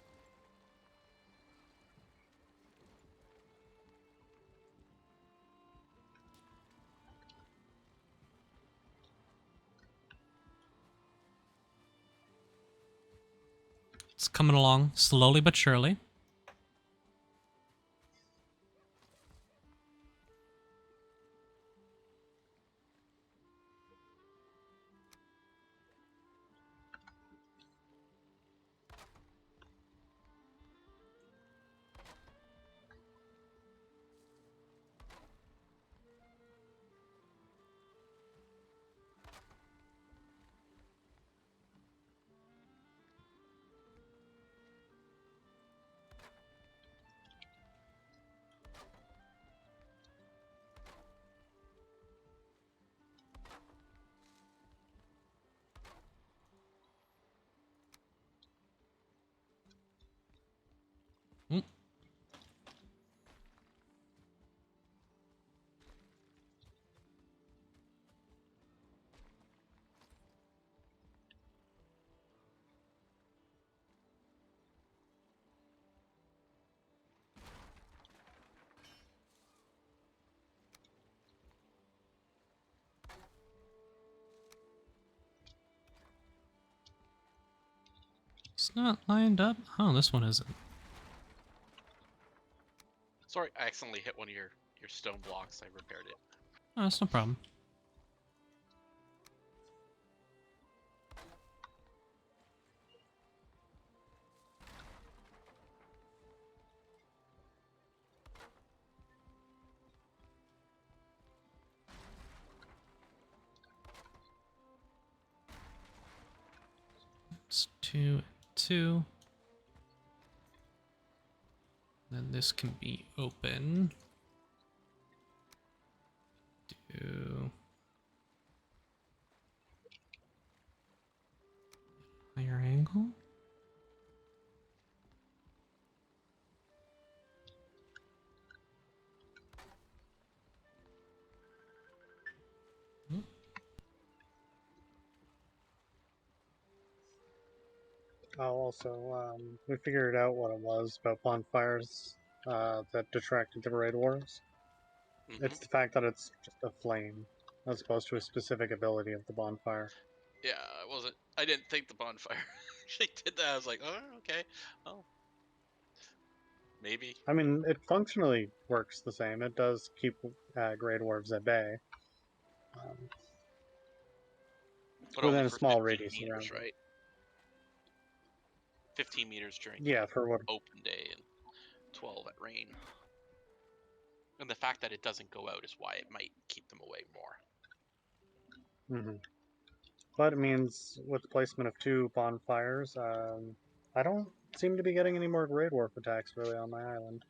It's coming along slowly but surely. Mm. It's not lined up. Oh, this one isn't. Sorry, I accidentally hit one of your stone blocks. I repaired it. Oh, that's no problem. It's 2 and 2. Then this can be open. Do higher angle. Oh, also, we figured out what it was about bonfires that detracted the raid wars. Mm-hmm. It's the fact that it's just a flame, as opposed to a specific ability of the bonfire. Yeah, I didn't think the bonfire actually did that. I was like, oh, okay. Oh, maybe. I mean, it functionally works the same. It does keep grey dwarves at bay. But only Within a for small 15 radius around meters, it. right? 15 meters during Yeah, for what? open day and 12 at rain. And the fact that it doesn't go out is why it might keep them away more. Hmm. But it means with the placement of 2 bonfires, I don't seem to be getting any more Grey Dwarf attacks really on my island.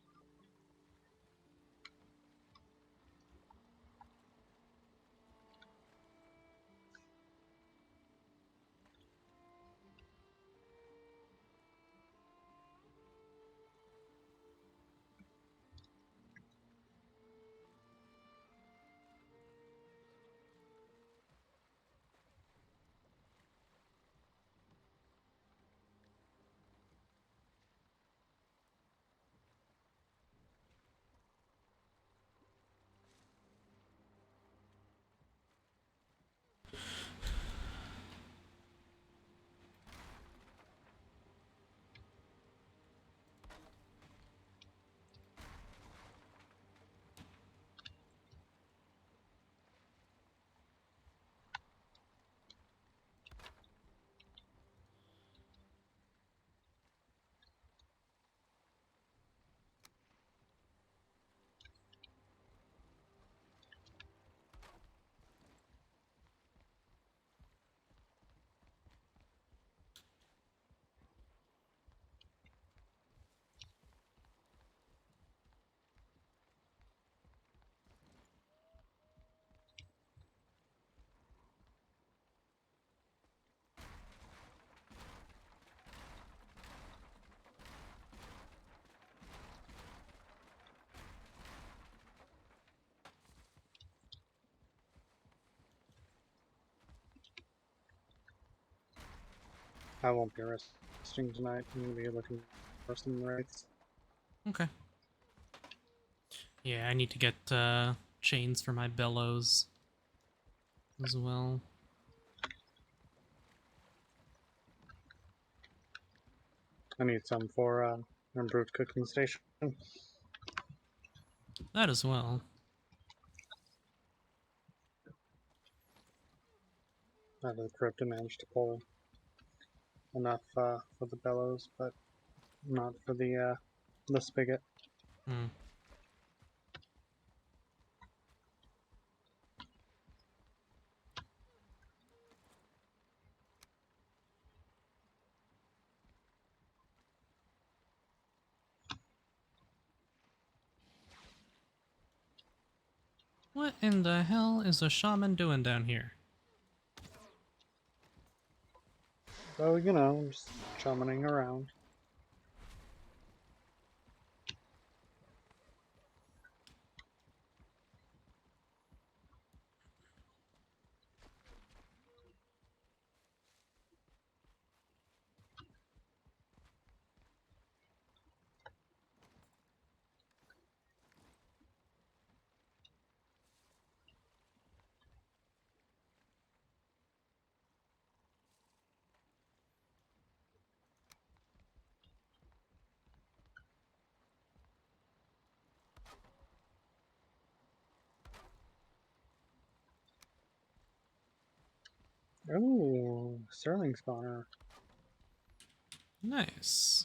I won't be resting tonight. I'm going to be looking for some wraiths. Okay. Yeah, I need to get chains for my bellows as well. I need some for an improved cooking station. That as well. Out of the crypt, I managed to pull enough for the bellows, but not for the spigot. Hmm. What in the hell is a shaman doing down here? So, just chummening around. Oh, Sterling spawner. Nice.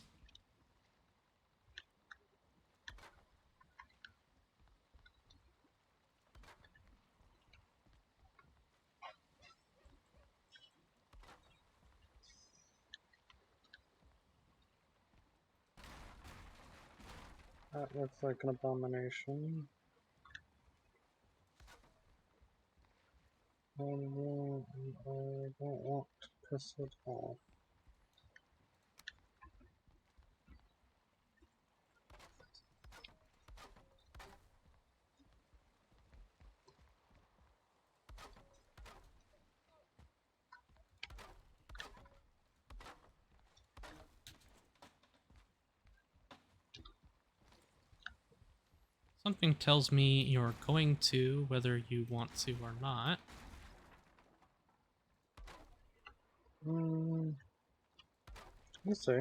That looks like an abomination. I don't want to piss it off. Something tells me you're going to, whether you want to or not. Let's see.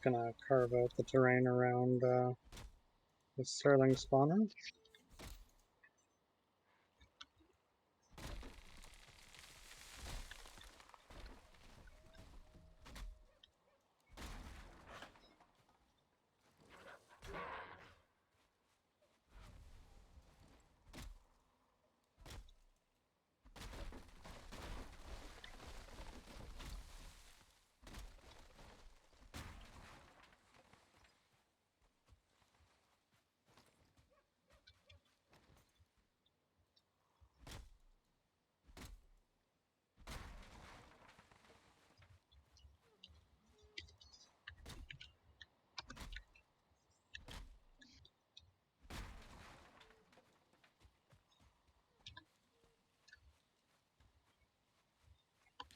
gonna carve out the terrain around the Sterling spawner.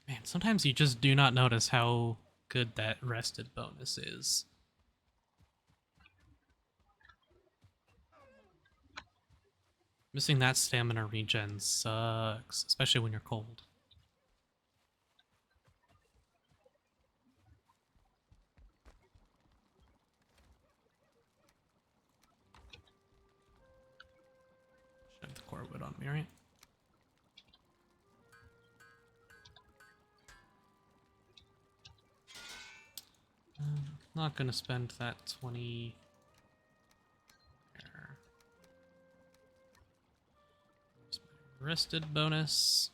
Man, sometimes you just do not notice how good that rested bonus is. Missing that stamina regen sucks, especially when you're cold. Should have the core wood on me, right? Not gonna spend that 20 there. There's my rested bonus.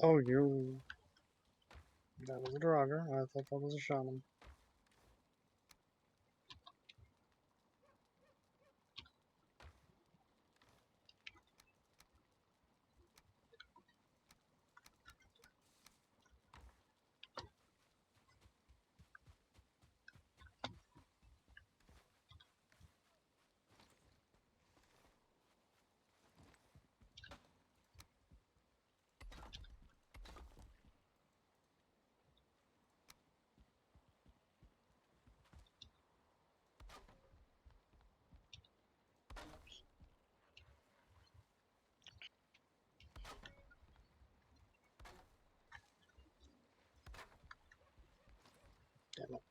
Oh, you. That was a Draugr. I thought that was a Shaman. Damn it.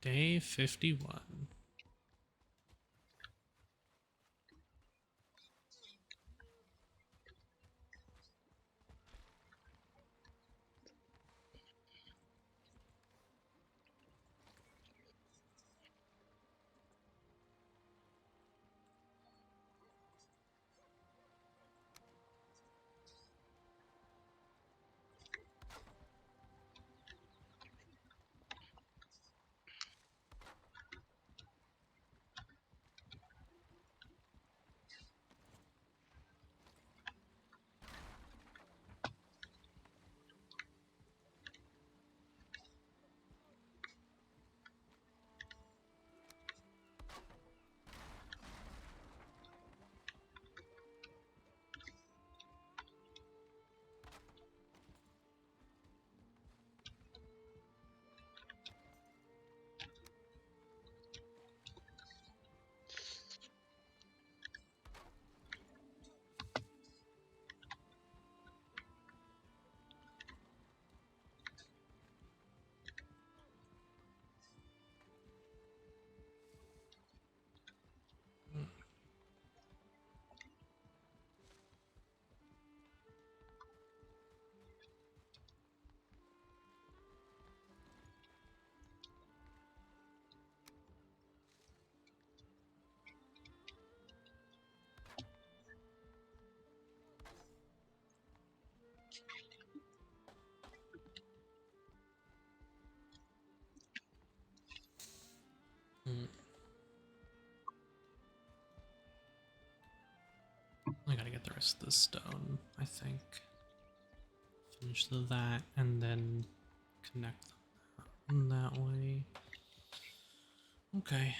Day 51. Where's the stone? I think. Finish that and then connect them that way. Okay.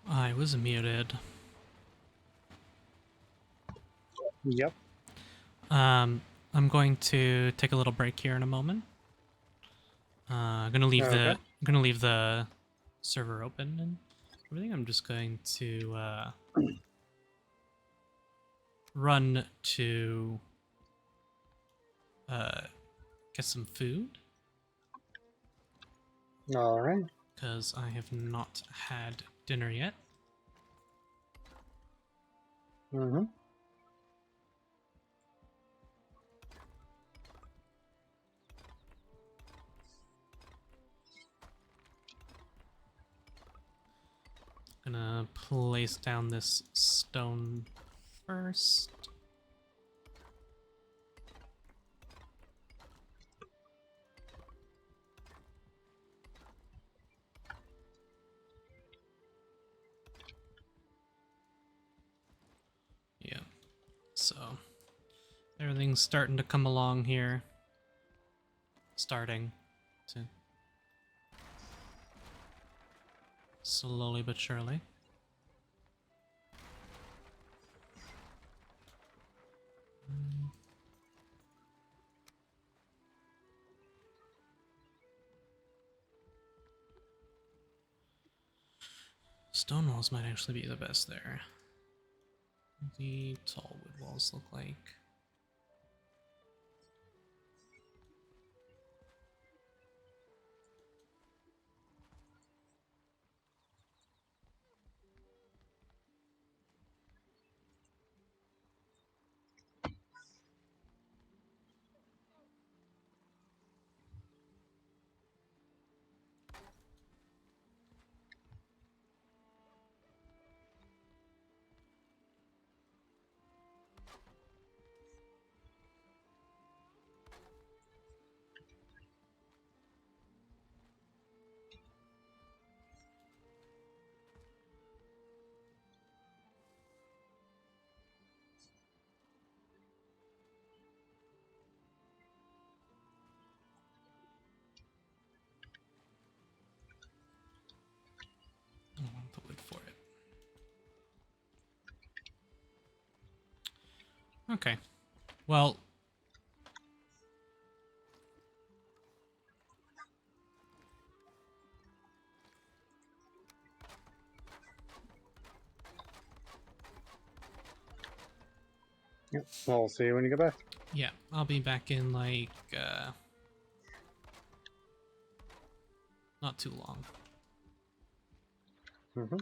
I was muted. Yep. I'm going to take a little break here in a moment. Okay. I'm gonna leave the server open and everything. I'm just going to run to get some food All right. because I have not had dinner yet. Mm-hmm. Gonna place down this stone first. Yeah. So everything's starting to come along here. Starting to slowly but surely. Stone walls might actually be the best there. What do the tall wood walls look like? I want the wood for it. Okay. Well, Yep. Well, we'll see you when you get back. yeah, I'll be back in like not too long. Mm-hmm.